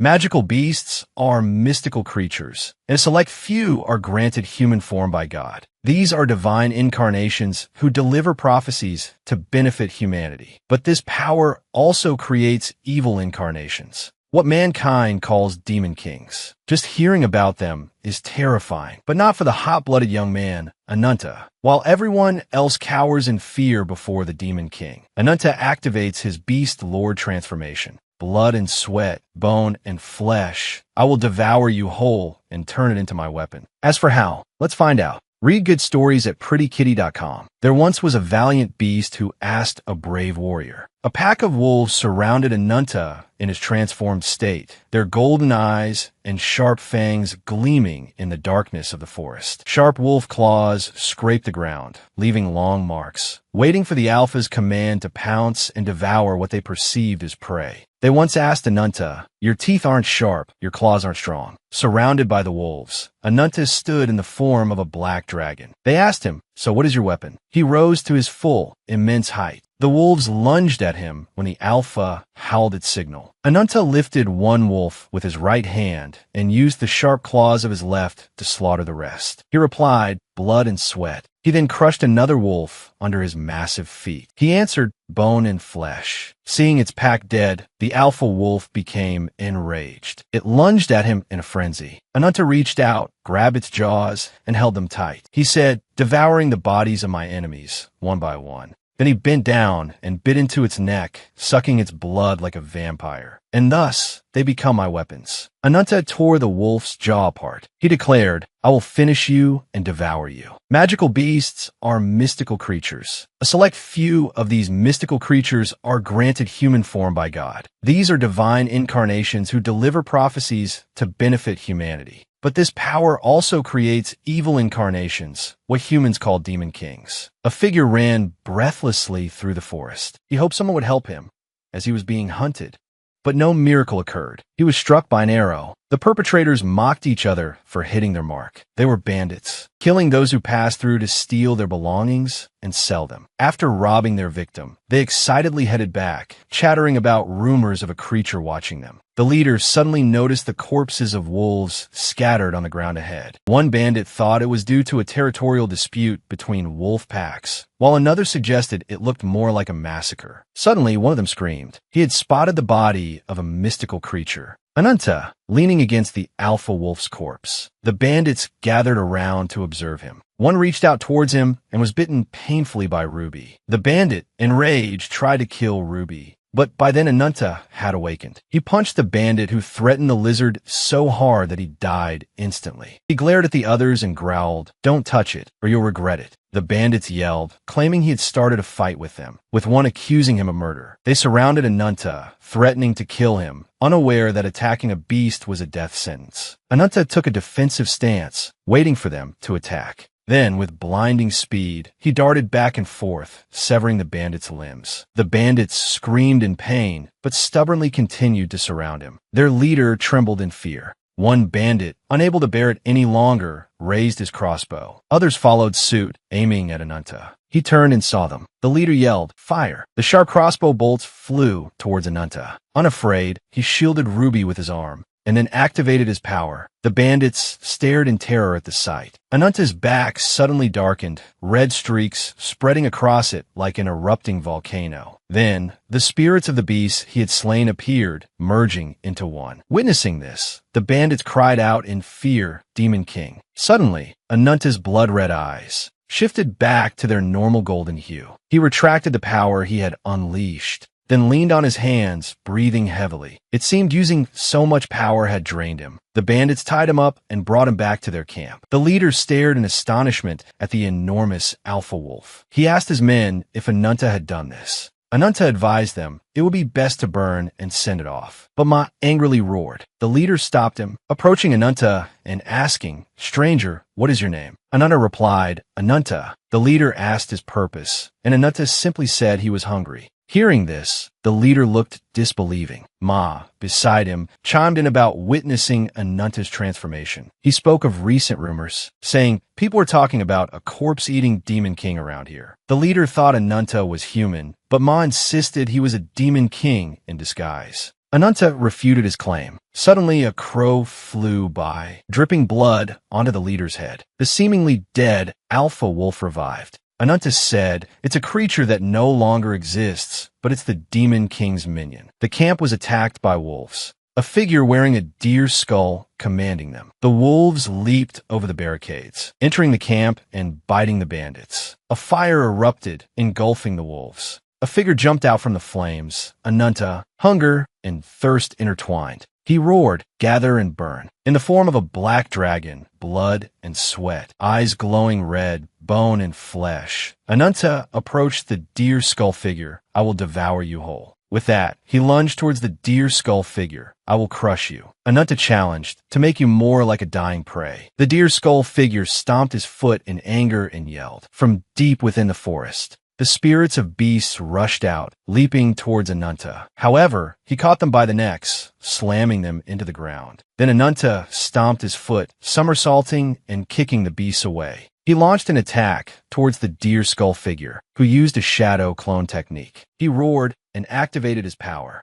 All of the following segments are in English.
Magical beasts are mystical creatures, and a select few are granted human form by God. These are divine incarnations who deliver prophecies to benefit humanity. But this power also creates evil incarnations, what mankind calls demon kings. Just hearing about them is terrifying, but not for the hot-blooded young man, Ananta. While everyone else cowers in fear before the demon king, Ananta activates his beast lord transformation. Blood and sweat, bone and flesh. I will devour you whole and turn it into my weapon. As for how, let's find out. Read good stories at prettykitty.com. There once was a valiant beast who asked a brave warrior. A pack of wolves surrounded Ananta in his transformed state, their golden eyes and sharp fangs gleaming in the darkness of the forest. Sharp wolf claws scraped the ground, leaving long marks, waiting for the alpha's command to pounce and devour what they perceived as prey. They once asked Ananta, "Your teeth aren't sharp, your claws aren't strong." Surrounded by the wolves, Ananta stood in the form of a black dragon. They asked him, "So what is your weapon?" He rose to his full, immense height. The wolves lunged at him when the alpha howled its signal. Ananta lifted one wolf with his right hand and used the sharp claws of his left to slaughter the rest. He replied, "Blood and sweat." He then crushed another wolf under his massive feet. He answered, "Bone and flesh." Seeing its pack dead, the alpha wolf became enraged. It lunged at him in a frenzy. Ananta reached out, grabbed its jaws, and held them tight. He said, "Devouring the bodies of my enemies, one by one." Then he bent down and bit into its neck, sucking its blood like a vampire. And thus, they become my weapons. Ananta tore the wolf's jaw apart. He declared, "I will finish you and devour you." Magical beasts are mystical creatures. A select few of these mystical creatures are granted human form by God. These are divine incarnations who deliver prophecies to benefit humanity. But this power also creates evil incarnations, what humans call demon kings. A figure ran breathlessly through the forest. He hoped someone would help him, as he was being hunted. But no miracle occurred. He was struck by an arrow. The perpetrators mocked each other for hitting their mark. They were bandits, killing those who passed through to steal their belongings and sell them. After robbing their victim, they excitedly headed back, chattering about rumors of a creature watching them. The leader suddenly noticed the corpses of wolves scattered on the ground ahead. One bandit thought it was due to a territorial dispute between wolf packs, while another suggested it looked more like a massacre. Suddenly, one of them screamed. He had spotted the body of a mystical creature, Ananta, leaning against the alpha wolf's corpse. The bandits gathered around to observe him. One reached out towards him and was bitten painfully by Ruby. The bandit, enraged, tried to kill Ruby. But by then Ananta had awakened. He punched the bandit who threatened the lizard so hard that he died instantly. He glared at the others and growled, "Don't touch it, or you'll regret it." The bandits yelled, claiming he had started a fight with them, with one accusing him of murder. They surrounded Ananta, threatening to kill him, unaware that attacking a beast was a death sentence. Ananta took a defensive stance, waiting for them to attack. Then, with blinding speed, he darted back and forth, severing the bandits' limbs. The bandits screamed in pain, but stubbornly continued to surround him. Their leader trembled in fear. One bandit, unable to bear it any longer, raised his crossbow. Others followed suit, aiming at Ananta. He turned and saw them. The leader yelled, "Fire!" The sharp crossbow bolts flew towards Ananta. Unafraid, he shielded Ruby with his arm, and then activated his power. The bandits stared in terror at the sight. Ananta's back suddenly darkened, red streaks spreading across it like an erupting volcano. Then, the spirits of the beasts he had slain appeared, merging into one. Witnessing this, the bandits cried out in fear, "Demon King." Suddenly, Ananta's blood-red eyes shifted back to their normal golden hue. He retracted the power he had unleashed, then leaned on his hands, breathing heavily. It seemed using so much power had drained him. The bandits tied him up and brought him back to their camp. The leader stared in astonishment at the enormous alpha wolf. He asked his men if Ananta had done this. Ananta advised them it would be best to burn and send it off. But Ma angrily roared. The leader stopped him, approaching Ananta and asking, "Stranger, what is your name?" Ananta replied, "Ananta." The leader asked his purpose, and Ananta simply said he was hungry. Hearing this, the leader looked disbelieving. Ma, beside him, chimed in about witnessing Ananta's transformation. He spoke of recent rumors, saying, "People were talking about a corpse-eating demon king around here." The leader thought Ananta was human, but Ma insisted he was a demon king in disguise. Ananta refuted his claim. Suddenly, a crow flew by, dripping blood onto the leader's head. The seemingly dead alpha wolf revived. Ananta said, "It's a creature that no longer exists, but it's the Demon King's minion." The camp was attacked by wolves, a figure wearing a deer skull commanding them. The wolves leaped over the barricades, entering the camp and biting the bandits. A fire erupted, engulfing the wolves. A figure jumped out from the flames. Ananta, hunger and thirst intertwined. He roared, "Gather and burn." In the form of a black dragon, blood and sweat, eyes glowing red, bone and flesh, Ananta approached the deer skull figure. "I will devour you whole." With that, he lunged towards the deer skull figure. "I will crush you." Ananta challenged, "To make you more like a dying prey." The deer skull figure stomped his foot in anger and yelled. From deep within the forest, the spirits of beasts rushed out, leaping towards Ananta. However, he caught them by the necks, slamming them into the ground. Then Ananta stomped his foot, somersaulting and kicking the beasts away. He launched an attack towards the deer skull figure, who used a shadow clone technique. He roared and activated his power.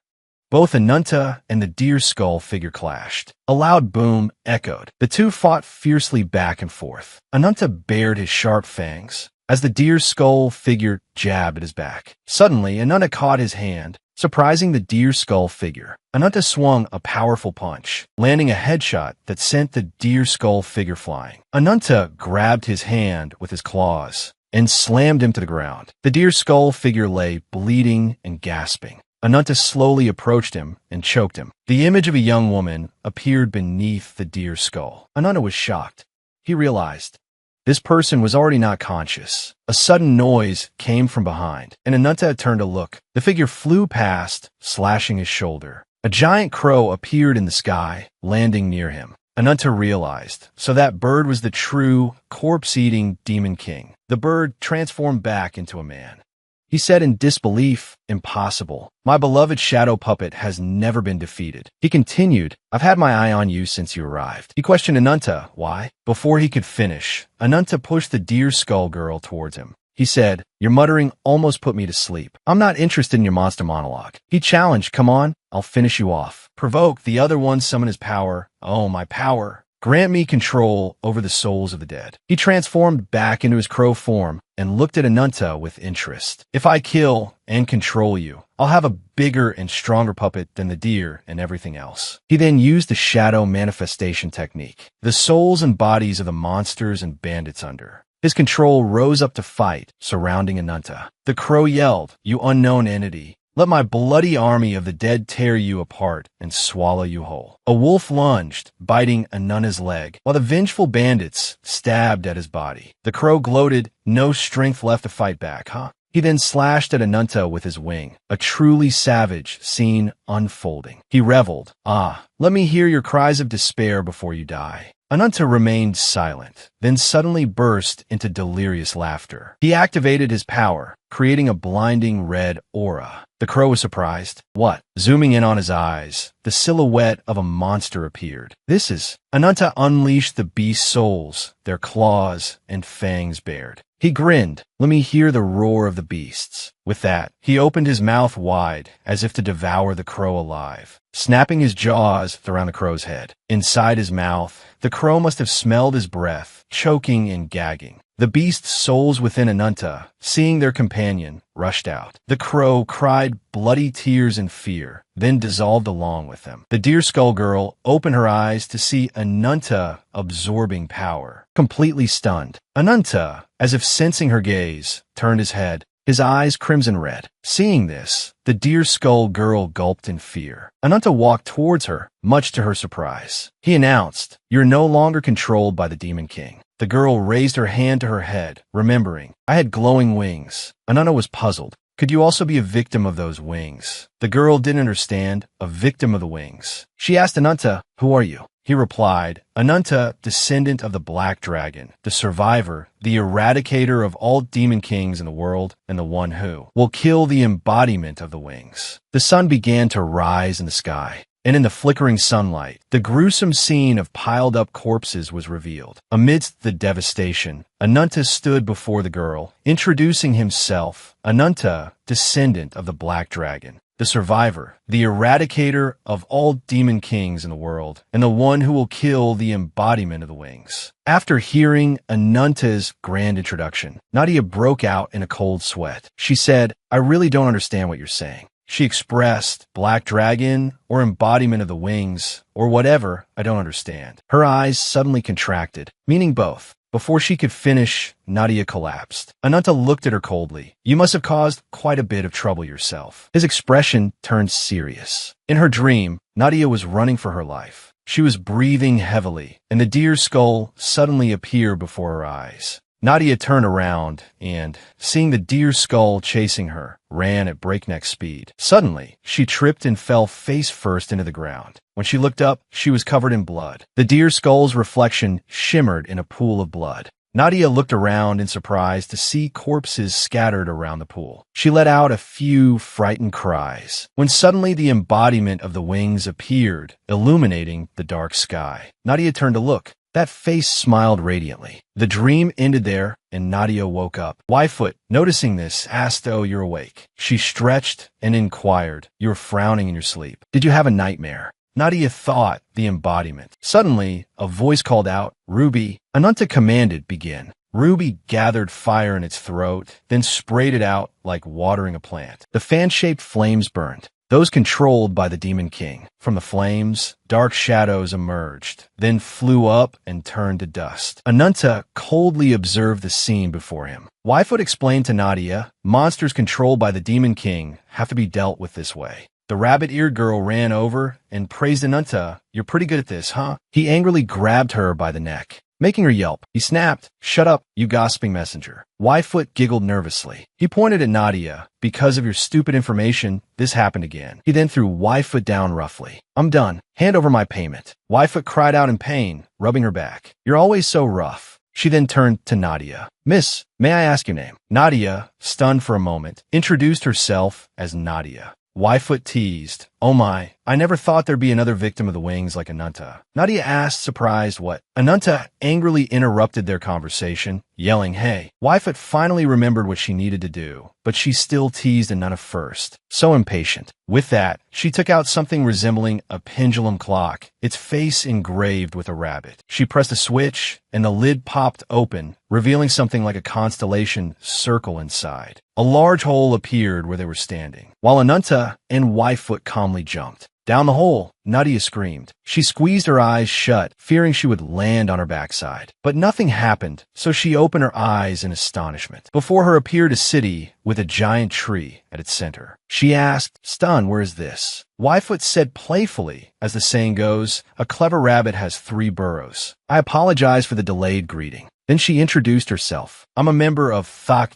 Both Ananta and the deer skull figure clashed. A loud boom echoed. The two fought fiercely back and forth. Ananta bared his sharp fangs as the deer skull figure jabbed at his back. Suddenly, Ananta caught his hand, surprising the deer skull figure. Ananta swung a powerful punch, landing a headshot that sent the deer skull figure flying. Ananta grabbed his hand with his claws and slammed him to the ground. The deer skull figure lay bleeding and gasping. Ananta slowly approached him and choked him. The image of a young woman appeared beneath the deer skull. Ananta was shocked. He realized this person was already not conscious. A sudden noise came from behind, and Ananta turned to look. The figure flew past, slashing his shoulder. A giant crow appeared in the sky, landing near him. Ananta realized, so that bird was the true, corpse-eating Demon King. The bird transformed back into a man. He said in disbelief, "Impossible. My beloved shadow puppet has never been defeated." He continued, "I've had my eye on you since you arrived." He questioned Ananta, "Why?" Before he could finish, Ananta pushed the deer skull girl towards him. He said, "Your muttering almost put me to sleep. I'm not interested in your monster monologue." He challenged, "Come on, I'll finish you off." Provoked, the other one summoned his power. "Oh, my power. Grant me control over the souls of the dead." He transformed back into his crow form and looked at Ananta with interest. "If I kill and control you, I'll have a bigger and stronger puppet than the deer and everything else." He then used the shadow manifestation technique. The souls and bodies of the monsters and bandits under his control rose up to fight, surrounding Ananta. The crow yelled, "You unknown entity. Let my bloody army of the dead tear you apart and swallow you whole." A wolf lunged, biting Ananta's leg, while the vengeful bandits stabbed at his body. The crow gloated, "No strength left to fight back, huh?" He then slashed at Ananta with his wing, a truly savage scene unfolding. He reveled, "Ah, let me hear your cries of despair before you die." Ananta remained silent, then suddenly burst into delirious laughter. He activated his power, creating a blinding red aura. The crow was surprised. "What?" Zooming in on his eyes, the silhouette of a monster appeared. "This is..." Ananta unleashed the beast's souls, their claws and fangs bared. He grinned, "Let me hear the roar of the beasts." With that, he opened his mouth wide, as if to devour the crow alive, snapping his jaws around the crow's head. Inside his mouth, the crow must have smelled his breath, choking and gagging. The beast's souls within Ananta, seeing their companion, rushed out. The crow cried bloody tears in fear, then dissolved along with them. The deer skull girl opened her eyes to see Ananta absorbing power, completely stunned. Ananta, as if sensing her gaze, turned his head, his eyes crimson red. Seeing this, the deer skull girl gulped in fear. Ananta walked towards her, much to her surprise. He announced, "You're no longer controlled by the Demon King." The girl raised her hand to her head, remembering, "I had glowing wings." Ananta was puzzled. Could you also be a victim of those wings? The girl didn't understand, a victim of the wings. She asked Ananta, "Who are you?" He replied, "Ananta, descendant of the Black Dragon, the survivor, the eradicator of all demon kings in the world, and the one who will kill the embodiment of the wings." The sun began to rise in the sky, and in the flickering sunlight, the gruesome scene of piled-up corpses was revealed. Amidst the devastation, Ananta stood before the girl, introducing himself, "Ananta, descendant of the Black Dragon." the survivor, the eradicator of all demon kings in the world, and the one who will kill the embodiment of the wings. After hearing Ananta's grand introduction, Nadia broke out in a cold sweat. She said, "I really don't understand what you're saying." She expressed black dragon or embodiment of the wings or whatever, I don't understand. Her eyes suddenly contracted, meaning both. Before she could finish, Nadia collapsed. Ananta looked at her coldly. "You must have caused quite a bit of trouble yourself." His expression turned serious. In her dream, Nadia was running for her life. She was breathing heavily, and the deer's skull suddenly appeared before her eyes. Nadia turned around and, seeing the deer's skull chasing her, ran at breakneck speed. Suddenly, she tripped and fell face first into the ground. When she looked up, she was covered in blood. The deer skull's reflection shimmered in a pool of blood. Nadia looked around in surprise to see corpses scattered around the pool. She let out a few frightened cries, when suddenly the embodiment of the wings appeared, illuminating the dark sky. Nadia turned to look. That face smiled radiantly. The dream ended there, and Nadia woke up. Wyfoot, noticing this, asked, "Oh, you're awake." She stretched and inquired, "You were frowning in your sleep. Did you have a nightmare?" Nadia thought the embodiment. Suddenly, a voice called out, "Ruby." Ananta commanded, "Begin." Ruby gathered fire in its throat, then sprayed it out like watering a plant. The fan-shaped flames burned, those controlled by the Demon King. From the flames, dark shadows emerged, then flew up and turned to dust. Ananta coldly observed the scene before him. Wyfoot explained to Nadia, "Monsters controlled by the Demon King have to be dealt with this way." The rabbit-eared girl ran over and praised Ananta. "You're pretty good at this, huh?" He angrily grabbed her by the neck, making her yelp. He snapped, "Shut up, you gossiping messenger." Wyfoot giggled nervously. He pointed at Nadia. "Because of your stupid information, this happened again." He then threw Wyfoot down roughly. "I'm done. Hand over my payment." Wyfoot cried out in pain, rubbing her back. "You're always so rough." She then turned to Nadia. "Miss, may I ask your name?" Nadia, stunned for a moment, introduced herself as Nadia. Wyfoot teased, "Oh my, I never thought there'd be another victim of the wings like Ananta." Nadia asked, surprised, "What?" Ananta angrily interrupted their conversation, yelling, "Hey." Wyfoot finally remembered what she needed to do, but she still teased Ananta first. So impatient. With that, she took out something resembling a pendulum clock, its face engraved with a rabbit. She pressed a switch, and the lid popped open, revealing something like a constellation circle inside. A large hole appeared where they were standing, while Ananta and Wyfoot calmly jumped. Down the hole, Nadia screamed. She squeezed her eyes shut, fearing she would land on her backside. But nothing happened, so she opened her eyes in astonishment. Before her appeared a city with a giant tree at its center. She asked, "Stunned, where is this?" Wyfoot said playfully, as the saying goes, "A clever rabbit has 3 burrows." "I apologize for the delayed greeting." Then she introduced herself. "I'm a member of Thak,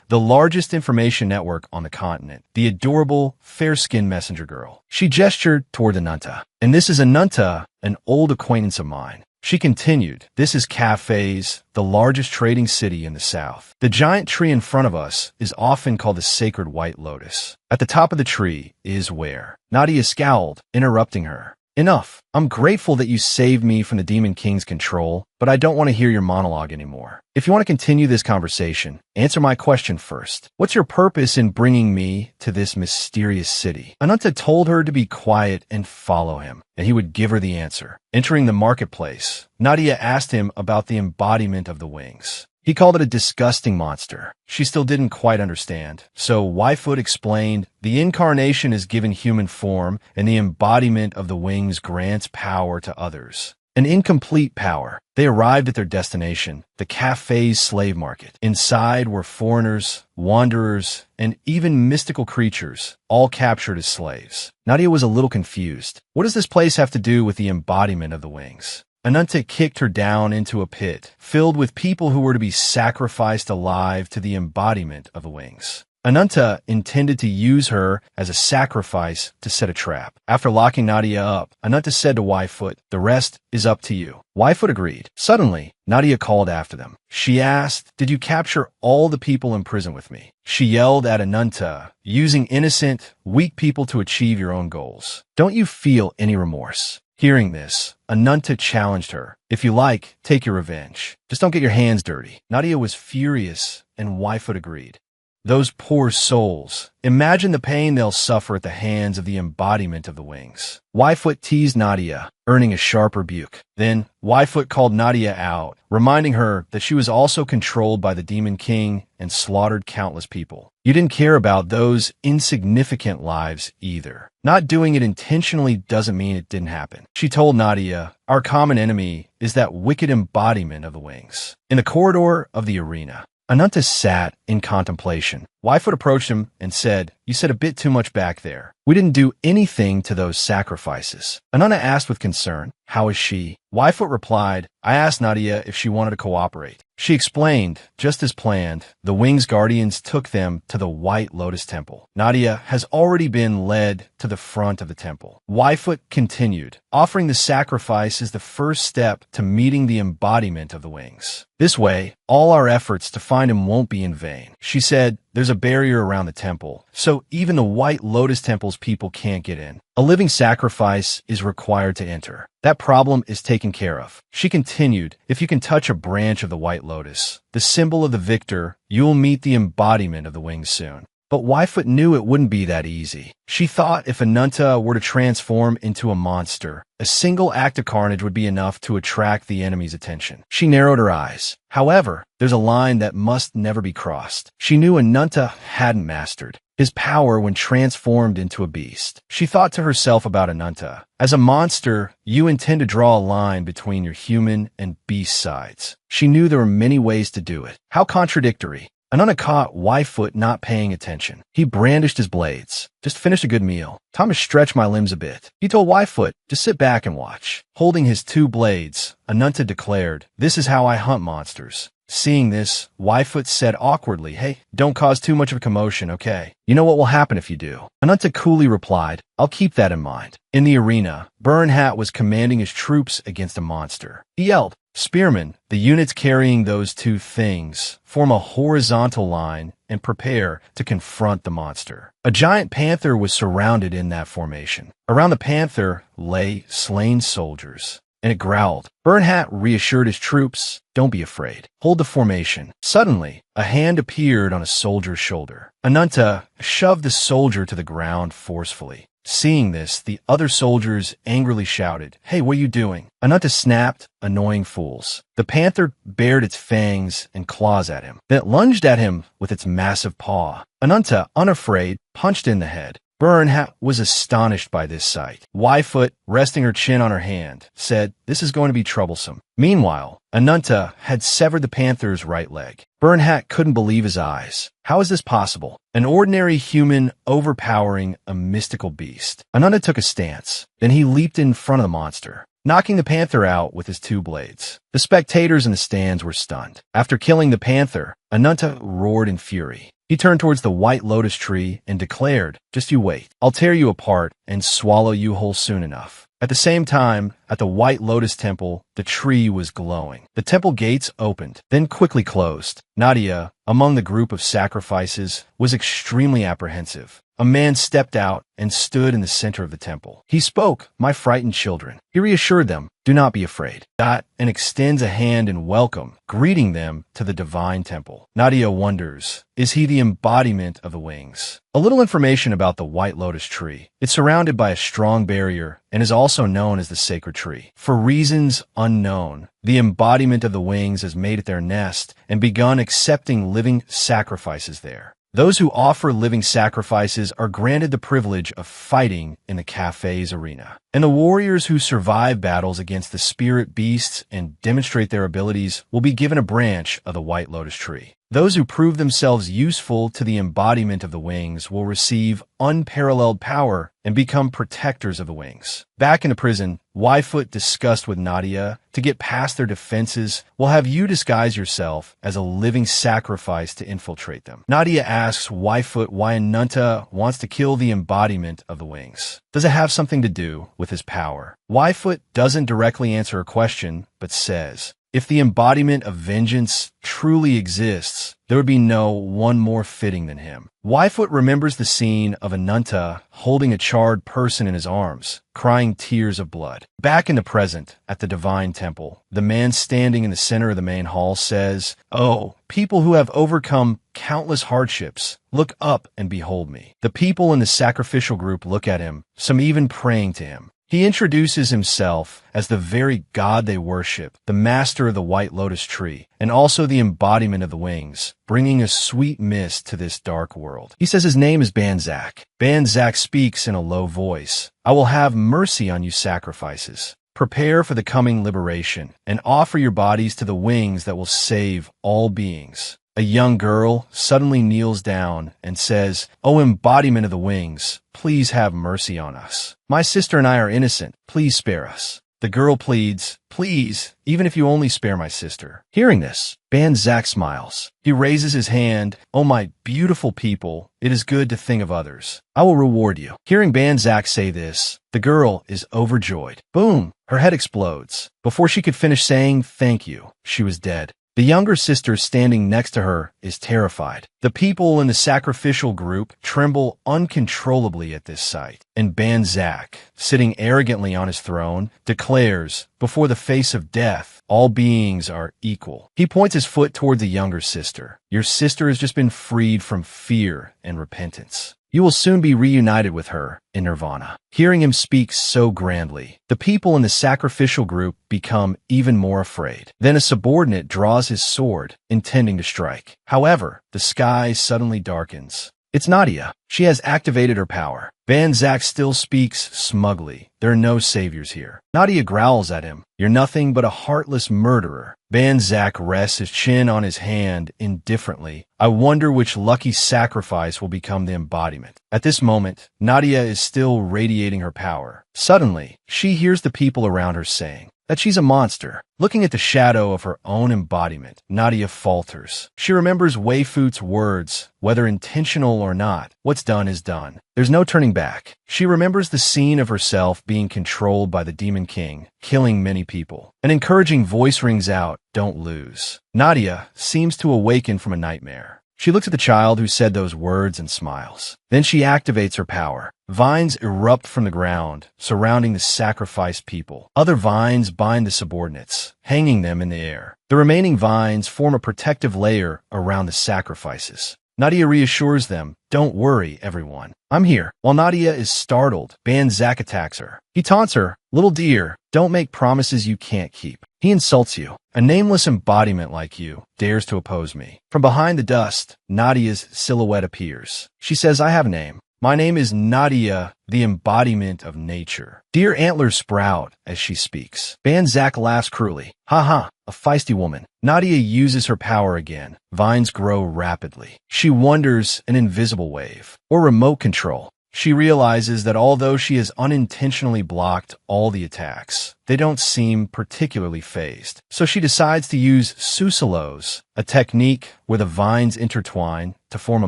the largest information network on the continent, the adorable, fair-skinned messenger girl." She gestured toward Ananta. "And this is Ananta, an old acquaintance of mine." She continued, "This is Cafes, the largest trading city in the south. The giant tree in front of us is often called the Sacred White Lotus. At the top of the tree is where—" Nadia scowled, interrupting her. "Enough. I'm grateful that you saved me from the Demon King's control, but I don't want to hear your monologue anymore. If you want to continue this conversation, answer my question first. What's your purpose in bringing me to this mysterious city?" Ananta told her to be quiet and follow him, and he would give her the answer. Entering the marketplace, Nadia asked him about the embodiment of the wings. He called it a disgusting monster. She still didn't quite understand. So Wyfoot explained, "The incarnation is given human form, and the embodiment of the wings grants power to others. An incomplete power." They arrived at their destination, the cafe's slave market. Inside were foreigners, wanderers, and even mystical creatures, all captured as slaves. Nadia was a little confused. What does this place have to do with the embodiment of the wings? Ananta kicked her down into a pit, filled with people who were to be sacrificed alive to the embodiment of the wings. Ananta intended to use her as a sacrifice to set a trap. After locking Nadia up, Ananta said to Wyfoot, "The rest is up to you." Wyfoot agreed. Suddenly, Nadia called after them. She asked, "Did you capture all the people in prison with me?" She yelled at Ananta, "Using innocent, weak people to achieve your own goals. Don't you feel any remorse?" Hearing this, Ananta challenged her. "If you like, take your revenge. Just don't get your hands dirty." Nadia was furious, and Wyfoot agreed. Those poor souls. Imagine the pain they'll suffer at the hands of the embodiment of the wings. Yfoot teased Nadia, earning a sharp rebuke. Then, Yfoot called Nadia out, reminding her that she was also controlled by the Demon King and slaughtered countless people. You didn't care about those insignificant lives either. Not doing it intentionally doesn't mean it didn't happen. She told Nadia, our common enemy is that wicked embodiment of the wings. In the corridor of the arena, Ananta sat in contemplation. Yfoot approached him and said, you said a bit too much back there. We didn't do anything to those sacrifices. Ananta asked with concern, how is she? Yfoot replied, I asked Nadia if she wanted to cooperate. She explained, just as planned, the Wings Guardians took them to the White Lotus Temple. Nadia has already been led to the front of the temple. Yfoot continued, offering the sacrifice is the first step to meeting the embodiment of the wings. This way, all our efforts to find him won't be in vain. She said, there's a barrier around the temple, so even the White Lotus Temple's people can't get in. A living sacrifice is required to enter. That problem is taken care of. She continued, if you can touch a branch of the White Lotus, the symbol of the victor, you will meet the embodiment of the wings soon. But Yfoot knew it wouldn't be that easy. She thought if Ananta were to transform into a monster, a single act of carnage would be enough to attract the enemy's attention. She narrowed her eyes. However, there's a line that must never be crossed. She knew Ananta hadn't mastered his power when transformed into a beast. She thought to herself about Ananta. As a monster, you intend to draw a line between your human and beast sides. She knew there were many ways to do it. How contradictory. Ananta caught Yfoot not paying attention. He brandished his blades. Just finished a good meal. Time to stretch my limbs a bit. He told Yfoot, just sit back and watch. Holding his two blades, Ananta declared, this is how I hunt monsters. Seeing this, Yfoot said awkwardly, hey, don't cause too much of a commotion, okay? You know what will happen if you do. Ananta coolly replied, I'll keep that in mind. In the arena, Burnhat was commanding his troops against a monster. He yelled, Spearmen, the units carrying those two things, form a horizontal line and prepare to confront the monster. A giant panther was surrounded in that formation. Around the panther lay slain soldiers, and it growled. Burnhat reassured his troops, don't be afraid. Hold the formation. Suddenly, a hand appeared on a soldier's shoulder. Ananta shoved the soldier to the ground forcefully. Seeing this, the other soldiers angrily shouted, hey, what are you doing? Ananta snapped, annoying fools. The panther bared its fangs and claws at him. Then it lunged at him with its massive paw. Ananta, unafraid, punched in the head. Burnhat was astonished by this sight. Yfoot, resting her chin on her hand, said, this is going to be troublesome. Meanwhile, Ananta had severed the panther's right leg. Burnhat couldn't believe his eyes. How is this possible? An ordinary human overpowering a mystical beast. Ananta took a stance. Then he leaped in front of the monster, knocking the panther out with his two blades. The spectators in the stands were stunned. After killing the panther, Ananta roared in fury. He turned towards the White Lotus tree and declared, just you wait. I'll tear you apart and swallow you whole soon enough. At the same time, at the White Lotus Temple, the tree was glowing. The temple gates opened, then quickly closed. Nadia, among the group of sacrifices, was extremely apprehensive. A man stepped out and stood in the center of the temple. He spoke, my frightened children. He reassured them, do not be afraid. And extends a hand in welcome, greeting them to the divine temple. Nadia wonders, is he the embodiment of the wings? A little information about the White Lotus tree. It's surrounded by a strong barrier and is also known as the sacred tree. For reasons unknown, the embodiment of the wings has made it their nest and begun accepting living sacrifices there. Those who offer living sacrifices are granted the privilege of fighting in the cafe's arena. And the warriors who survive battles against the spirit beasts and demonstrate their abilities will be given a branch of the White Lotus tree. Those who prove themselves useful to the embodiment of the wings will receive unparalleled power and become protectors of the wings. Back in the prison, Yfoot discussed with Nadia to get past their defenses, we'll have you disguise yourself as a living sacrifice to infiltrate them. Nadia asks Yfoot why Ananta wants to kill the embodiment of the wings. Does it have something to do with his power? Yfoot doesn't directly answer her question, but says, If the embodiment of vengeance truly exists, there would be no one more fitting than him. Wyfoot remembers the scene of Ananta holding a charred person in his arms, crying tears of blood. Back in the present, at the divine temple, the man standing in the center of the main hall says, "Oh, people who have overcome countless hardships, look up and behold me." The people in the sacrificial group look at him, some even praying to him. He introduces himself as the very God they worship, the master of the white lotus tree, and also the embodiment of the wings, bringing a sweet mist to this dark world. He says his name is Banzak. Banzak speaks in a low voice. "I will have mercy on you sacrifices. Prepare for the coming liberation, and offer your bodies to the wings that will save all beings." A young girl suddenly kneels down and says, "O embodiment of the wings, please have mercy on us. My sister and I are innocent. Please spare us." The girl pleads, "Please, even if you only spare my sister." Hearing this, Banzak smiles. He raises his hand. "Oh, my beautiful people, it is good to think of others. I will reward you." Hearing Banzak say this, the girl is overjoyed. Boom! Her head explodes. Before she could finish saying thank you, she was dead. The younger sister standing next to her is terrified. The people in the sacrificial group tremble uncontrollably at this sight. And Banzak, sitting arrogantly on his throne, declares, before the face of death, all beings are equal. He points his foot toward the younger sister. "Your sister has just been freed from fear and repentance. You will soon be reunited with her in nirvana." Hearing him speak so grandly, the people in the sacrificial group become even more afraid. Then a subordinate draws his sword, intending to strike. However, the sky suddenly darkens. It's Nadia. She has activated her power. Banzak still speaks smugly. "There are no saviors here." Nadia growls at him. "You're nothing but a heartless murderer." Banzak rests his chin on his hand indifferently. "I wonder which lucky sacrifice will become the embodiment." At this moment, Nadia is still radiating her power. Suddenly, she hears the people around her saying that she's a monster. Looking at the shadow of her own embodiment, Nadia falters. She remembers Weifoot's words, whether intentional or not, what's done is done. There's no turning back. She remembers the scene of herself being controlled by the Demon King, killing many people. An encouraging voice rings out, "Don't lose." Nadia seems to awaken from a nightmare. She looks at the child who said those words and smiles. Then she activates her power. Vines erupt from the ground, surrounding the sacrificed people. Other vines bind the subordinates, hanging them in the air. The remaining vines form a protective layer around the sacrifices. Nadia reassures them, "Don't worry, everyone. I'm here." While Nadia is startled, Banzak attacks her. He taunts her, "Little dear, don't make promises you can't keep." He insults you. "A nameless embodiment like you dares to oppose me." From behind the dust, Nadia's silhouette appears. She says, "I have a name. My name is Nadia, the embodiment of nature." Deer antlers sprout as she speaks. Banzak laughs cruelly. "Ha ha, a feisty woman." Nadia uses her power again. Vines grow rapidly. She wonders an invisible wave or remote control. She realizes that although she has unintentionally blocked all the attacks, they don't seem particularly phased. So she decides to use susilos, a technique where the vines intertwine to form a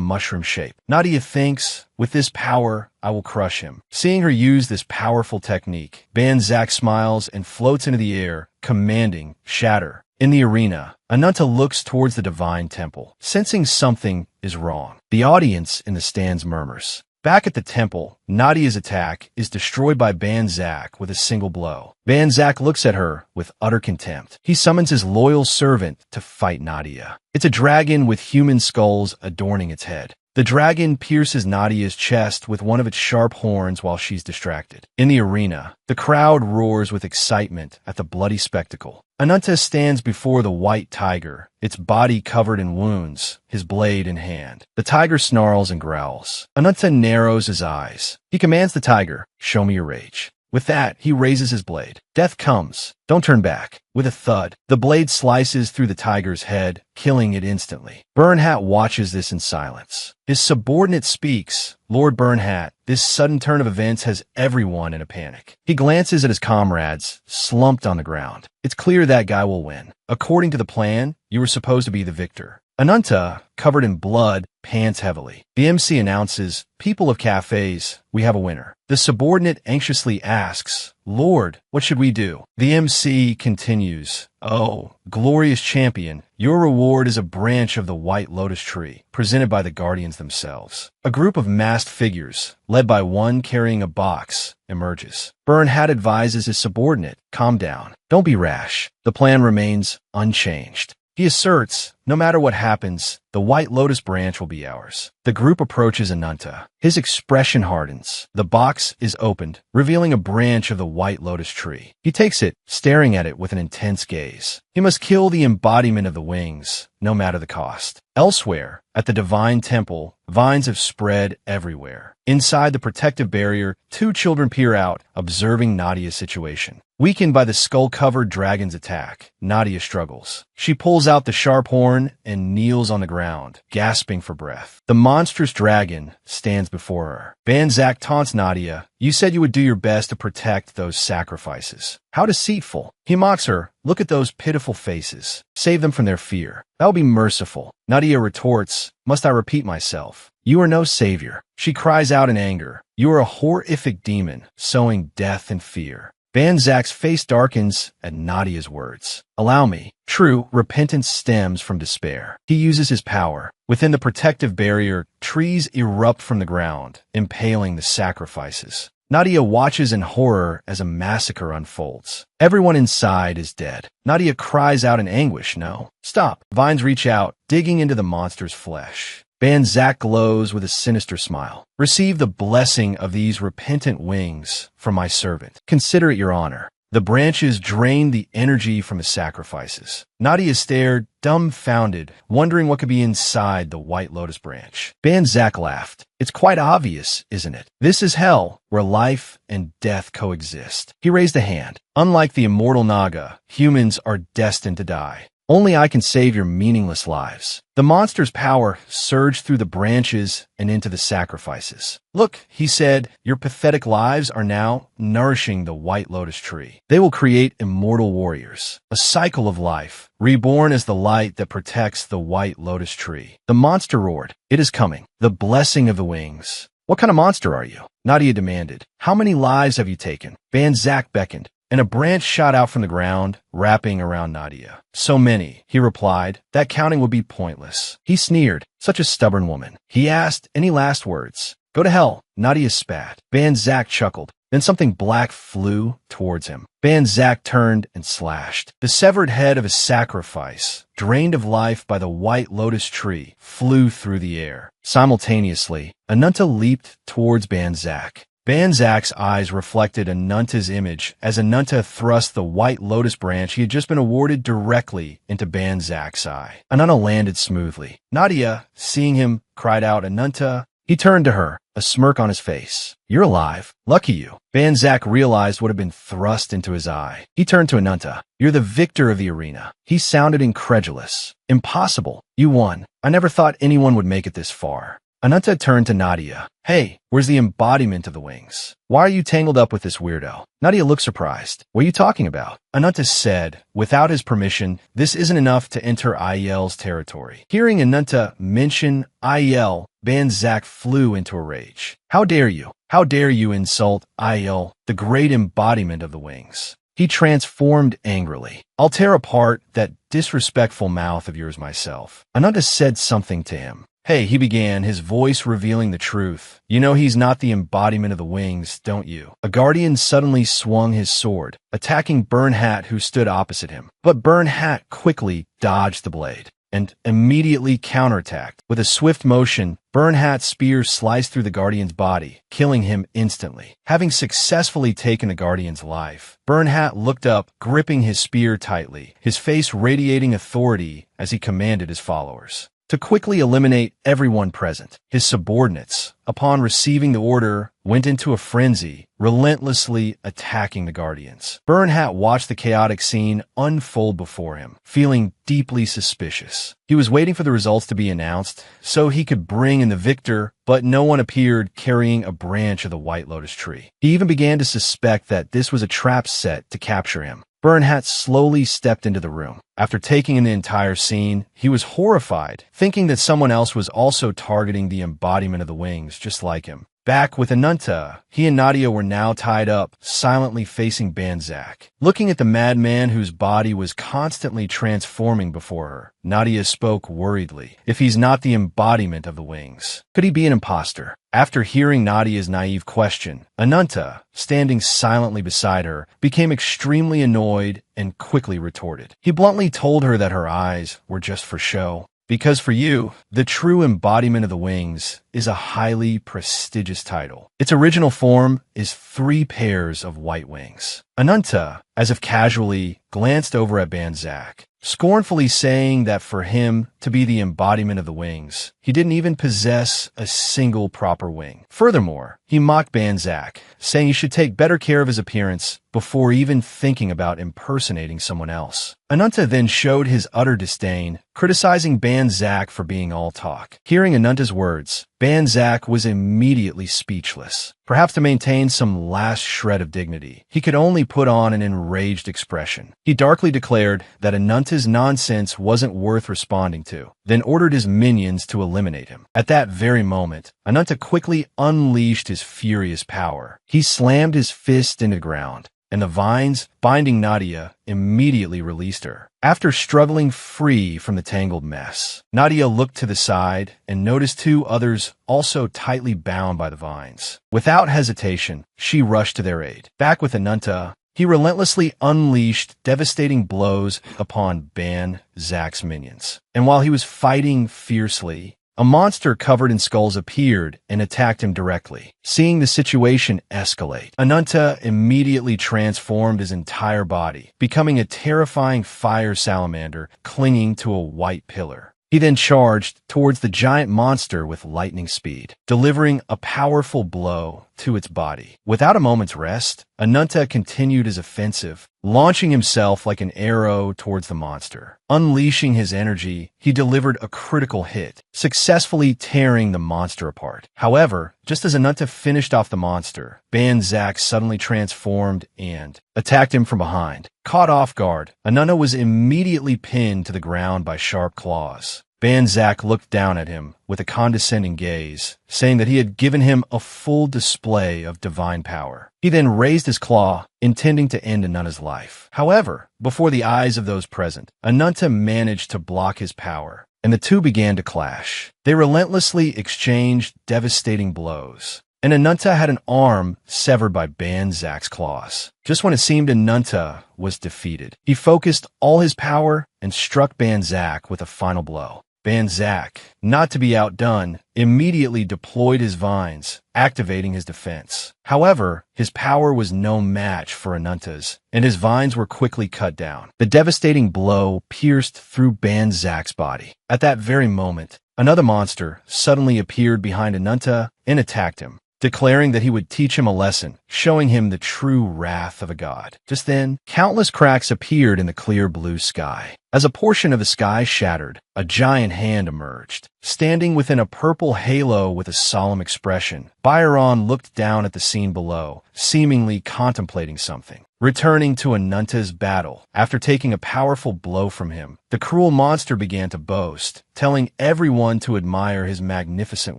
mushroom shape. Nadia thinks, "With this power, I will crush him." Seeing her use this powerful technique, Banzak smiles and floats into the air, commanding, "Shatter." In the arena, Ananta looks towards the divine temple, sensing something is wrong. The audience in the stands murmurs. Back at the temple, Nadia's attack is destroyed by Banzak with a single blow. Banzak looks at her with utter contempt. He summons his loyal servant to fight Nadia. It's a dragon with human skulls adorning its head. The dragon pierces Nadia's chest with one of its sharp horns while she's distracted. In the arena, the crowd roars with excitement at the bloody spectacle. Ananta stands before the white tiger, its body covered in wounds, his blade in hand. The tiger snarls and growls. Ananta narrows his eyes. He commands the tiger, "Show me your rage." With that, he raises his blade. Death comes. Don't turn back. With a thud, the blade slices through the tiger's head, killing it instantly. Bernhat watches this in silence. His subordinate speaks. "Lord Bernhat, this sudden turn of events has everyone in a panic." He glances at his comrades, slumped on the ground. "It's clear that guy will win. According to the plan, you were supposed to be the victor." Ananta, covered in blood, pants heavily. The MC announces, "People of cafes, we have a winner." The subordinate anxiously asks, "Lord, what should we do?" The MC continues, "Oh, glorious champion, your reward is a branch of the White Lotus tree, presented by the guardians themselves." A group of masked figures, led by one carrying a box, emerges. Bernhat advises his subordinate, "Calm down. Don't be rash. The plan remains unchanged." He asserts, "No matter what happens, the White Lotus branch will be ours." The group approaches Ananta. His expression hardens. The box is opened, revealing a branch of the White Lotus tree. He takes it, staring at it with an intense gaze. He must kill the embodiment of the wings, no matter the cost. Elsewhere, at the divine temple, vines have spread everywhere. Inside the protective barrier, two children peer out, observing Nadia's situation. Weakened by the skull-covered dragon's attack, Nadia struggles. She pulls out the sharp horn and kneels on the ground, gasping for breath. The monstrous dragon stands before her. Banzak taunts Nadia, "You said you would do your best to protect those sacrifices. How deceitful." He mocks her, "Look at those pitiful faces. Save them from their fear. That will be merciful." Nadia retorts, "Must I repeat myself? You are no savior." She cries out in anger, "You are a horrific demon, sowing death and fear." Banzak's face darkens at Nadia's words. "Allow me." True, repentance stems from despair. He uses his power. Within the protective barrier, trees erupt from the ground, impaling the sacrifices. Nadia watches in horror as a massacre unfolds. Everyone inside is dead. Nadia cries out in anguish, "No, stop." Vines reach out, digging into the monster's flesh. Banzak glows with a sinister smile. "Receive the blessing of these repentant wings from my servant. Consider it your honor." The branches drain the energy from the sacrifices. Nadia stared, dumbfounded, wondering what could be inside the White Lotus branch. Banzak laughed. "It's quite obvious, isn't it? This is hell, where life and death coexist." He raised a hand. "Unlike the immortal Naga, humans are destined to die. Only I can save your meaningless lives." The monster's power surged through the branches and into the sacrifices. "Look," he said, "your pathetic lives are now nourishing the White Lotus tree. They will create immortal warriors. A cycle of life, reborn as the light that protects the White Lotus tree." The monster roared, "It is coming. The blessing of the wings." "What kind of monster are you?" Nadia demanded. "How many lives have you taken?" Banzak beckoned, and a branch shot out from the ground, wrapping around Nadia. "So many," he replied, "that counting would be pointless." He sneered, "Such a stubborn woman." He asked, "Any last words?" "Go to hell." Nadia spat. Banzak chuckled. Then something black flew towards him. Banzak turned and slashed. The severed head of a sacrifice, drained of life by the White Lotus tree, flew through the air. Simultaneously, Ananta leaped towards Banzak. Banzak's eyes reflected Ananta's image as Ananta thrust the White Lotus branch he had just been awarded directly into Banzak's eye. Ananta landed smoothly. Nadia, seeing him, cried out, "Ananta." He turned to her, a smirk on his face. "You're alive. Lucky you." Banzak realized what had been thrust into his eye. He turned to Ananta. "You're the victor of the arena." He sounded incredulous. "Impossible. You won. I never thought anyone would make it this far." Ananta turned to Nadia. "Hey, where's the embodiment of the wings? Why are you tangled up with this weirdo?" Nadia looked surprised. "What are you talking about?" Ananta said, without his permission, "This isn't enough to enter Aiel's territory." Hearing Ananta mention Aiel, Banzak flew into a rage. "How dare you? How dare you insult Aiel, the great embodiment of the wings?" He transformed angrily. "I'll tear apart that disrespectful mouth of yours myself." Ananta said something to him. "Hey," he began, his voice revealing the truth. "You know he's not the embodiment of the wings, don't you?" A guardian suddenly swung his sword, attacking Bernhat, who stood opposite him. But Bernhat quickly dodged the blade and immediately counterattacked. With a swift motion, Bernhat's spear sliced through the guardian's body, killing him instantly. Having successfully taken the guardian's life, Bernhat looked up, gripping his spear tightly, his face radiating authority as he commanded his followers to quickly eliminate everyone present. His subordinates, upon receiving the order, went into a frenzy, relentlessly attacking the guardians. Bernhat watched the chaotic scene unfold before him, feeling deeply suspicious. He was waiting for the results to be announced so he could bring in the victor, but no one appeared carrying a branch of the White Lotus tree. He even began to suspect that this was a trap set to capture him. Bernhat slowly stepped into the room. After taking in the entire scene, he was horrified, thinking that someone else was also targeting the embodiment of the wings, just like him. Back with Ananta, he and Nadia were now tied up, silently facing Banzak. Looking at the madman whose body was constantly transforming before her, Nadia spoke worriedly. If he's not the embodiment of the wings, could he be an imposter? After hearing Nadia's naive question, Ananta, standing silently beside her, became extremely annoyed and quickly retorted. He bluntly told her that her eyes were just for show. Because for you, the true embodiment of the wings is a highly prestigious title. Its original form is 3 pairs of white wings. Ananta, as if casually, glanced over at Banzak, scornfully saying that for him to be the embodiment of the wings, he didn't even possess a single proper wing. Furthermore, he mocked Banzak, saying he should take better care of his appearance before even thinking about impersonating someone else. Ananta then showed his utter disdain, criticizing Banzak for being all talk. Hearing Ananta's words, Banzak was immediately speechless. Perhaps to maintain some last shred of dignity, he could only put on an enraged expression. He darkly declared that Ananta's nonsense wasn't worth responding to, then ordered his minions to eliminate him. At that very moment, Ananta quickly unleashed his furious power. He slammed his fist into the ground, and the vines binding Nadia immediately released her. After struggling free from the tangled mess, Nadia looked to the side and noticed 2 others also tightly bound by the vines. Without hesitation, she rushed to their aid. Back with Ananta, he relentlessly unleashed devastating blows upon Banzak's minions. And while he was fighting fiercely, a monster covered in skulls appeared and attacked him directly. Seeing the situation escalate, Ananta immediately transformed his entire body, becoming a terrifying fire salamander clinging to a white pillar. He then charged towards the giant monster with lightning speed, delivering a powerful blow to its body. Without a moment's rest, Ananta continued his offensive, launching himself like an arrow towards the monster. Unleashing his energy, he delivered a critical hit, successfully tearing the monster apart. However, just as Ananta finished off the monster, Banzak suddenly transformed and attacked him from behind. Caught off guard, Ananta was immediately pinned to the ground by sharp claws. Banzak looked down at him with a condescending gaze, saying that he had given him a full display of divine power. He then raised his claw, intending to end Ananta's life. However, before the eyes of those present, Ananta managed to block his power, and the 2 began to clash. They relentlessly exchanged devastating blows, and Ananta had an arm severed by Banzak's claws. Just when it seemed Ananta was defeated, he focused all his power and struck Banzak with a final blow. Banzak, not to be outdone, immediately deployed his vines, activating his defense. However, his power was no match for Ananta's, and his vines were quickly cut down. The devastating blow pierced through Banzak's body. At that very moment, another monster suddenly appeared behind Ananta and attacked him, declaring that he would teach him a lesson, showing him the true wrath of a god. Just then, countless cracks appeared in the clear blue sky. As a portion of the sky shattered, a giant hand emerged. Standing within a purple halo with a solemn expression, Byron looked down at the scene below, seemingly contemplating something. Returning to Ananta's battle, after taking a powerful blow from him, the cruel monster began to boast, telling everyone to admire his magnificent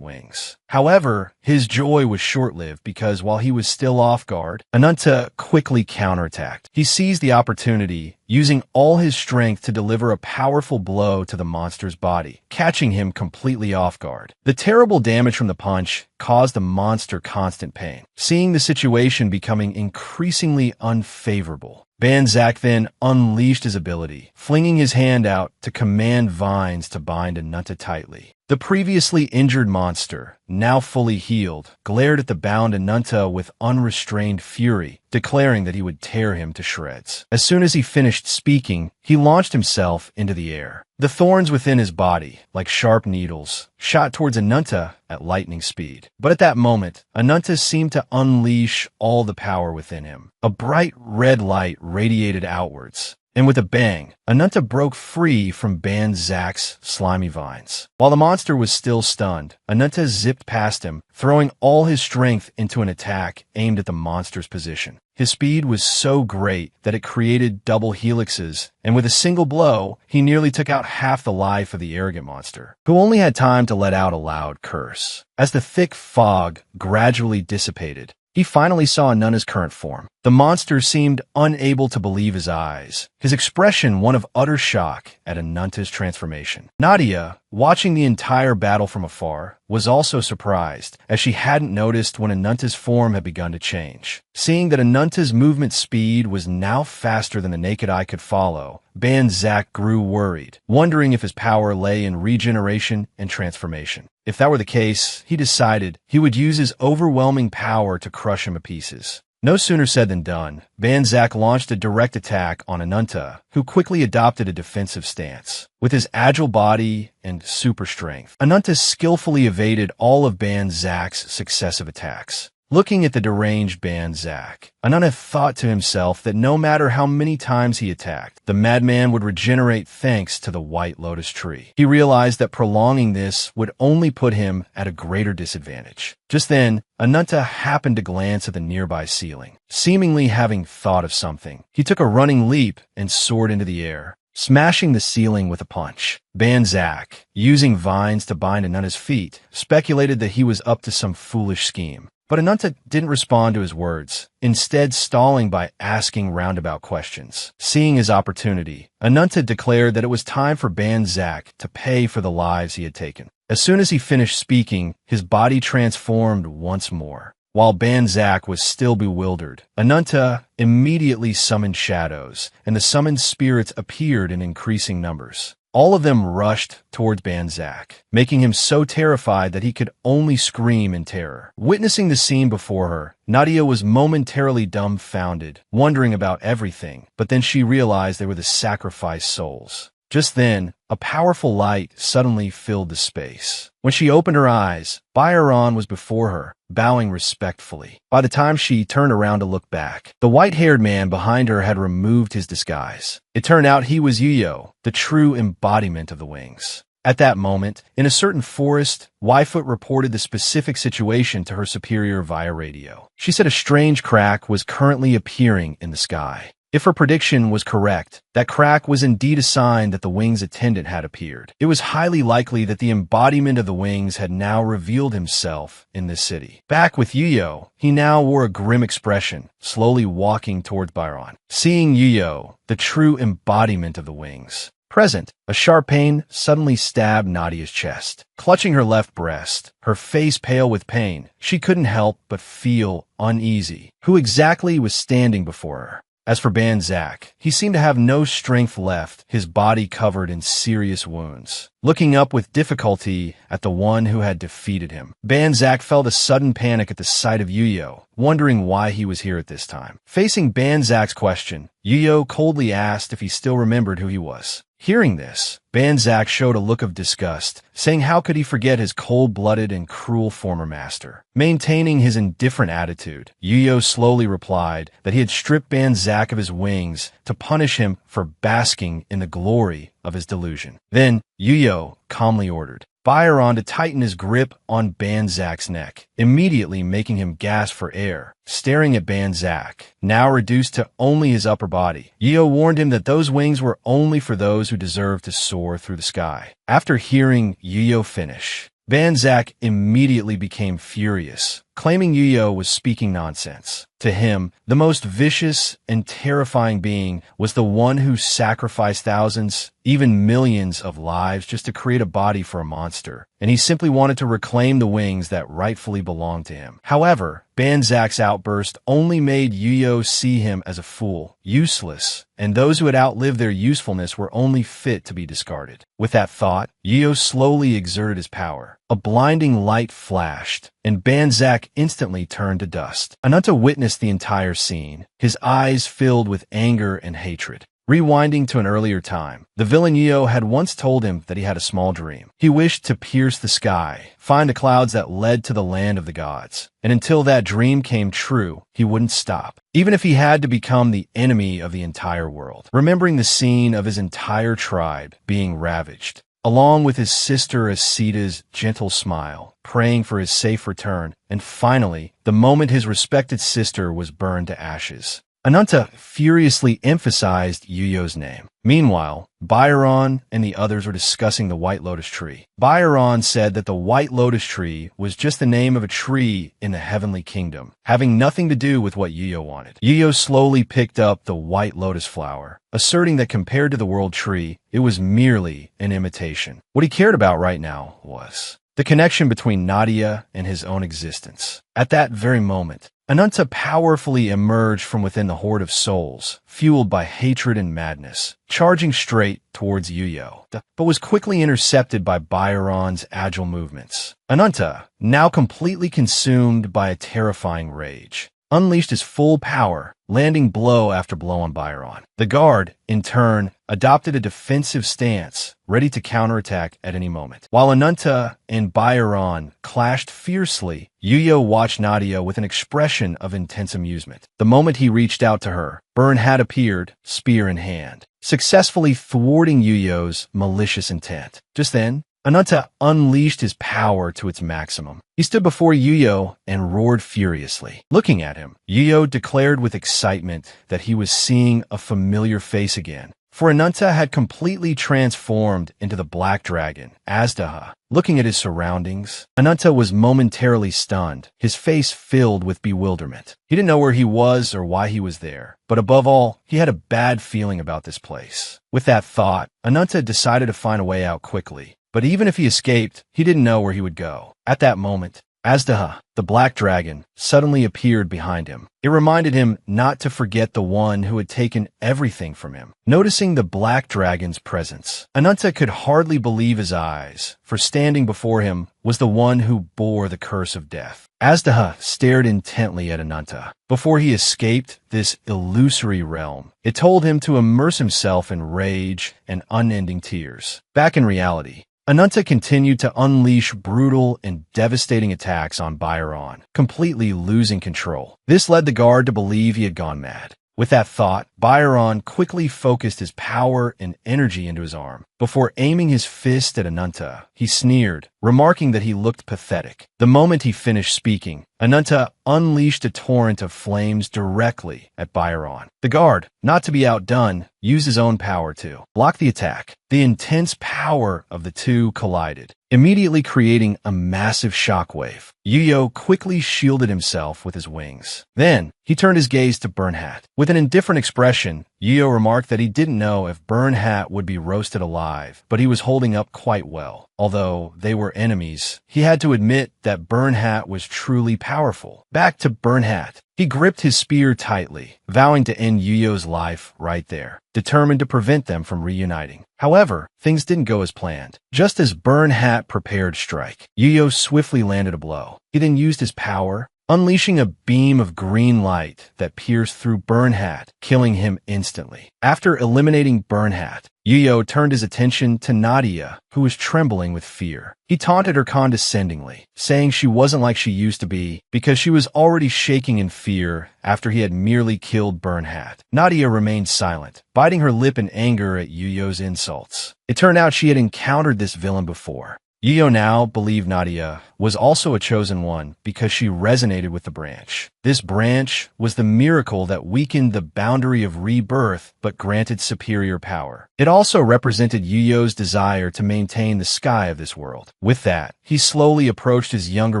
wings. However, his joy was short-lived because while he was still off guard, Ananta quickly counterattacked. He seized the opportunity, using all his strength to deliver a powerful blow to the monster's body, catching him completely off guard. The terrible damage from the punch caused the monster constant pain. Seeing the situation becoming increasingly unfavorable, Banzak then unleashed his ability, flinging his hand out to command vines to bind Ananta tightly. The previously injured monster, now fully healed, glared at the bound Ananta with unrestrained fury, declaring that he would tear him to shreds. As soon as he finished speaking, he launched himself into the air. The thorns within his body, like sharp needles, shot towards Ananta at lightning speed. But at that moment, Ananta seemed to unleash all the power within him. A bright red light radiated outwards, and with a bang, Ananta broke free from Banzak's slimy vines. While the monster was still stunned, Ananta zipped past him, throwing all his strength into an attack aimed at the monster's position. His speed was so great that it created double helixes, and with a single blow, he nearly took out half the life of the arrogant monster, who only had time to let out a loud curse. As the thick fog gradually dissipated, he finally saw Anunta's current form. The monster seemed unable to believe his eyes, his expression one of utter shock at Anunta's transformation. Nadia, watching the entire battle from afar, was also surprised, as she hadn't noticed when Anunta's form had begun to change. Seeing that Anunta's movement speed was now faster than the naked eye could follow, Banzak grew worried, wondering if his power lay in regeneration and transformation. If that were the case, he decided he would use his overwhelming power to crush him to pieces. No sooner said than done. Banzak launched a direct attack on Anunta, who quickly adopted a defensive stance. With his agile body and super strength, Anunta skillfully evaded all of Banzak's successive attacks. Looking at the deranged Banzak, Anunta thought to himself that no matter how many times he attacked, the madman would regenerate thanks to the White Lotus Tree. He realized that prolonging this would only put him at a greater disadvantage. Just then, Anunta happened to glance at the nearby ceiling. Seemingly having thought of something, he took a running leap and soared into the air, smashing the ceiling with a punch. Banzak, using vines to bind Anunta's feet, speculated that he was up to some foolish scheme. But Anunta didn't respond to his words, instead stalling by asking roundabout questions. Seeing his opportunity, Anunta declared that it was time for Banzak to pay for the lives he had taken. As soon as he finished speaking, his body transformed once more. While Banzak was still bewildered, Anunta immediately summoned shadows, and the summoned spirits appeared in increasing numbers. All of them rushed towards Banzak, making him so terrified that he could only scream in terror. Witnessing the scene before her, Nadia was momentarily dumbfounded, wondering about everything, but then she realized they were the sacrificed souls. Just then, a powerful light suddenly filled the space. When she opened her eyes, Byron was before her, bowing respectfully. By the time she turned around to look back, the white-haired man behind her had removed his disguise. It turned out he was Yuyo, the true embodiment of the wings. At that moment, in a certain forest, Yfoot reported the specific situation to her superior via radio. She said a strange crack was currently appearing in the sky. If her prediction was correct, that crack was indeed a sign that the wing's attendant had appeared. It was highly likely that the embodiment of the wings had now revealed himself in this city. Back with Yuyo, he now wore a grim expression, slowly walking towards Byron. Seeing Yuyo, the true embodiment of the wings present, a sharp pain suddenly stabbed Nadia's chest. Clutching her left breast, her face pale with pain, she couldn't help but feel uneasy. Who exactly was standing before her? As for Banzak, he seemed to have no strength left, his body covered in serious wounds. Looking up with difficulty at the one who had defeated him, Banzak felt a sudden panic at the sight of Yuyo, wondering why he was here at this time. Facing Banzak's question, Yuyo coldly asked if he still remembered who he was. Hearing this, Banzak showed a look of disgust, saying how could he forget his cold-blooded and cruel former master. Maintaining his indifferent attitude, Yuyo slowly replied that he had stripped Banzak of his wings to punish him for basking in the glory of his delusion. Then, Yuyo calmly ordered Byron to tighten his grip on Banzak's neck, immediately making him gasp for air. Staring at Banzak, now reduced to only his upper body, Yuyo warned him that those wings were only for those who deserved to soar through the sky. After hearing Yuyo finish, Banzak immediately became furious, claiming Yuyo was speaking nonsense. To him, the most vicious and terrifying being was the one who sacrificed thousands, even millions of lives just to create a body for a monster, and he simply wanted to reclaim the wings that rightfully belonged to him. However, Banzak's outburst only made Yuyo see him as a fool, useless, and those who had outlived their usefulness were only fit to be discarded. With that thought, Yuyo slowly exerted his power. A blinding light flashed, and Banzak instantly turned to dust. Anunta witnessed the entire scene, his eyes filled with anger and hatred. Rewinding to an earlier time, the villain Yuyo had once told him that he had a small dream. He wished to pierce the sky, find the clouds that led to the land of the gods. And until that dream came true, he wouldn't stop, even if he had to become the enemy of the entire world. Remembering the scene of his entire tribe being ravaged, along with his sister Asita's gentle smile, praying for his safe return, and finally, the moment his respected sister was burned to ashes. Ananta furiously emphasized Yuyo's name. Meanwhile, Byron and the others were discussing the White Lotus tree. Byron said that the White Lotus tree was just the name of a tree in the heavenly kingdom, having nothing to do with what Yuyo wanted. Yuyo slowly picked up the White Lotus flower, asserting that compared to the world tree, it was merely an imitation. What he cared about right now was the connection between Nadia and his own existence. At that very moment, Ananta powerfully emerged from within the horde of souls, fueled by hatred and madness, charging straight towards Yuyo, but was quickly intercepted by Byron's agile movements. Ananta, now completely consumed by a terrifying rage, unleashed his full power, landing blow after blow on Byron. The guard, in turn, adopted a defensive stance, ready to counterattack at any moment. While Ananta and Byron clashed fiercely, Yuyo watched Nadia with an expression of intense amusement. The moment he reached out to her, Bernhat appeared, spear in hand, successfully thwarting Yuyo's malicious intent. Just then, Ananta unleashed his power to its maximum. He stood before Yuyo and roared furiously. Looking at him, Yuyo declared with excitement that he was seeing a familiar face again. For Ananta had completely transformed into the black dragon, Azdaha. Looking at his surroundings, Ananta was momentarily stunned, his face filled with bewilderment. He didn't know where he was or why he was there, but above all, he had a bad feeling about this place. With that thought, Ananta decided to find a way out quickly. But even if he escaped, he didn't know where he would go. At that moment, Azdaha, the black dragon, suddenly appeared behind him. It reminded him not to forget the one who had taken everything from him. Noticing the black dragon's presence, Ananta could hardly believe his eyes, for standing before him was the one who bore the curse of death. Azdaha stared intently at Ananta. Before he escaped this illusory realm, it told him to immerse himself in rage and unending tears. Back in reality, Ananta continued to unleash brutal and devastating attacks on Byron, completely losing control. This led the guard to believe he had gone mad. With that thought, Byron quickly focused his power and energy into his arm. Before aiming his fist at Ananta, he sneered, remarking that he looked pathetic. The moment he finished speaking, Ananta unleashed a torrent of flames directly at Byron. The guard, not to be outdone, used his own power to block the attack. The intense power of the two collided, immediately creating a massive shockwave. Yuyo quickly shielded himself with his wings. Then, he turned his gaze to Bernhat. With an indifferent expression, Yuyo remarked that he didn't know if Bernhat would be roasted alive, but he was holding up quite well. Although they were enemies, he had to admit that Bernhat was truly powerful. Back to Bernhat. He gripped his spear tightly, vowing to end Yuyo's life right there, determined to prevent them from reuniting. However, things didn't go as planned. Just as Bernhat prepared to strike, Yuyo swiftly landed a blow. He then used his power, unleashing a beam of green light that pierced through Bernhat, killing him instantly. After eliminating Bernhat, Yuyo turned his attention to Nadia, who was trembling with fear. He taunted her condescendingly, saying she wasn't like she used to be because she was already shaking in fear after he had merely killed Bernhat. Nadia remained silent, biting her lip in anger at Yuyo's insults. It turned out she had encountered this villain before. Yuyo now believed Nadia was also a chosen one because she resonated with the branch. This branch was the miracle that weakened the boundary of rebirth but granted superior power. It also represented Yuyo's desire to maintain the sky of this world. With that, he slowly approached his younger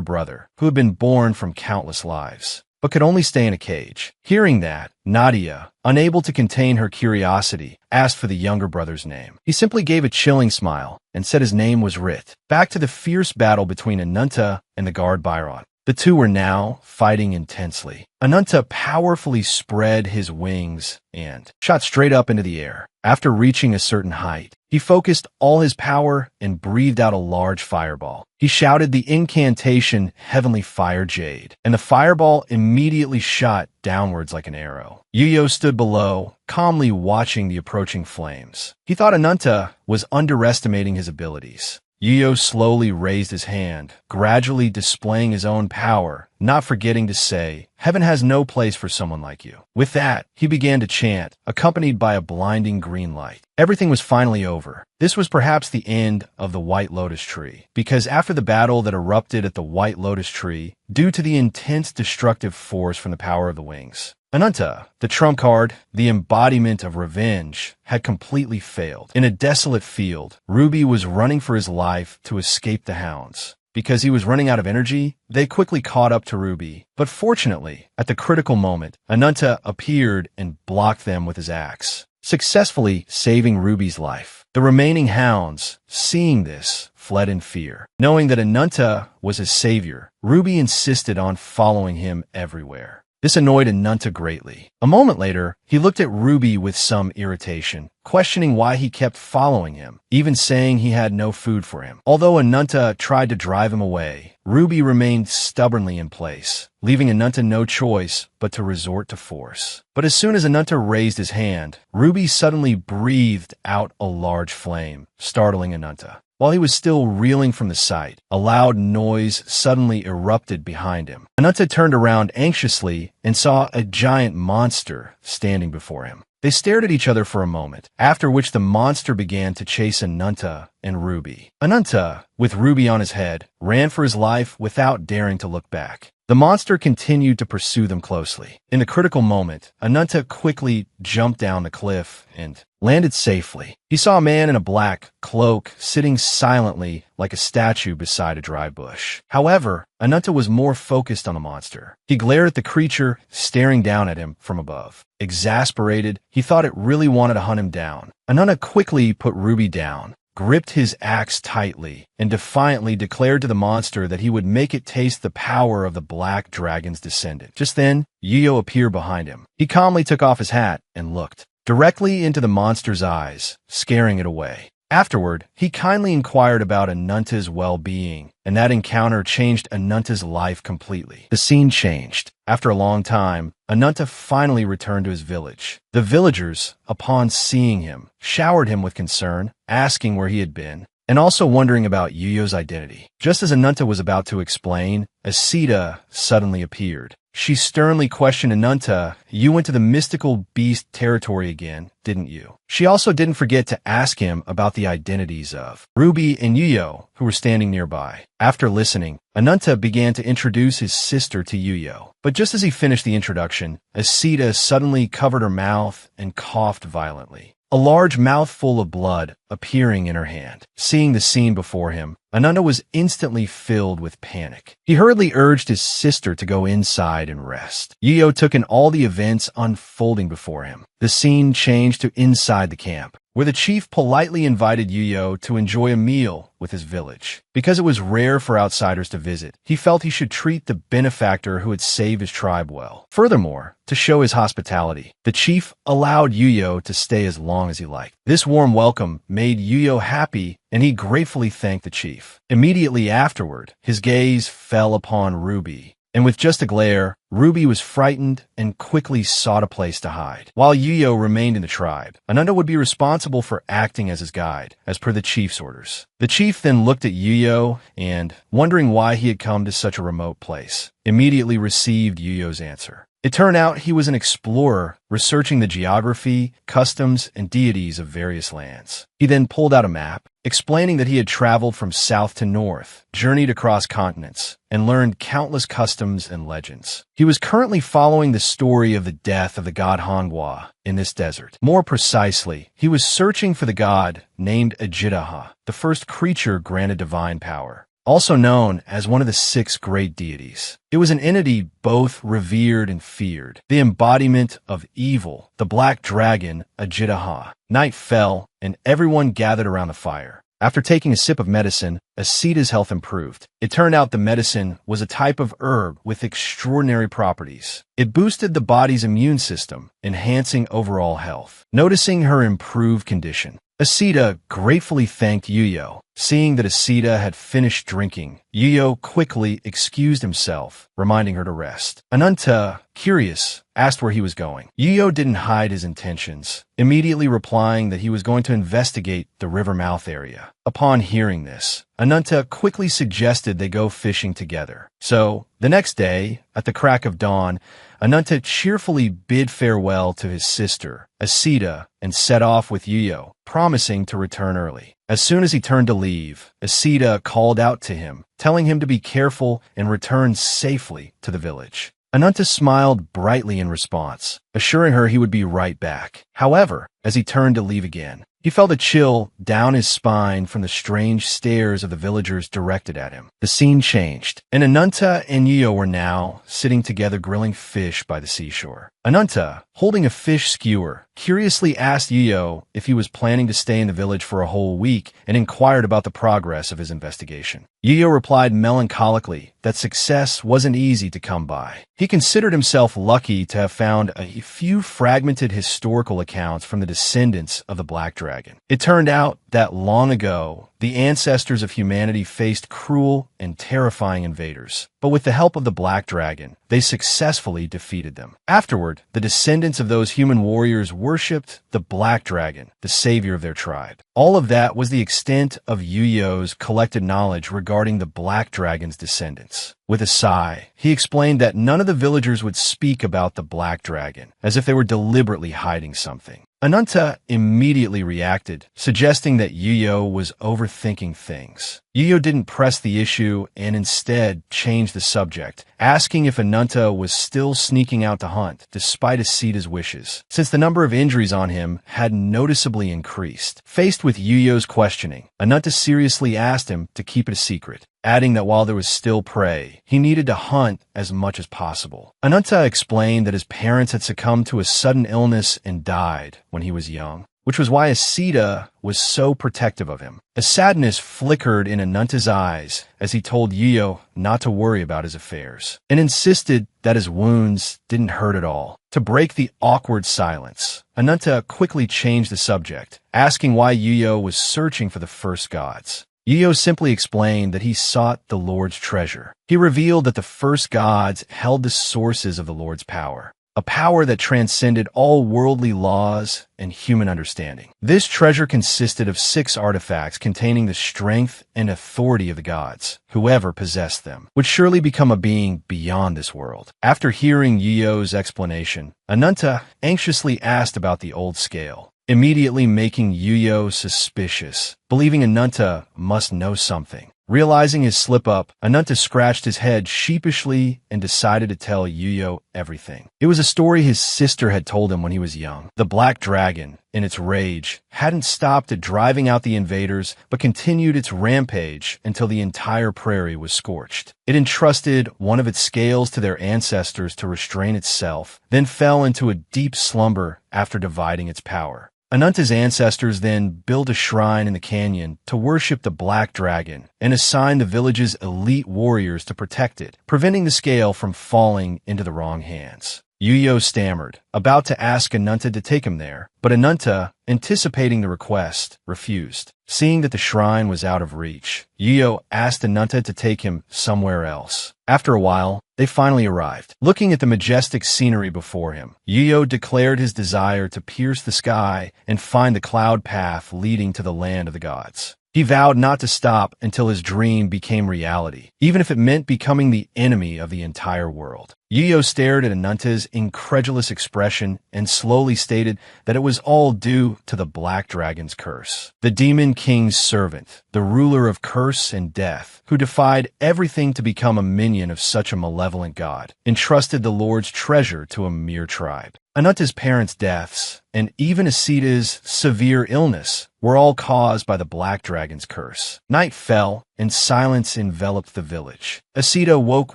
brother, who had been born from countless lives, but could only stay in a cage. Hearing that, Nadia, unable to contain her curiosity, asked for the younger brother's name. He simply gave a chilling smile and said his name was Rit. Back to the fierce battle between Ananta and the guard Byron. The two were now fighting intensely. Ananta powerfully spread his wings and shot straight up into the air. After reaching a certain height, he focused all his power and breathed out a large fireball. He shouted the incantation Heavenly Fire Jade, and the fireball immediately shot downwards like an arrow. Yuyo stood below, calmly watching the approaching flames. He thought Ananta was underestimating his abilities. Yuyo slowly raised his hand, gradually displaying his own power not forgetting to say, "Heaven has no place for someone like you." With that, he began to chant, accompanied by a blinding green light. Everything was finally over. This was perhaps the end of the White Lotus Tree, because after the battle that erupted at the White Lotus Tree, due to the intense destructive force from the power of the wings, Ananta, the trump card, the embodiment of revenge, had completely failed. In a desolate field, Ruby was running for his life to escape the hounds. Because he was running out of energy, they quickly caught up to Ruby. But fortunately, at the critical moment, Ananta appeared and blocked them with his axe, successfully saving Ruby's life. The remaining hounds, seeing this, fled in fear. Knowing that Ananta was his savior, Ruby insisted on following him everywhere. This annoyed Ananta greatly. A moment later, he looked at Ruby with some irritation, questioning why he kept following him, even saying he had no food for him. Although Ananta tried to drive him away, Ruby remained stubbornly in place, leaving Ananta no choice but to resort to force. But as soon as Ananta raised his hand, Ruby suddenly breathed out a large flame, startling Ananta. While he was still reeling from the sight, a loud noise suddenly erupted behind him. Ananta turned around anxiously and saw a giant monster standing before him. They stared at each other for a moment, after which the monster began to chase Ananta and Ruby. Ananta, with Ruby on his head, ran for his life without daring to look back. The monster continued to pursue them closely. In the critical moment, Ananta quickly jumped down the cliff and landed safely. He saw a man in a black cloak sitting silently like a statue beside a dry bush. However, Ananta was more focused on the monster. He glared at the creature staring down at him from above. Exasperated, he thought it really wanted to hunt him down. Ananta quickly put Ruby down, gripped his axe tightly, and defiantly declared to the monster that he would make it taste the power of the black dragon's descendant. Just then, Yuyo appeared behind him. He calmly took off his hat and looked directly into the monster's eyes, scaring it away. Afterward, he kindly inquired about Ananta's well-being, and that encounter changed Ananta's life completely. The scene changed. After a long time, Ananta finally returned to his village. The villagers, upon seeing him, showered him with concern, asking where he had been, and also wondering about Yuyo's identity. Just as Ananta was about to explain, Asita suddenly appeared. She sternly questioned Ananta, "You went to the mystical beast territory again, didn't you?" She also didn't forget to ask him about the identities of Ruby and Yuyo, who were standing nearby. After listening, Ananta began to introduce his sister to Yuyo. But just as he finished the introduction, Asita suddenly covered her mouth and coughed violently, a large mouthful of blood appearing in her hand. Seeing the scene before him, Ananta was instantly filled with panic. He hurriedly urged his sister to go inside and rest. Yuyo took in all the events unfolding before him. The scene changed to inside the camp, where the chief politely invited Yuyo to enjoy a meal with his village. Because it was rare for outsiders to visit, he felt he should treat the benefactor who had saved his tribe well. Furthermore, to show his hospitality, the chief allowed Yuyo to stay as long as he liked. This warm welcome made Yuyo happy, and he gratefully thanked the chief. Immediately afterward, his gaze fell upon Ruby, and with just a glare, Ruby was frightened and quickly sought a place to hide. While Yuyo remained in the tribe, Ananta would be responsible for acting as his guide, as per the chief's orders. The chief then looked at Yuyo and, wondering why he had come to such a remote place, immediately received Yuyo's answer. It turned out he was an explorer researching the geography, customs, and deities of various lands. He then pulled out a map, explaining that he had traveled from south to north, journeyed across continents, and learned countless customs and legends. He was currently following the story of the death of the god Hongwa in this desert. More precisely, he was searching for the god named Ajitaha, the first creature granted divine power, also known as one of the 6 great deities. It was an entity both revered and feared, the embodiment of evil, the black dragon Ajitaha. Night fell, and everyone gathered around the fire. After taking a sip of medicine, Asita's health improved. It turned out the medicine was a type of herb with extraordinary properties. It boosted the body's immune system, enhancing overall health. Noticing her improved condition, Asita gratefully thanked Yuyo, Seeing that Asita had finished drinking, Yuyo quickly excused himself, reminding her to rest. Ananta, curious, asked where he was going. Yuyo didn't hide his intentions, immediately replying that he was going to investigate the river mouth area. Upon hearing this, Ananta quickly suggested they go fishing together. So, the next day, at the crack of dawn, Ananta cheerfully bid farewell to his sister, Asita, and set off with Yuyo, promising to return early. As soon as he turned to leave, Asita called out to him, telling him to be careful and return safely to the village. Ananta smiled brightly in response, assuring her he would be right back. However, as he turned to leave again, he felt a chill down his spine from the strange stares of the villagers directed at him. The scene changed, and Ananta and Yuyo were now sitting together grilling fish by the seashore. Ananta, holding a fish skewer, curiously asked Yuyo if he was planning to stay in the village for a whole week and inquired about the progress of his investigation. Yuyo replied melancholically that success wasn't easy to come by. He considered himself lucky to have found a few fragmented historical accounts from the descendants of the Black Dragon. It turned out that long ago, the ancestors of humanity faced cruel and terrifying invaders, but with the help of the Black Dragon, they successfully defeated them. Afterward, the descendants of those human warriors worshipped the Black Dragon, the savior of their tribe. All of that was the extent of Yuyo's collected knowledge regarding the Black Dragon's descendants. With a sigh, he explained that none of the villagers would speak about the Black Dragon, as if they were deliberately hiding something. Ananta immediately reacted, suggesting that Yuyo was overthinking things. Yuyo didn't press the issue and instead changed the subject, asking if Ananta was still sneaking out to hunt, despite Asita's wishes, since the number of injuries on him had noticeably increased. Faced with Yuyo's questioning, Ananta seriously asked him to keep it a secret, adding that while there was still prey, he needed to hunt as much as possible. Ananta explained that his parents had succumbed to a sudden illness and died when he was young, which was why Asita was so protective of him. A sadness flickered in Ananta's eyes as he told Yuyo not to worry about his affairs, and insisted that his wounds didn't hurt at all. To break the awkward silence, Ananta quickly changed the subject, asking why Yuyo was searching for the first gods. Yuyo simply explained that he sought the Lord's treasure. He revealed that the first gods held the sources of the Lord's power, a power that transcended all worldly laws and human understanding. This treasure consisted of 6 artifacts containing the strength and authority of the gods. Whoever possessed them would surely become a being beyond this world. After hearing Yuyo's explanation, Ananta anxiously asked about the old scale, immediately making Yuyo suspicious, believing Ananta must know something. Realizing his slip-up, Ananta scratched his head sheepishly and decided to tell Yuyo everything. It was a story his sister had told him when he was young. The Black Dragon, in its rage, hadn't stopped at driving out the invaders, but continued its rampage until the entire prairie was scorched. It entrusted one of its scales to their ancestors to restrain itself, then fell into a deep slumber after dividing its power. Ananta's ancestors then built a shrine in the canyon to worship the Black Dragon and assigned the village's elite warriors to protect it, preventing the scale from falling into the wrong hands. Yuyo stammered, about to ask Ananta to take him there, but Ananta, anticipating the request, refused. Seeing that the shrine was out of reach, Yuyo asked Ananta to take him somewhere else. After a while, they finally arrived. Looking at the majestic scenery before him, Yuyo declared his desire to pierce the sky and find the cloud path leading to the land of the gods. He vowed not to stop until his dream became reality, even if it meant becoming the enemy of the entire world. Yuyo stared at Ananta's incredulous expression and slowly stated that it was all due to the Black Dragon's curse. The Demon King's servant, the ruler of curse and death, who defied everything to become a minion of such a malevolent god, entrusted the Lord's treasure to a mere tribe. Ananta's parents' deaths, and even Asita's severe illness, were all caused by the Black Dragon's curse. Night fell, and silence enveloped the village. Asita woke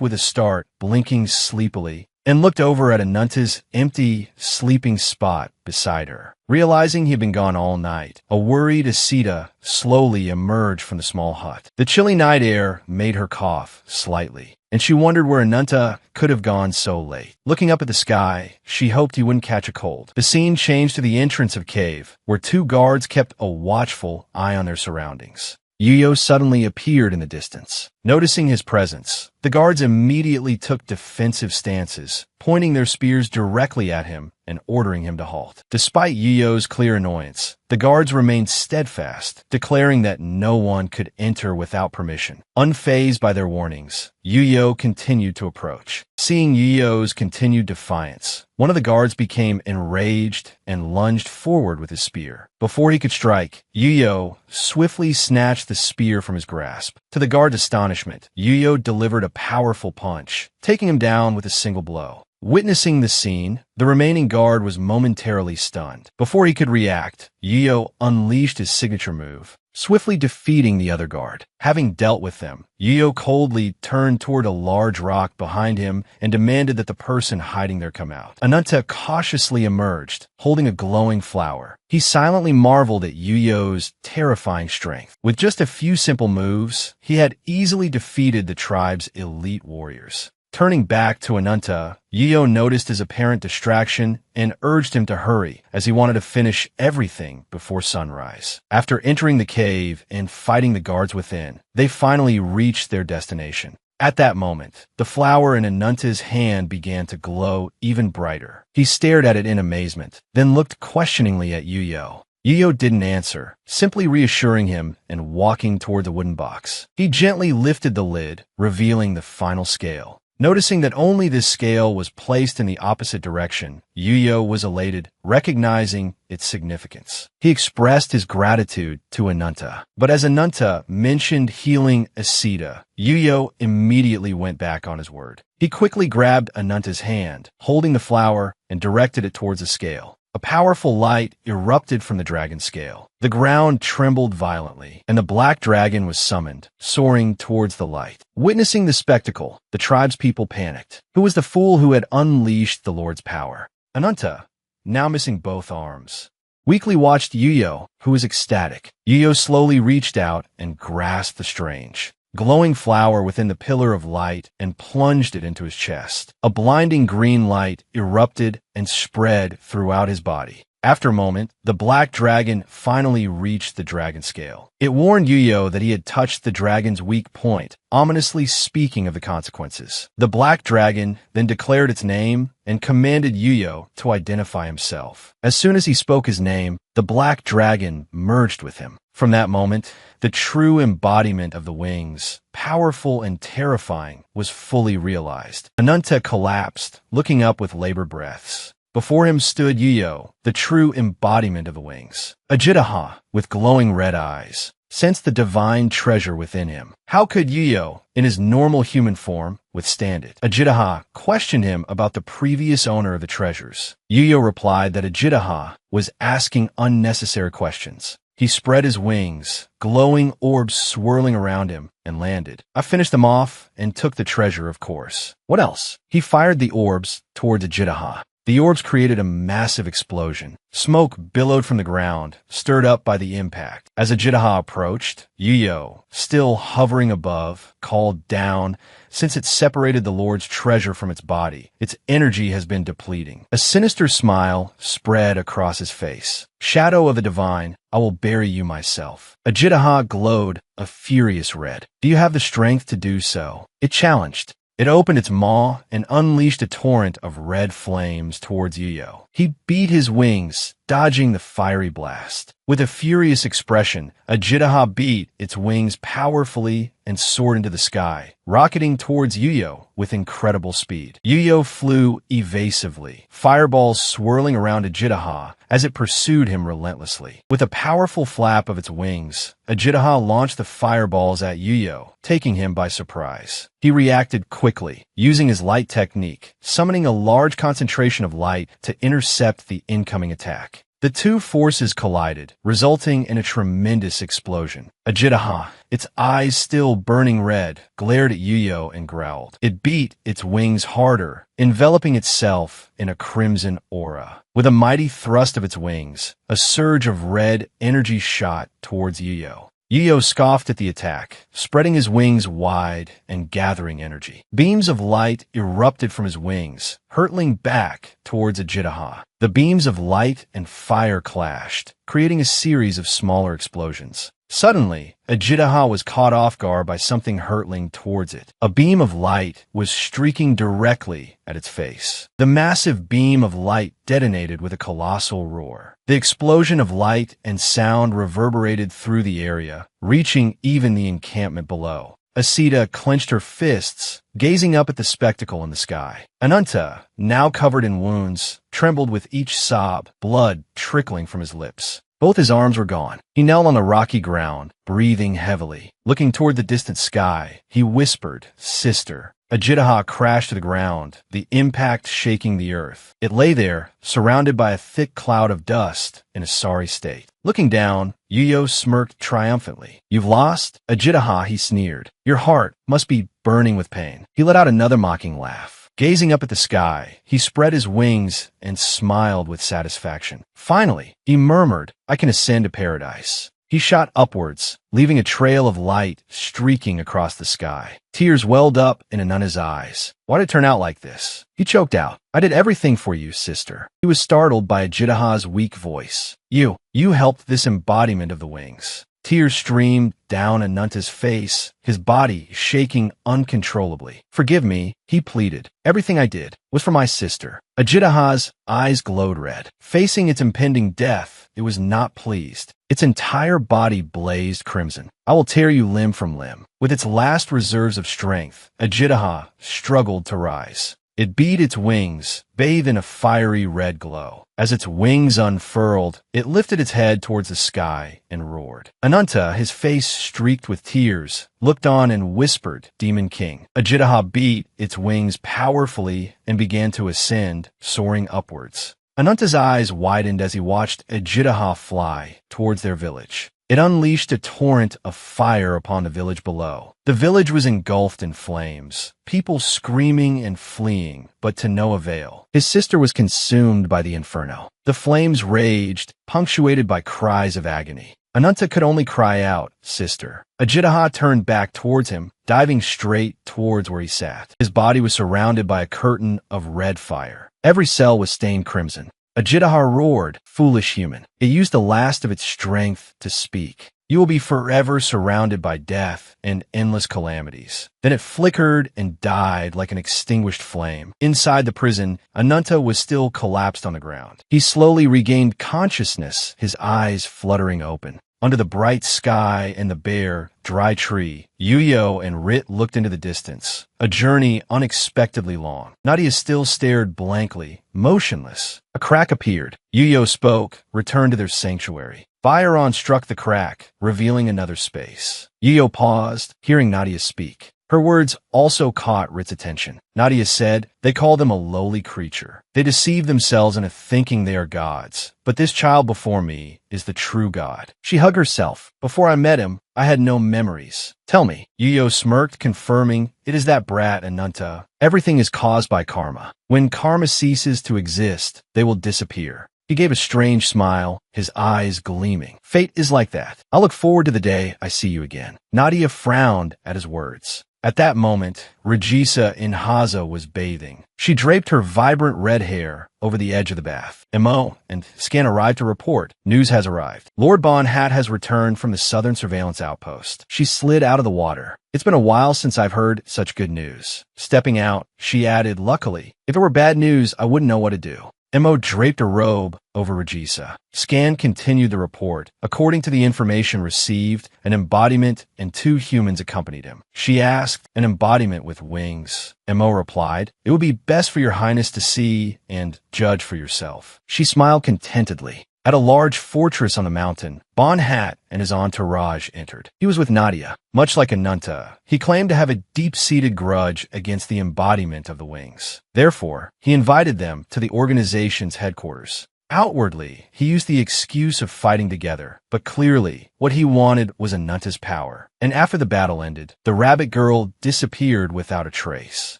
with a start, blinking sleepily, and looked over at Ananta's empty, sleeping spot beside her. Realizing he had been gone all night, a worried Asita slowly emerged from the small hut. The chilly night air made her cough slightly, and she wondered where Ananta could have gone so late. Looking up at the sky, she hoped he wouldn't catch a cold. The scene changed to the entrance of cave, where 2 guards kept a watchful eye on their surroundings. Yuyo suddenly appeared in the distance. Noticing his presence, the guards immediately took defensive stances, pointing their spears directly at him and ordering him to halt. Despite Yuyo's clear annoyance, the guards remained steadfast, declaring that no one could enter without permission. Unfazed by their warnings, Yuyo continued to approach. Seeing Yuyo's continued defiance, one of the guards became enraged and lunged forward with his spear. Before he could strike, Yuyo swiftly snatched the spear from his grasp. To the guard's astonishment, Yuyo delivered a powerful punch, taking him down with a single blow. Witnessing the scene, the remaining guard was momentarily stunned. Before he could react, Yuyo unleashed his signature move, swiftly defeating the other guard. Having dealt with them, Yuyo coldly turned toward a large rock behind him and demanded that the person hiding there come out. Ananta cautiously emerged, holding a glowing flower. He silently marveled at Yuyo's terrifying strength. With just a few simple moves, he had easily defeated the tribe's elite warriors. Turning back to Ananta, Yuyo noticed his apparent distraction and urged him to hurry, as he wanted to finish everything before sunrise. After entering the cave and fighting the guards within, they finally reached their destination. At that moment, the flower in Ananta's hand began to glow even brighter. He stared at it in amazement, then looked questioningly at Yuyo. Yuyo didn't answer, simply reassuring him and walking toward the wooden box. He gently lifted the lid, revealing the final scale. Noticing that only this scale was placed in the opposite direction, Yuyo was elated, recognizing its significance. He expressed his gratitude to Ananta. But as Ananta mentioned healing Asita, Yuyo immediately went back on his word. He quickly grabbed Ananta's hand, holding the flower, and directed it towards the scale. A powerful light erupted from the dragon scale. The ground trembled violently, and the black dragon was summoned, soaring towards the light. Witnessing the spectacle, the tribe's people panicked. Who was the fool who had unleashed the Lord's power? Ananta, now missing both arms. Weekly watched Yuyo, who was ecstatic. Yuyo slowly reached out and grasped the strange, glowing flower within the pillar of light and plunged it into his chest. A blinding green light erupted and spread throughout his body. After a moment, the black dragon finally reached the dragon scale. It warned Yuyo that he had touched the dragon's weak point, ominously speaking of the consequences. The black dragon then declared its name and commanded Yuyo to identify himself. As soon as he spoke his name, the black dragon merged with him. From that moment, the true embodiment of the wings, powerful and terrifying, was fully realized. Ananta collapsed, looking up with labored breaths. Before him stood Yuyo, the true embodiment of the wings. Ajitaha, with glowing red eyes, sensed the divine treasure within him. How could Yuyo, in his normal human form, withstand it? Ajitaha questioned him about the previous owner of the treasures. Yuyo replied that Ajitaha was asking unnecessary questions. He spread his wings, glowing orbs swirling around him, and landed. I finished them off and took the treasure, of course. What else? He fired the orbs towards Ajitaha. The orbs created a massive explosion. Smoke billowed from the ground, stirred up by the impact. As Ajitaha approached, Yuyo, still hovering above, called down. Since it separated the Lord's treasure from its body, its energy has been depleting. A sinister smile spread across his face. Shadow of the divine, I will bury you myself. Ajitaha glowed a furious red. Do you have the strength to do so? It challenged. It opened its maw and unleashed a torrent of red flames towards Yuyo. He beat his wings, dodging the fiery blast. With a furious expression, Ajitaha beat its wings powerfully and soared into the sky, rocketing towards Yuyo with incredible speed. Yuyo flew evasively, fireballs swirling around Ajitaha as it pursued him relentlessly. With a powerful flap of its wings, Ajitaha launched the fireballs at Yuyo, taking him by surprise. He reacted quickly, using his light technique, summoning a large concentration of light to intercept the incoming attack. The two forces collided, resulting in a tremendous explosion. Ajitaha, its eyes still burning red, glared at Yuyo and growled. It beat its wings harder, enveloping itself in a crimson aura. With a mighty thrust of its wings, a surge of red energy shot towards Yuyo. Yuyo scoffed at the attack, spreading his wings wide and gathering energy. Beams of light erupted from his wings, hurtling back towards Ajitaha. The beams of light and fire clashed, creating a series of smaller explosions. Suddenly, Ajitaha was caught off guard by something hurtling towards it. A beam of light was streaking directly at its face. The massive beam of light detonated with a colossal roar. The explosion of light and sound reverberated through the area, reaching even the encampment below. Asita clenched her fists, gazing up at the spectacle in the sky. Ananta, now covered in wounds, trembled with each sob, blood trickling from his lips. Both his arms were gone. He knelt on the rocky ground, breathing heavily. Looking toward the distant sky, he whispered, "Sister." Ajitaha crashed to the ground, the impact shaking the earth. It lay there, surrounded by a thick cloud of dust, in a sorry state. Looking down, Yuyo smirked triumphantly. "You've lost?" "Ajitaha," he sneered. "Your heart must be burning with pain." He let out another mocking laugh. Gazing up at the sky, he spread his wings and smiled with satisfaction. Finally, he murmured, "I can ascend to paradise." He shot upwards, leaving a trail of light streaking across the sky. Tears welled up in Ananta's eyes. Why did it turn out like this? He choked out, "I did everything for you, sister." He was startled by Ajitaha's weak voice. You helped this embodiment of the wings." Tears streamed down Ananta's face, his body shaking uncontrollably. "Forgive me," he pleaded. "Everything I did was for my sister." Ajitaha's eyes glowed red. Facing its impending death, it was not pleased. Its entire body blazed crimson. "I will tear you limb from limb." With its last reserves of strength, Ajitaha struggled to rise. It beat its wings, bathed in a fiery red glow. As its wings unfurled, it lifted its head towards the sky and roared. Ananta, his face streaked with tears, looked on and whispered, "Demon King." Ajitaha beat its wings powerfully and began to ascend, soaring upwards. Ananta's eyes widened as he watched Ajitaha fly towards their village. It unleashed a torrent of fire upon the village below. The village was engulfed in flames, people screaming and fleeing, but to no avail. His sister was consumed by the inferno. The flames raged, punctuated by cries of agony. Ananta could only cry out, "Sister." Ajitaha turned back towards him, diving straight towards where he sat. His body was surrounded by a curtain of red fire. Every cell was stained crimson. Ajitaha roared, "Foolish human." It used the last of its strength to speak. "You will be forever surrounded by death and endless calamities." Then it flickered and died like an extinguished flame. Inside the prison, Ananta was still collapsed on the ground. He slowly regained consciousness, his eyes fluttering open. Under the bright sky and the bare, dry tree, Yuyo and Rit looked into the distance. A journey unexpectedly long. Nadia still stared blankly, motionless. A crack appeared. Yuyo spoke, returned to their sanctuary. Byron struck the crack, revealing another space. Yuyo paused, hearing Nadia speak. Her words also caught Rit's attention. Nadia said, "They call them a lowly creature. They deceive themselves into thinking they are gods. But this child before me is the true God." She hugged herself. "Before I met him, I had no memories. Tell me." Yuyo smirked, confirming, "It is that brat, Ananta. Everything is caused by karma. When karma ceases to exist, they will disappear." He gave a strange smile, his eyes gleaming. "Fate is like that. I'll look forward to the day I see you again." Nadia frowned at his words. At that moment, Regisa in Haza was bathing. She draped her vibrant red hair over the edge of the bath. "Mo and Scan arrived to report. News has arrived. Lord Bon Hat has returned from the southern surveillance outpost." She slid out of the water. "It's been a while since I've heard such good news." Stepping out, she added, "Luckily, if it were bad news, I wouldn't know what to do." Mo draped a robe over Regisa. Scan continued the report. According to the information received, an embodiment and 2 humans accompanied him. She asked, "An embodiment with wings?" Mo replied, "It would be best for your highness to see and judge for yourself." She smiled contentedly. At a large fortress on the mountain, Bon Hat and his entourage entered. He was with Nadia. Much like Ananta, he claimed to have a deep-seated grudge against the embodiment of the wings. Therefore, he invited them to the organization's headquarters. Outwardly, he used the excuse of fighting together, but clearly, what he wanted was Ananta's power. And after the battle ended, the rabbit girl disappeared without a trace.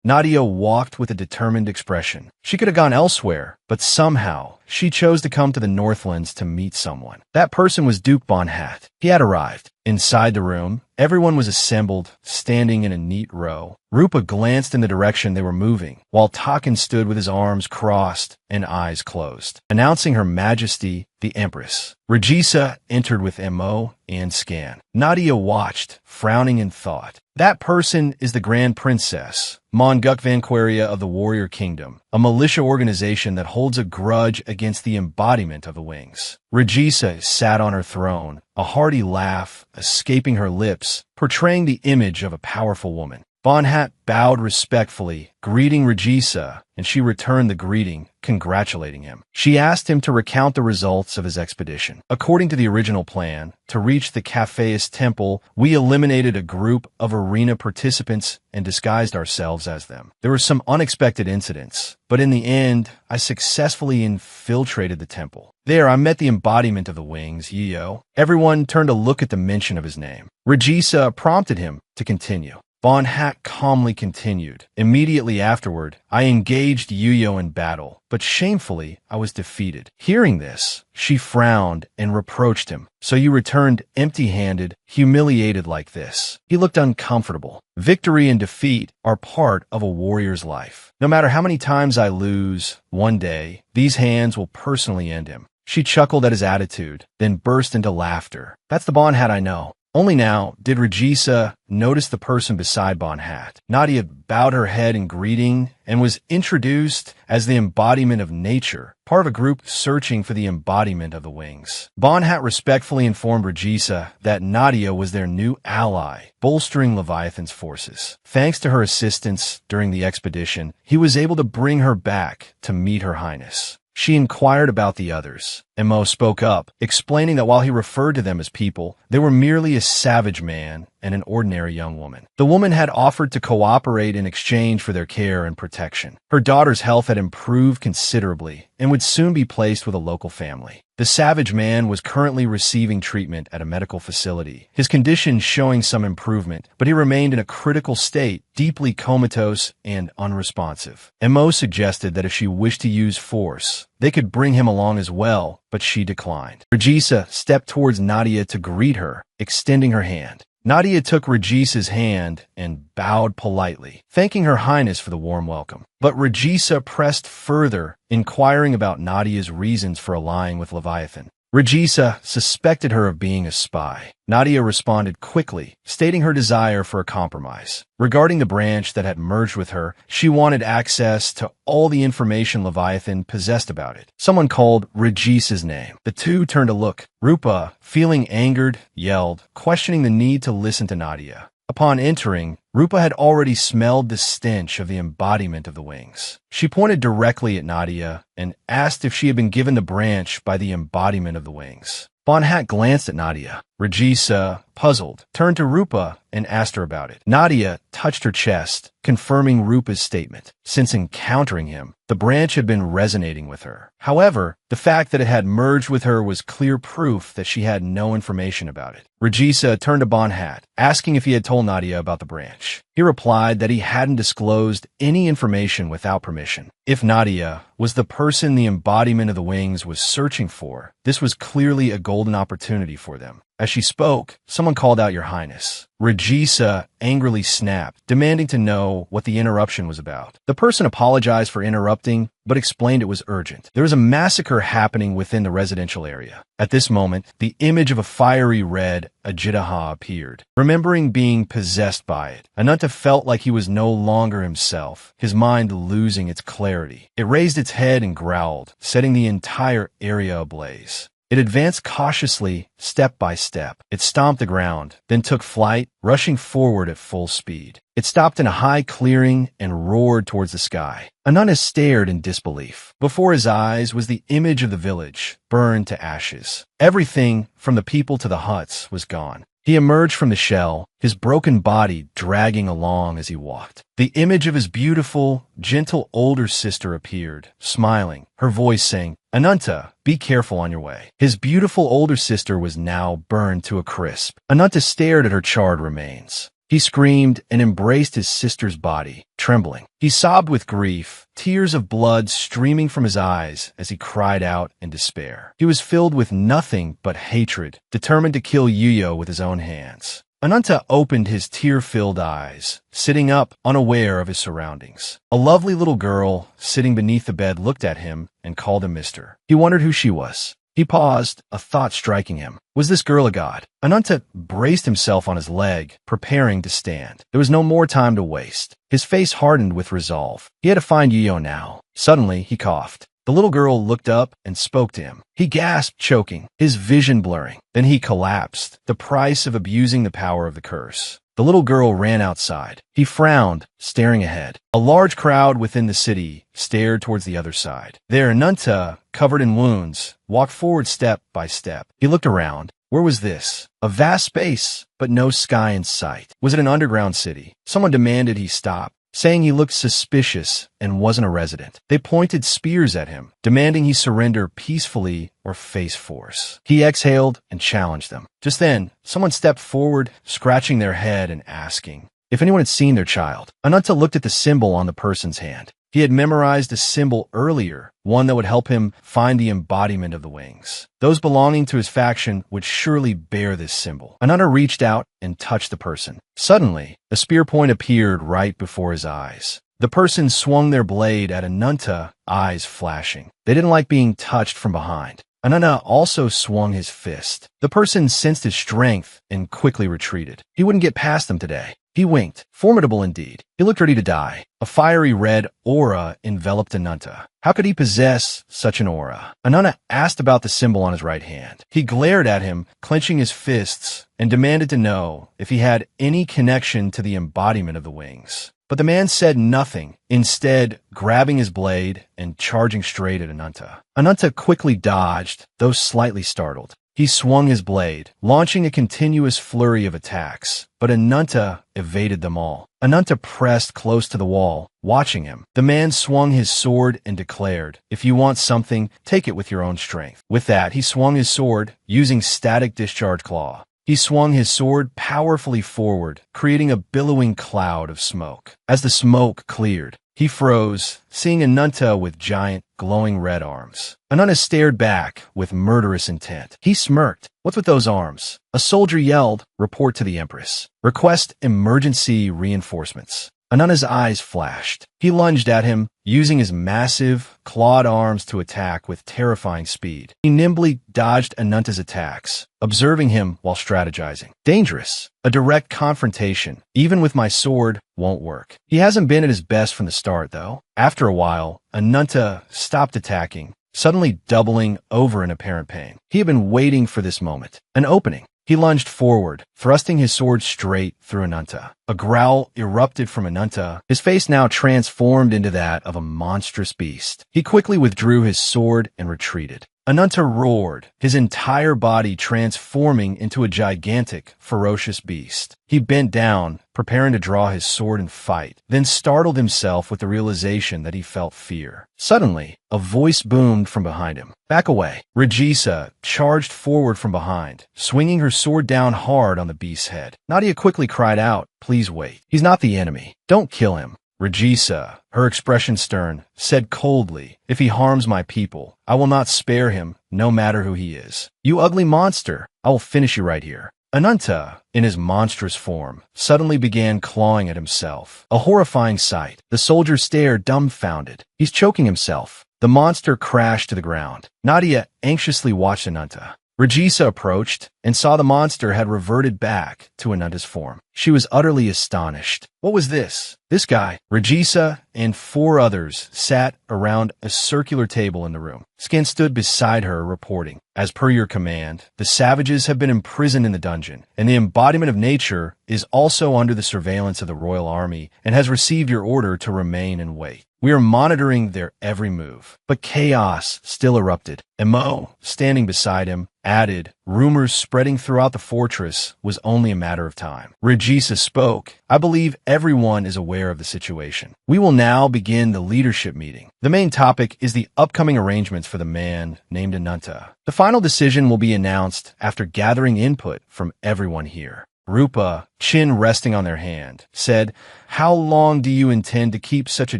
Nadia walked with a determined expression. She could have gone elsewhere, but somehow, she chose to come to the Northlands to meet someone. That person was Duke Bon Hat. He had arrived. Inside the room, everyone was assembled, standing in a neat row. Rupa glanced in the direction they were moving, while Takin stood with his arms crossed and eyes closed, announcing Her Majesty, the Empress. Regisa entered with MO and scan. Nadia watched, frowning in thought. That person is the Grand Princess, Monguk Vanquaria of the Warrior Kingdom, a militia organization that holds a grudge against the embodiment of the wings. Regisa sat on her throne, a hearty laugh escaping her lips, portraying the image of a powerful woman. Bonhat bowed respectfully, greeting Regisa, and she returned the greeting, congratulating him. She asked him to recount the results of his expedition. According to the original plan, to reach the Cafeus Temple, we eliminated a group of arena participants and disguised ourselves as them. There were some unexpected incidents, but in the end, I successfully infiltrated the temple. There, I met the embodiment of the wings, Yiyo. Everyone turned to look at the mention of his name. Regisa prompted him to continue. Bonhat calmly continued. Immediately afterward, I engaged Yuyo in battle, but shamefully, I was defeated. Hearing this, she frowned and reproached him. So you returned empty-handed, humiliated like this. He looked uncomfortable. Victory and defeat are part of a warrior's life. No matter how many times I lose, one day, these hands will personally end him. She chuckled at his attitude, then burst into laughter. That's the Bonhat I know. Only now did Regisa notice the person beside Bonhat. Nadia bowed her head in greeting and was introduced as the embodiment of nature, part of a group searching for the embodiment of the wings. Bonhat respectfully informed Regisa that Nadia was their new ally, bolstering Leviathan's forces. Thanks to her assistance during the expedition, he was able to bring her back to meet Her Highness. She inquired about the others. Mo spoke up, explaining that while he referred to them as people, they were merely a savage man and an ordinary young woman. The woman had offered to cooperate in exchange for their care and protection. Her daughter's health had improved considerably and would soon be placed with a local family. The savage man was currently receiving treatment at a medical facility, his condition showing some improvement, but he remained in a critical state, deeply comatose and unresponsive. Mo suggested that if she wished to use force, they could bring him along as well, but she declined. Regisa stepped towards Nadia to greet her, extending her hand. Nadia took Regisa's hand and bowed politely, thanking Her Highness for the warm welcome. But Regisa pressed further, inquiring about Nadia's reasons for allying with Leviathan. Regisa suspected her of being a spy. Nadia responded quickly, stating her desire for a compromise. Regarding the branch that had merged with her, she wanted access to all the information Leviathan possessed about it. Someone called Regisa's name. The two turned to look. Rupa, feeling angered, yelled, questioning the need to listen to Nadia. Upon entering, Rupa had already smelled the stench of the embodiment of the wings. She pointed directly at Nadia and asked if she had been given the branch by the embodiment of the wings. Bonhat glanced at Nadia. Regisa, puzzled, turned to Rupa and asked her about it. Nadia touched her chest, confirming Rupa's statement. Since encountering him, the branch had been resonating with her. However, the fact that it had merged with her was clear proof that she had no information about it. Regisa turned to Bonhat, asking if he had told Nadia about the branch. He replied that he hadn't disclosed any information without permission. If Nadia was the person the embodiment of the wings was searching for, this was clearly a golden opportunity for them. As she spoke, someone called out, "Your Highness." Regisa angrily snapped, demanding to know what the interruption was about. The person apologized for interrupting, but explained it was urgent. There was a massacre happening within the residential area. At this moment, the image of a fiery red Ajitaha appeared. Remembering being possessed by it, Ananta felt like he was no longer himself, his mind losing its clarity. It raised its head and growled, setting the entire area ablaze. It advanced cautiously, step by step. It stomped the ground, then took flight, rushing forward at full speed. It stopped in a high clearing and roared towards the sky. Ananta stared in disbelief. Before his eyes was the image of the village, burned to ashes. Everything, from the people to the huts, was gone. He emerged from the shell, his broken body dragging along as he walked. The image of his beautiful, gentle older sister appeared, smiling, her voice saying, "Ananta, be careful on your way." His beautiful older sister was now burned to a crisp. Ananta stared at her charred remains. He screamed and embraced his sister's body, trembling. He sobbed with grief, tears of blood streaming from his eyes as he cried out in despair. He was filled with nothing but hatred, determined to kill Yuyo with his own hands. Ananta opened his tear-filled eyes, sitting up, unaware of his surroundings. A lovely little girl, sitting beneath the bed, looked at him and called him mister. He wondered who she was. He paused, a thought striking him. Was this girl a god? Ananta braced himself on his leg, preparing to stand. There was no more time to waste. His face hardened with resolve. He had to find Yiyo now. Suddenly, he coughed. The little girl looked up and spoke to him. He gasped, choking, his vision blurring. Then he collapsed, the price of abusing the power of the curse. The little girl ran outside. He frowned, staring ahead. A large crowd within the city stared towards the other side. There, Ananta, covered in wounds, walked forward step by step. He looked around. Where was this? A vast space, but no sky in sight. Was it an underground city? Someone demanded he stop, saying he looked suspicious and wasn't a resident. They pointed spears at him, demanding he surrender peacefully or face force. He exhaled and challenged them. Just then, someone stepped forward, scratching their head and asking if anyone had seen their child. Ananta looked at the symbol on the person's hand. He had memorized a symbol earlier, one that would help him find the embodiment of the wings. Those belonging to his faction would surely bear this symbol. Ananta reached out and touched the person. Suddenly, a spear point appeared right before his eyes. The person swung their blade at Ananta, eyes flashing. They didn't like being touched from behind. Ananta also swung his fist. The person sensed his strength and quickly retreated. He wouldn't get past them today. He winked. Formidable indeed. He looked ready to die. A fiery red aura enveloped Ananta. How could he possess such an aura? Ananta asked about the symbol on his right hand. He glared at him, clenching his fists, and demanded to know if he had any connection to the embodiment of the wings. But the man said nothing, instead grabbing his blade and charging straight at Ananta. Ananta quickly dodged, though slightly startled. He swung his blade, launching a continuous flurry of attacks, but Ananta evaded them all. Ananta pressed close to the wall, watching him. The man swung his sword and declared, "If you want something, take it with your own strength." With that, he swung his sword, using static discharge claw. He swung his sword powerfully forward, creating a billowing cloud of smoke. As the smoke cleared, he froze, seeing Ananta with giant, glowing red arms. Ananta stared back with murderous intent. He smirked. "What's with those arms?" A soldier yelled, "Report to the Empress. Request emergency reinforcements." Ananta's eyes flashed. He lunged at him, using his massive, clawed arms to attack with terrifying speed. He nimbly dodged Ananta's attacks, observing him while strategizing. Dangerous. A direct confrontation, even with my sword, won't work. He hasn't been at his best from the start, though. After a while, Ananta stopped attacking, suddenly doubling over in apparent pain. He had been waiting for this moment. An opening. He lunged forward, thrusting his sword straight through Ananta. A growl erupted from Ananta, his face now transformed into that of a monstrous beast. He quickly withdrew his sword and retreated. Ananta roared, his entire body transforming into a gigantic, ferocious beast. He bent down, preparing to draw his sword and fight, then startled himself with the realization that he felt fear. Suddenly, a voice boomed from behind him. "Back away." Regisa charged forward from behind, swinging her sword down hard on the beast's head. Nadia quickly cried out, "Please wait. He's not the enemy. Don't kill him." Regisa, her expression stern, said coldly, "If he harms my people, I will not spare him, no matter who he is. You ugly monster, I will finish you right here." Ananta, in his monstrous form, suddenly began clawing at himself. A horrifying sight. The soldier stared dumbfounded. He's choking himself. The monster crashed to the ground. Nadia anxiously watched Ananta. Regisa approached and saw the monster had reverted back to Ananta's form. She was utterly astonished. What was this? This guy, Regisa, and 4 others sat around a circular table in the room. Skin stood beside her, reporting, "As per your command, the savages have been imprisoned in the dungeon, and the embodiment of nature is also under the surveillance of the royal army and has received your order to remain and wait. We are monitoring their every move." But chaos still erupted. Emo, standing beside him, added, "Rumors spreading throughout the fortress was only a matter of time." Regisa spoke, "I believe everyone is aware of the situation. We will now begin the leadership meeting. The main topic is the upcoming arrangements for the man named Ananta. The final decision will be announced after gathering input from everyone here." Rupa, chin resting on their hand, said, "How long do you intend to keep such a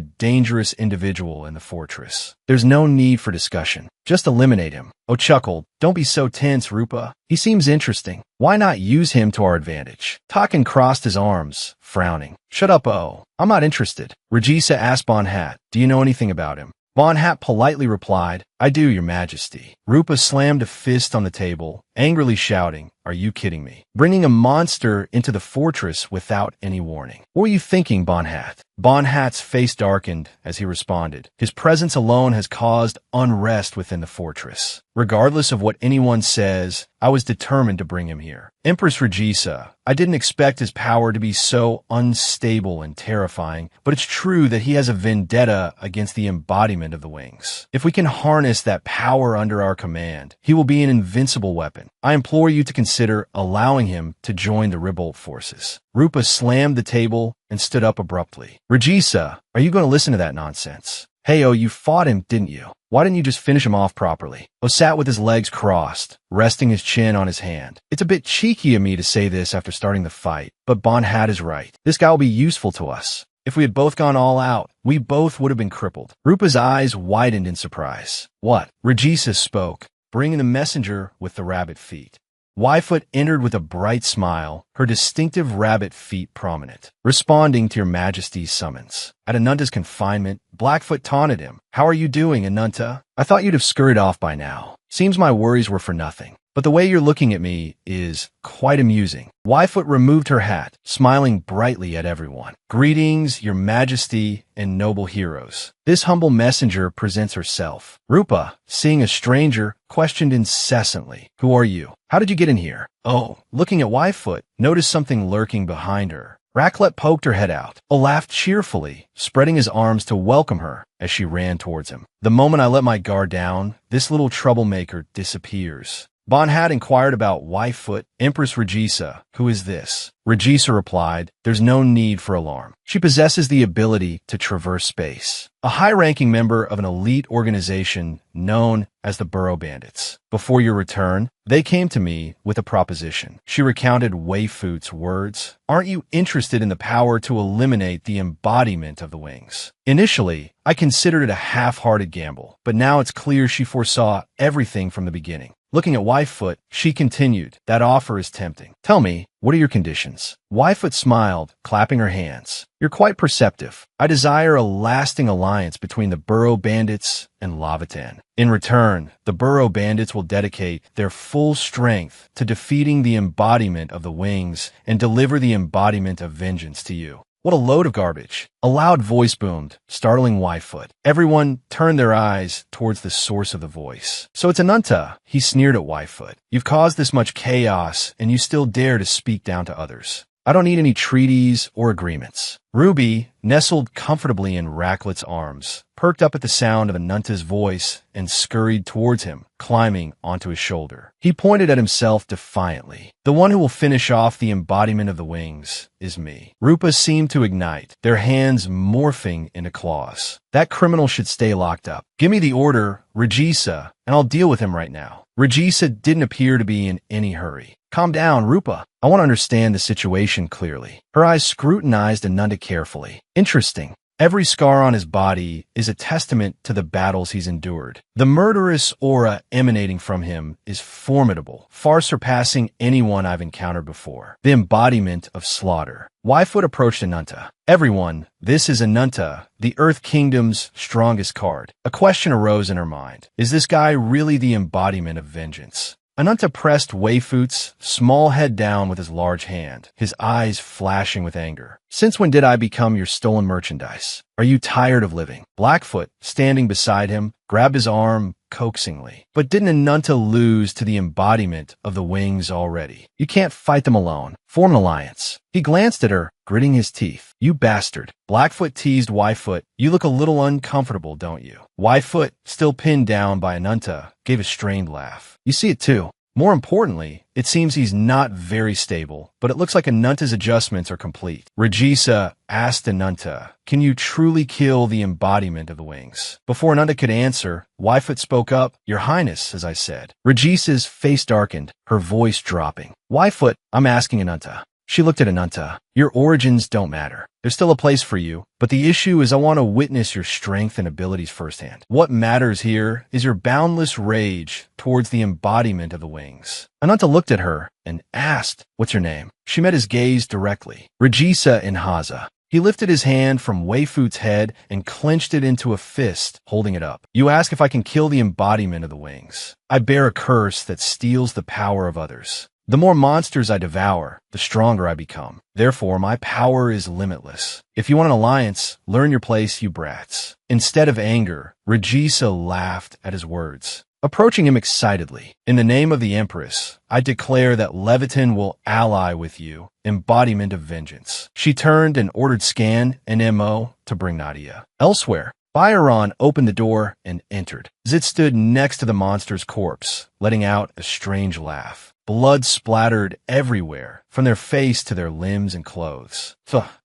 dangerous individual in the fortress? There's no need for discussion. Just eliminate him." O chuckled, "Don't be so tense, Rupa. He seems interesting. Why not use him to our advantage?" Takin crossed his arms, frowning. "Shut up, O. I'm not interested." Rajisa asked Bonhat, "Do you know anything about him?" Bonhat politely replied, "I do, your majesty." Rupa slammed a fist on the table, angrily shouting, "Are you kidding me? Bringing a monster into the fortress without any warning. What were you thinking, Bonhat?" Bonhat's face darkened as he responded, "His presence alone has caused unrest within the fortress. Regardless of what anyone says, I was determined to bring him here. Empress Rajisa, I didn't expect his power to be so unstable and terrifying, but it's true that he has a vendetta against the embodiment of the wings. If we can harness that power under our command, he will be an invincible weapon. I implore you to consider allowing him to join the Ribolt forces." Rupa slammed the table and stood up abruptly. "Rajisa, are you going to listen to that nonsense? Hey, you fought him, didn't you? Why didn't you just finish him off properly?" O sat with his legs crossed, resting his chin on his hand. "It's a bit cheeky of me to say this after starting the fight, but Bonhat is right. This guy will be useful to us. If we had both gone all out, we both would have been crippled." Rupa's eyes widened in surprise. "What?" Rajisa spoke, bringing the messenger with the rabbit feet. Yfoot entered with a bright smile, her distinctive rabbit feet prominent. "Responding to your majesty's summons." At Ananta's confinement, Blackfoot taunted him. "How are you doing, Ananta? I thought you'd have scurried off by now. Seems my worries were for nothing. But the way you're looking at me is quite amusing." Yfoot removed her hat, smiling brightly at everyone. "Greetings, your majesty and noble heroes. This humble messenger presents herself." Rupa, seeing a stranger, questioned incessantly, "Who are you? How did you get in here?" Oh, looking at Yfoot, noticed something lurking behind her. Raclette poked her head out. O laughed cheerfully, spreading his arms to welcome her as she ran towards him. "The moment I let my guard down, this little troublemaker disappears." Bonhat inquired about Yfoot. "Empress Rajisa, who is this?" Rajisa replied, "There's no need for alarm. She possesses the ability to traverse space. A high-ranking member of an elite organization known as the Burrow Bandits. Before your return, they came to me with a proposition." She recounted Wayfoot's words. "Aren't you interested in the power to eliminate the embodiment of the wings?" Initially, I considered it a half-hearted gamble, but now it's clear she foresaw everything from the beginning. Looking at Yfoot, she continued, "That offer is tempting. Tell me, what are your conditions?" Yfoot smiled, clapping her hands. "You're quite perceptive. I desire a lasting alliance between the Burrow Bandits and Lavatan. In return, the Burrow Bandits will dedicate their full strength to defeating the embodiment of the wings and deliver the embodiment of vengeance to you." What a load of garbage. A loud voice boomed, startling Yfoot. Everyone turned their eyes towards the source of the voice. "So it's Ananta," he sneered at Yfoot. "You've caused this much chaos, and you still dare to speak down to others. I don't need any treaties or agreements." Ruby, nestled comfortably in Raclette's arms, perked up at the sound of Ananta's voice and scurried towards him, climbing onto his shoulder. He pointed at himself defiantly. "The one who will finish off the embodiment of the wings is me." Rupa seemed to ignite, their hands morphing into claws. "That criminal should stay locked up. Give me the order, Rajisa, and I'll deal with him right now." Rajisa didn't appear to be in any hurry. "Calm down, Rupa. I want to understand the situation clearly." Her eyes scrutinized Ananta carefully. "Interesting. Every scar on his body is a testament to the battles he's endured. The murderous aura emanating from him is formidable, far surpassing anyone I've encountered before. The embodiment of slaughter." Yfoot approached Ananta. "Everyone, this is Ananta, the Earth Kingdom's strongest card." A question arose in her mind. Is this guy really the embodiment of vengeance? Ananta pressed Wayfoot's small head down with his large hand, his eyes flashing with anger. "Since when did I become your stolen merchandise? Are you tired of living?" Blackfoot, standing beside him, grabbed his arm coaxingly. "But didn't Ananta lose to the embodiment of the wings already? You can't fight them alone. Form an alliance." He glanced at her, gritting his teeth. "You bastard." Blackfoot teased Yfoot. "You look a little uncomfortable, don't you?" Yfoot, still pinned down by Ananta, gave a strained laugh. "You see it too. More importantly, it seems he's not very stable, but it looks like Ananta's adjustments are complete." Rajisa asked Ananta, "Can you truly kill the embodiment of the wings?" Before Ananta could answer, Yfoot spoke up. "Your Highness, as I said." Rajisa's face darkened, her voice dropping. "Yfoot, I'm asking Ananta. She looked at Ananta. Your origins don't matter. There's still a place for you, but the issue is I want to witness your strength and abilities firsthand. What matters here is your boundless rage towards the embodiment of the wings. Ananta looked at her and asked, what's your name? She met his gaze directly. Regisa in Haza. He lifted his hand from Weifu's head and clenched it into a fist, holding it up. You ask if I can kill the embodiment of the wings. I bear a curse that steals the power of others. The more monsters I devour, the stronger I become. Therefore, my power is limitless. If you want an alliance, learn your place, you brats. Instead of anger, Regisa laughed at his words, approaching him excitedly. In the name of the Empress, I declare that Leviton will ally with you, embodiment of vengeance. She turned and ordered Scan and MO to bring Nadia. Elsewhere, Byron opened the door and entered. Zit stood next to the monster's corpse, letting out a strange laugh. Blood splattered everywhere, from their face to their limbs and clothes.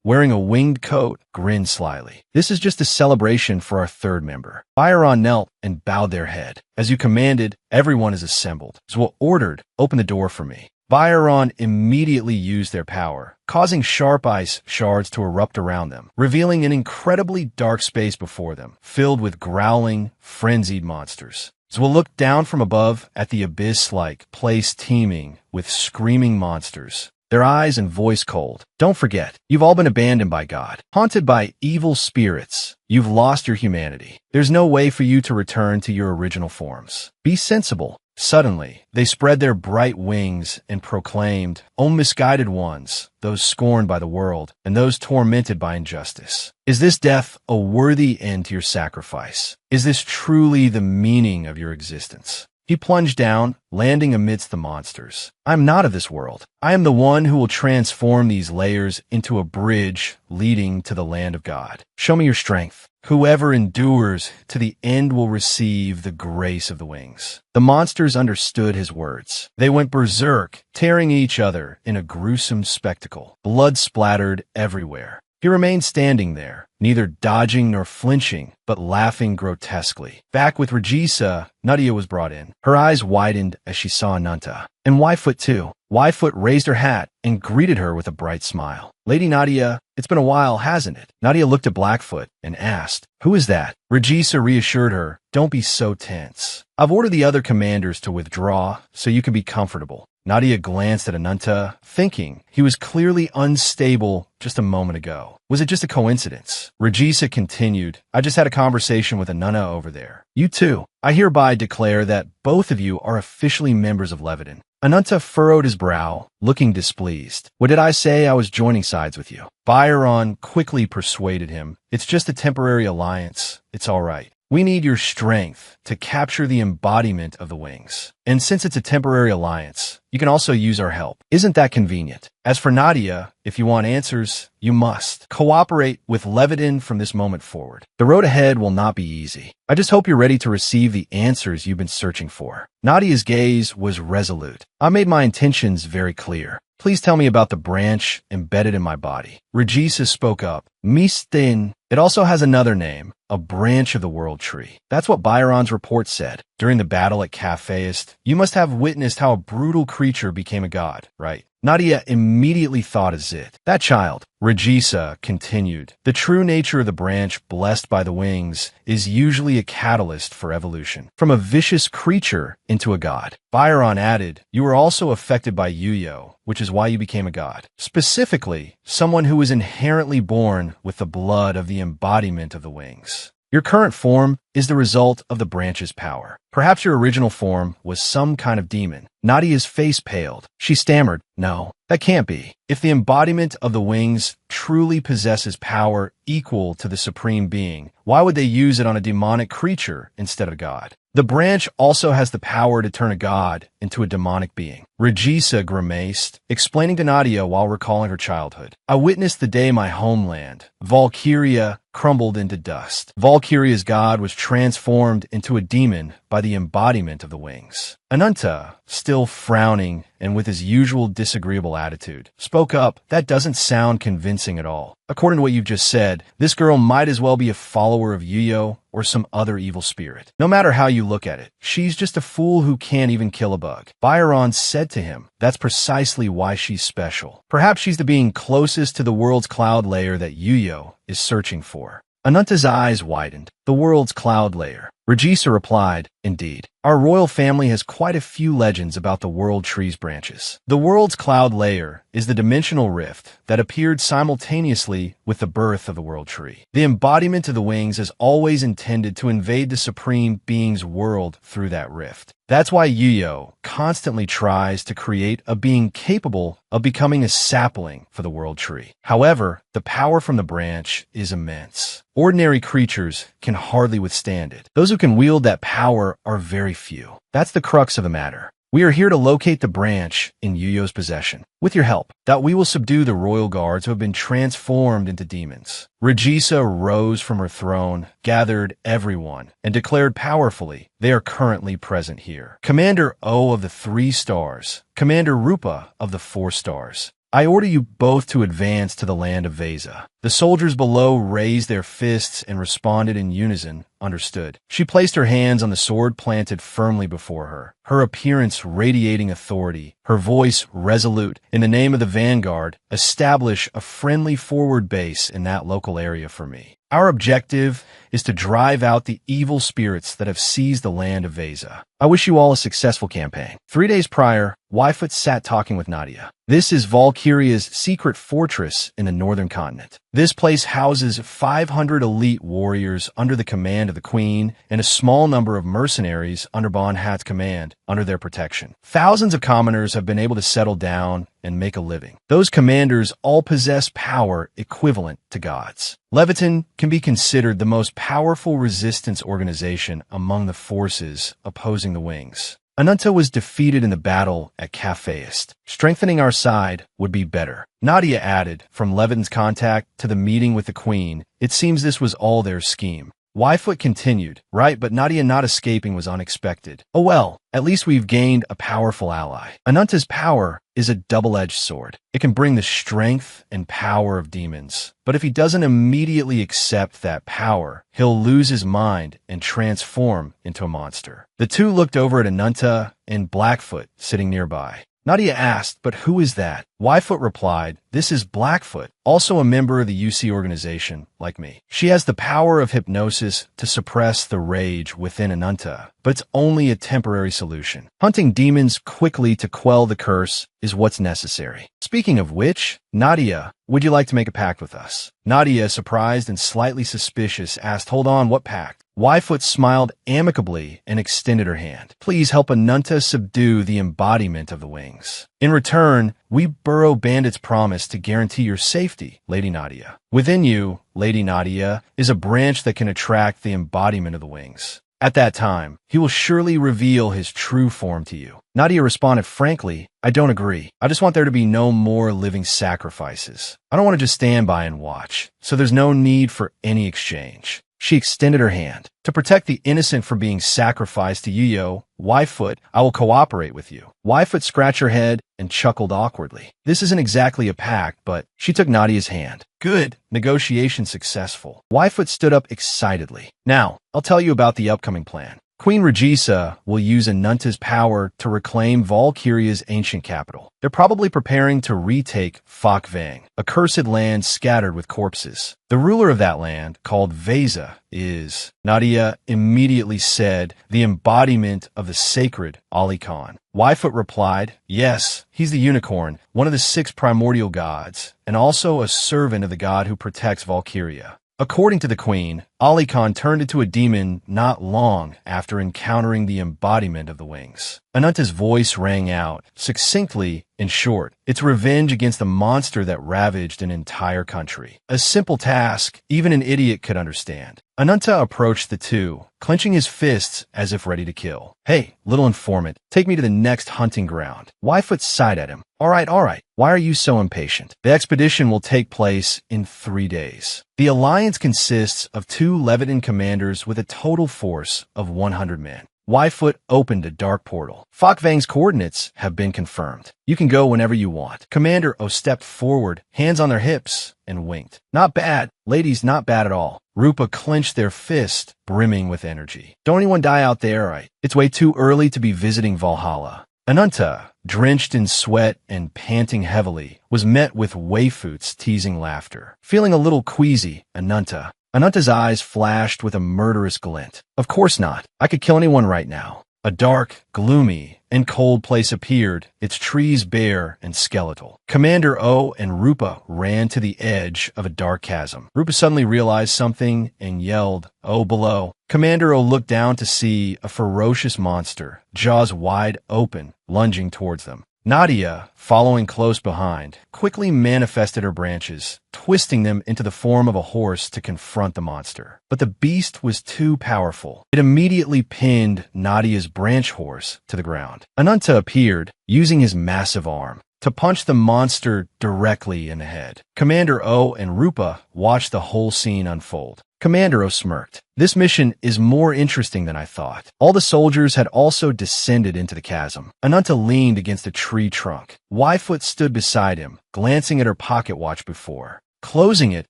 Wearing a winged coat, grinned slyly. This is just a celebration for our third member. Byron knelt and bowed their head. As you commanded, everyone is assembled. Zwa ordered, open the door for me. Byron immediately used their power, causing sharp ice shards to erupt around them, revealing an incredibly dark space before them, filled with growling, frenzied monsters. Zwa looked down from above at the abyss-like place teeming with screaming monsters, their eyes and voice cold. Don't forget, you've all been abandoned by God, haunted by evil spirits. You've lost your humanity. There's no way for you to return to your original forms. Be sensible. Suddenly, they spread their bright wings and proclaimed, O misguided ones, those scorned by the world, and those tormented by injustice. Is this death a worthy end to your sacrifice? Is this truly the meaning of your existence? He plunged down, landing amidst the monsters. I am not of this world. I am the one who will transform these layers into a bridge leading to the land of God. Show me your strength. Whoever endures to the end will receive the grace of the wings. The monsters understood his words. They went berserk, tearing each other in a gruesome spectacle. Blood splattered everywhere. He remained standing there, neither dodging nor flinching, but laughing grotesquely. Back with Regisa, Nadia was brought in. Her eyes widened as she saw Ananta. And Yfoot too. Yfoot raised her hat and greeted her with a bright smile. Lady Nadia, it's been a while, hasn't it? Nadia looked at Blackfoot and asked, who is that? Regisa reassured her, don't be so tense. I've ordered the other commanders to withdraw so you can be comfortable. Nadia glanced at Ananta, thinking he was clearly unstable just a moment ago. Was it just a coincidence? Regisa continued, I just had a conversation with Ananta over there. You too. I hereby declare that both of you are officially members of Leviton. Ananta furrowed his brow, looking displeased. What did I say? I was joining sides with you. Byron quickly persuaded him. It's just a temporary alliance. It's all right. We need your strength to capture the embodiment of the wings. And since it's a temporary alliance, you can also use our help. Isn't that convenient? As for Nadia, if you want answers, you must cooperate with Leviton from this moment forward. The road ahead will not be easy. I just hope you're ready to receive the answers you've been searching for. Nadia's gaze was resolute. I made my intentions very clear. Please tell me about the branch embedded in my body. Regisa spoke up. Mistin. It also has another name, a branch of the world tree. That's what Byron's report said. During the battle at Cafeist, you must have witnessed how a brutal creature became a god, right? Nadia immediately thought of Zit. That child. Regisa continued. The true nature of the branch blessed by the wings is usually a catalyst for evolution. From a vicious creature into a god. Byron added, you were also affected by Yuyo, which is why you became a god. Specifically, someone who was inherently born with the blood of the embodiment of the wings. Your current form is the result of the branch's power. Perhaps your original form was some kind of demon. Nadia's face paled. She stammered, no, that can't be. If the embodiment of the wings truly possesses power equal to the supreme being, why would they use it on a demonic creature instead of God? The branch also has the power to turn a god into a demonic being. Regisa grimaced, explaining to Nadia while recalling her childhood. I witnessed the day my homeland, Valkyria, crumbled into dust. Valkyria's god was transformed into a demon by the embodiment of the wings. Ananta, still frowning and with his usual disagreeable attitude, spoke up. That doesn't sound convincing at all. According to what you've just said, this girl might as well be a follower of Yuyo or some other evil spirit. No matter how you look at it, she's just a fool who can't even kill a bug. Byron said to him, that's precisely why she's special. Perhaps she's the being closest to the world's cloud layer that Yuyo is searching for. Ananta's eyes widened. The world's cloud layer. Regisa replied, indeed. Our royal family has quite a few legends about the world tree's branches. The world's cloud layer is the dimensional rift that appeared simultaneously with the birth of the world tree. The embodiment of the wings is always intended to invade the supreme being's world through that rift. That's why Yuyo constantly tries to create a being capable of becoming a sapling for the world tree. However, the power from the branch is immense. Ordinary creatures can hardly withstand it. Those who can wield that power are very few. That's the crux of the matter. We are here to locate the branch in Yuyo's possession. With your help, that we will subdue the royal guards who have been transformed into demons. Regisa rose from her throne, gathered everyone, and declared powerfully, they are currently present here. Commander O of the 3 stars, Commander Rupa of the 4 stars. I order you both to advance to the land of Vesa. The soldiers below raised their fists and responded in unison, understood. She placed her hands on the sword planted firmly before her, her appearance radiating authority, her voice resolute. In the name of the vanguard, establish a friendly forward base in that local area for me. Our objective is to drive out the evil spirits that have seized the land of Vesa. I wish you all a successful campaign. 3 days prior, Wyfoot sat talking with Nadia. This is Valkyria's secret fortress in the northern continent. This place houses 500 elite warriors under the command of the queen and a small number of mercenaries under Bon Hat's command under their protection. Thousands of commoners have been able to settle down and make a living. Those commanders all possess power equivalent to gods. Leviton can be considered the most powerful resistance organization among the forces opposing the wings. Ananta was defeated in the battle at Cafeist. Strengthening our side would be better. Nadia added, from Leviton's contact to the meeting with the queen, it seems this was all their scheme. Wyfoot continued, right, but Nadia not escaping was unexpected. Oh well, at least we've gained a powerful ally. Ananta's power is a double-edged sword. It can bring the strength and power of demons. But if he doesn't immediately accept that power, he'll lose his mind and transform into a monster. The two looked over at Ananta and Blackfoot sitting nearby. Nadia asked, but who is that? Wyfoot replied, this is Blackfoot, also a member of the UC organization, like me. She has the power of hypnosis to suppress the rage within Ananta, but it's only a temporary solution. Hunting demons quickly to quell the curse is what's necessary. Speaking of which, Nadia, would you like to make a pact with us? Nadia, surprised and slightly suspicious, asked, hold on, what pact? Wyfoot smiled amicably and extended her hand. Please help Ananta subdue the embodiment of the wings. In return, we Burrow Bandits promise to guarantee your safety, Lady Nadia. Within you, Lady Nadia, is a branch that can attract the embodiment of the wings. At that time, he will surely reveal his true form to you. Nadia responded frankly, I don't agree. I just want there to be no more living sacrifices. I don't want to just stand by and watch, so there's no need for any exchange. She extended her hand. To protect the innocent from being sacrificed to Yuyo, Wyfoot, I will cooperate with you. Wyfoot scratched her head and chuckled awkwardly. This isn't exactly a pact, but she took Nadia's hand. Good. Negotiation successful. Wyfoot stood up excitedly. Now, I'll tell you about the upcoming plan. Queen Regisa will use Ananta's power to reclaim Valkyria's ancient capital. They're probably preparing to retake Phok Vang, a cursed land scattered with corpses. The ruler of that land, called Vesa, is, Nadia immediately said, the embodiment of the sacred Ali Khan. Wyfoot replied, yes, he's the unicorn, one of the 6 primordial gods, and also a servant of the god who protects Valkyria. According to the queen, Ali Khan turned into a demon not long after encountering the embodiment of the wings. Ananta's voice rang out, succinctly and short. It's revenge against the monster that ravaged an entire country. A simple task even an idiot could understand. Ananta approached the two, clenching his fists as if ready to kill. Hey, little informant, take me to the next hunting ground. Wyfoot sighed at him. All right. Why are you so impatient? The expedition will take place in 3 days. The alliance consists of 2 2 Levitan commanders with a total force of 100 men. Yfoot opened a dark portal. Fokvang's coordinates have been confirmed. You can go whenever you want. Commander O stepped forward, hands on their hips, and winked. Not bad. Ladies, not bad at all. Rupa clenched their fist, brimming with energy. Don't anyone die out there, right? It's way too early to be visiting Valhalla. Ananta, drenched in sweat and panting heavily, was met with Wayfoot's teasing laughter. Feeling a little queasy, Ananta's eyes flashed with a murderous glint. Of course not. I could kill anyone right now. A dark, gloomy, and cold place appeared, its trees bare and skeletal. Commander O and Rupa ran to the edge of a dark chasm. Rupa suddenly realized something and yelled, "Oh, below." Commander O looked down to see a ferocious monster, jaws wide open, lunging towards them. Nadia, following close behind, quickly manifested her branches, twisting them into the form of a horse to confront the monster. But the beast was too powerful. It immediately pinned Nadia's branch horse to the ground. Ananta appeared, using his massive arm to punch the monster directly in the head. Commander O and Rupa watched the whole scene unfold. Commander O smirked. This mission is more interesting than I thought. All the soldiers had also descended into the chasm. Ananta leaned against a tree trunk. Yfoot stood beside him, glancing at her pocket watch before, closing it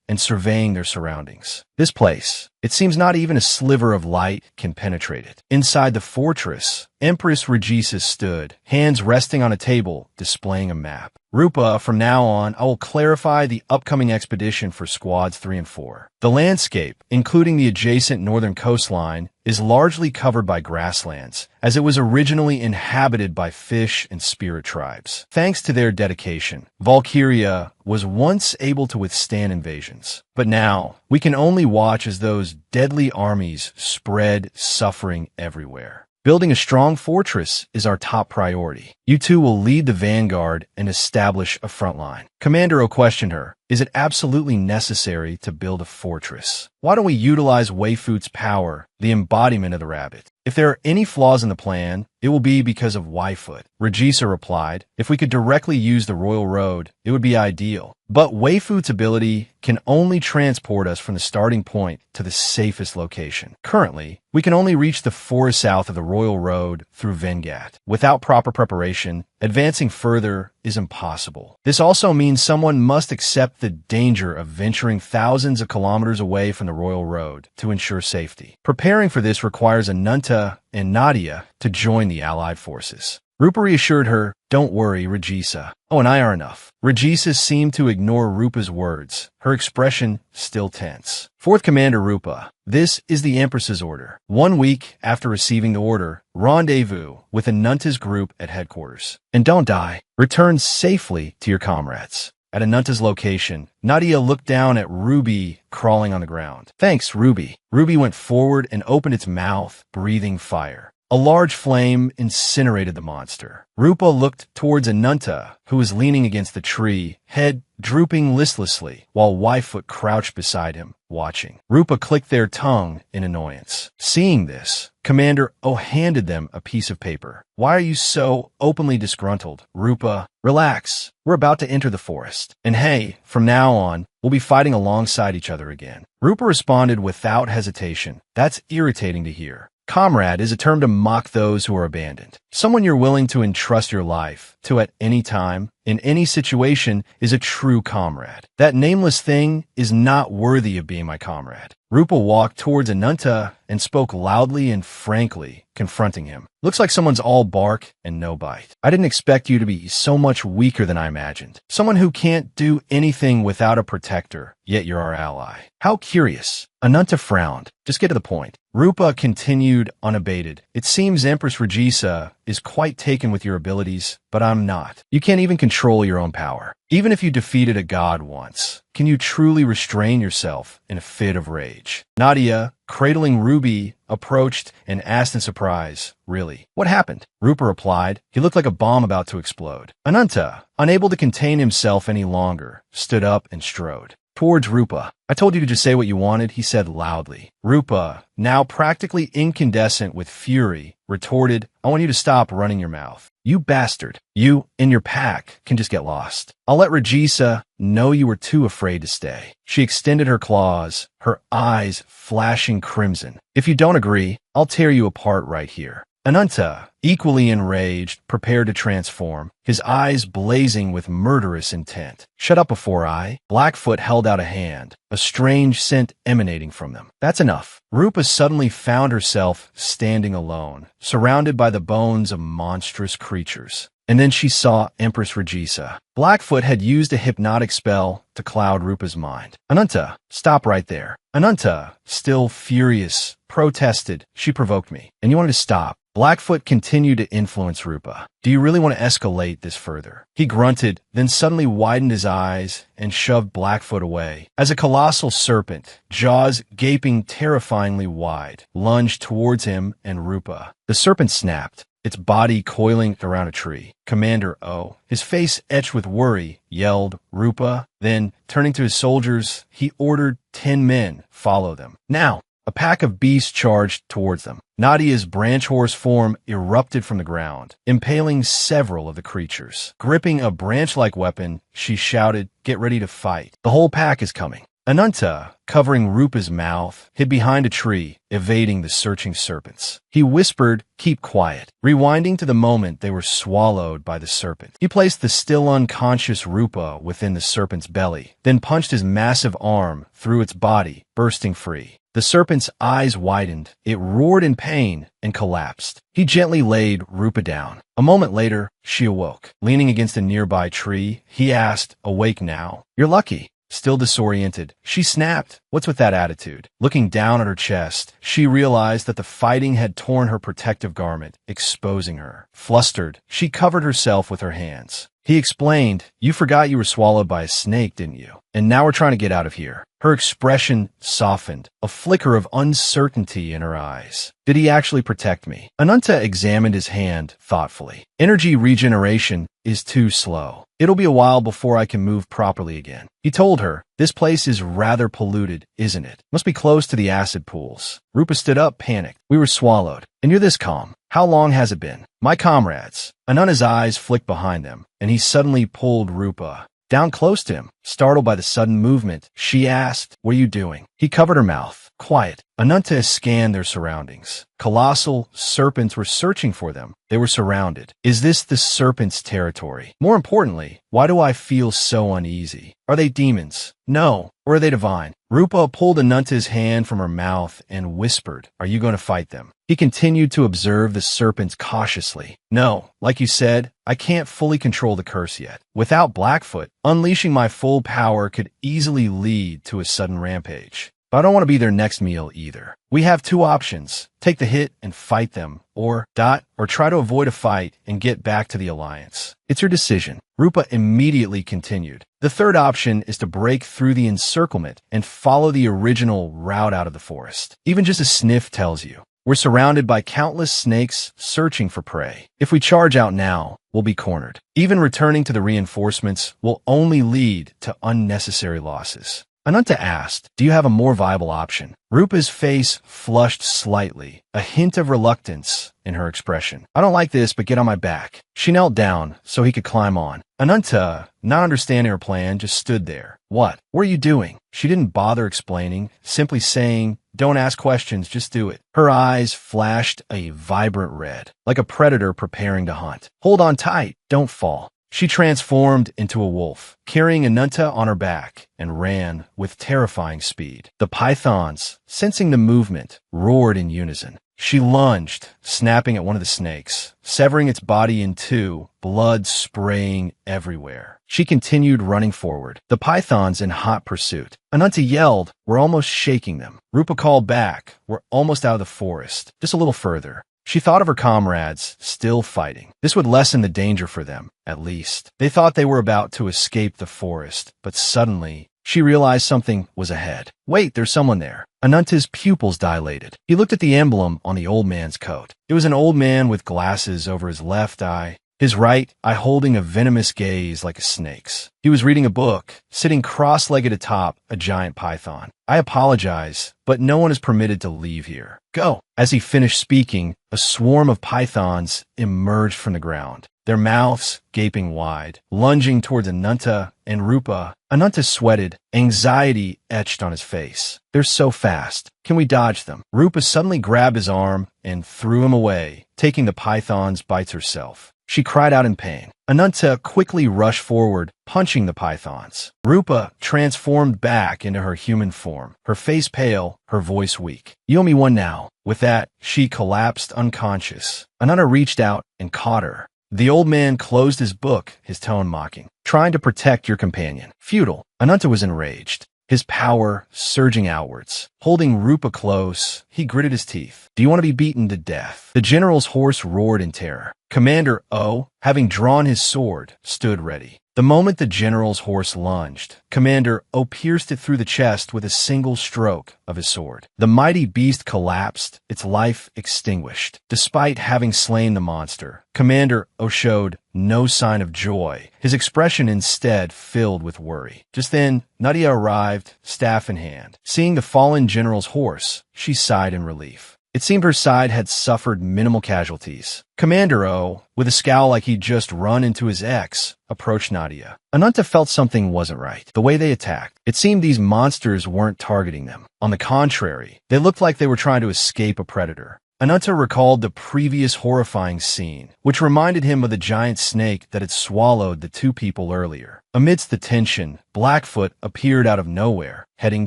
and surveying their surroundings. This place, it seems not even a sliver of light can penetrate it. Inside the fortress, Empress Regisa stood, hands resting on a table, displaying a map. Rupa, from now on, I will clarify the upcoming expedition for Squads 3 and 4. The landscape, including the adjacent northern coastline, is largely covered by grasslands, as it was originally inhabited by fish and spirit tribes. Thanks to their dedication, Valkyria was once able to withstand invasions. But now, we can only watch as those deadly armies spread suffering everywhere. Building a strong fortress is our top priority. You two will lead the vanguard and establish a front line. Commander O questioned her. Is it absolutely necessary to build a fortress? Why don't we utilize Wayfoot's power, the embodiment of the rabbit? If there are any flaws in the plan, it will be because of Yfoot. Regisa replied, if we could directly use the Royal Road, it would be ideal. But Wayfoot's ability can only transport us from the starting point to the safest location. Currently, we can only reach the forest south of the Royal Road through Vengat. Without proper preparation, advancing further is impossible. This also means someone must accept the danger of venturing thousands of kilometers away from the Royal Road to ensure safety. Preparing for this requires Ananta and Nadia to join the Allied forces. Rupa reassured her, don't worry, Regisa. Oh, and I are enough. Regisa seemed to ignore Rupa's words, her expression still tense. Fourth Commander Rupa, this is the Empress's order. 1 week after receiving the order, rendezvous with Ananta's group at headquarters. And don't die. Return safely to your comrades. At Ananta's location, Nadia looked down at Ruby crawling on the ground. Thanks, Ruby. Ruby went forward and opened its mouth, breathing fire. A large flame incinerated the monster. Rupa looked towards Ananta, who was leaning against the tree, head drooping listlessly, while Yfoot crouched beside him, watching. Rupa clicked their tongue in annoyance. Seeing this, Commander O handed them a piece of paper. Why are you so openly disgruntled? Rupa, relax. We're about to enter the forest. And hey, from now on, we'll be fighting alongside each other again. Rupa responded without hesitation. That's irritating to hear. Comrade is a term to mock those who are abandoned. Someone you're willing to entrust your life to at any time, in any situation, is a true comrade. That nameless thing is not worthy of being my comrade. Rupa walked towards Ananta and spoke loudly and frankly, confronting him. Looks like someone's all bark and no bite. I didn't expect you to be so much weaker than I imagined. Someone who can't do anything without a protector, yet you're our ally. How curious. Ananta frowned. Just get to the point. Rupa continued unabated. It seems Empress Regisa is quite taken with your abilities, but I'm not. You can't even control your own power. Even if you defeated a god once, can you truly restrain yourself in a fit of rage? Nadia, cradling Ruby, approached and asked in surprise, really? What happened? Rupa replied. He looked like a bomb about to explode. Ananta, unable to contain himself any longer, stood up and strode. towards Rupa. I told you to just say what you wanted, he said loudly. Rupa, now practically incandescent with fury, retorted, I want you to stop running your mouth. You bastard. You and your pack can just get lost. I'll let Regisa know you were too afraid to stay. She extended her claws, her eyes flashing crimson. If you don't agree, I'll tear you apart right here. Ananta, equally enraged, prepared to transform, his eyes blazing with murderous intent. Shut up before I. Blackfoot held out a hand, a strange scent emanating from them. That's enough. Rupa suddenly found herself standing alone, surrounded by the bones of monstrous creatures. And then she saw Empress Regisa. Blackfoot had used a hypnotic spell to cloud Rupa's mind. Ananta, stop right there. Ananta, still furious, protested. She provoked me, and you wanted to stop. Blackfoot continued to influence Rupa. Do you really want to escalate this further? He grunted, then suddenly widened his eyes and shoved Blackfoot away. As a colossal serpent, jaws gaping terrifyingly wide, lunged towards him and Rupa. The serpent snapped, its body coiling around a tree. Commander O, his face etched with worry, yelled, Rupa. Then, turning to his soldiers, he ordered 10 men, follow them. Now! A pack of beasts charged towards them. Nadia's branch horse form erupted from the ground, impaling several of the creatures. Gripping a branch-like weapon, she shouted, get ready to fight. The whole pack is coming. Ananta, covering Rupa's mouth, hid behind a tree, evading the searching serpents. He whispered, keep quiet, rewinding to the moment they were swallowed by the serpent. He placed the still unconscious Rupa within the serpent's belly, then punched his massive arm through its body, bursting free. The serpent's eyes widened, it roared in pain, and collapsed. He gently laid Rupa down. A moment later, she awoke. Leaning against a nearby tree, he asked, awake now? You're lucky. Still disoriented, she snapped, what's with that attitude? Looking down at her chest, she realized that the fighting had torn her protective garment, exposing her. Flustered, she covered herself with her hands. He explained, you forgot you were swallowed by a snake, didn't you? And now we're trying to get out of here. Her expression softened, a flicker of uncertainty in her eyes. Did he actually protect me? Ananta examined his hand thoughtfully. Energy regeneration is too slow. It'll be a while before I can move properly again. He told her, this place is rather polluted, isn't it? Must be close to the acid pools. Rupa stood up, panicked. We were swallowed. And you're this calm. How long has it been? My comrades. Ananta's eyes flicked behind them, and he suddenly pulled Rupa down close to him. Startled by the sudden movement, she asked, what are you doing? He covered her mouth. Quiet. Ananta scanned their surroundings. Colossal serpents were searching for them. They were surrounded. Is this the serpent's territory? More importantly, why do I feel so uneasy? Are they demons? No. Or are they divine? Rupa pulled Ananta's hand from her mouth and whispered, are you going to fight them? He continued to observe the serpents cautiously. No, like you said, I can't fully control the curse yet. Without Blackfoot, unleashing my full power could easily lead to a sudden rampage. But I don't want to be their next meal either. We have two options. Take the hit and fight them, or try to avoid a fight and get back to the Alliance. It's your decision. Rupa immediately continued. The third option is to break through the encirclement and follow the original route out of the forest. Even just a sniff tells you. We're surrounded by countless snakes searching for prey. If we charge out now, we'll be cornered. Even returning to the reinforcements will only lead to unnecessary losses. Ananta asked, do you have a more viable option? Rupa's face flushed slightly, a hint of reluctance in her expression. I don't like this, but get on my back. She knelt down so he could climb on. Ananta, not understanding her plan, just stood there. What are you doing? She didn't bother explaining, simply saying, don't ask questions, just do it. Her eyes flashed a vibrant red, like a predator preparing to hunt. Hold on tight, don't fall. She transformed into a wolf, carrying Ananta on her back, and ran with terrifying speed. The pythons, sensing the movement, roared in unison. She lunged, snapping at one of the snakes, severing its body in two, blood spraying everywhere. She continued running forward, the pythons in hot pursuit. Ananta yelled, we're almost shaking them. Rupa called back, we're almost out of the forest, just a little further. She thought of her comrades, still fighting. This would lessen the danger for them, at least. They thought they were about to escape the forest, but suddenly, she realized something was ahead. Wait, there's someone there. Ananta's pupils dilated. He looked at the emblem on the old man's coat. It was an old man with glasses over his left eye. his right eye holding a venomous gaze like a snake's. He was reading a book, sitting cross-legged atop a giant python. "I apologize, but no one is permitted to leave here. Go." As he finished speaking, a swarm of pythons emerged from the ground, their mouths gaping wide, lunging towards Ananta and Rupa. Ananta sweated, anxiety etched on his face. "They're so fast. Can we dodge them?" Rupa suddenly grabbed his arm and threw him away, taking the python's bites herself. She cried out in pain. Ananta quickly rushed forward, punching the pythons. Rupa transformed back into her human form, her face pale, her voice weak. "You owe me one now." With that, she collapsed unconscious. Ananta reached out and caught her. The old man closed his book, his tone mocking. "Trying to protect your companion. Futile." Ananta was enraged, his power surging outwards. Holding Rupa close, he gritted his teeth. "Do you want to be beaten to death?" The general's horse roared in terror. Commander O, having drawn his sword, stood ready. The moment the general's horse lunged, Commander O pierced it through the chest with a single stroke of his sword. The mighty beast collapsed, its life extinguished. Despite having slain the monster, Commander O showed no sign of joy, his expression instead filled with worry. Just then, Nadia arrived, staff in hand. Seeing the fallen general's horse, she sighed in relief. It seemed her side had suffered minimal casualties. Commander O, with a scowl like he'd just run into his ex, approached Nadia. Ananta felt something wasn't right. The way they attacked. It seemed these monsters weren't targeting them. On the contrary, they looked like they were trying to escape a predator. Ananta recalled the previous horrifying scene, which reminded him of the giant snake that had swallowed the two people earlier. Amidst the tension, Blackfoot appeared out of nowhere, heading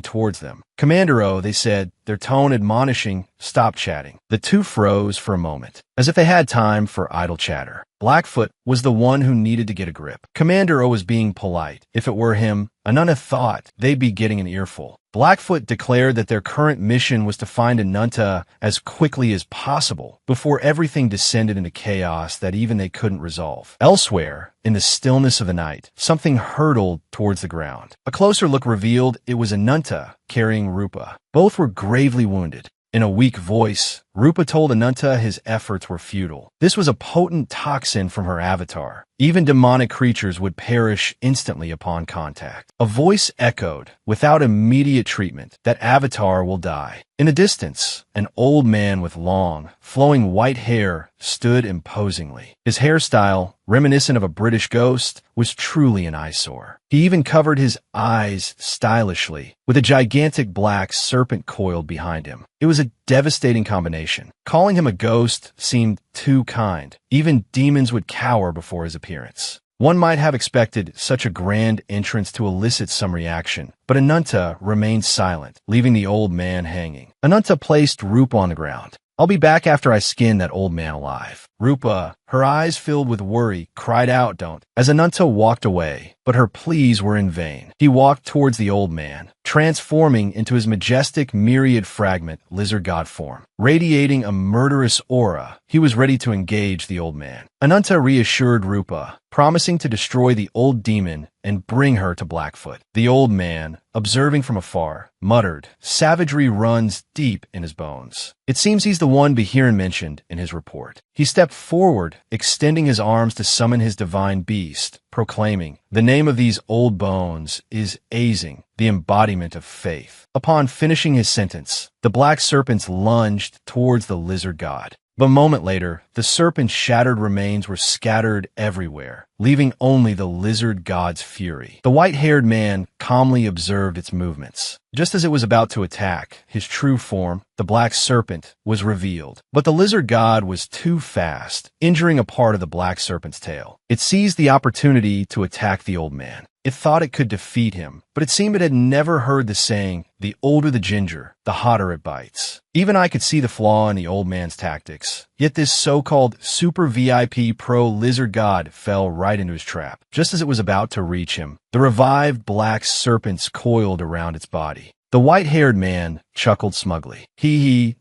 towards them. "Commander O," they said, their tone admonishing, "stop chatting." The two froze for a moment, as if they had time for idle chatter. Blackfoot was the one who needed to get a grip. Commander O was being polite. If it were him, Ananta thought they'd be getting an earful. Blackfoot declared that their current mission was to find Ananta as quickly as possible before everything descended into chaos that even they couldn't resolve. Elsewhere, in the stillness of the night, something hurtled towards the ground. A closer look revealed it was Ananta carrying Rupa. Both were gravely wounded. In a weak voice, Rupa told Ananta his efforts were futile. This was a potent toxin from her avatar. Even demonic creatures would perish instantly upon contact. A voice echoed, "Without immediate treatment, that avatar will die." In the distance, an old man with long, flowing white hair stood imposingly. His hairstyle, reminiscent of a British ghost, was truly an eyesore. He even covered his eyes stylishly, with a gigantic black serpent coiled behind him. It was a devastating combination. Calling him a ghost seemed too kind. Even demons would cower before his appearance. One might have expected such a grand entrance to elicit some reaction, but Ananta remained silent, leaving the old man hanging. Ananta placed Rupa on the ground. "I'll be back after I skin that old man alive." Rupa, her eyes filled with worry, cried out, "Don't," as Ananta walked away, but her pleas were in vain. He walked towards the old man, transforming into his majestic myriad fragment lizard god form. Radiating a murderous aura, he was ready to engage the old man. Ananta reassured Rupa, promising to destroy the old demon and bring her to Blackfoot. The old man, observing from afar, muttered, "Savagery runs deep in his bones." It seems he's the one Behiran mentioned in his report. He stepped forward, extending his arms to summon his divine beast, proclaiming, "The name of these old bones is Azing, the embodiment of faith." Upon finishing his sentence, the black serpents lunged towards the lizard god. But a moment later, the serpent's shattered remains were scattered everywhere, leaving only the lizard god's fury. The white-haired man calmly observed its movements. Just as it was about to attack, his true form, the black serpent, was revealed. But the lizard god was too fast, injuring a part of the black serpent's tail. It seized the opportunity to attack the old man. It thought it could defeat him, but it seemed it had never heard the saying, "The older the ginger, the hotter it bites." Even I could see the flaw in the old man's tactics. Yet this so-called super VIP pro lizard god fell right into his trap. Just as it was about to reach him, the revived black serpents coiled around its body. The white-haired man chuckled smugly.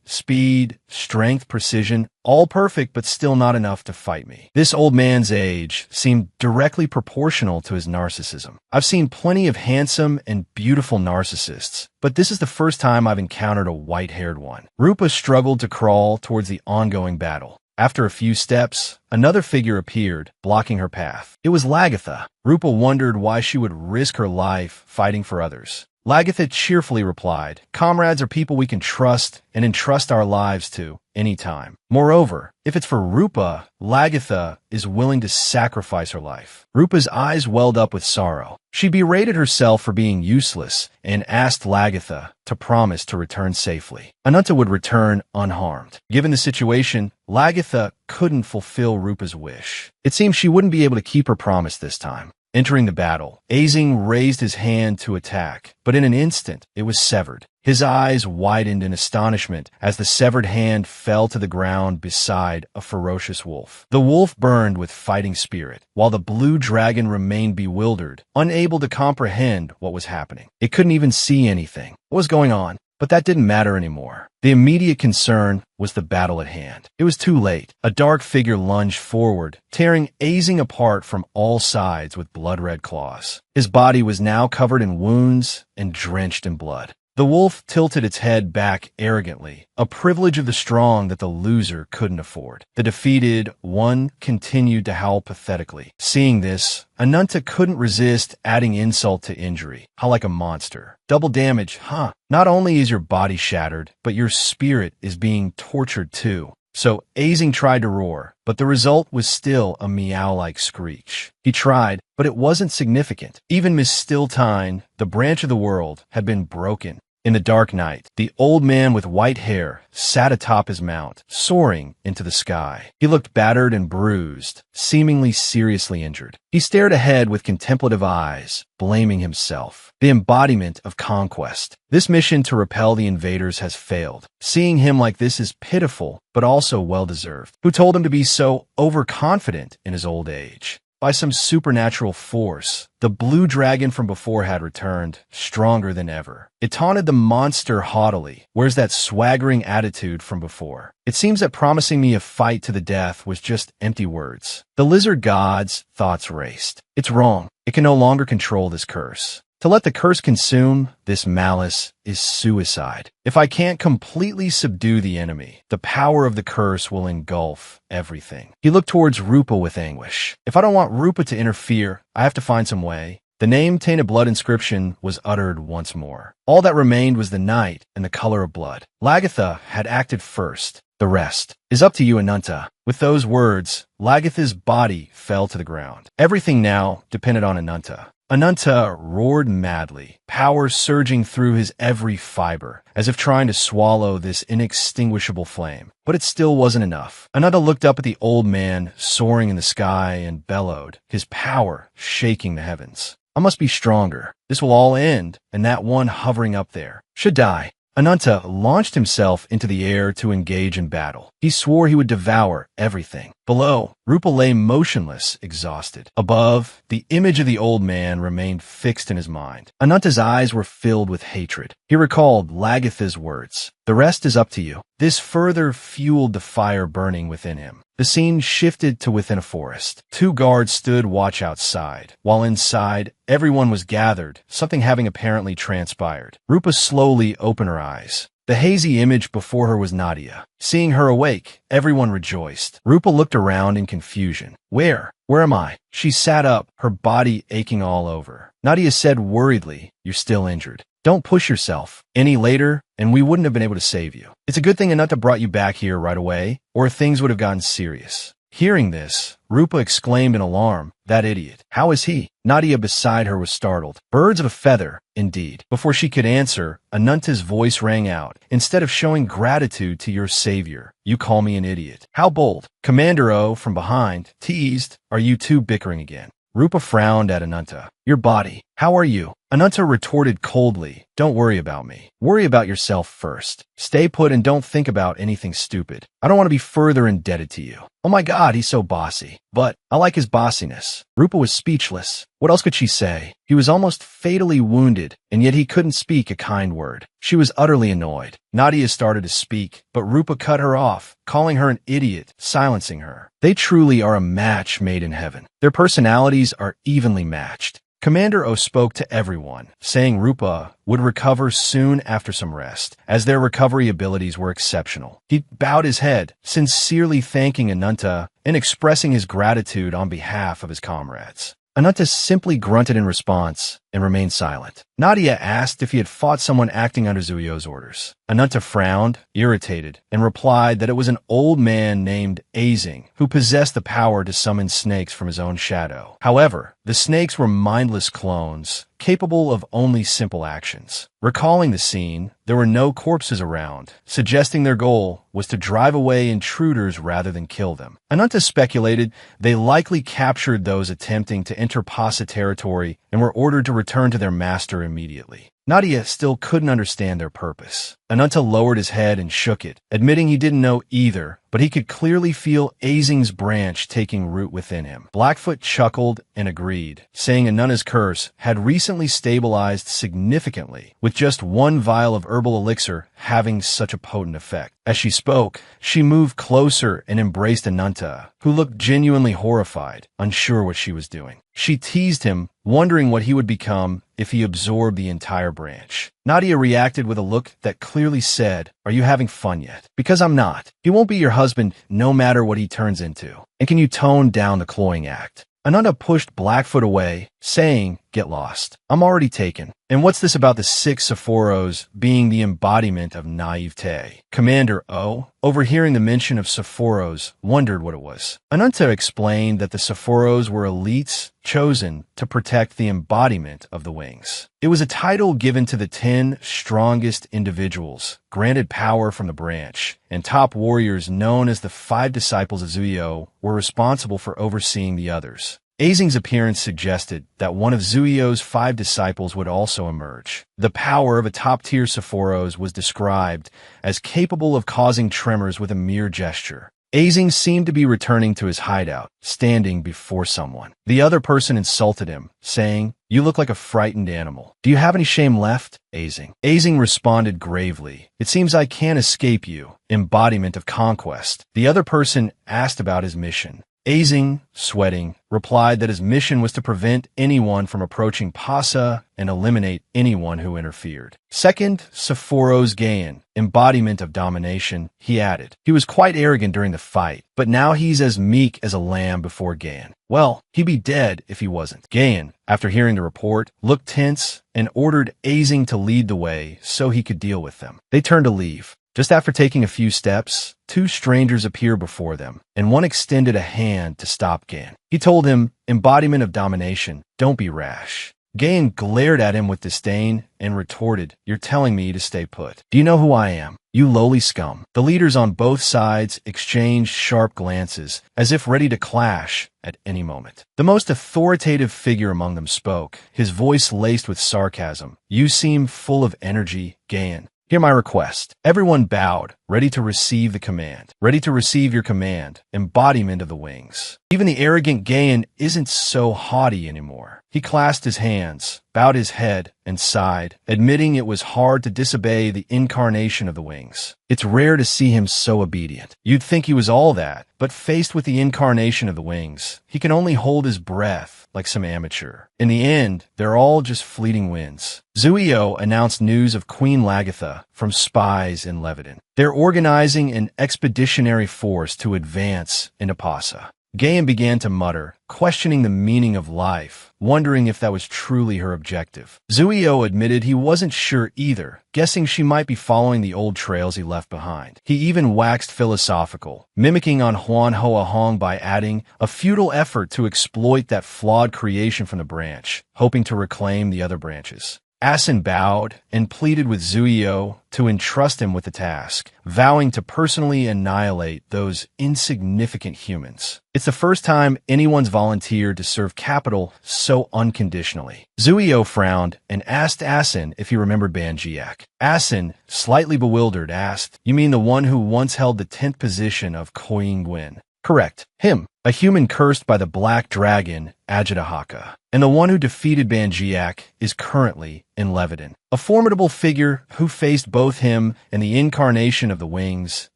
Speed, strength, precision, all perfect but still not enough to fight me. This old man's age seemed directly proportional to his narcissism. I've seen plenty of handsome and beautiful narcissists, but this is the first time I've encountered a white-haired one. Rupa struggled to crawl towards the ongoing battle. After a few steps, another figure appeared, blocking her path. It was Lagatha. Rupa wondered why she would risk her life fighting for others. Lagatha cheerfully replied, "Comrades are people we can trust and entrust our lives to anytime. Moreover, if it's for Rupa, Lagatha is willing to sacrifice her life." Rupa's eyes welled up with sorrow. She berated herself for being useless and asked Lagatha to promise to return safely. Ananta would return unharmed. Given the situation, Lagatha couldn't fulfill Rupa's wish. It seemed she wouldn't be able to keep her promise this time. Entering the battle, Azing raised his hand to attack, but in an instant, it was severed. His eyes widened in astonishment as the severed hand fell to the ground beside a ferocious wolf. The wolf burned with fighting spirit, while the blue dragon remained bewildered, unable to comprehend what was happening. It couldn't even see anything. What was going on? But that didn't matter anymore. The immediate concern was the battle at hand. It was too late. A dark figure lunged forward, tearing Azing apart from all sides with blood-red claws. His body was now covered in wounds and drenched in blood. The wolf tilted its head back arrogantly, a privilege of the strong that the loser couldn't afford. The defeated one continued to howl pathetically. Seeing this, Ananta couldn't resist adding insult to injury. How like a monster. Double damage, huh? Not only is your body shattered, but your spirit is being tortured too. So Azing tried to roar, but the result was still a meow-like screech. He tried, but it wasn't significant. Even Miss Stiltine, the branch of the world, had been broken. In the dark night, the old man with white hair sat atop his mount, soaring into the sky. He looked battered and bruised, seemingly seriously injured. He stared ahead with contemplative eyes, blaming himself. The embodiment of conquest. This mission to repel the invaders has failed. Seeing him like this is pitiful, but also well-deserved. Who told him to be so overconfident in his old age? By some supernatural force, the blue dragon from before had returned, stronger than ever. It taunted the monster haughtily. Where's that swaggering attitude from before? It seems that promising me a fight to the death was just empty words. The lizard god's thoughts raced. It's wrong. It can no longer control this curse. To let the curse consume this malice is suicide. If I can't completely subdue the enemy, the power of the curse will engulf everything. He looked towards Rupa with anguish. If I don't want Rupa to interfere, I have to find some way. The name Tainted Blood inscription was uttered once more. All that remained was the night and the color of blood. Lagatha had acted first. The rest is up to you, Ananta. With those words, Lagatha's body fell to the ground. Everything now depended on Ananta. Ananta roared madly, power surging through his every fiber, as if trying to swallow this inextinguishable flame. But it still wasn't enough. Ananta looked up at the old man soaring in the sky and bellowed, his power shaking the heavens. I must be stronger. This will all end, and that one hovering up there should die. Ananta launched himself into the air to engage in battle. He swore he would devour everything. Below, Rupa lay motionless, exhausted. Above, the image of the old man remained fixed in his mind. Ananta's eyes were filled with hatred. He recalled Lagatha's words. The rest is up to you. This further fueled the fire burning within him. The scene shifted to within a forest. 2 guards stood watch outside, while inside, everyone was gathered, something having apparently transpired. Rupa slowly opened her eyes. The hazy image before her was Nadia. Seeing her awake, everyone rejoiced. Rupa looked around in confusion. Where am I? She sat up, her body aching all over. Nadia said worriedly, "You're still injured. Don't push yourself any later, and we wouldn't have been able to save you. It's a good thing Ananta brought you back here right away, or things would have gotten serious." Hearing this, Rupa exclaimed in alarm, "That idiot. How is he?" Nadia beside her was startled. "Birds of a feather, indeed." Before she could answer, Ananta's voice rang out. "Instead of showing gratitude to your savior, you call me an idiot. How bold." Commander O, from behind, teased, "Are you two bickering again?" Rupa frowned at Ananta. "Your body. How are you?" Ananta retorted coldly, "Don't worry about me. Worry about yourself first. Stay put and don't think about anything stupid. I don't want to be further indebted to you." "Oh my God, he's so bossy." "But I like his bossiness." Rupa was speechless. What else could she say? He was almost fatally wounded, and yet he couldn't speak a kind word. She was utterly annoyed. Nadia started to speak, but Rupa cut her off, calling her an idiot, silencing her. They truly are a match made in heaven. Their personalities are evenly matched. Commander O spoke to everyone, saying Rupa would recover soon after some rest, as their recovery abilities were exceptional. He bowed his head, sincerely thanking Ananta and expressing his gratitude on behalf of his comrades. Ananta simply grunted in response and remained silent. Nadia asked if he had fought someone acting under Zuyo's orders. Ananta frowned, irritated, and replied that it was an old man named Azing who possessed the power to summon snakes from his own shadow. However, the snakes were mindless clones, capable of only simple actions. Recalling the scene, there were no corpses around, suggesting their goal was to drive away intruders rather than kill them. Ananta speculated they likely captured those attempting to enter Pasa territory and were ordered to return to their master immediately. Nadia still couldn't understand their purpose. Ananta lowered his head and shook it, admitting he didn't know either, but he could clearly feel Azing's branch taking root within him. Blackfoot chuckled and agreed, saying Ananta's curse had recently stabilized significantly, with just one vial of herbal elixir having such a potent effect. As she spoke, she moved closer and embraced Ananta, who looked genuinely horrified, unsure what she was doing. She teased him, wondering what he would become if he absorbed the entire branch. Nadia reacted with a look that clearly said, "Are you having fun yet? Because I'm not. He won't be your husband no matter what he turns into. And can you tone down the cloying act?" Ananta pushed Blackfoot away, saying, "Get lost. I'm already taken. And what's this about the 6 Sephoros being the embodiment of naivete?" Commander O, overhearing the mention of Sephoros, wondered what it was. Ananta explained that the Sephoros were elites chosen to protect the embodiment of the wings. It was a title given to the 10 strongest individuals, granted power from the branch, and top warriors known as the 5 disciples of Zuyo were responsible for overseeing the others. Azing's appearance suggested that one of Zuyo's 5 disciples would also emerge. The power of a top-tier Sephoros was described as capable of causing tremors with a mere gesture. Azing seemed to be returning to his hideout, standing before someone. The other person insulted him, saying, "You look like a frightened animal. Do you have any shame left, Azing?" Azing responded gravely, "It seems I can't escape you, embodiment of conquest." The other person asked about his mission. Azing, sweating, replied that his mission was to prevent anyone from approaching Pasa and eliminate anyone who interfered. Second, Sephoros Gaian, embodiment of domination, he added. He was quite arrogant during the fight, but now he's as meek as a lamb before Gaian. Well, he'd be dead if he wasn't. Gaian, after hearing the report, looked tense and ordered Azing to lead the way so he could deal with them. They turned to leave. Just after taking a few steps, 2 strangers appeared before them, and one extended a hand to stop Gaian. He told him, "Embodiment of domination, don't be rash." Gaian glared at him with disdain and retorted, "You're telling me to stay put. Do you know who I am? You lowly scum." The leaders on both sides exchanged sharp glances, as if ready to clash at any moment. The most authoritative figure among them spoke, his voice laced with sarcasm. "You seem full of energy, Gaian. Hear my request." Everyone bowed, ready to receive the command. "Ready to receive your command, embodiment of the wings." Even the arrogant Gaian isn't so haughty anymore. He clasped his hands, bowed his head, and sighed, admitting it was hard to disobey the incarnation of the wings. It's rare to see him so obedient. You'd think he was all that, but faced with the incarnation of the wings, he can only hold his breath like some amateur. In the end, they're all just fleeting winds. Zuyo announced news of Queen Lagatha from spies in Leviton. They're organizing an expeditionary force to advance into Pasa. Gaian began to mutter, questioning the meaning of life, wondering if that was truly her objective. Zuyo admitted he wasn't sure either, guessing she might be following the old trails he left behind. He even waxed philosophical, mimicking on Huan Hoa Hong by adding a futile effort to exploit that flawed creation from the branch, hoping to reclaim the other branches. Asin bowed and pleaded with Zuyo to entrust him with the task, vowing to personally annihilate those insignificant humans. It's the first time anyone's volunteered to serve capital so unconditionally. Zuyo frowned and asked Asin if he remembered Banjiak. Asin, slightly bewildered, asked, "You mean the one who once held the 10th position of Koyingwin?" "Correct. Him. A human cursed by the black dragon, Ajitahaka. And the one who defeated Banjiak is currently in Leviton. A formidable figure who faced both him and the incarnation of the wings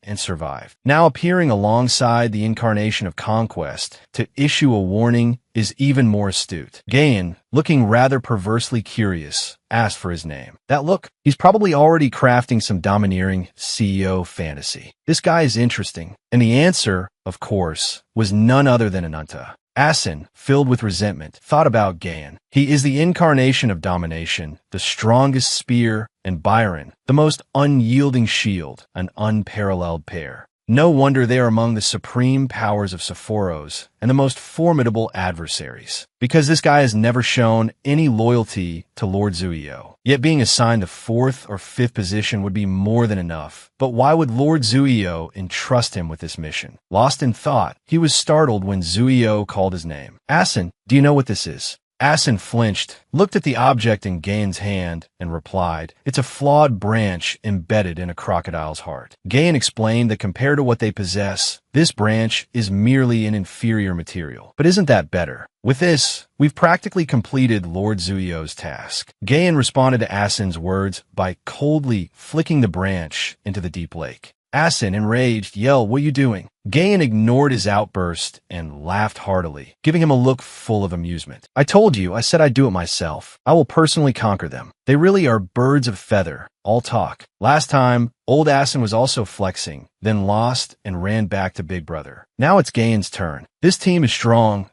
and survived. Now appearing alongside the incarnation of conquest to issue a warning is even more astute. Gayan, looking rather perversely curious, asked for his name. That look, he's probably already crafting some domineering CEO fantasy. This guy is interesting. And the answer, of course, was none other than Ananta. Asin, filled with resentment, thought about Gayan. He is the incarnation of domination, the strongest spear, and Byron, the most unyielding shield, an unparalleled pair. No wonder they are among the supreme powers of Sephoros and the most formidable adversaries, because this guy has never shown any loyalty to Lord Zuio. Yet being assigned the 4th or 5th position would be more than enough. But why would Lord Zuio entrust him with this mission? Lost in thought, he was startled when Zuio called his name. Asin, do you know what this is? Asin flinched, looked at the object in Gayan's hand, and replied, "It's a flawed branch embedded in a crocodile's heart." Gayan explained that compared to what they possess, this branch is merely an inferior material. But isn't that better? With this, we've practically completed Lord Zuio's task. Gayan responded to Asin's words by coldly flicking the branch into the deep lake. Asin, enraged, yelled, "What are you doing?" Gayan ignored his outburst and laughed heartily, giving him a look full of amusement. "I told you, I said I'd do it myself. I will personally conquer them. They really are birds of feather, all talk." Last time, old Asin was also flexing, then lost and ran back to Big Brother. Now it's Gayan's turn. This team is strong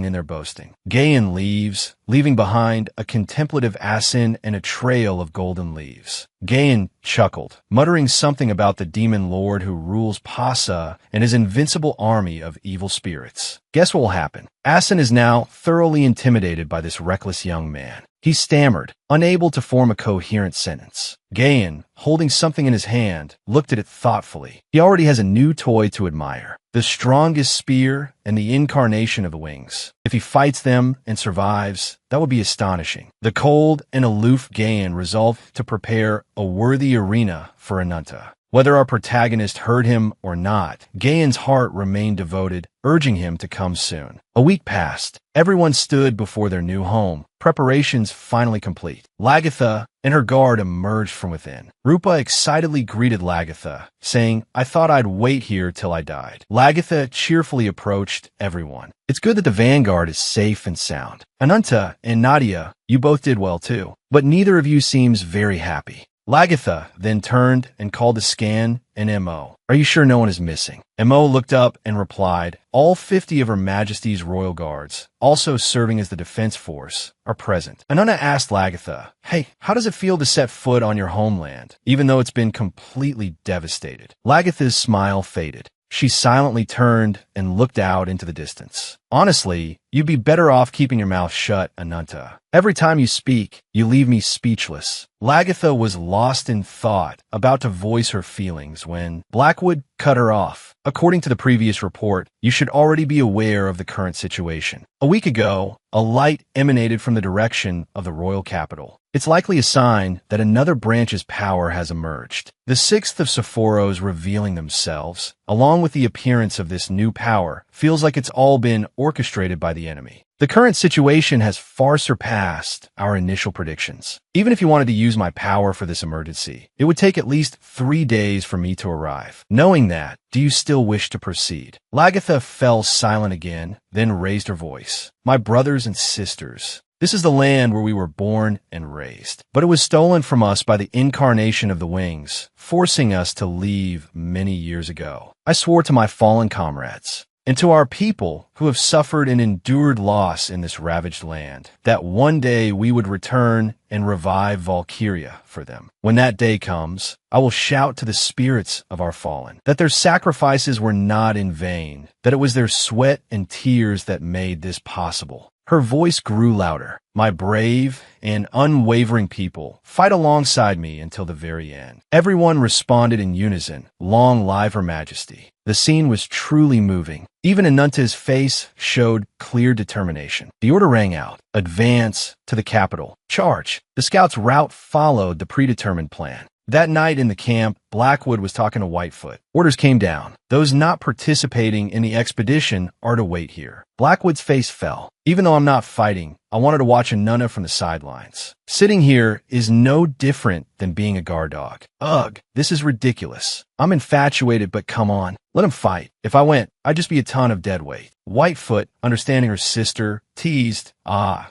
in their boasting. Gayan leaves, leaving behind a contemplative Asin and a trail of golden leaves. Gayan chuckled, muttering something about the demon lord who rules Pasa and his invincible army of evil spirits. Guess what will happen? Asin is now thoroughly intimidated by this reckless young man. He stammered, unable to form a coherent sentence. Gayan, holding something in his hand, looked at it thoughtfully. He already has a new toy to admire. The strongest spear and the incarnation of the wings. If he fights them and survives, that would be astonishing. The cold and aloof Gayan resolved to prepare a worthy arena for Ananta. Whether our protagonist heard him or not, Gayan's heart remained devoted, urging him to come soon. A week passed. Everyone stood before their new home, preparations finally complete. Lagatha and her guard emerged from within. Rupa excitedly greeted Lagatha, saying, "I thought I'd wait here till I died." Lagatha cheerfully approached everyone. "It's good that the vanguard is safe and sound. Ananta and Nadia, you both did well too, but neither of you seems very happy." Lagatha then turned and called to Scan and M.O. "Are you sure no one is missing?" M.O. looked up and replied, "All 50 of Her Majesty's royal guards, also serving as the defense force, are present." Ananta asked Lagatha, "Hey, how does it feel to set foot on your homeland, even though it's been completely devastated?" Lagatha's smile faded. She silently turned and looked out into the distance. "Honestly, you'd be better off keeping your mouth shut, Ananta. Every time you speak, you leave me speechless." Lagatha was lost in thought, about to voice her feelings when Blackwood cut her off. "According to the previous report, you should already be aware of the current situation. A week ago, a light emanated from the direction of the royal capital. It's likely a sign that another branch's power has emerged. The 6th of Sephoros revealing themselves, along with the appearance of this new power, feels like it's all been orchestrated by the enemy. The current situation has far surpassed our initial predictions. Even if you wanted to use my power for this emergency, it would take at least 3 days for me to arrive. Knowing that, do you still wish to proceed?" Lagatha fell silent again, then raised her voice. "My brothers and sisters, this is the land where we were born and raised. But it was stolen from us by the incarnation of the wings, forcing us to leave many years ago. I swore to my fallen comrades, and to our people who have suffered and endured loss in this ravaged land, that one day we would return and revive Valkyria for them. When that day comes, I will shout to the spirits of our fallen, that their sacrifices were not in vain, that it was their sweat and tears that made this possible." Her voice grew louder. "My brave and unwavering people, fight alongside me until the very end." Everyone responded in unison, "Long live Her Majesty." The scene was truly moving. Even Ananta's face showed clear determination. The order rang out, "Advance to the capital. Charge." The scouts' route followed the predetermined plan. That night in the camp, Blackwood was talking to Whitefoot. Orders came down. Those not participating in the expedition are to wait here. Blackwood's face fell. "Even though I'm not fighting, I wanted to watch Ananta from the sidelines. Sitting here is no different than being a guard dog. Ugh, this is ridiculous. I'm infatuated, but come on, let him fight. If I went, I'd just be a ton of dead weight." Whitefoot, understanding her sister, teased,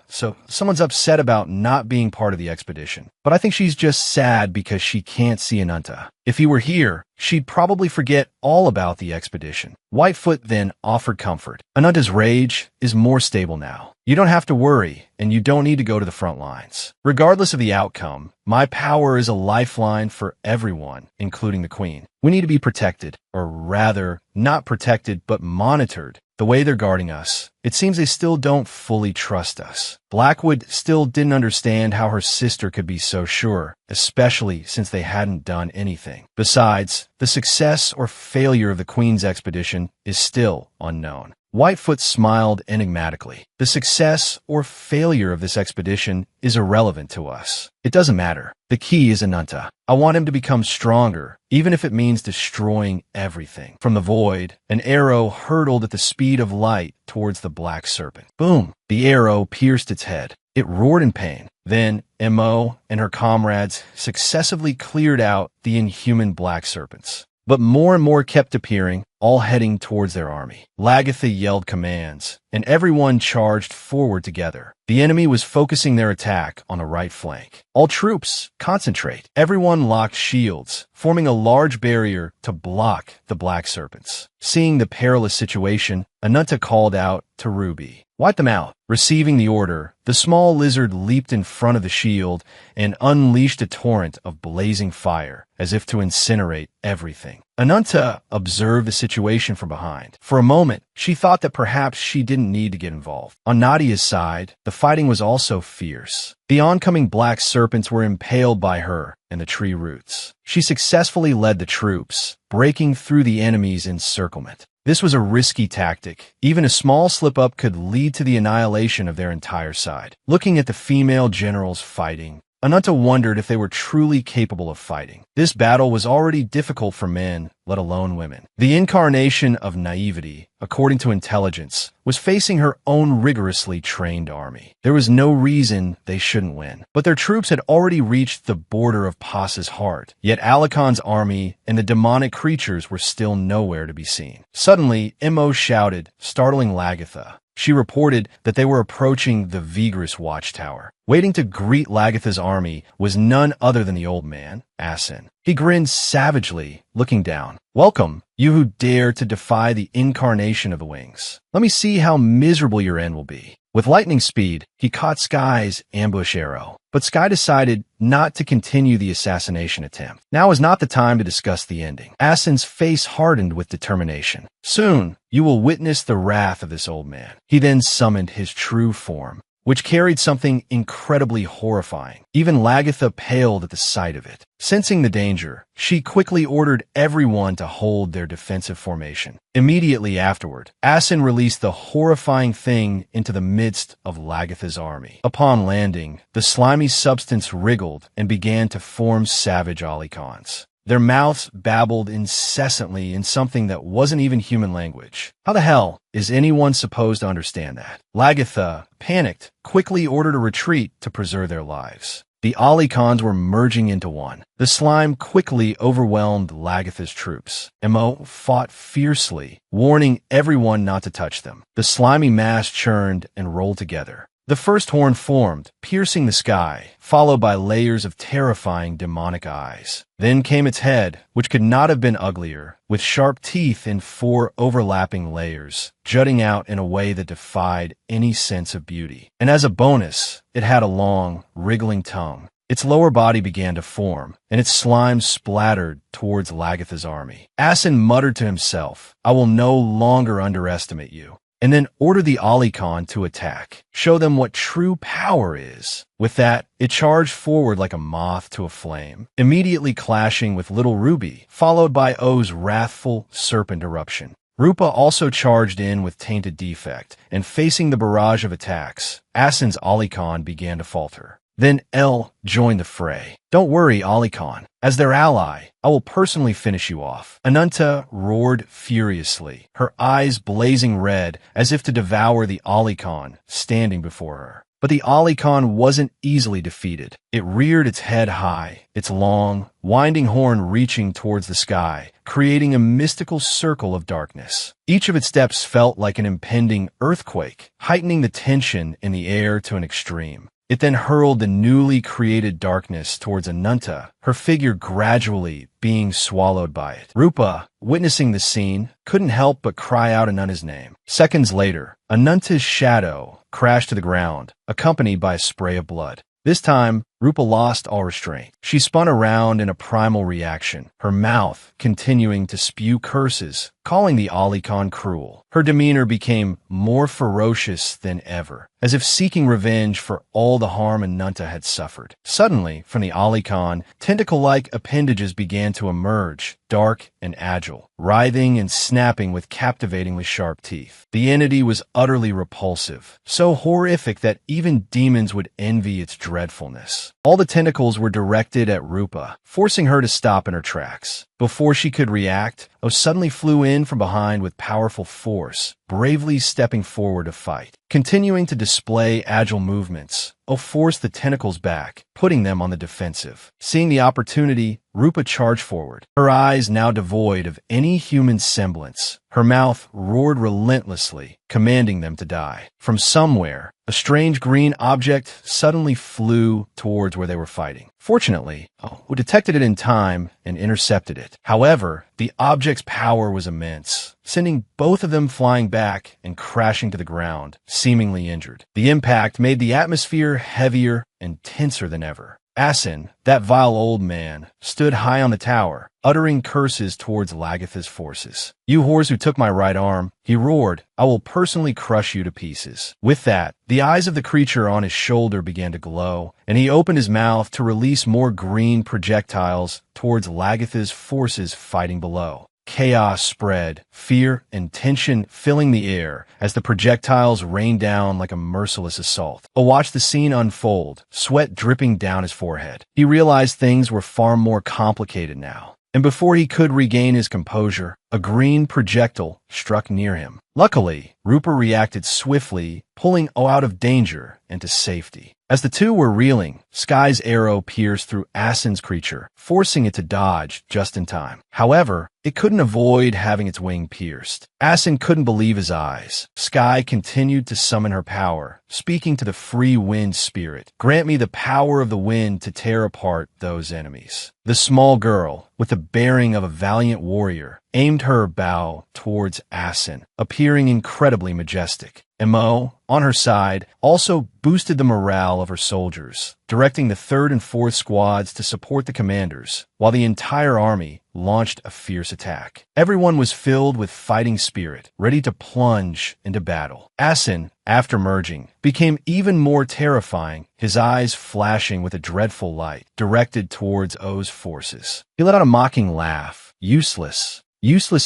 so someone's upset about not being part of the expedition. But I think she's just sad because she can't see Ananta. If he were here, she'd probably forget all about the expedition. Whitefoot then offered comfort. Ananta's rage is more stable now. You don't have to worry, and you don't need to go to the front lines. Regardless of the outcome, my power is a lifeline for everyone, including the Queen. We need to be protected, or rather, not protected, but monitored. The way they're guarding us, it seems they still don't fully trust us. Blackwood still didn't understand how her sister could be so sure, especially since they hadn't done anything. Besides, the success or failure of the Queen's expedition is still unknown. Whitefoot smiled enigmatically. The success or failure of this expedition is irrelevant to us. It doesn't matter. The key is Ananta. I want him to become stronger, even if it means destroying everything. From the void, an arrow hurtled at the speed of light towards the black serpent. Boom! The arrow pierced its head. It roared in pain. Then, Mo and her comrades successively cleared out the inhuman black serpents. But more and more kept appearing, all heading towards their army. Lagatha yelled commands, and everyone charged forward together. The enemy was focusing their attack on the right flank. All troops, concentrate. Everyone locked shields, forming a large barrier to block the black serpents. Seeing the perilous situation, Ananta called out to Ruby. Wipe them out. Receiving the order, the small lizard leaped in front of the shield and unleashed a torrent of blazing fire, as if to incinerate everything. Ananta observed the situation from behind. For a moment, she thought that perhaps she didn't need to get involved. On Nadia's side, the fighting was also fierce. The oncoming black serpents were impaled by her and the tree roots. She successfully led the troops, breaking through the enemy's encirclement. This was a risky tactic. Even a small slip-up could lead to the annihilation of their entire side. Looking at the female generals fighting, Ananta wondered if they were truly capable of fighting. This battle was already difficult for men, let alone women. The incarnation of naivety, according to intelligence, was facing her own rigorously trained army. There was no reason they shouldn't win. But their troops had already reached the border of Pasa's heart. Yet Alakon's army and the demonic creatures were still nowhere to be seen. Suddenly, Mo shouted, startling Lagatha. She reported that they were approaching the Vigris watchtower. Waiting to greet Lagatha's army was none other than the old man, Asin. He grinned savagely, looking down. Welcome, you who dare to defy the incarnation of the wings. Let me see how miserable your end will be. With lightning speed, he caught Sky's ambush arrow. But Sky decided not to continue the assassination attempt. Now is not the time to discuss the ending. Asin's face hardened with determination. Soon, you will witness the wrath of this old man. He then summoned his true form, which carried something incredibly horrifying. Even Lagatha paled at the sight of it. Sensing the danger, she quickly ordered everyone to hold their defensive formation. Immediately afterward, Asin released the horrifying thing into the midst of Lagatha's army. Upon landing, the slimy substance wriggled and began to form savage Alikons. Their mouths babbled incessantly in something that wasn't even human language. How the hell is anyone supposed to understand that? Lagatha, panicked, quickly ordered a retreat to preserve their lives. The Alikons were merging into one. The slime quickly overwhelmed Lagatha's troops. Mo fought fiercely, warning everyone not to touch them. The slimy mass churned and rolled together. The first horn formed, piercing the sky, followed by layers of terrifying demonic eyes. Then came its head, which could not have been uglier, with sharp teeth in 4 overlapping layers, jutting out in a way that defied any sense of beauty. And as a bonus, it had a long, wriggling tongue. Its lower body began to form, and its slime splattered towards Lagatha's army. Asin muttered to himself, I will no longer underestimate you. And then order the Alikon to attack. Show them what true power is. With that, it charged forward like a moth to a flame, immediately clashing with little Ruby, followed by O's wrathful serpent eruption. Rupa also charged in with Tainted Defect, and facing the barrage of attacks, Asin's Alikon began to falter. Then El joined the fray. Don't worry, Alikon. As their ally, I will personally finish you off. Ananta roared furiously, her eyes blazing red as if to devour the Alikon standing before her. But the Alicon wasn't easily defeated. It reared its head high, its long, winding horn reaching towards the sky, creating a mystical circle of darkness. Each of its steps felt like an impending earthquake, heightening the tension in the air to an extreme. It then hurled the newly created darkness towards Ananta, her figure gradually being swallowed by it. Rupa, witnessing the scene, couldn't help but cry out Ananta's name. Seconds later, Ananta's shadow crashed to the ground, accompanied by a spray of blood. This time, Rupa lost all restraint. She spun around in a primal reaction, her mouth continuing to spew curses, calling the Alicon cruel. Her demeanor became more ferocious than ever, as if seeking revenge for all the harm Ananta had suffered. Suddenly, from the Alicon, tentacle-like appendages began to emerge, dark and agile, writhing and snapping with captivatingly sharp teeth. The entity was utterly repulsive, so horrific that even demons would envy its dreadfulness. All the tentacles were directed at Rupa, forcing her to stop in her tracks. Before she could react, O suddenly flew in from behind with powerful force, bravely stepping forward to fight. Continuing to display agile movements, O forced the tentacles back, putting them on the defensive. Seeing the opportunity, Rupa charged forward, her eyes now devoid of any human semblance. Her mouth roared relentlessly, commanding them to die. From somewhere, a strange green object suddenly flew towards where they were fighting. Fortunately, O detected it in time and intercepted it. However, the object's power was immense, sending both of them flying back and crashing to the ground, seemingly injured. The impact made the atmosphere heavier and tenser than ever. Asin, that vile old man, stood high on the tower, uttering curses towards Lagatha's forces. "You whores who took my right arm," he roared, "I will personally crush you to pieces." With that, the eyes of the creature on his shoulder began to glow, and he opened his mouth to release more green projectiles towards Lagatha's forces fighting below. Chaos spread, fear and tension filling the air as the projectiles rained down like a merciless assault. O watched the scene unfold, sweat dripping down his forehead. He realized things were far more complicated now. And before he could regain his composure, a green projectile struck near him. Luckily, Rupa reacted swiftly, pulling O out of danger and to safety. As the two were reeling, Sky's arrow pierced through Asin's creature, forcing it to dodge just in time. However, it couldn't avoid having its wing pierced. Asin couldn't believe his eyes. Sky continued to summon her power, speaking to the free wind spirit. "Grant me the power of the wind to tear apart those enemies." The small girl, with the bearing of a valiant warrior, aimed her bow towards Asin, appearing incredibly majestic. Mo, on her side, also boosted the morale of her soldiers, directing the 3rd and 4th squads to support the commanders, while the entire army launched a fierce attack. Everyone was filled with fighting spirit, ready to plunge into battle. Asin, after merging, became even more terrifying, his eyes flashing with a dreadful light directed towards O's forces. He let out a mocking laugh. Useless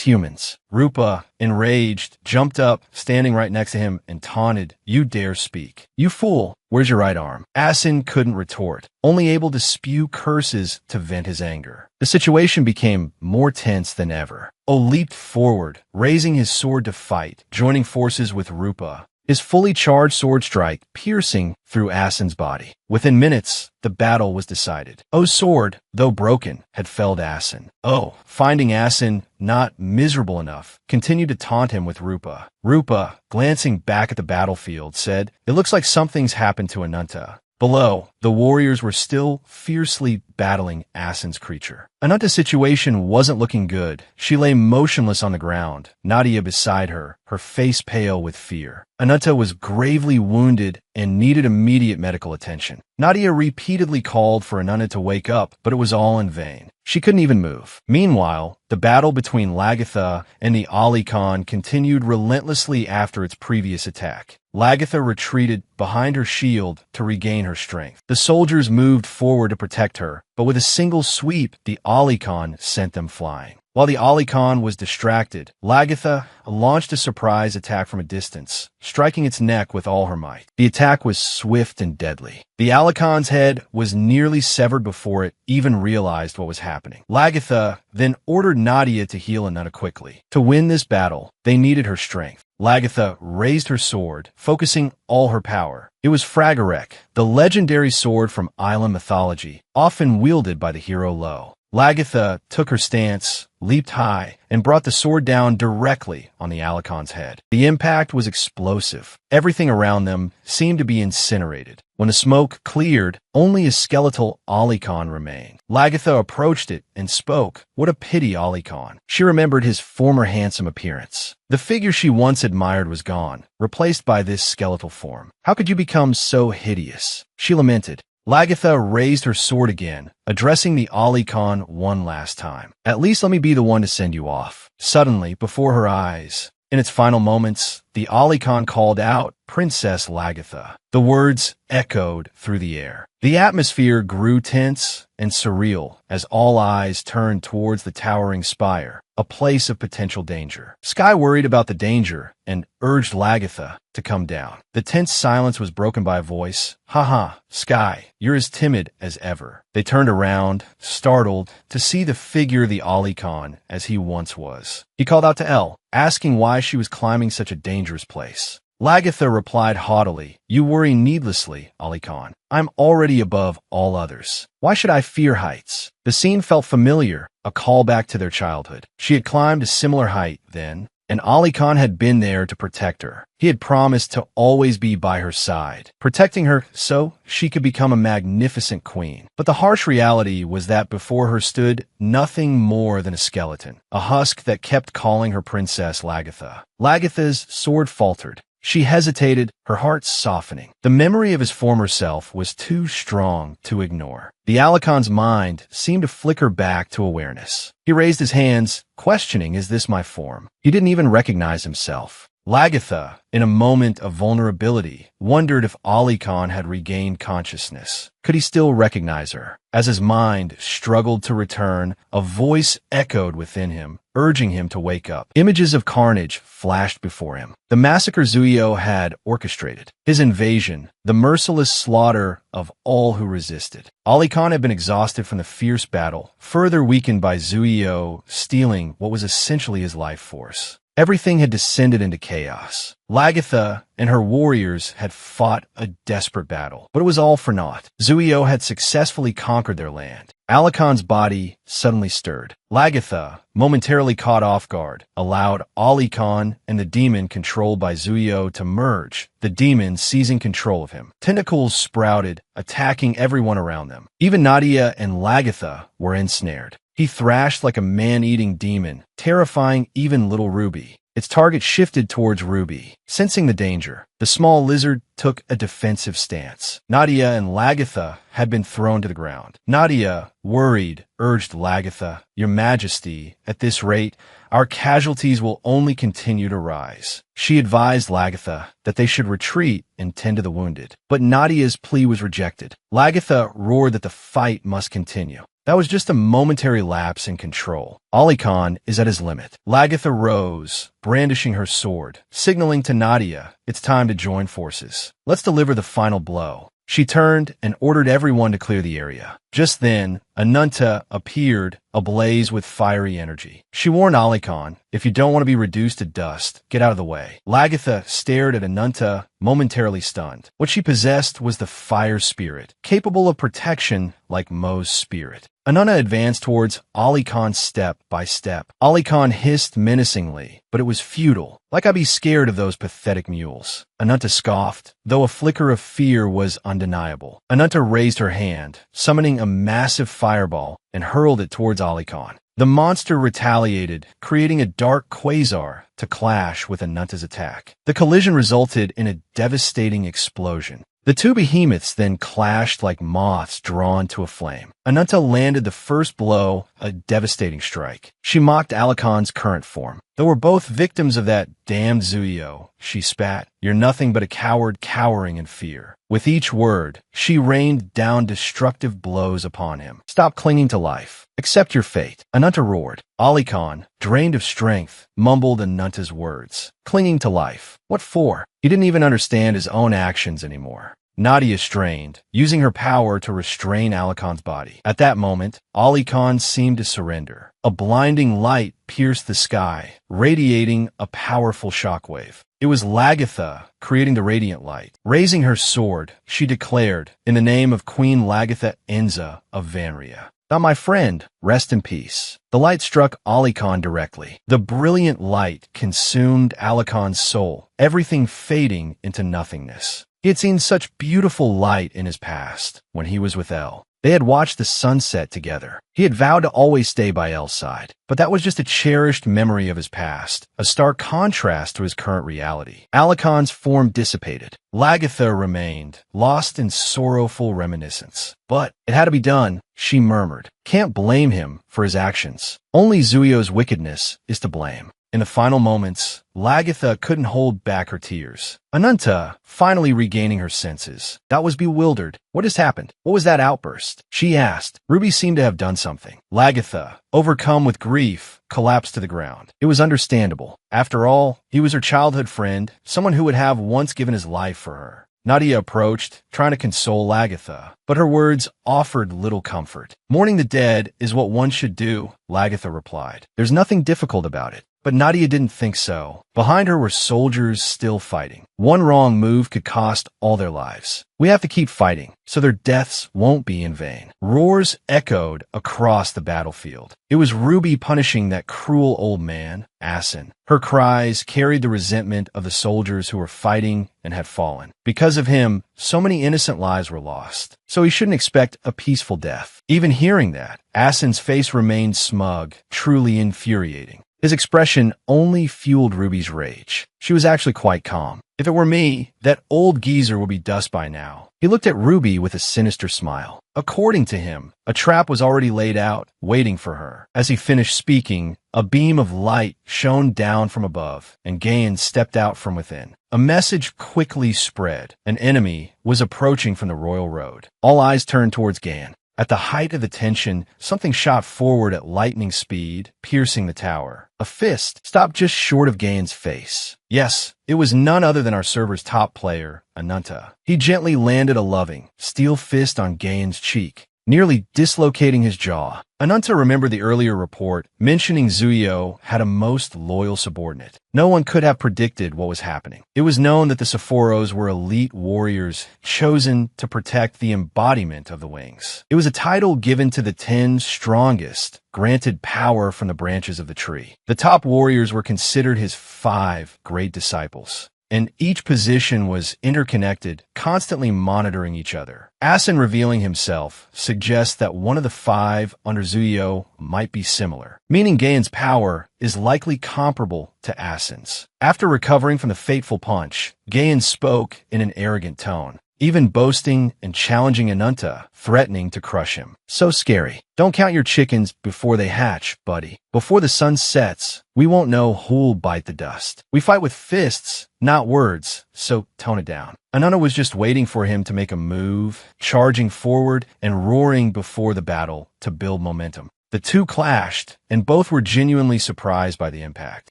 humans. Rupa, enraged, jumped up, standing right next to him, and taunted, "You dare speak. You fool, where's your right arm?" Asin couldn't retort, only able to spew curses to vent his anger. The situation became more tense than ever. O leaped forward, raising his sword to fight, joining forces with Rupa, his fully charged sword strike piercing through Asin's body. Within minutes, the battle was decided. O's sword, though broken, had felled Asin. O, finding Asin not miserable enough, continued to taunt him with Rupa. Rupa, glancing back at the battlefield, said, "It looks like something's happened to Ananta." Below, the warriors were still fiercely battling Asin's creature. Ananta's situation wasn't looking good. She lay motionless on the ground, Nadia beside her, her face pale with fear. Ananta was gravely wounded and needed immediate medical attention. Nadia repeatedly called for Ananta to wake up, but it was all in vain. She couldn't even move. Meanwhile, the battle between Lagatha and the Alicon continued relentlessly after its previous attack. Lagatha retreated behind her shield to regain her strength. The soldiers moved forward to protect her, but with a single sweep, the Alicon sent them flying. While the Alicon was distracted, Lagatha launched a surprise attack from a distance, striking its neck with all her might. The attack was swift and deadly. The Alicon's head was nearly severed before it even realized what was happening. Lagatha then ordered Nadia to heal Ananta quickly. To win this battle, they needed her strength. Lagatha raised her sword, focusing all her power. It was Fragorek, the legendary sword from Island mythology, often wielded by the hero Lo. Lagatha took her stance, leaped high, and brought the sword down directly on the Alakon's head. The impact was explosive. Everything around them seemed to be incinerated. When the smoke cleared, only a skeletal Alakon remained. Lagatha approached it and spoke. What a pity, Alakon. She remembered his former handsome appearance. The figure she once admired was gone, replaced by this skeletal form. How could you become so hideous? She lamented. Lagatha raised her sword again, addressing the Alakon one last time. At least let me be the one to send you off. Suddenly, before her eyes, in its final moments, the Alakon called out, Princess Lagatha. The words echoed through the air. The atmosphere grew tense and surreal as all eyes turned towards the towering spire, a place of potential danger. Sky worried about the danger and urged Lagatha to come down. The tense silence was broken by a voice. Haha, Sky, you're as timid as ever. They turned around, startled, to see the figure of the Alakon as he once was. He called out to El, asking why she was climbing such a dangerous place. Lagatha replied haughtily, You worry needlessly, Alakon. I'm already above all others. Why should I fear heights? The scene felt familiar, a callback to their childhood. She had climbed a similar height then, and Alakon had been there to protect her. He had promised to always be by her side, protecting her so she could become a magnificent queen. But the harsh reality was that before her stood nothing more than a skeleton, a husk that kept calling her Princess Lagatha. Lagatha's sword faltered. She hesitated, her heart softening. The memory of his former self was too strong to ignore. The Alakon's mind seemed to flicker back to awareness. He raised his hands, questioning, Is this my form? He didn't even recognize himself. Lagatha, in a moment of vulnerability, wondered if Alakon had regained consciousness. Could he still recognize her? As his mind struggled to return, a voice echoed within him, urging him to wake up. Images of carnage flashed before him. The massacre Zuio had orchestrated. His invasion, the merciless slaughter of all who resisted. Alakon had been exhausted from the fierce battle, further weakened by Zuio stealing what was essentially his life force. Everything had descended into chaos. Lagatha and her warriors had fought a desperate battle, but it was all for naught. Zuio had successfully conquered their land. Alakon's body suddenly stirred. Lagatha, momentarily caught off guard, allowed Alakon and the demon controlled by Zuio to merge, the demon seizing control of him. Tentacles sprouted, attacking everyone around them. Even Nadia and Lagatha were ensnared. He thrashed like a man-eating demon, terrifying even little Ruby. Its target shifted towards Ruby. Sensing the danger, the small lizard took a defensive stance. Nadia and Lagatha had been thrown to the ground. Nadia, worried, urged Lagatha, Your Majesty, at this rate, our casualties will only continue to rise. She advised Lagatha that they should retreat and tend to the wounded. But Nadia's plea was rejected. Lagatha roared that the fight must continue. That was just a momentary lapse in control. Alakon is at his limit. Lagatha rose, brandishing her sword, signaling to Nadia, it's time to join forces. Let's deliver the final blow. She turned and ordered everyone to clear the area. Just then, Anunta appeared, ablaze with fiery energy. She warned Alakon, if you don't want to be reduced to dust, get out of the way. Lagatha stared at Anunta, momentarily stunned. What she possessed was the fire spirit, capable of protection like Mo's spirit. Anunta advanced towards Alakon step by step. Alakon hissed menacingly, but it was futile. Like I'd be scared of those pathetic mules. Anunta scoffed, though a flicker of fear was undeniable. Anunta raised her hand, summoning a massive fireball, and hurled it towards Alakon. The monster retaliated, creating a dark quasar to clash with Anunta's attack. The collision resulted in a devastating explosion. The two behemoths then clashed like moths drawn to a flame. Anunta landed the first blow, a devastating strike. She mocked Alakon's current form. Though we're both victims of that damned Zuio, she spat. You're nothing but a coward cowering in fear. With each word, she rained down destructive blows upon him. Stop clinging to life. Accept your fate. Anunta roared. Alakon, drained of strength, mumbled Anunta's words. Clinging to life. What for? He didn't even understand his own actions anymore. Nadia strained, using her power to restrain Alakon's body. At that moment, Alakon seemed to surrender. A blinding light pierced the sky, radiating a powerful shockwave. It was Lagatha creating the radiant light. Raising her sword, she declared, "In the name of Queen Lagatha Enza of Vanria. Now, my friend, rest in peace." The light struck Alikhan directly. The brilliant light consumed Alikhan's soul, everything fading into nothingness. He had seen such beautiful light in his past, when he was with El. They had watched the sunset together. He had vowed to always stay by El's side. But that was just a cherished memory of his past, a stark contrast to his current reality. Alikhan's form dissipated. Lagatha remained, lost in sorrowful reminiscence. "But it had to be done," she murmured. "Can't blame him for his actions. Only Zuyo's wickedness is to blame." In the final moments, Lagatha couldn't hold back her tears. Ananta, finally regaining her senses, was bewildered. "What has happened? What was that outburst?" she asked. Ruby seemed to have done something. Lagatha, overcome with grief, collapsed to the ground. It was understandable. After all, he was her childhood friend, someone who would have once given his life for her. Nadia approached, trying to console Lagatha, but her words offered little comfort. "Mourning the dead is what one should do," Lagatha replied. "There's nothing difficult about it." But Nadia didn't think so. Behind her were soldiers still fighting. One wrong move could cost all their lives. "We have to keep fighting, so their deaths won't be in vain." Roars echoed across the battlefield. It was Ruby punishing that cruel old man, Asin. Her cries carried the resentment of the soldiers who were fighting and had fallen. Because of him, so many innocent lives were lost. So he shouldn't expect a peaceful death. Even hearing that, Asin's face remained smug, truly infuriating. His expression only fueled Ruby's rage. She was actually quite calm. "If it were me, that old geezer would be dust by now." He looked at Ruby with a sinister smile. According to him, a trap was already laid out, waiting for her. As he finished speaking, a beam of light shone down from above, and Gayan stepped out from within. A message quickly spread. An enemy was approaching from the royal road. All eyes turned towards Gayan. At the height of the tension, something shot forward at lightning speed, piercing the tower. A fist stopped just short of Gayan's face. Yes, it was none other than our server's top player, Ananta. He gently landed a loving, steel fist on Gayan's cheek, nearly dislocating his jaw. Ananta remembered the earlier report mentioning Zuyo had a most loyal subordinate. No one could have predicted what was happening. It was known that the Sephoros were elite warriors chosen to protect the embodiment of the wings. It was a title given to the 10 strongest, granted power from the branches of the tree. The top warriors were considered his 5 great disciples, and each position was interconnected, constantly monitoring each other. Asin revealing himself suggests that one of the 5 under Zuyo might be similar, meaning Gayan's power is likely comparable to Asin's. After recovering from the fateful punch, Gayan spoke in an arrogant tone, even boasting and challenging Ananta, threatening to crush him. "So scary. Don't count your chickens before they hatch, buddy. Before the sun sets, we won't know who'll bite the dust. We fight with fists, not words, so tone it down." Ananta was just waiting for him to make a move, charging forward and roaring before the battle to build momentum. The two clashed, and both were genuinely surprised by the impact.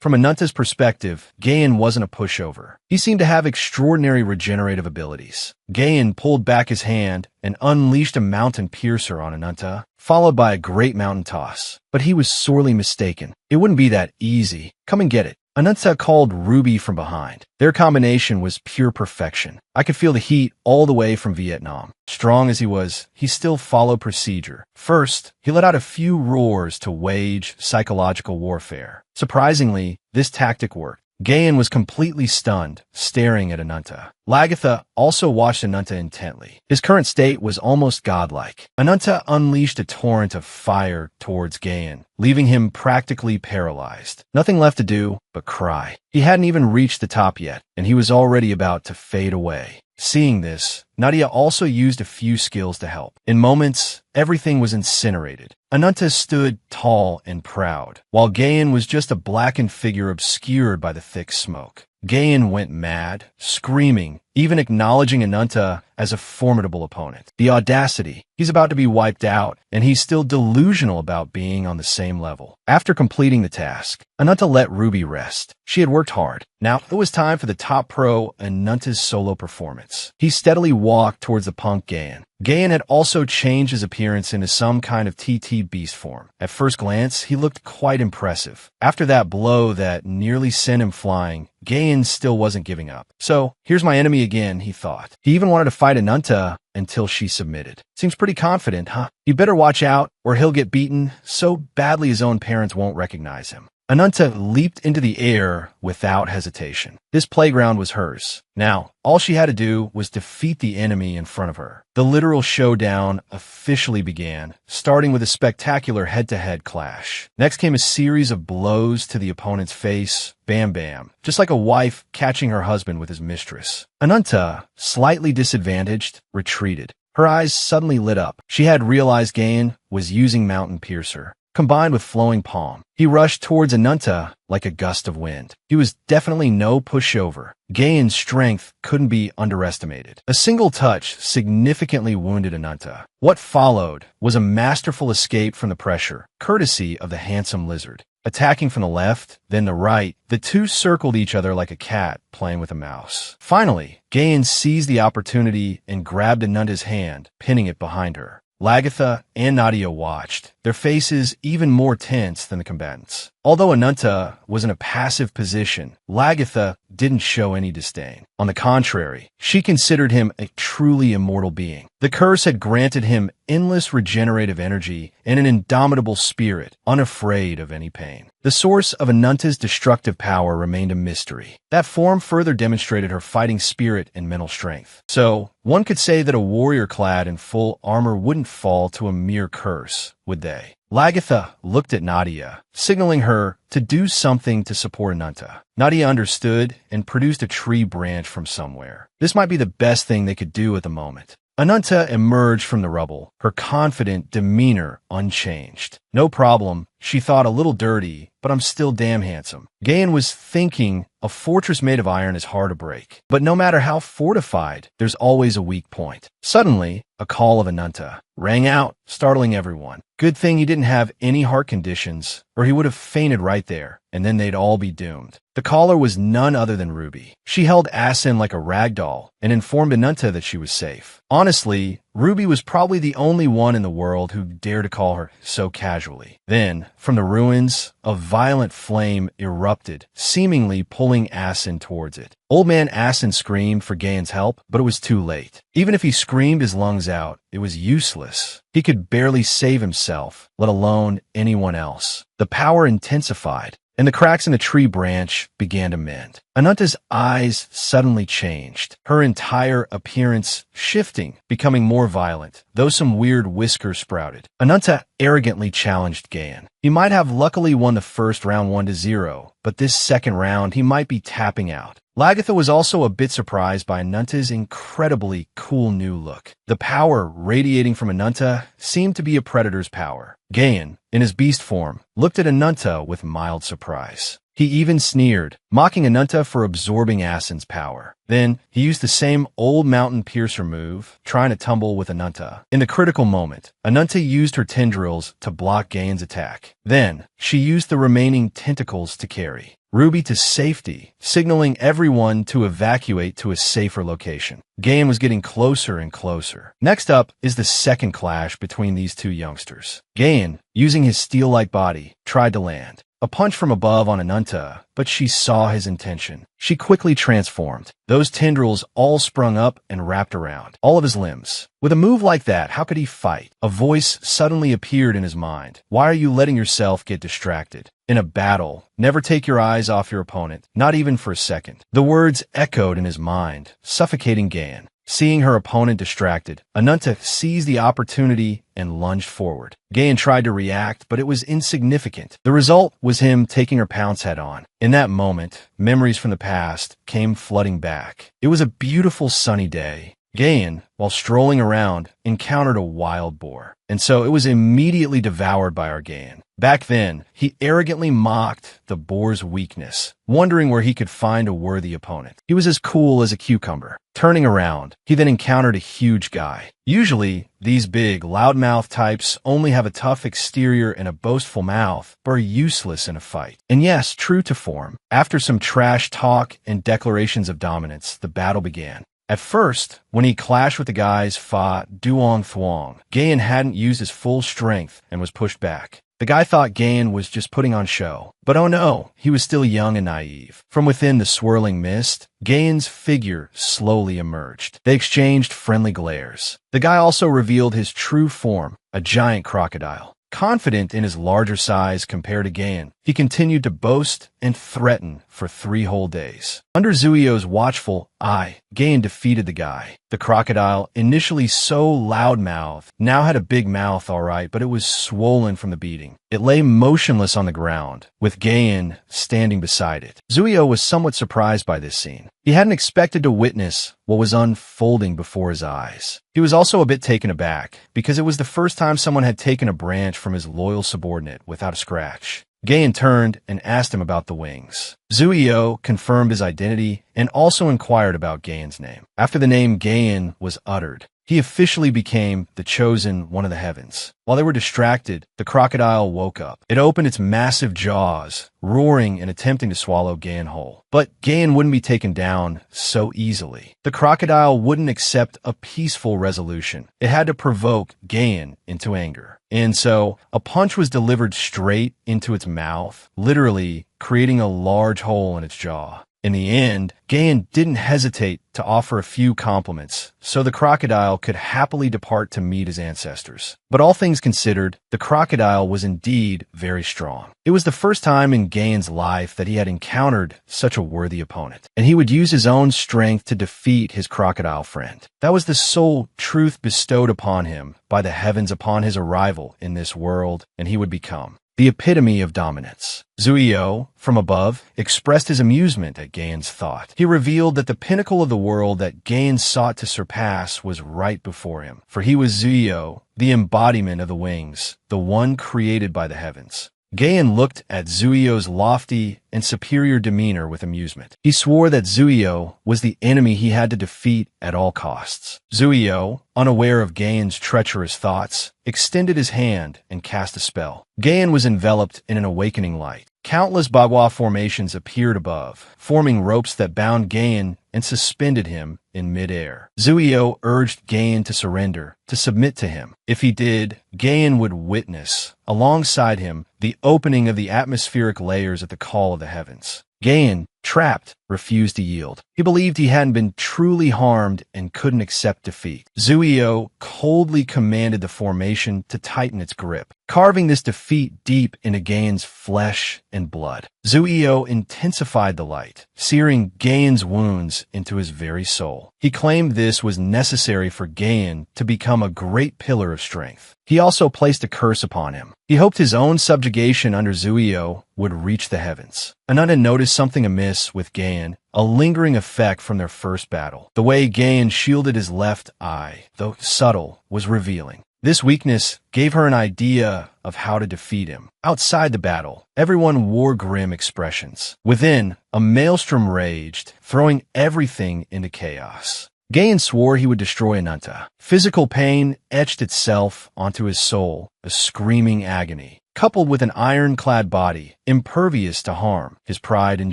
From Ananta's perspective, Gayan wasn't a pushover. He seemed to have extraordinary regenerative abilities. Gayan pulled back his hand and unleashed a mountain piercer on Ananta, followed by a great mountain toss. But he was sorely mistaken. It wouldn't be that easy. "Come and get it." Ananta called Ruby from behind. Their combination was pure perfection. I could feel the heat all the way from Vietnam. Strong as he was, he still followed procedure. First, he let out a few roars to wage psychological warfare. Surprisingly, this tactic worked. Gayan was completely stunned, staring at Ananta. Lagatha also watched Ananta intently. His current state was almost godlike. Ananta unleashed a torrent of fire towards Gayan, leaving him practically paralyzed. Nothing left to do but cry. He hadn't even reached the top yet, and he was already about to fade away. Seeing this, Nadia also used a few skills to help. In moments, everything was incinerated. Ananta stood tall and proud, while Gayan was just a blackened figure obscured by the thick smoke. Gayan went mad, screaming, even acknowledging Ananta as a formidable opponent. The audacity. He's about to be wiped out, and he's still delusional about being on the same level. After completing the task, Ananta let Ruby rest. She had worked hard. Now it was time for the top pro Ananta's solo performance. He steadily walked towards the punk Gayan, Gaian had also changed his appearance into some kind of TT beast form. At first glance, he looked quite impressive. After that blow that nearly sent him flying, Gaian still wasn't giving up. So, here's my enemy again, he thought. He even wanted to fight Ananta until she submitted. Seems pretty confident, huh? You better watch out, or he'll get beaten so badly his own parents won't recognize him. Ananta leaped into the air without hesitation. This playground was hers. Now, all she had to do was defeat the enemy in front of her. The literal showdown officially began, starting with a spectacular head-to-head clash. Next came a series of blows to the opponent's face, bam bam, just like a wife catching her husband with his mistress. Ananta, slightly disadvantaged, retreated. Her eyes suddenly lit up. She had realized Gaian was using Mountain Piercer, combined with flowing palm. He rushed towards Ananta like a gust of wind. He was definitely no pushover. Gaian's strength couldn't be underestimated. A single touch significantly wounded Ananta. What followed was a masterful escape from the pressure, courtesy of the handsome lizard. Attacking from the left, then the right, the two circled each other like a cat playing with a mouse. Finally, Gaian seized the opportunity and grabbed Ananta's hand, pinning it behind her. Lagatha and Nadia watched, their faces even more tense than the combatants. Although Ananta was in a passive position, Lagatha didn't show any disdain. On the contrary, she considered him a truly immortal being. The curse had granted him endless regenerative energy and an indomitable spirit, unafraid of any pain. The source of Ananta's destructive power remained a mystery. That form further demonstrated her fighting spirit and mental strength. So, one could say that a warrior clad in full armor wouldn't fall to a mere curse, would they? Lagatha looked at Nadia, signaling her to do something to support Ananta. Nadia understood and produced a tree branch from somewhere. This might be the best thing they could do at the moment. Ananta emerged from the rubble, her confident demeanor unchanged. No problem, she thought, a little dirty, but I'm still damn handsome. Gaian was thinking a fortress made of iron is hard to break. But no matter how fortified, there's always a weak point. Suddenly, a call of Ananta rang out, startling everyone. Good thing he didn't have any heart conditions, or he would have fainted right there, and then they'd all be doomed. The caller was none other than Ruby. She held Asin like a rag doll and informed Ananta that she was safe. Honestly, Ruby was probably the only one in the world who dared to call her so casually. Then, from the ruins, a violent flame erupted, seemingly pulling Asin towards it. Old man Asin screamed for Gaian's help, but it was too late. Even if he screamed his lungs out, it was useless. He could barely save himself, let alone anyone else. The power intensified, and the cracks in the tree branch began to mend. Ananta's eyes suddenly changed, her entire appearance shifting, becoming more violent, though some weird whiskers sprouted. Ananta arrogantly challenged Gaian. He might have luckily won the first round 1-0, but this second round he might be tapping out. Lagatha was also a bit surprised by Ananta's incredibly cool new look. The power radiating from Ananta seemed to be a predator's power. Gaian, in his beast form, looked at Ananta with mild surprise. He even sneered, mocking Ananta for absorbing Asin's power. Then, he used the same old Mountain Piercer move, trying to tumble with Ananta. In the critical moment, Ananta used her tendrils to block Gaian's attack. Then, she used the remaining tentacles to carry Ruby to safety, signaling everyone to evacuate to a safer location. Gaian was getting closer and closer. Next up is the second clash between these two youngsters. Gaian, using his steel-like body, tried to land a punch from above on Ananta, but she saw his intention. She quickly transformed. Those tendrils all sprung up and wrapped around all of his limbs. With a move like that, how could he fight? A voice suddenly appeared in his mind. Why are you letting yourself get distracted? In a battle, never take your eyes off your opponent, not even for a second. The words echoed in his mind, suffocating Gaian. Seeing her opponent distracted, Ananta seized the opportunity and lunged forward. Gaian tried to react, but it was insignificant. The result was him taking her pounce head on. In that moment, memories from the past came flooding back. It was a beautiful sunny day. Gaian, while strolling around, encountered a wild boar, and so it was immediately devoured by our Gaian. Back then, he arrogantly mocked the boar's weakness, wondering where he could find a worthy opponent. He was as cool as a cucumber. Turning around, he then encountered a huge guy. Usually, these big, loudmouth types only have a tough exterior and a boastful mouth, but are useless in a fight. And yes, true to form, after some trash talk and declarations of dominance, the battle began. At first, when he clashed with the guys Fa Duong Thuong, Gayan hadn't used his full strength and was pushed back. The guy thought Gayan was just putting on show. But oh no, he was still young and naive. From within the swirling mist, Gayan's figure slowly emerged. They exchanged friendly glares. The guy also revealed his true form, a giant crocodile. Confident in his larger size compared to Gayan, he continued to boast and threaten for 3 whole days. Under Zuio's watchful eye, Gayan defeated the guy. The crocodile, initially so loud-mouthed, now had a big mouth alright, but it was swollen from the beating. It lay motionless on the ground, with Gayan standing beside it. Zuio was somewhat surprised by this scene. He hadn't expected to witness what was unfolding before his eyes. He was also a bit taken aback, because it was the first time someone had taken a branch from his loyal subordinate without a scratch. Gayan turned and asked him about the wings. Zuio confirmed his identity and also inquired about Gayan's name. After the name Gayan was uttered, he officially became the chosen one of the heavens. While they were distracted, the crocodile woke up. It opened its massive jaws, roaring and attempting to swallow Gayan whole. But Gayan wouldn't be taken down so easily. The crocodile wouldn't accept a peaceful resolution. It had to provoke Gayan into anger. And so, a punch was delivered straight into its mouth, literally creating a large hole in its jaw. In the end, Gayan didn't hesitate to offer a few compliments, so the crocodile could happily depart to meet his ancestors. But all things considered, the crocodile was indeed very strong. It was the first time in Gayan's life that he had encountered such a worthy opponent, and he would use his own strength to defeat his crocodile friend. That was the sole truth bestowed upon him by the heavens upon his arrival in this world, and he would become the epitome of dominance. Zuio, from above, expressed his amusement at Gayan's thought. He revealed that the pinnacle of the world that Gayan sought to surpass was right before him, for he was Zuio, the embodiment of the wings, the one created by the heavens. Gayan looked at Zuio's lofty and superior demeanor with amusement. He swore that Zuio was the enemy he had to defeat at all costs. Zuio, unaware of Gayan's treacherous thoughts, extended his hand and cast a spell. Gayan was enveloped in an awakening light. Countless Bagua formations appeared above, forming ropes that bound Gayan and suspended him in midair. Zuio urged Gayan to surrender, to submit to him. If he did, Gayan would witness, alongside him, the opening of the atmospheric layers at the call of the heavens. Gayan, trapped, refused to yield. He believed he hadn't been truly harmed and couldn't accept defeat. Zuio coldly commanded the formation to tighten its grip, carving this defeat deep into Gayan's flesh and blood. Zuio intensified the light, searing Gayan's wounds into his very soul. He claimed this was necessary for Gayan to become a great pillar of strength. He also placed a curse upon him. He hoped his own subjugation under Zuio would reach the heavens. Ananda noticed something amiss with Gayan, a lingering effect from their first battle. The way Gayan shielded his left eye, though subtle, was revealing. This weakness gave her an idea of how to defeat him. Outside the battle, everyone wore grim expressions. Within, a maelstrom raged, throwing everything into chaos. Gayan swore he would destroy Ananta. Physical pain etched itself onto his soul, a screaming agony, coupled with an iron-clad body, impervious to harm, his pride and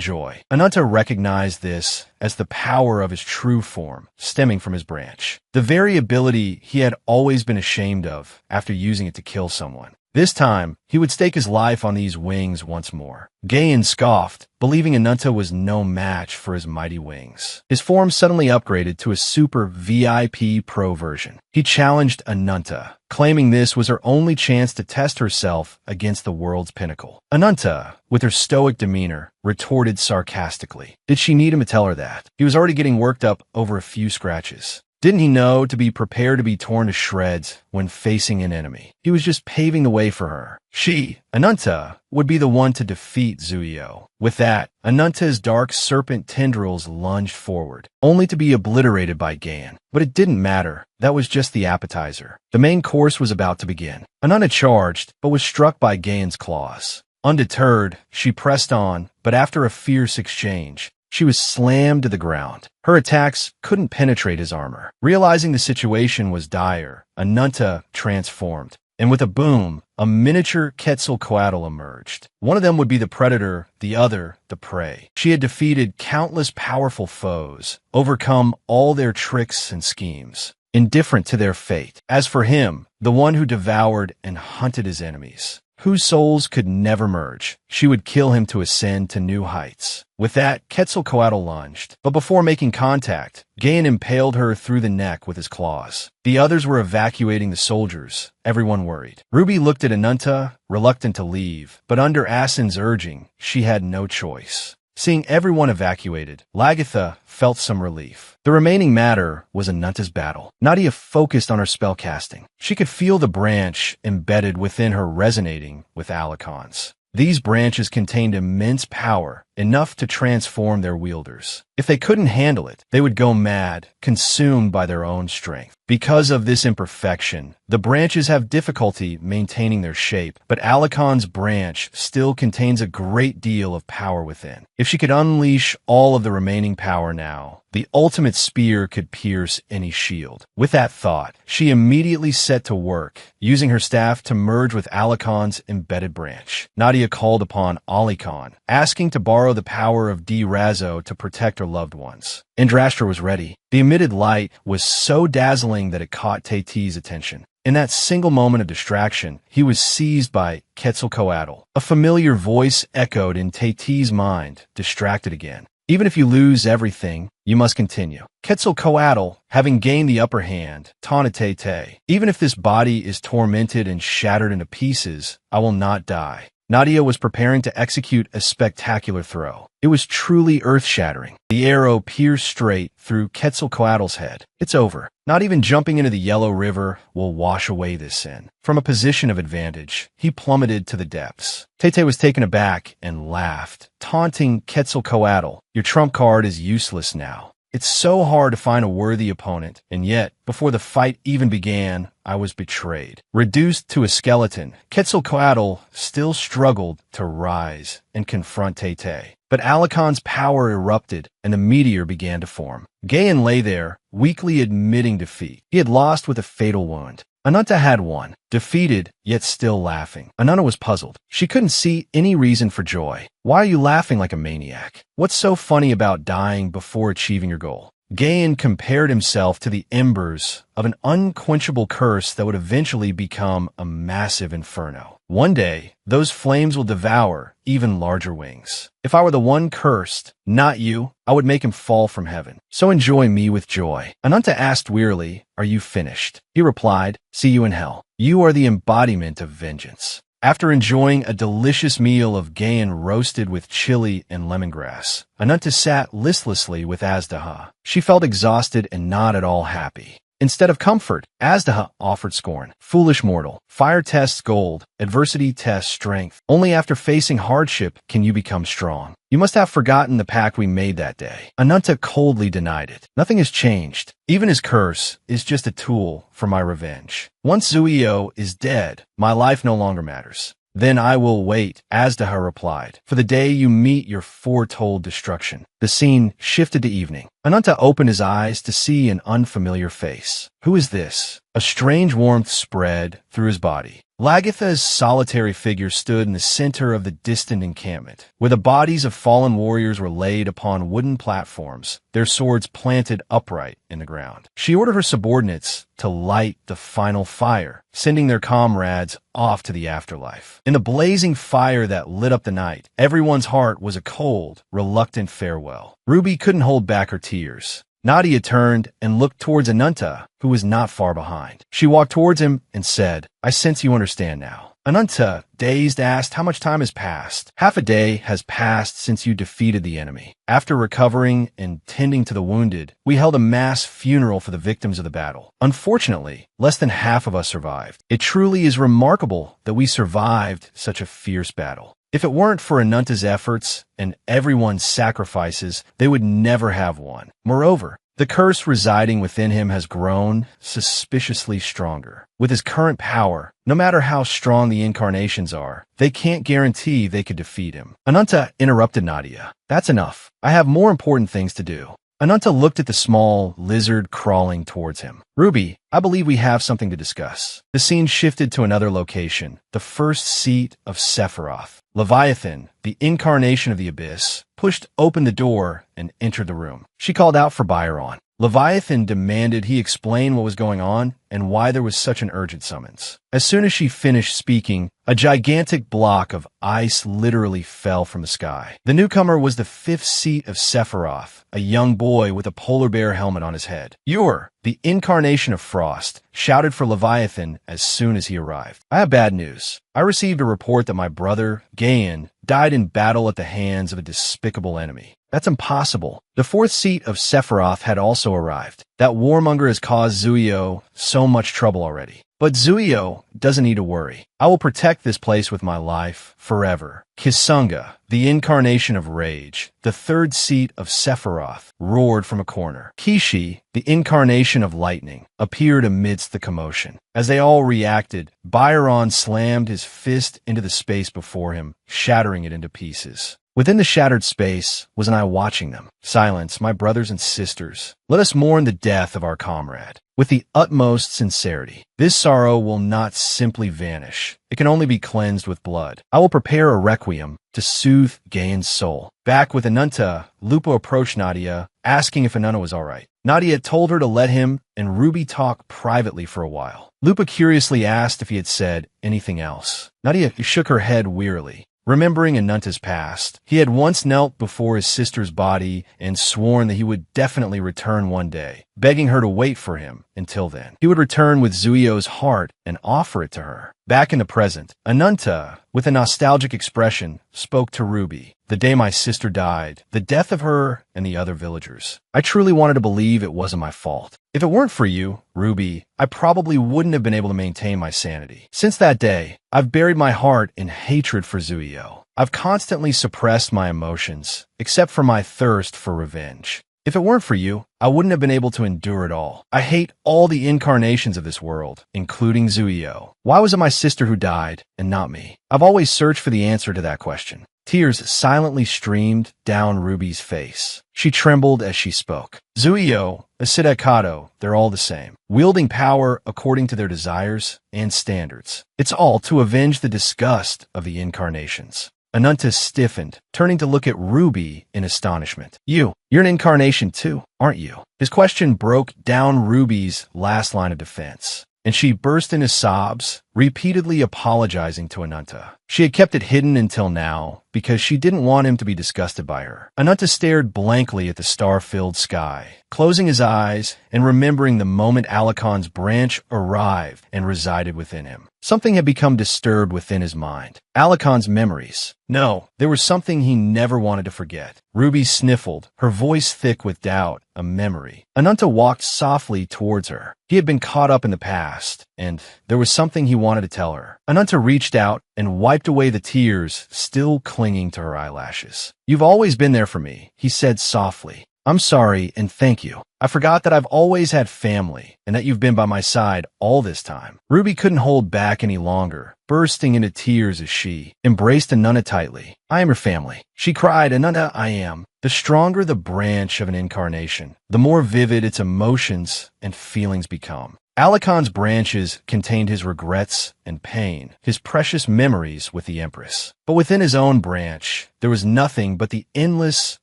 joy. Ananta recognized this as the power of his true form, stemming from his branch, the very ability he had always been ashamed of after using it to kill someone. This time, he would stake his life on these wings once more. Gayan scoffed, believing Ananta was no match for his mighty wings. His form suddenly upgraded to a super VIP Pro version. He challenged Ananta, claiming this was her only chance to test herself against the world's pinnacle. Ananta, with her stoic demeanor, retorted sarcastically. Did she need him to tell her that? He was already getting worked up over a few scratches. Didn't he know to be prepared to be torn to shreds when facing an enemy? He was just paving the way for her. She, Ananta, would be the one to defeat Zuio. With that, Ananta's dark serpent tendrils lunged forward, only to be obliterated by Gayan. But it didn't matter. That was just the appetizer. The main course was about to begin. Ananta charged, but was struck by Gayan's claws. Undeterred, she pressed on, but after a fierce exchange, she was slammed to the ground. Her attacks couldn't penetrate his armor. Realizing the situation was dire, Ananta transformed. and with a boom, a miniature Quetzalcoatl emerged. One of them would be the predator, the other, the prey. She had defeated countless powerful foes, overcome all their tricks and schemes, indifferent to their fate. As for him, the one who devoured and hunted his enemies, whose souls could never merge, she would kill him to ascend to new heights. With that, Quetzalcoatl lunged, but before making contact, Gain impaled her through the neck with his claws. The others were evacuating the soldiers, everyone worried. Ruby looked at Anunta, reluctant to leave, but under Asin's urging, she had no choice. Seeing everyone evacuated, Lagatha felt some relief. The remaining matter was Anunta's battle. Nadia focused on her spellcasting. She could feel the branch embedded within her resonating with Alakon's. These branches contained immense power, enough to transform their wielders. If they couldn't handle it, they would go mad, consumed by their own strength. Because of this imperfection, the branches have difficulty maintaining their shape, but Alakon's branch still contains a great deal of power within. If she could unleash all of the remaining power now, the ultimate spear could pierce any shield. With that thought, she immediately set to work, using her staff to merge with Alakon's embedded branch. Nadia called upon Alikon, asking to borrow the power of D-Razo to protect her loved ones. Indrashtra was ready. The emitted light was so dazzling that it caught Tayti's attention. In that single moment of distraction, he was seized by Quetzalcoatl. A familiar voice echoed in Tayti's mind, distracted again. Even if you lose everything, you must continue. Quetzalcoatl, having gained the upper hand, taunted Tay. Even if this body is tormented and shattered into pieces, I will not die. Nadia was preparing to execute a spectacular throw. It was truly earth-shattering. The arrow pierced straight through Quetzalcoatl's head. It's over. Not even jumping into the Yellow River will wash away this sin. From a position of advantage, he plummeted to the depths. Tay was taken aback and laughed, taunting Quetzalcoatl. Your trump card is useless now. It's so hard to find a worthy opponent, and yet, before the fight even began, I was betrayed. Reduced to a skeleton, Quetzalcoatl still struggled to rise and confront Tay. But Alakon's power erupted, and the meteor began to form. Gayan lay there, weakly admitting defeat. He had lost with a fatal wound. Anunta had won, defeated, yet still laughing. Anunta was puzzled. She couldn't see any reason for joy. Why are you laughing like a maniac? What's so funny about dying before achieving your goal? Gayan compared himself to the embers of an unquenchable curse that would eventually become a massive inferno. One day, those flames will devour even larger wings. If I were the one cursed, not you, I would make him fall from heaven. So enjoy me with joy. Anunta asked wearily, are you finished? He replied, see you in hell. You are the embodiment of vengeance. After enjoying a delicious meal of Gayan roasted with chili and lemongrass, Anunta sat listlessly with Azdaha. She felt exhausted and not at all happy. Instead of comfort, Azdaha offered scorn. Foolish mortal. Fire tests gold. Adversity tests strength. Only after facing hardship can you become strong. You must have forgotten the pact we made that day. Anunta coldly denied it. Nothing has changed. Even his curse is just a tool for my revenge. Once Zuio is dead, my life no longer matters. Then I will wait, Azdaha replied, for the day you meet your foretold destruction. The scene shifted to evening. Anunta opened his eyes to see an unfamiliar face. Who is this? A strange warmth spread through his body. Lagatha's solitary figure stood in the center of the distant encampment, where the bodies of fallen warriors were laid upon wooden platforms, their swords planted upright in the ground. She ordered her subordinates to light the final fire, sending their comrades off to the afterlife. In the blazing fire that lit up the night, everyone's heart was a cold, reluctant farewell. Ruby couldn't hold back her tears. Nadia turned and looked towards Anunta, who was not far behind. She walked towards him and said, I sense you understand now. Anunta, dazed, asked how much time has passed. Half a day has passed since you defeated the enemy. After recovering and tending to the wounded, we held a mass funeral for the victims of the battle. Unfortunately, less than half of us survived. It truly is remarkable that we survived such a fierce battle. If it weren't for Anunta's efforts and everyone's sacrifices, they would never have won. Moreover, the curse residing within him has grown suspiciously stronger. With his current power, no matter how strong the incarnations are, they can't guarantee they could defeat him. Anunta interrupted Nadia. That's enough. I have more important things to do. Ananta looked at the small lizard crawling towards him. Ruby, I believe we have something to discuss. The scene shifted to another location, the first seat of Sephiroth. Leviathan, the incarnation of the abyss, pushed open the door and entered the room. She called out for Byron. Leviathan demanded he explain what was going on and why there was such an urgent summons. As soon as she finished speaking, a gigantic block of ice literally fell from the sky. The newcomer was the fifth seat of Sephiroth, a young boy with a polar bear helmet on his head. Yor, the incarnation of Frost, shouted for Leviathan as soon as he arrived. I have bad news. I received a report that my brother, Gayan, died in battle at the hands of a despicable enemy. That's impossible. The fourth seat of Sephiroth had also arrived. That warmonger has caused Zuio so much trouble already. But Zuio doesn't need to worry. I will protect this place with my life forever. Kisunga, the incarnation of rage, the third seat of Sephiroth, roared from a corner. Kishi, the incarnation of lightning, appeared amidst the commotion. As they all reacted, Byron slammed his fist into the space before him, shattering it into pieces. Within the shattered space was an eye watching them. Silence, my brothers and sisters. Let us mourn the death of our comrade with the utmost sincerity. This sorrow will not simply vanish. It can only be cleansed with blood. I will prepare a requiem to soothe Gayan's soul. Back with Ananta, Lupo approached Nadia, asking if Ananta was all right. Nadia told her to let him and Ruby talk privately for a while. Lupa curiously asked if he had said anything else. Nadia shook her head wearily. Remembering Ananta's past, he had once knelt before his sister's body and sworn that he would definitely return one day, begging her to wait for him until then. He would return with Zuio's heart and offer it to her. Back in the present, Ananta, with a nostalgic expression, spoke to Ruby. The day my sister died, the death of her and the other villagers. I truly wanted to believe it wasn't my fault. If it weren't for you, Ruby, I probably wouldn't have been able to maintain my sanity. Since that day, I've buried my heart in hatred for Zuio. I've constantly suppressed my emotions, except for my thirst for revenge. If it weren't for you, I wouldn't have been able to endure it all. I hate all the incarnations of this world, including Zuio. Why was it my sister who died, and not me? I've always searched for the answer to that question. Tears silently streamed down Ruby's face. She trembled as she spoke. Zuio, Asidekato, they're all the same, wielding power according to their desires and standards. It's all to avenge the disgust of the incarnations. Ananta stiffened, turning to look at Ruby in astonishment. You're an incarnation too, aren't you? His question broke down Ruby's last line of defense, and she burst into sobs, repeatedly apologizing to Ananta. She had kept it hidden until now because she didn't want him to be disgusted by her. Ananta stared blankly at the star-filled sky, closing his eyes and remembering the moment Alakon's branch arrived and resided within him. Something had become disturbed within his mind. Alakon's memories. No, there was something he never wanted to forget. Ruby sniffled, her voice thick with doubt, a memory. Ananta walked softly towards her. He had been caught up in the past, and there was something he wanted to tell her. Ananta reached out and wiped away the tears still clinging to her eyelashes. You've always been there for me, he said softly. I'm sorry and thank you. I forgot that I've always had family and that you've been by my side all this time. Ruby couldn't hold back any longer, bursting into tears as she embraced Ananta tightly. I am your family. She cried, Ananta, I am. The stronger the branch of an incarnation, the more vivid its emotions and feelings become. Alakon's branches contained his regrets and pain, his precious memories with the Empress. But within his own branch, there was nothing but the endless,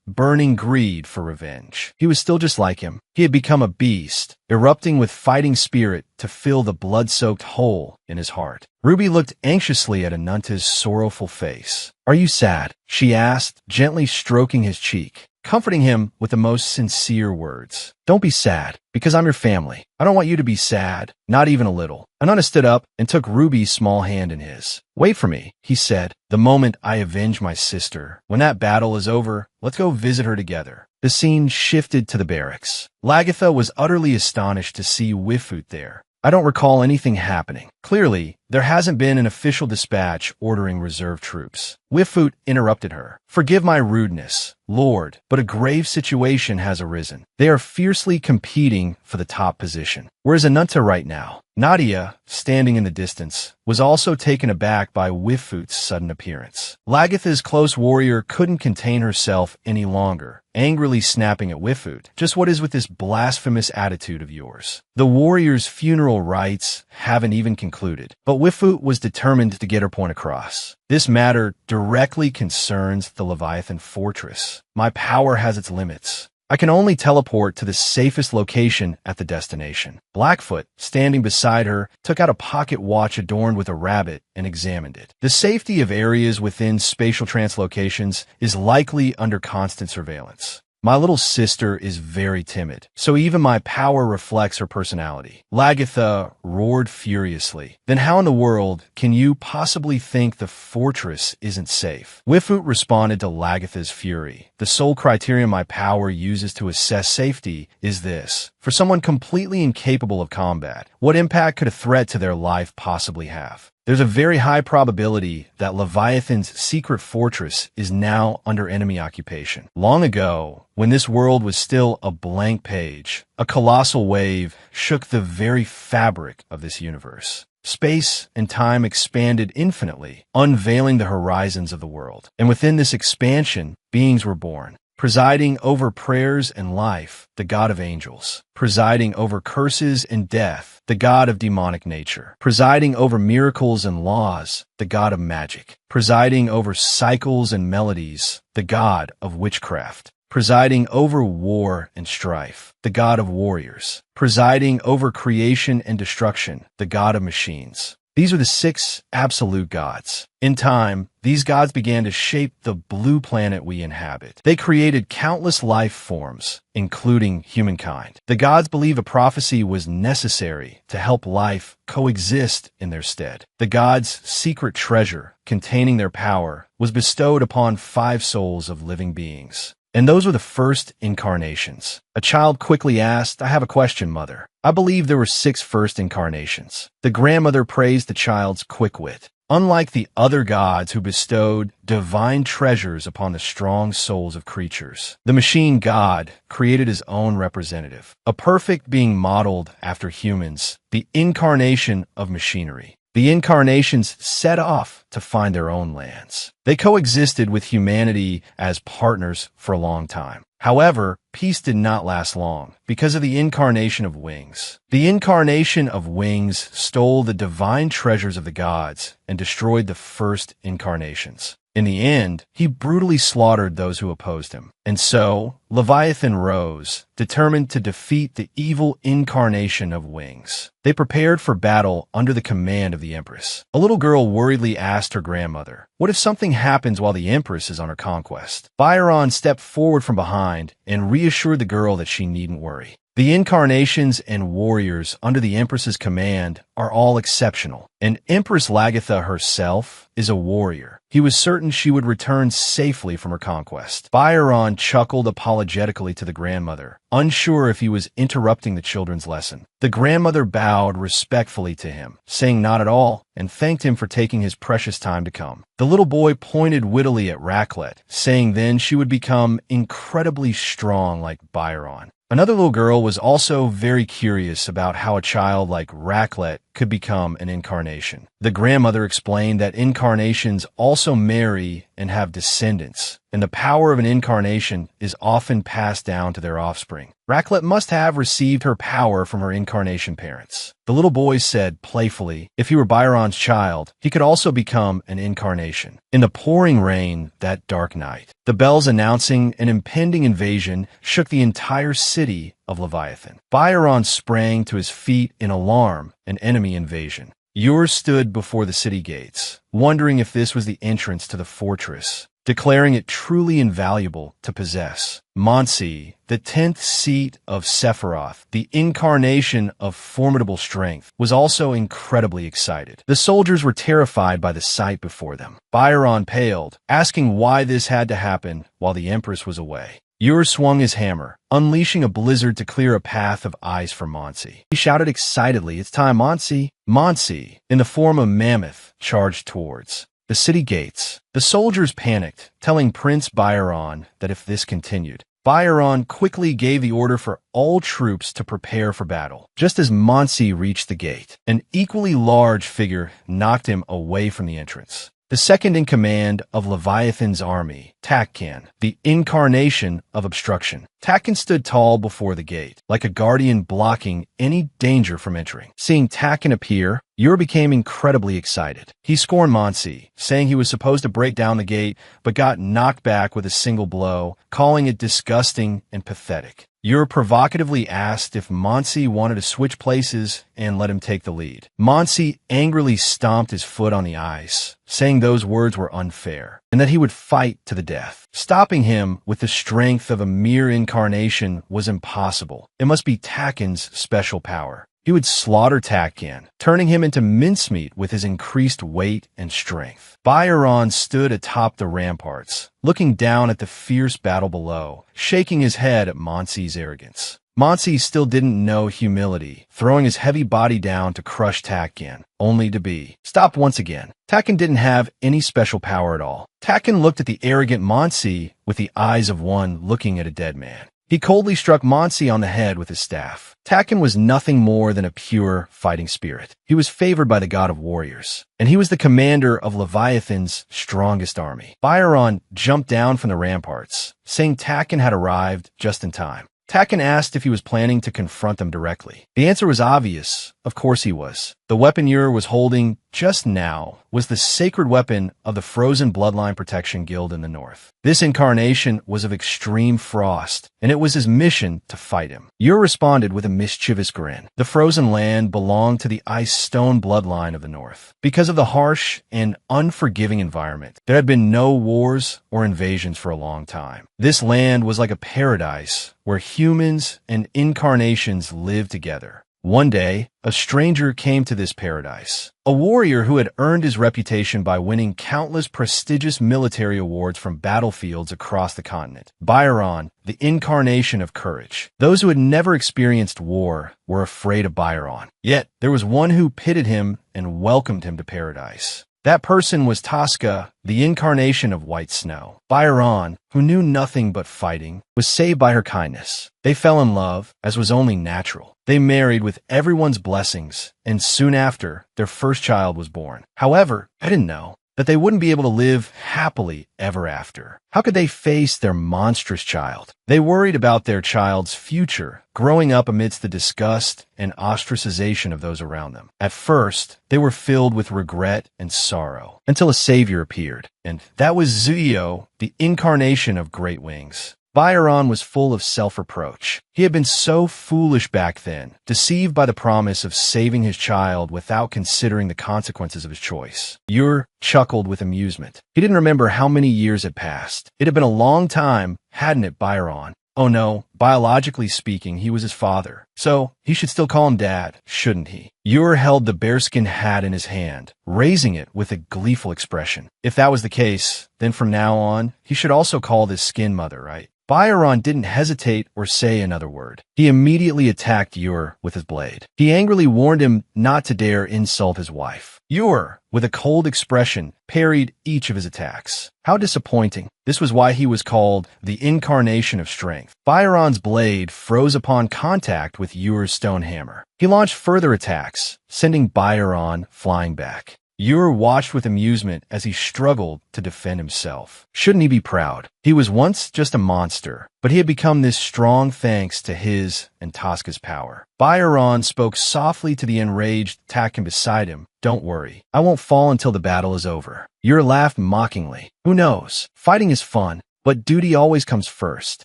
burning greed for revenge. He was still just like him. He had become a beast, erupting with fighting spirit to fill the blood-soaked hole in his heart. Ruby looked anxiously at Ananta's sorrowful face. Are you sad? She asked, gently stroking his cheek, comforting him with the most sincere words. Don't be sad, because I'm your family. I don't want you to be sad, not even a little. Ananta stood up and took Ruby's small hand in his. Wait for me, he said, the moment I avenge my sister. When that battle is over, let's go visit her together. The scene shifted to the barracks. Lagatha was utterly astonished to see Wifut there. I don't recall anything happening. Clearly, There hasn't been an official dispatch ordering reserve troops. Wifut interrupted her. Forgive my rudeness, Lord, but a grave situation has arisen. They are fiercely competing for the top position. Where's Anunta right now? Nadia, standing in the distance, was also taken aback by Wifut's sudden appearance. Lagatha's close warrior couldn't contain herself any longer, angrily snapping at Wifut. Just what is with this blasphemous attitude of yours? The warrior's funeral rites haven't even concluded, but Wifut was determined to get her point across. This matter directly concerns the Leviathan fortress. My power has its limits. I can only teleport to the safest location at the destination. Blackfoot, standing beside her, took out a pocket watch adorned with a rabbit and examined it. The safety of areas within spatial translocations is likely under constant surveillance. My little sister is very timid, so even my power reflects her personality. Lagatha roared furiously. Then how in the world can you possibly think the fortress isn't safe? Wifut responded to Lagatha's fury. The sole criterion my power uses to assess safety is this. For someone completely incapable of combat, what impact could a threat to their life possibly have? There's a very high probability that Leviathan's secret fortress is now under enemy occupation. Long ago, when this world was still a blank page, a colossal wave shook the very fabric of this universe. Space and time expanded infinitely, unveiling the horizons of the world. And within this expansion, beings were born. Presiding over prayers and life, the God of angels. Presiding over curses and death, the God of demonic nature. Presiding over miracles and laws, the God of magic. Presiding over cycles and melodies, the God of witchcraft. Presiding over war and strife, the God of warriors. Presiding over creation and destruction, the God of machines. These are the 6 absolute gods. In time, these gods began to shape the blue planet we inhabit. They created countless life forms, including humankind. The gods believe a prophecy was necessary to help life coexist in their stead. The gods' secret treasure, containing their power, was bestowed upon 5 souls of living beings. And those were the first incarnations. A child quickly asked, I have a question, mother. I believe there were 6 first incarnations. The grandmother praised the child's quick wit. Unlike the other gods who bestowed divine treasures upon the strong souls of creatures, the machine god created his own representative, a perfect being modeled after humans, the incarnation of machinery. The incarnations set off to find their own lands. They coexisted with humanity as partners for a long time. However, peace did not last long because of the incarnation of Wings. The incarnation of Wings stole the divine treasures of the gods and destroyed the first incarnations. In the end, he brutally slaughtered those who opposed him. And so, Leviathan rose, determined to defeat the evil incarnation of Wings. They prepared for battle under the command of the Empress. A little girl worriedly asked her grandmother, what if something happens while the Empress is on her conquest? Byron stepped forward from behind and reassured the girl that she needn't worry. The incarnations and warriors under the Empress's command are all exceptional, and Empress Lagatha herself is a warrior. He was certain she would return safely from her conquest. Byron chuckled apologetically to the grandmother, unsure if he was interrupting the children's lesson. The grandmother bowed respectfully to him, saying not at all, and thanked him for taking his precious time to come. The little boy pointed wittily at Raclette, saying then she would become incredibly strong like Byron. Another little girl was also very curious about how a child like Raclette could become an incarnation. The grandmother explained that incarnations also marry and have descendants, and the power of an incarnation is often passed down to their offspring. Raclette must have received her power from her incarnation parents. The little boy said playfully, if he were Byron's child, he could also become an incarnation. In the pouring rain that dark night, the bells announcing an impending invasion shook the entire city of Leviathan. Byron sprang to his feet in alarm, an enemy invasion. Ur stood before the city gates, wondering if this was the entrance to the fortress, declaring it truly invaluable to possess. Monsi, the 10th seat of Sephiroth, the incarnation of formidable strength, was also incredibly excited. The soldiers were terrified by the sight before them. Byron paled, asking why this had to happen while the Empress was away. Ur swung his hammer, unleashing a blizzard to clear a path of ice for Monsi. He shouted excitedly, "It's time, Monsi!" Monsi, in the form of Mammoth, charged towards the city gates. The soldiers panicked, telling Prince Byron that if this continued, Byron quickly gave the order for all troops to prepare for battle. Just as Monsi reached the gate, an equally large figure knocked him away from the entrance. The second in command of Leviathan's army, Takkan, the incarnation of obstruction. Takkan stood tall before the gate, like a guardian blocking any danger from entering. Seeing Takkan appear, Ur became incredibly excited. He scorned Monsi, saying he was supposed to break down the gate, but got knocked back with a single blow, calling it disgusting and pathetic. Ur provocatively asked if Monsi wanted to switch places and let him take the lead. Monsi angrily stomped his foot on the ice, saying those words were unfair, and that he would fight to the death. Stopping him with the strength of a mere incarnation was impossible. It must be Takkan's special power. He would slaughter Takkan, turning him into mincemeat with his increased weight and strength. Byron stood atop the ramparts, looking down at the fierce battle below, shaking his head at Monsi's arrogance. Monsi still didn't know humility, throwing his heavy body down to crush Takkan, only to be stopped once again. Takkan didn't have any special power at all. Takkan looked at the arrogant Monsi with the eyes of one looking at a dead man. He coldly struck Monsi on the head with his staff. Takkan was nothing more than a pure fighting spirit. He was favored by the god of warriors, and he was the commander of Leviathan's strongest army. Byron jumped down from the ramparts, saying Takkan had arrived just in time. Takkan asked if he was planning to confront them directly. The answer was obvious. Of course he was. The weapon Ur was holding just now was the sacred weapon of the Frozen Bloodline Protection Guild in the north. This incarnation was of extreme frost, and it was his mission to fight him. Ur responded with a mischievous grin. The frozen land belonged to the ice-stone bloodline of the north. Because of the harsh and unforgiving environment, there had been no wars or invasions for a long time. This land was like a paradise where humans and incarnations lived together. One day, a stranger came to this paradise, a warrior who had earned his reputation by winning countless prestigious military awards from battlefields across the continent. Byron, the incarnation of courage. Those who had never experienced war were afraid of Byron. Yet, there was one who pitied him and welcomed him to paradise. That person was Tosca, the incarnation of white snow. Byron, who knew nothing but fighting, was saved by her kindness. They fell in love, as was only natural. They married with everyone's blessings, and soon after, their first child was born. However, I didn't know that they wouldn't be able to live happily ever after. How could they face their monstrous child? They worried about their child's future, growing up amidst the disgust and ostracization of those around them. At first, they were filled with regret and sorrow, until a savior appeared, and that was Zuio, the incarnation of great wings. Byron was full of self-reproach. He had been so foolish back then, deceived by the promise of saving his child without considering the consequences of his choice. Ur chuckled with amusement. He didn't remember how many years had passed. It had been a long time, hadn't it, Byron? Oh no, biologically speaking, he was his father. So, he should still call him Dad, shouldn't he? Ur held the bearskin hat in his hand, raising it with a gleeful expression. If that was the case, then from now on, he should also call this skin mother, right? Byron didn't hesitate or say another word. He immediately attacked Ur with his blade. He angrily warned him not to dare insult his wife. Ur, with a cold expression, parried each of his attacks. How disappointing. This was why he was called the incarnation of strength. Byron's blade froze upon contact with Ur's stone hammer. He launched further attacks, sending Byron flying back. Ur watched with amusement as he struggled to defend himself. Shouldn't he be proud? He was once just a monster, but he had become this strong thanks to his and Tosca's power. Byron spoke softly to the enraged Takkan beside him. Don't worry, I won't fall until the battle is over. Ur laughed mockingly. Who knows? Fighting is fun, but duty always comes first.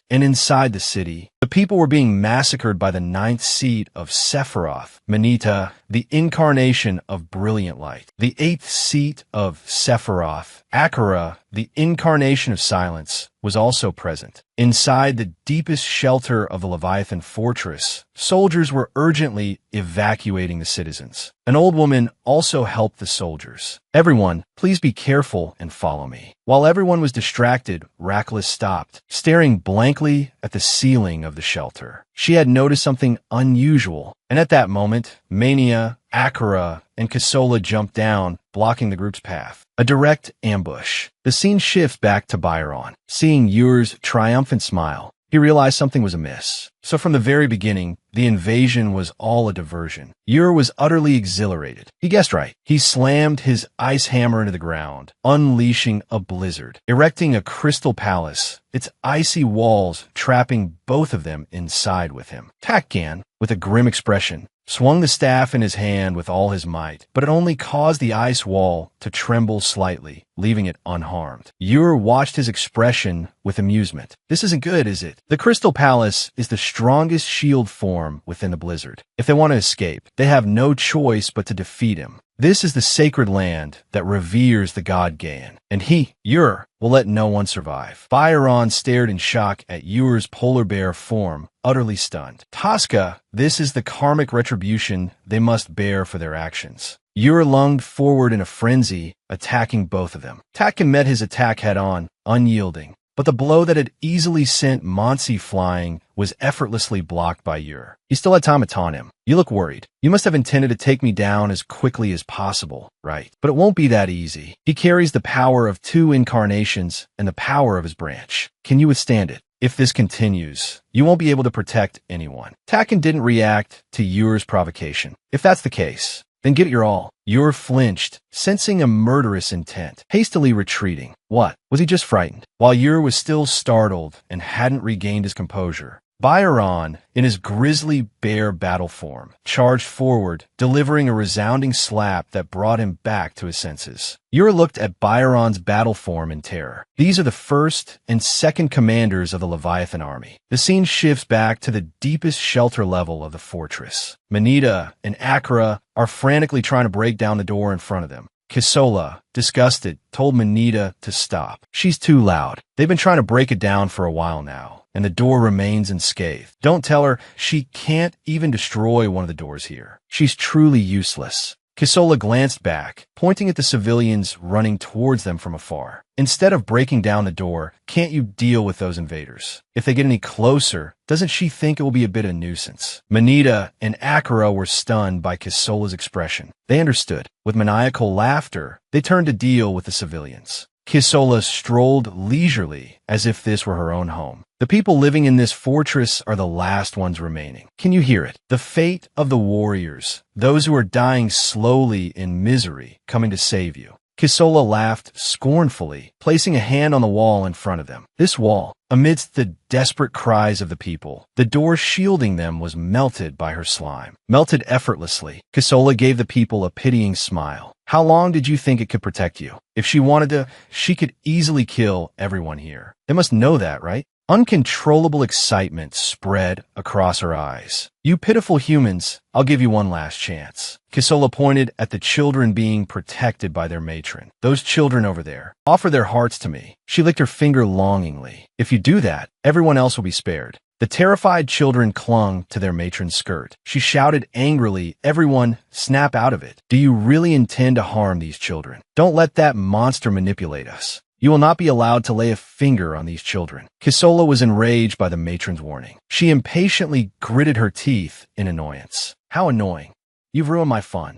And inside the city, the people were being massacred by the 9th seat of Sephiroth, Manita, the incarnation of brilliant light. The 8th seat of Sephiroth, Akira, the incarnation of silence, was also present. Inside the deepest shelter of the Leviathan fortress, soldiers were urgently evacuating the citizens. An old woman also helped the soldiers. "Everyone, please be careful and follow me." While everyone was distracted, Rackless stopped, staring blankly at the ceiling of the shelter. She had noticed something unusual, and at that moment, Mania, Akira, and Kisola jumped down, blocking the group's path. A direct ambush. The scene shifts back to Byron. Seeing Yure's triumphant smile, he realized something was amiss. So from the very beginning, the invasion was all a diversion. Yure was utterly exhilarated. He guessed right. He slammed his ice hammer into the ground, unleashing a blizzard, erecting a crystal palace, its icy walls trapping both of them inside with him. Takgan, with a grim expression, swung the staff in his hand with all his might, but it only caused the ice wall to tremble slightly, leaving it unharmed. Yure watched his expression with amusement. "This isn't good, is it? The Crystal Palace is the strongest shield form within the blizzard. If they want to escape, they have no choice but to defeat him. This is the sacred land that reveres the god Gaon, and he, Yure, will let no one survive." Byron stared in shock at Yure's polar bear form, utterly stunned. "Tosca, this is the karmic retribution they must bear for their actions." Yure lunged forward in a frenzy, attacking both of them. Takkan met his attack head-on, unyielding, but the blow that had easily sent Monsi flying was effortlessly blocked by Yure. He still had time to taunt him. "You look worried. You must have intended to take me down as quickly as possible, right? But it won't be that easy. He carries the power of 2 incarnations and the power of his branch. Can you withstand it? If this continues, you won't be able to protect anyone." Takkan didn't react to Yure's provocation. "If that's the case, then get your all." Yure flinched, sensing a murderous intent, hastily retreating. What? Was he just frightened? While Yure was still startled and hadn't regained his composure, Byron, in his grisly bear battle form, charged forward, delivering a resounding slap that brought him back to his senses. Yure looked at Byron's battle form in terror. These are the first and second commanders of the Leviathan army. The scene shifts back to the deepest shelter level of the fortress. Manita and Akira are frantically trying to break down the door in front of them. Kisola, disgusted, told Manita to stop. "She's too loud. They've been trying to break it down for a while now, and the door remains unscathed. Don't tell her she can't even destroy one of the doors here. She's truly useless." Kisola glanced back, pointing at the civilians running towards them from afar. "Instead of breaking down the door, can't you deal with those invaders? If they get any closer, doesn't she think it will be a bit of a nuisance?" Manita and Akira were stunned by Kisola's expression. They understood. With maniacal laughter, they turned to deal with the civilians. Kisola strolled leisurely, as if this were her own home. "The people living in this fortress are the last ones remaining. Can you hear it? The fate of the warriors, those who are dying slowly in misery, coming to save you." Kisola laughed scornfully, placing a hand on the wall in front of them. This wall, amidst the desperate cries of the people, the door shielding them was melted by her slime. Melted effortlessly. Kisola gave the people a pitying smile. "How long did you think it could protect you? If she wanted to, she could easily kill everyone here. They must know that, right?" Uncontrollable excitement spread across her eyes. "You pitiful humans, I'll give you one last chance." Kisola pointed at the children being protected by their matron. "Those children over there, offer their hearts to me." She licked her finger longingly. "If you do that, everyone else will be spared." The terrified children clung to their matron's skirt. She shouted angrily, "Everyone, snap out of it. Do you really intend to harm these children? Don't let that monster manipulate us. You will not be allowed to lay a finger on these children." Kisola was enraged by the matron's warning. She impatiently gritted her teeth in annoyance. "How annoying. You've ruined my fun.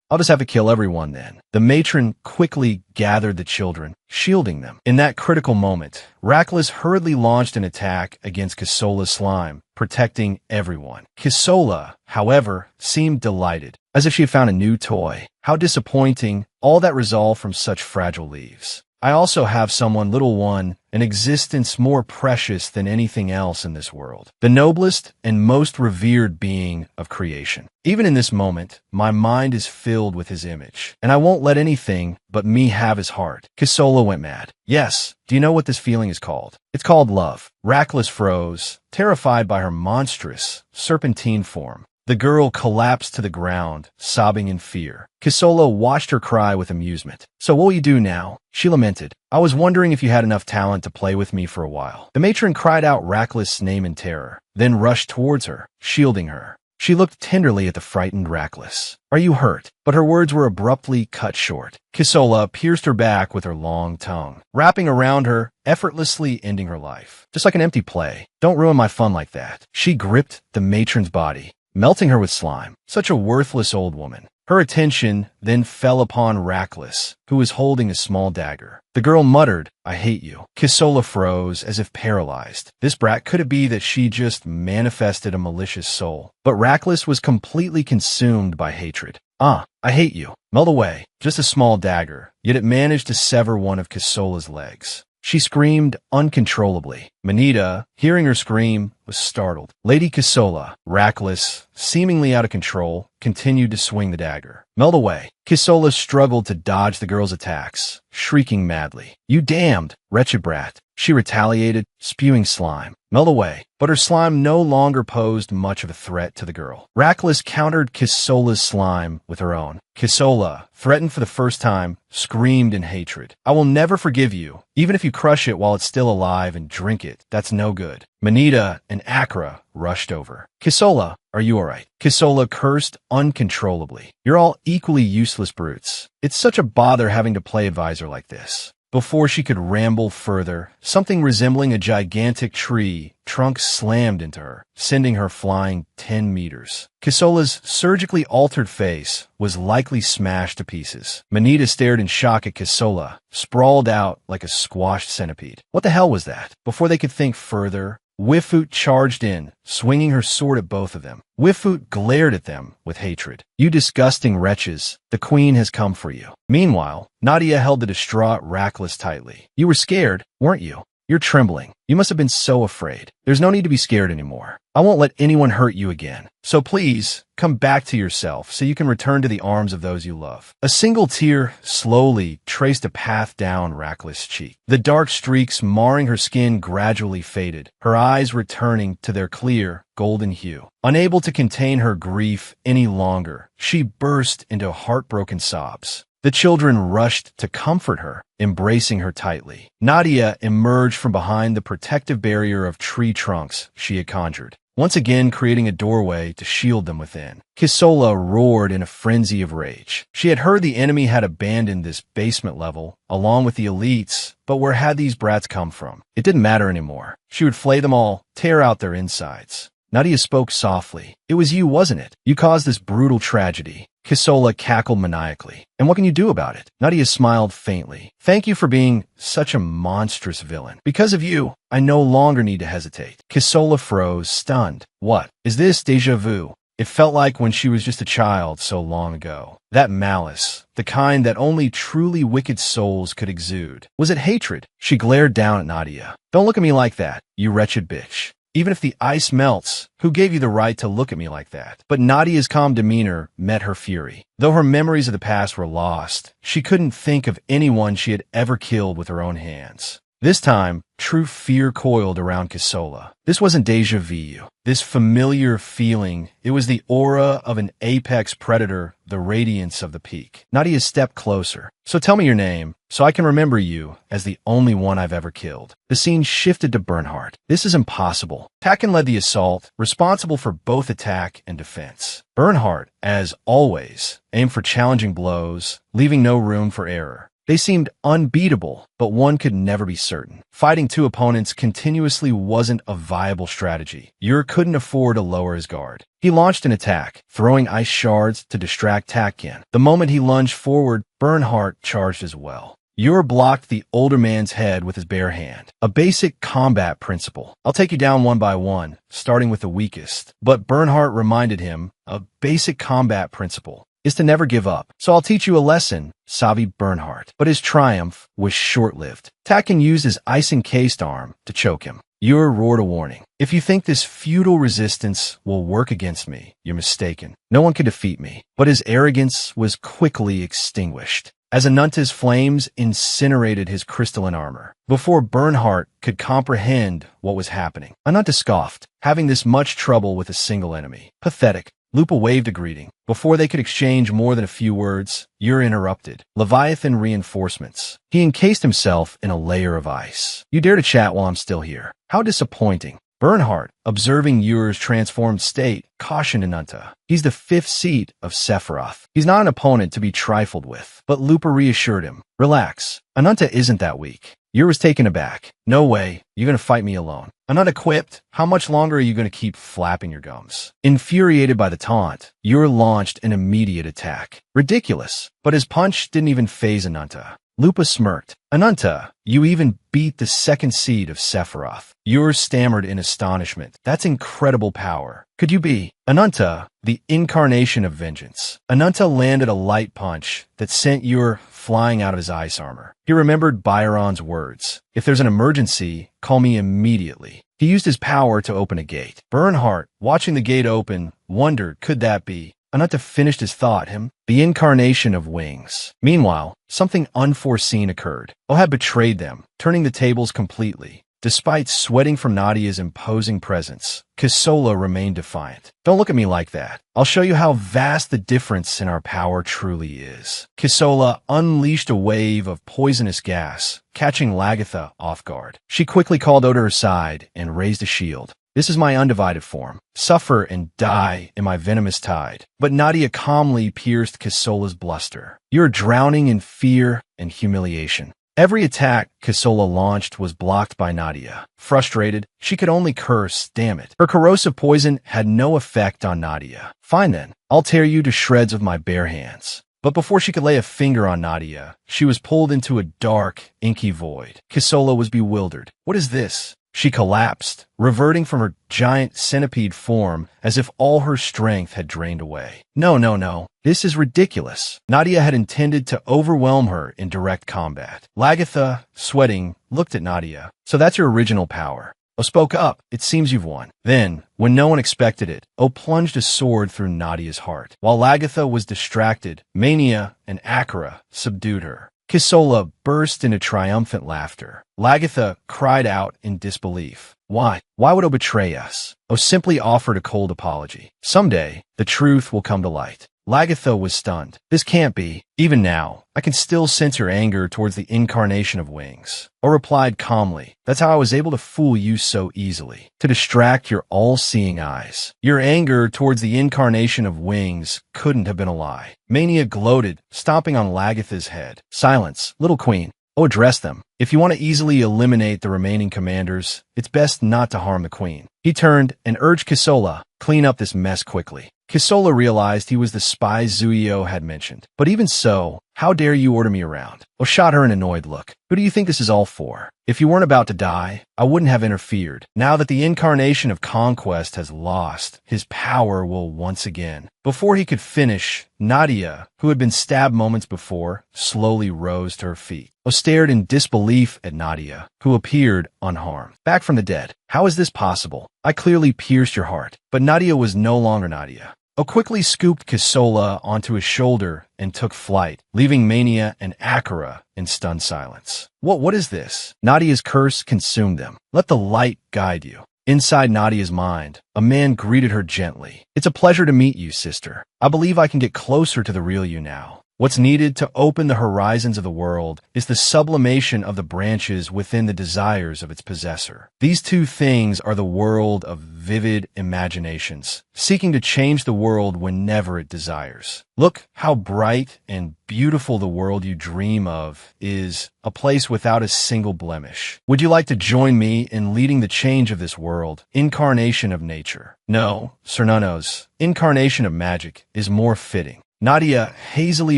I'll just have to kill everyone then." The matron quickly gathered the children, shielding them. In that critical moment, Rackless hurriedly launched an attack against Kisola's slime, protecting everyone. Kisola, however, seemed delighted, as if she had found a new toy. How disappointing, all that resolve from such fragile leaves. "I also have someone, little one, an existence more precious than anything else in this world. The noblest and most revered being of creation. Even in this moment, my mind is filled with his image, and I won't let anything but me have his heart." Kisola went mad. "Yes, do you know what this feeling is called? It's called love." Rackless froze, terrified by her monstrous, serpentine form. The girl collapsed to the ground, sobbing in fear. Kisola watched her cry with amusement. "So what will you do now?" she lamented. "I was wondering if you had enough talent to play with me for a while." The matron cried out Rackless' name in terror, then rushed towards her, shielding her. She looked tenderly at the frightened Rackless. "Are you hurt?" But her words were abruptly cut short. Kisola pierced her back with her long tongue, wrapping around her, effortlessly ending her life. "Just like an empty play. Don't ruin my fun like that." She gripped the matron's body, melting her with slime. Such a worthless old woman. Her attention then fell upon Rackless, who was holding a small dagger. The girl muttered, "I hate you." Kisola froze, as if paralyzed. This brat, could it be that she just manifested a malicious soul? But Rackless was completely consumed by hatred. "I hate you." Melt away. Just a small dagger, yet it managed to sever one of Kisola's legs. She screamed uncontrollably. Manita, hearing her scream, was startled. Lady Kisola, Rackless, seemingly out of control, continued to swing the dagger. "Melt away." Kisola struggled to dodge the girl's attacks, shrieking madly. "You damned, wretched brat." She retaliated, spewing slime. "Melt away." But her slime no longer posed much of a threat to the girl. Rackless countered Kisola's slime with her own. Kisola, threatened for the first time, screamed in hatred. "I will never forgive you, even if you crush it while it's still alive and drink it. That's no good." Manita and Akra rushed over. "Kisola, are you all right?" Kisola cursed uncontrollably. "You're all equally useless brutes. It's such a bother having to play advisor like this." Before she could ramble further, something resembling a gigantic tree trunk slammed into her, sending her flying 10 meters. Kisola's surgically altered face was likely smashed to pieces. Manita stared in shock at Kisola, sprawled out like a squashed centipede. What the hell was that? Before they could think further, Wifut charged in, swinging her sword at both of them. Wifut glared at them with hatred. "You disgusting wretches, the queen has come for you." Meanwhile, Nadia held the distraught Rackless tightly. "You were scared, weren't you? You're trembling. You must have been so afraid. There's no need to be scared anymore. I won't let anyone hurt you again. So please, come back to yourself so you can return to the arms of those you love." A single tear slowly traced a path down Rackless' cheek. The dark streaks marring her skin gradually faded, her eyes returning to their clear, golden hue. Unable to contain her grief any longer, she burst into heartbroken sobs. The children rushed to comfort her, embracing her tightly. Nadia emerged from behind the protective barrier of tree trunks she had conjured, once again creating a doorway to shield them within. Kisola roared in a frenzy of rage. She had heard the enemy had abandoned this basement level, along with the elites, but where had these brats come from? It didn't matter anymore. She would flay them all, tear out their insides. Nadia spoke softly. "It was you, wasn't it? You caused this brutal tragedy." Kisola cackled maniacally. "And what can you do about it?" Nadia smiled faintly. "Thank you for being such a monstrous villain. Because of you, I no longer need to hesitate." Kisola froze, stunned. What? Is this déjà vu? It felt like when she was just a child so long ago. That malice, the kind that only truly wicked souls could exude. Was it hatred? She glared down at Nadia. "Don't look at me like that, you wretched bitch. Even if the ice melts, who gave you the right to look at me like that?" But Nadia's calm demeanor met her fury. Though her memories of the past were lost, she couldn't think of anyone she had ever killed with her own hands. This time, true fear coiled around Kisola. This wasn't déjà vu. This familiar feeling, it was the aura of an apex predator, the radiance of the peak. Nadia stepped closer. "So tell me your name, so I can remember you as the only one I've ever killed." The scene shifted to Bernhardt. "This is impossible." Takken led the assault, responsible for both attack and defense. Bernhardt, as always, aimed for challenging blows, leaving no room for error. They seemed unbeatable, but one could never be certain. Fighting two opponents continuously wasn't a viable strategy. Ur couldn't afford to lower his guard. He launched an attack, throwing ice shards to distract Takken. The moment he lunged forward, Bernhardt charged as well. Ur blocked the older man's head with his bare hand. A basic combat principle. "I'll take you down one by one, starting with the weakest." But Bernhardt reminded him, a basic combat principle is to never give up. "So I'll teach you a lesson, Savi Bernhardt." But his triumph was short-lived. Takken used his ice-encased arm to choke him. Ur roared a warning. "If you think this futile resistance will work against me, you're mistaken. No one can defeat me." But his arrogance was quickly extinguished as Ananta's flames incinerated his crystalline armor. Before Bernhardt could comprehend what was happening, Ananta scoffed, having this much trouble with a single enemy. Pathetic. Lupa waved a greeting. Before they could exchange more than a few words, Ur interrupted. Leviathan reinforcements. He encased himself in a layer of ice. You dare to chat while I'm still here. How disappointing. Bernhardt, observing Ur's transformed state, cautioned Ananta. He's the fifth seat of Sephiroth. He's not an opponent to be trifled with. But Lupa reassured him. Relax. Ananta isn't that weak. Ur was taken aback. No way. You're going to fight me alone. Ananta quipped. How much longer are you going to keep flapping your gums? Infuriated by the taunt, Ur launched an immediate attack. Ridiculous. But his punch didn't even faze Ananta. Lupa smirked. Ananta, you even beat the second seed of Sephiroth. Ur stammered in astonishment. That's incredible power. Could you be? Ananta, the incarnation of vengeance. Ananta landed a light punch that sent Ur flying out of his ice armor. He remembered Byron's words. If there's an emergency, call me immediately. He used his power to open a gate. Bernhardt, watching the gate open, wondered, could that be? Ananta finished his thought, the incarnation of wings. Meanwhile, something unforeseen occurred. O had betrayed them, turning the tables completely. Despite sweating from Nadia's imposing presence, Kisola remained defiant. Don't look at me like that. I'll show you how vast the difference in our power truly is. Kisola unleashed a wave of poisonous gas, catching Lagatha off guard. She quickly called out to her side and raised a shield. This is my undivided form. Suffer and die in my venomous tide. But Nadia calmly pierced Kisola's bluster. You're drowning in fear and humiliation. Every attack Kisola launched was blocked by Nadia. Frustrated, she could only curse, damn it. Her corrosive poison had no effect on Nadia. Fine then, I'll tear you to shreds with my bare hands. But before she could lay a finger on Nadia, she was pulled into a dark, inky void. Kisola was bewildered. What is this? She collapsed, reverting from her giant centipede form as if all her strength had drained away. No. This is ridiculous. Nadia had intended to overwhelm her in direct combat. Lagatha, sweating, looked at Nadia. So that's your original power. O spoke up. It seems you've won. Then, when no one expected it, O plunged a sword through Nadia's heart. While Lagatha was distracted, Mania and Akira subdued her. Kisola burst into triumphant laughter. Lagatha cried out in disbelief. Why? Why would O betray us? O simply offered a cold apology. Someday, the truth will come to light. Lagatha was stunned. This can't be. Even now, I can still sense your anger towards the incarnation of wings. O replied calmly. That's how I was able to fool you so easily. To distract your all-seeing eyes. Your anger towards the incarnation of wings couldn't have been a lie. Mania gloated, stomping on Lagatha's head. Silence, little queen. O address them. If you want to easily eliminate the remaining commanders, it's best not to harm the queen. He turned and urged Kisola, clean up this mess quickly. Kisola realized he was the spy Zuio had mentioned. But even so, how dare you order me around? O shot her an annoyed look. Who do you think this is all for? If you weren't about to die, I wouldn't have interfered. Now that the incarnation of conquest has lost, his power will once again. Before he could finish, Nadia, who had been stabbed moments before, slowly rose to her feet. O stared in disbelief at Nadia, who appeared unharmed. Back from the dead. How is this possible? I clearly pierced your heart. But Nadia was no longer Nadia. O quickly scooped Kisola onto his shoulder and took flight, leaving Mania and Akira in stunned silence. What is this? Nadia's curse consumed them. Let the light guide you. Inside Nadia's mind, a man greeted her gently. It's a pleasure to meet you, sister. I believe I can get closer to the real you now. What's needed to open the horizons of the world is the sublimation of the branches within the desires of its possessor. These two things are the world of vivid imaginations, seeking to change the world whenever it desires. Look how bright and beautiful the world you dream of is, a place without a single blemish. Would you like to join me in leading the change of this world, incarnation of nature? No, Sir Nunnos, incarnation of magic is more fitting. Nadia hazily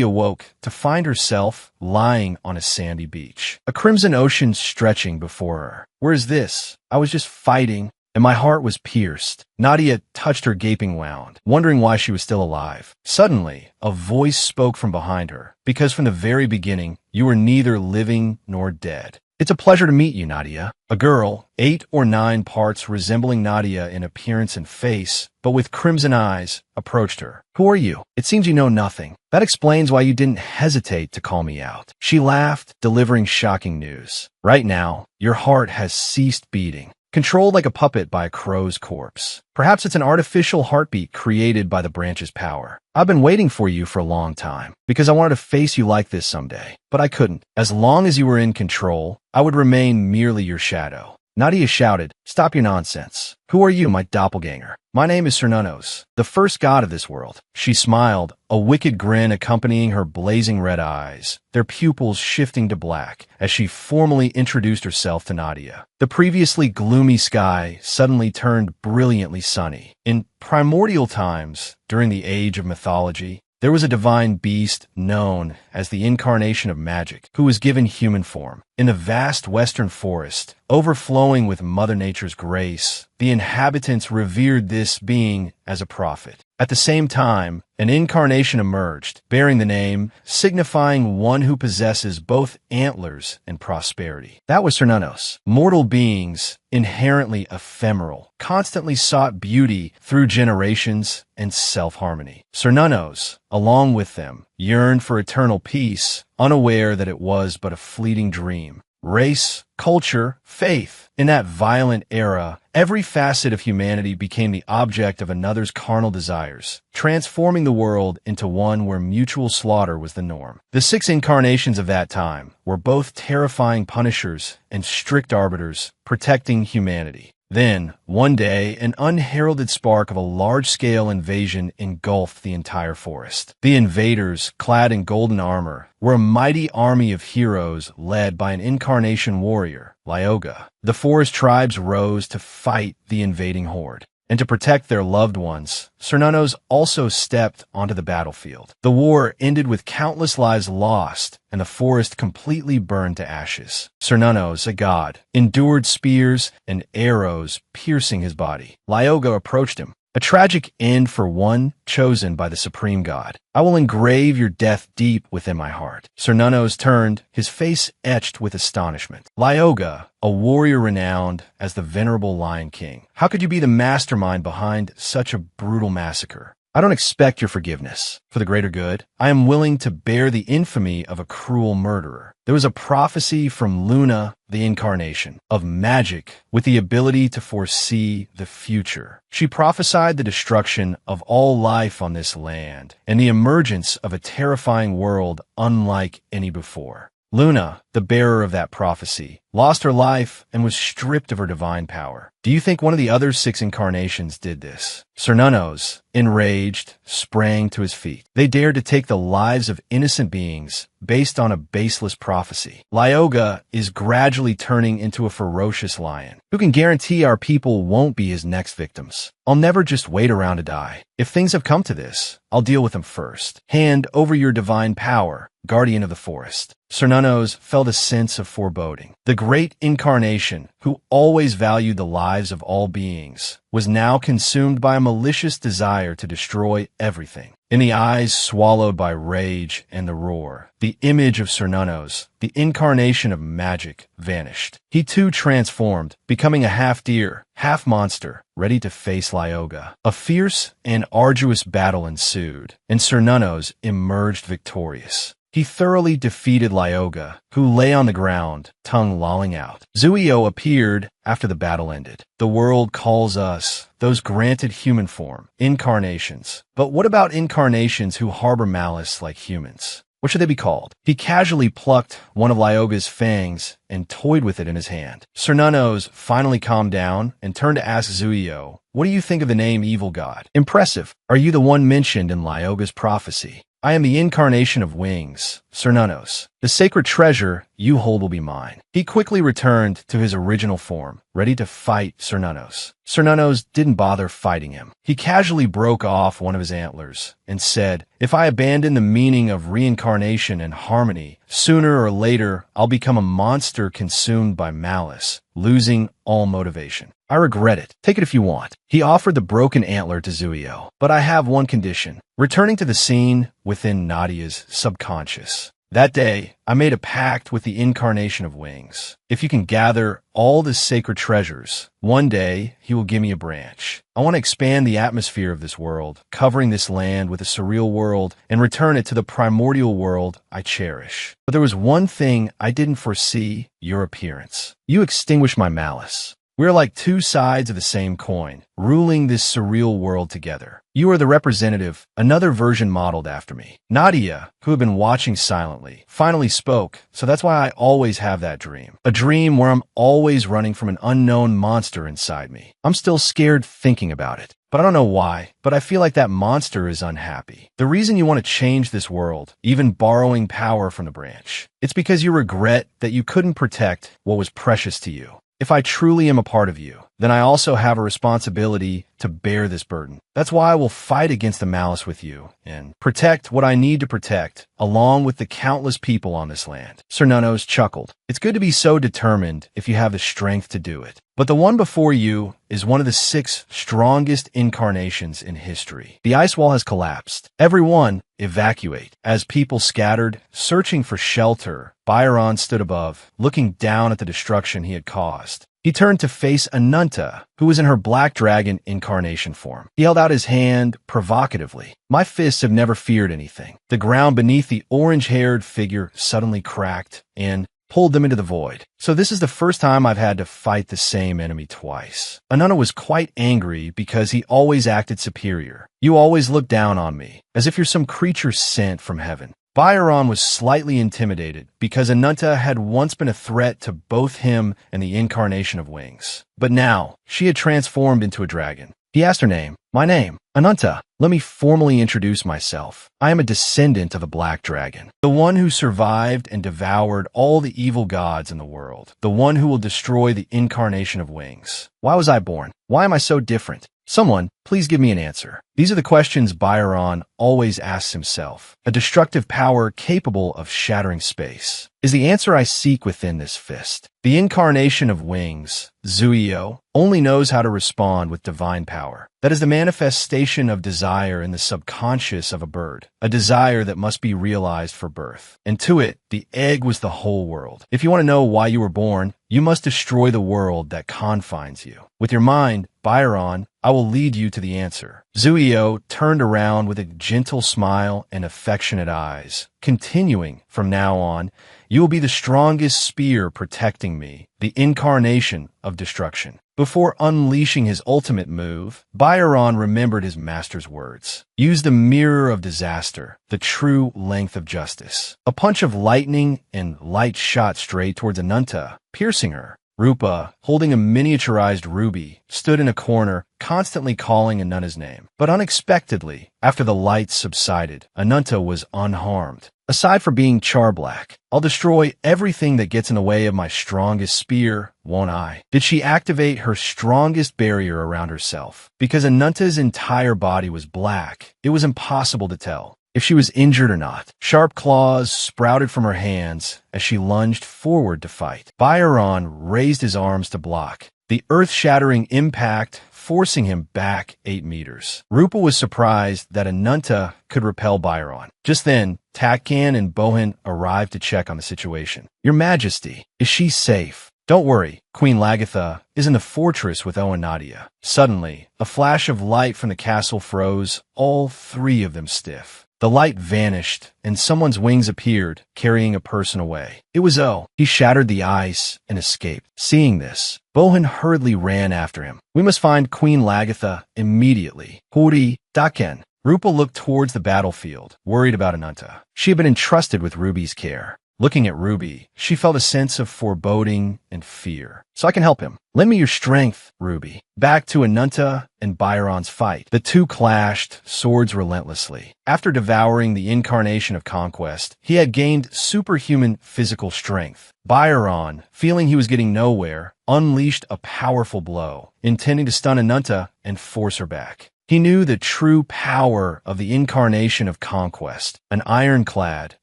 awoke to find herself lying on a sandy beach, a crimson ocean stretching before her. Where is this? I was just fighting, and my heart was pierced. Nadia touched her gaping wound, wondering why she was still alive. Suddenly, a voice spoke from behind her, because from the very beginning, you were neither living nor dead. It's a pleasure to meet you, Nadia. A girl, 8 or 9 parts resembling Nadia in appearance and face, but with crimson eyes, approached her. Who are you? It seems you know nothing. That explains why you didn't hesitate to call me out. She laughed, delivering shocking news. Right now, your heart has ceased beating. controlled like a puppet by a crow's corpse. Perhaps it's an artificial heartbeat created by the branch's power. I've been waiting for you for a long time, because I wanted to face you like this someday, but I couldn't. As long as you were in control, I would remain merely your shadow. Nadia shouted, "Stop your nonsense. Who are you, my doppelganger?" "My name is Cernunnos, the first god of this world." She smiled, a wicked grin accompanying her blazing red eyes, their pupils shifting to black as she formally introduced herself to Nadia. The previously gloomy sky suddenly turned brilliantly sunny. In primordial times, during the age of mythology, there was a divine beast known as the incarnation of magic who was given human form. In the vast western forest, overflowing with Mother Nature's grace, the inhabitants revered this being as a prophet. At the same time, an incarnation emerged, bearing the name, signifying one who possesses both antlers and prosperity. That was Cernunnos. Mortal beings, inherently ephemeral, constantly sought beauty through generations and self-harmony. Cernunnos, along with them, yearned for eternal peace, unaware that it was but a fleeting dream. Race, culture, faith. In that violent era, every facet of humanity became the object of another's carnal desires, transforming the world into one where mutual slaughter was the norm. The 6 incarnations of that time were both terrifying punishers and strict arbiters, protecting humanity. Then, one day, an unheralded spark of a large-scale invasion engulfed the entire forest. The invaders, clad in golden armor, were a mighty army of heroes led by an incarnation warrior, Lyoga. The forest tribes rose to fight the invading horde. And to protect their loved ones, Cernunnos also stepped onto the battlefield. The war ended with countless lives lost and the forest completely burned to ashes. Cernunnos, a god, endured spears and arrows piercing his body. Lyoga approached him. A tragic end for one chosen by the supreme god. "I will engrave your death deep within my heart." Cernunnos turned, his face etched with astonishment. "Lyoga, a warrior renowned as the venerable Lion King, how could you be the mastermind behind such a brutal massacre? I don't expect your forgiveness. For the greater good, I am willing to bear the infamy of a cruel murderer." There was a prophecy from Luna, the incarnation, of magic with the ability to foresee the future. She prophesied the destruction of all life on this land and the emergence of a terrifying world unlike any before. Luna, the bearer of that prophecy, lost her life and was stripped of her divine power. Do you think one of the other 6 incarnations did this? Cernunnos, enraged, sprang to his feet. They dared to take the lives of innocent beings based on a baseless prophecy. Lyoga is gradually turning into a ferocious lion. Who can guarantee our people won't be his next victims? I'll never just wait around to die. If things have come to this, I'll deal with them first. Hand over your divine power, guardian of the forest. Cernunnos felt a sense of foreboding. The great incarnation, who always valued the lives of all beings, was now consumed by a malicious desire to destroy everything. In the eyes swallowed by rage and the roar, the image of Cernunnos, the incarnation of magic, vanished. He too transformed, becoming a half-deer, half-monster, ready to face Lyoga. A fierce and arduous battle ensued, and Cernunnos emerged victorious. He thoroughly defeated Lyoga, who lay on the ground, tongue lolling out. Zuio appeared after the battle ended. The world calls us, those granted human form, incarnations. But what about incarnations who harbor malice like humans? What should they be called? He casually plucked one of Lyoga's fangs and toyed with it in his hand. Cernunnos finally calmed down and turned to ask Zuio, "What do you think of the name Evil God? Impressive. Are you the one mentioned in Lyoga's prophecy?" "I am the incarnation of wings, Cernunnos. The sacred treasure you hold will be mine." He quickly returned to his original form, ready to fight Cernunnos. Cernunnos didn't bother fighting him. He casually broke off one of his antlers and said, "If I abandon the meaning of reincarnation and harmony, sooner or later I'll become a monster consumed by malice, losing all motivation. I regret it. Take it if you want." He offered the broken antler to Zuio. "But I have one condition." Returning to the scene within Nadia's subconscious. "That day, I made a pact with the incarnation of wings. If you can gather all the sacred treasures, one day he will give me a branch. I want to expand the atmosphere of this world, covering this land with a surreal world and return it to the primordial world I cherish. But there was one thing I didn't foresee: your appearance. You extinguished my malice. We're like two sides of the same coin, ruling this surreal world together. You are the representative, another version modeled after me. Nadia, who had been watching silently, finally spoke, so that's why I always have that dream. A dream where I'm always running from an unknown monster inside me. I'm still scared thinking about it. But I don't know why, but I feel like that monster is unhappy. The reason you want to change this world, even borrowing power from the branch, it's because you regret that you couldn't protect what was precious to you. If I truly am a part of you, then I also have a responsibility to bear this burden. That's why I will fight against the malice with you and protect what I need to protect, along with the countless people on this land. Sir Nunnos chuckled. It's good to be so determined if you have the strength to do it. But the one before you is one of the 6 strongest incarnations in history. The ice wall has collapsed. Everyone, evacuate. As people scattered, searching for shelter, Byron stood above, looking down at the destruction he had caused. He turned to face Anunta, who was in her black dragon incarnation form. He held out his hand provocatively. My fists have never feared anything. The ground beneath the orange-haired figure suddenly cracked and pulled them into the void. So this is the first time I've had to fight the same enemy twice. Anunta was quite angry because he always acted superior. You always look down on me, as if you're some creature sent from heaven. Byron was slightly intimidated because Anunta had once been a threat to both him and the incarnation of wings. But now, she had transformed into a dragon. He asked her name. My name, Anunta. Let me formally introduce myself. I am a descendant of the Black Dragon, the one who survived and devoured all the evil gods in the world, the one who will destroy the incarnation of wings. Why was I born? Why am I so different? Someone, please give me an answer. These are the questions Byron always asks himself. A destructive power capable of shattering space is the answer I seek within this fist. The incarnation of wings, Zuio, only knows how to respond with divine power. That is the manifestation of desire in the subconscious of a bird, a desire that must be realized for birth. And to it, the egg was the whole world. If you want to know why you were born, you must destroy the world that confines you. With your mind, Byron, I will lead you to the answer. Zuio turned around with a gentle smile and affectionate eyes, continuing, from now on, you will be the strongest spear protecting me, the incarnation of destruction. Before unleashing his ultimate move, Byron remembered his master's words. Use the mirror of disaster, the true length of justice. A punch of lightning and light shot straight towards Anunta, piercing her. Rupa, holding a miniaturized ruby, stood in a corner, constantly calling Anunta's name. But unexpectedly, after the lights subsided, Anunta was unharmed. Aside from being charblack, I'll destroy everything that gets in the way of my strongest spear, won't I? Did she activate her strongest barrier around herself? Because Anunta's entire body was black, it was impossible to tell if she was injured or not. Sharp claws sprouted from her hands as she lunged forward to fight. Byron raised his arms to block, the earth-shattering impact forcing him back 8 meters. Rupa was surprised that Anunta could repel Byron. Just then, Takkan and Bohan arrived to check on the situation. Your Majesty, is she safe? Don't worry, Queen Lagatha is in the fortress with Owen Nadia. Suddenly, a flash of light from the castle froze all 3 of them stiff. The light vanished, and someone's wings appeared, carrying a person away. It was O. He shattered the ice and escaped. Seeing this, Bohan hurriedly ran after him. We must find Queen Lagatha immediately. Hori, Daken. Rupa looked towards the battlefield, worried about Anunta. She had been entrusted with Ruby's care. Looking at Ruby, she felt a sense of foreboding and fear. So I can help him. Lend me your strength, Ruby. Back to Anunta and Byron's fight. The two clashed, swords relentlessly. After devouring the incarnation of conquest, he had gained superhuman physical strength. Byron, feeling he was getting nowhere, unleashed a powerful blow, intending to stun Anunta and force her back. He knew the true power of the incarnation of conquest, an ironclad,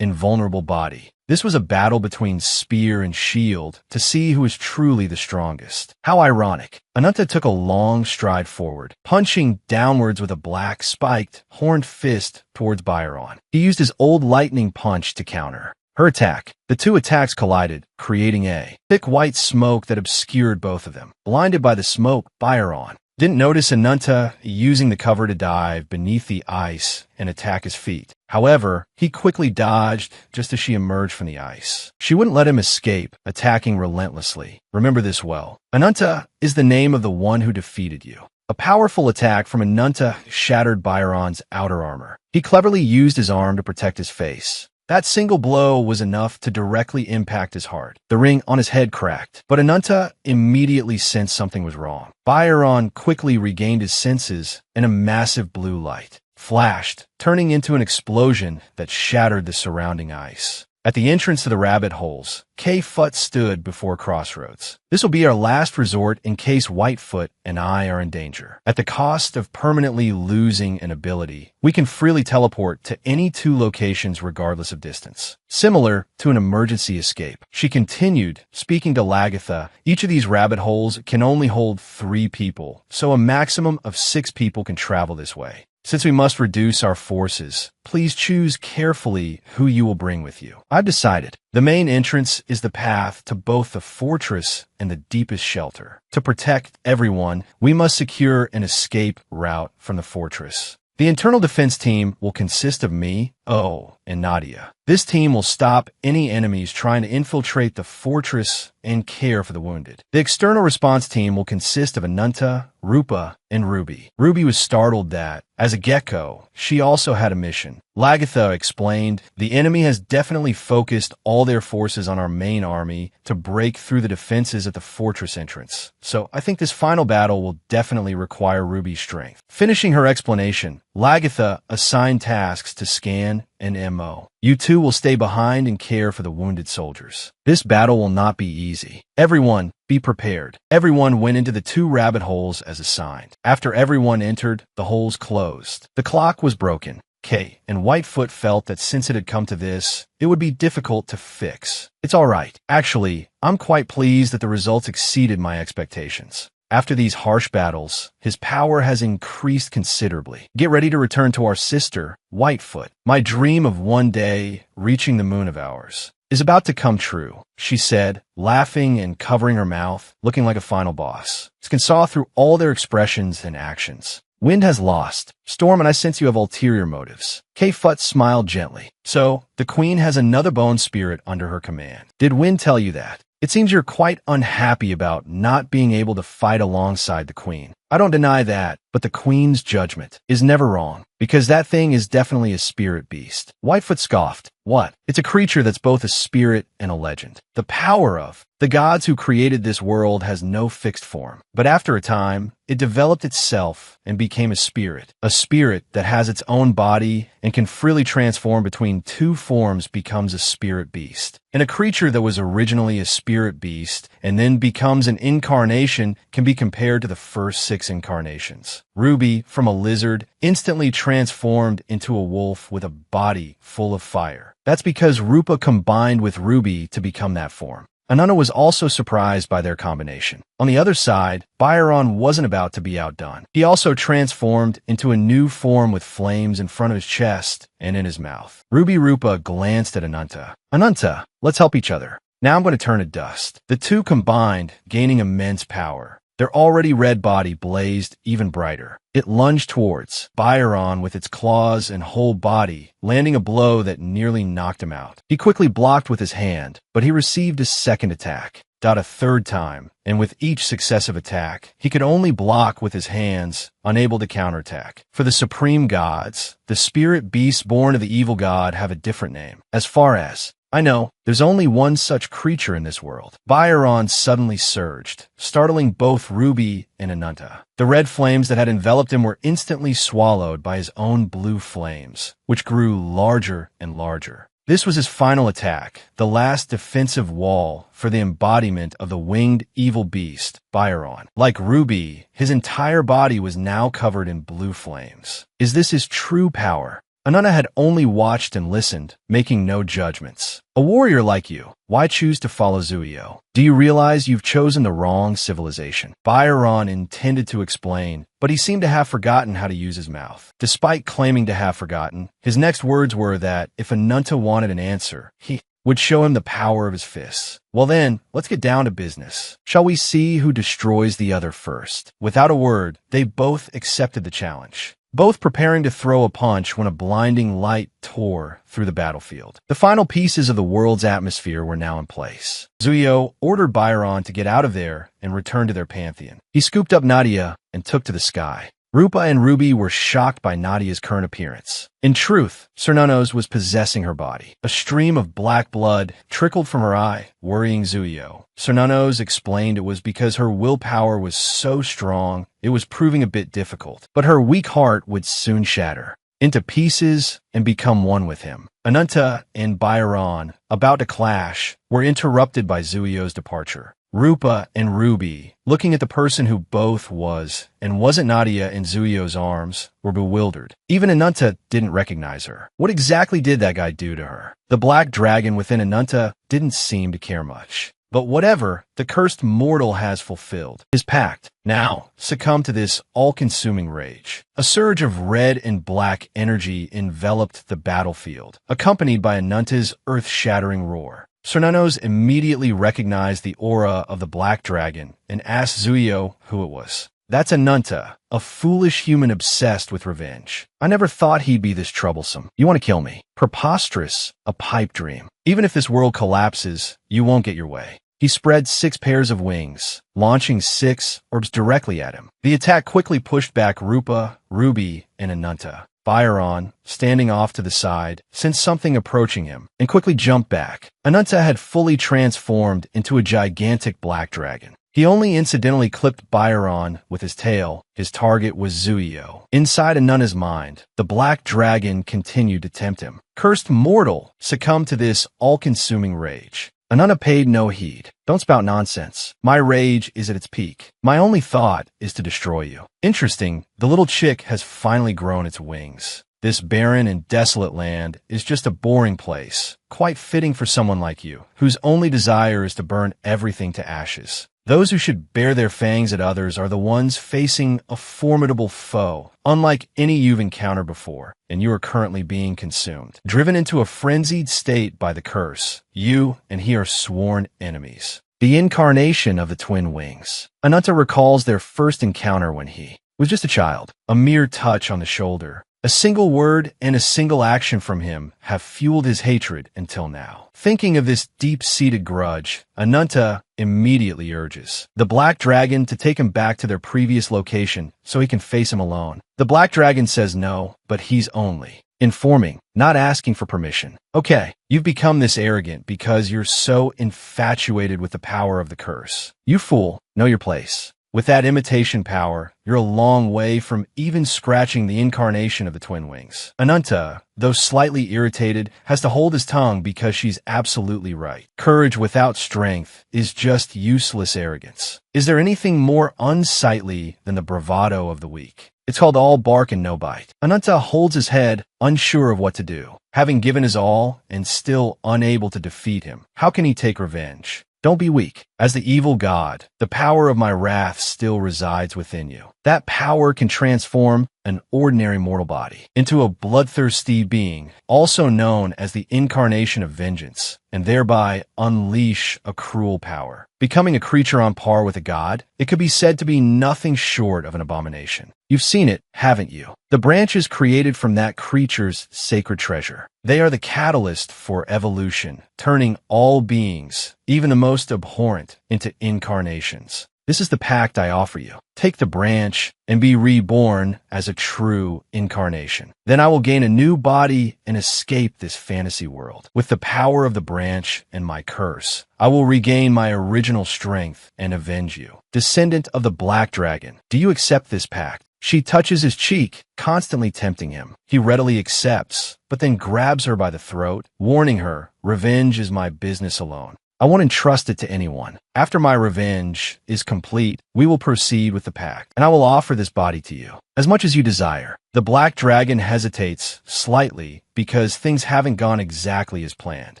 invulnerable body. This was a battle between spear and shield to see who was truly the strongest. How ironic. Anunta took a long stride forward, punching downwards with a black, spiked, horned fist towards Byron. He used his old lightning punch to counter her attack. The two attacks collided, creating a thick white smoke that obscured both of them. Blinded by the smoke, Byron didn't notice Anunta using the cover to dive beneath the ice and attack his feet. However, he quickly dodged just as she emerged from the ice. She wouldn't let him escape, attacking relentlessly. Remember this well. Ananta is the name of the one who defeated you. A powerful attack from Ananta shattered Byron's outer armor. He cleverly used his arm to protect his face. That single blow was enough to directly impact his heart. The ring on his head cracked, but Ananta immediately sensed something was wrong. Byron quickly regained his senses, and a massive blue light flashed, turning into an explosion that shattered the surrounding ice. At the entrance to the rabbit holes, K-Foot stood before crossroads. This will be our last resort in case Whitefoot and I are in danger. At the cost of permanently losing an ability, we can freely teleport to any two locations regardless of distance. Similar to an emergency escape. She continued, speaking to Lagatha, each of these rabbit holes can only hold 3 people, so a maximum of 6 people can travel this way. Since we must reduce our forces, please choose carefully who you will bring with you. I've decided. The main entrance is the path to both the fortress and the deepest shelter. To protect everyone, we must secure an escape route from the fortress. The internal defense team will consist of me, O, and Nadia. This team will stop any enemies trying to infiltrate the fortress and care for the wounded. The external response team will consist of Ananta, Rupa, and Ruby. Ruby was startled that, as a gecko, she also had a mission. Lagatha explained, the enemy has definitely focused all their forces on our main army to break through the defenses at the fortress entrance. So I think this final battle will definitely require Ruby's strength. Finishing her explanation, Lagatha assigned tasks to Scan and MO. You two will stay behind and care for the wounded soldiers. This battle will not be easy. Everyone, be prepared. Everyone went into the 2 rabbit holes as assigned. After everyone entered, the holes closed. The clock was broken. K and Whitefoot felt that since it had come to this, it would be difficult to fix. It's all right. Actually, I'm quite pleased that the results exceeded my expectations. After these harsh battles, his power has increased considerably. Get ready to return to our sister, Whitefoot. My dream of one day reaching the moon of ours is about to come true, she said, laughing and covering her mouth, looking like a final boss. You can saw through all their expressions and actions. Wind has lost. Storm, and I sense you have ulterior motives. K-Foot smiled gently. So, the Queen has another bone spirit under her command. Did Wind tell you that? It seems you're quite unhappy about not being able to fight alongside the Queen. I don't deny that, but the Queen's judgment is never wrong, because that thing is definitely a spirit beast. Whitefoot scoffed. What? It's a creature that's both a spirit and a legend. The power of the gods who created this world has no fixed form. But after a time, it developed itself and became a spirit that has its own body and can freely transform between 2 forms becomes a spirit beast. And a creature that was originally a spirit beast and then becomes an incarnation can be compared to the first 6 incarnations. Ruby, from a lizard, instantly transformed into a wolf with a body full of fire. That's because Rupa combined with Ruby to become that form. Ananta was also surprised by their combination. On the other side, Byron wasn't about to be outdone. He also transformed into a new form with flames in front of his chest and in his mouth. Ruby Rupa glanced at Ananta. Ananta, let's help each other. Now I'm going to turn to dust. The 2 combined, gaining immense power. Their already red body blazed even brighter. It lunged towards Byron with its claws and whole body, landing a blow that nearly knocked him out. He quickly blocked with his hand, but he received a second attack. A 3rd time, and with each successive attack, he could only block with his hands, unable to counterattack. For the supreme gods, the spirit beasts born of the evil god have a different name. As far as I know, there's only one such creature in this world. Byron suddenly surged, startling both Ruby and Ananta. The red flames that had enveloped him were instantly swallowed by his own blue flames, which grew larger and larger. This was his final attack, the last defensive wall for the embodiment of the winged evil beast, Byron. Like Ruby, his entire body was now covered in blue flames. Is this his true power? Ananta had only watched and listened, making no judgments. A warrior like you, why choose to follow Zuio? Do you realize you've chosen the wrong civilization? Byron intended to explain, but he seemed to have forgotten how to use his mouth. Despite claiming to have forgotten, his next words were that if Ananta wanted an answer, he would show him the power of his fists. Well then, let's get down to business. Shall we see who destroys the other first? Without a word, they both accepted the challenge. both preparing to throw a punch when a blinding light tore through the battlefield. The final pieces of the world's atmosphere were now in place. Zuyo ordered Byron to get out of there and return to their pantheon. He scooped up Nadia and took to the sky. Rupa and Ruby were shocked by Nadia's current appearance. In truth, Cernunnos was possessing her body. A stream of black blood trickled from her eye, worrying Zuyo. Cernunnos explained it was because her willpower was so strong, it was proving a bit difficult. But her weak heart would soon shatter into pieces and become one with him. Ananta and Byron, about to clash, were interrupted by Zuyo's departure. Rupa and Ruby, looking at the person who both was and wasn't Nadia in Zuyo's arms, were bewildered. Even Ananta didn't recognize her. What exactly did that guy do to her? The black dragon within Ananta didn't seem to care much. But whatever, the cursed mortal has fulfilled his pact. Now, succumb to this all-consuming rage. A surge of red and black energy enveloped the battlefield, accompanied by Ananta's earth-shattering roar. Cernunnos immediately recognized the aura of the black dragon and asked Zuyo who it was. That's Ananta, a foolish human obsessed with revenge. I never thought he'd be this troublesome. You want to kill me? Preposterous, a pipe dream. Even if this world collapses, you won't get your way. He spread 6 pairs of wings, launching 6 orbs directly at him. The attack quickly pushed back Rupa, Ruby, and Ananta. Byron, standing off to the side, sensed something approaching him and quickly jumped back. Ananta had fully transformed into a gigantic black dragon. He only incidentally clipped Byron with his tail. His target was Zuyo. Inside Ananta's mind, the black dragon continued to tempt him. Cursed mortal succumbed to this all-consuming rage. Ananta paid no heed. Don't spout nonsense. My rage is at its peak. My only thought is to destroy you. Interesting, the little chick has finally grown its wings. This barren and desolate land is just a boring place, quite fitting for someone like you, whose only desire is to burn everything to ashes. Those who should bare their fangs at others are the ones facing a formidable foe, unlike any you've encountered before, and you are currently being consumed. Driven into a frenzied state by the curse, you and he are sworn enemies. The incarnation of the twin wings. Ananta recalls their first encounter when he was just a child. A mere touch on the shoulder. A single word and a single action from him have fueled his hatred until now. Thinking of this deep-seated grudge, Ananta immediately urges the black dragon to take him back to their previous location so he can face him alone. The black dragon says no, but he's only informing, not asking for permission. Okay, you've become this arrogant because you're so infatuated with the power of the curse. You fool, know your place. With that imitation power, you're a long way from even scratching the incarnation of the twin wings. Ananta, though slightly irritated, has to hold his tongue because she's absolutely right. Courage without strength is just useless arrogance. Is there anything more unsightly than the bravado of the weak? It's called all bark and no bite. Ananta holds his head, unsure of what to do. Having given his all and still unable to defeat him, how can he take revenge? Don't be weak. As the evil god, the power of my wrath still resides within you. That power can transform an ordinary mortal body into a bloodthirsty being, also known as the incarnation of vengeance, and thereby unleash a cruel power. Becoming a creature on par with a god, it could be said to be nothing short of an abomination. You've seen it, haven't you? The branches created from that creature's sacred treasure. They are the catalyst for evolution, turning all beings, even the most abhorrent, into incarnations. This is the pact I offer you. Take the branch and be reborn as a true incarnation. Then I will gain a new body and escape this fantasy world. With the power of the branch and my curse, I will regain my original strength and avenge you. Descendant of the black dragon, do you accept this pact? She touches his cheek, constantly tempting him. He readily accepts, but then grabs her by the throat, warning her, revenge is my business alone. I won't entrust it to anyone. After my revenge is complete, we will proceed with the pact, and I will offer this body to you, as much as you desire. The black dragon hesitates slightly because things haven't gone exactly as planned.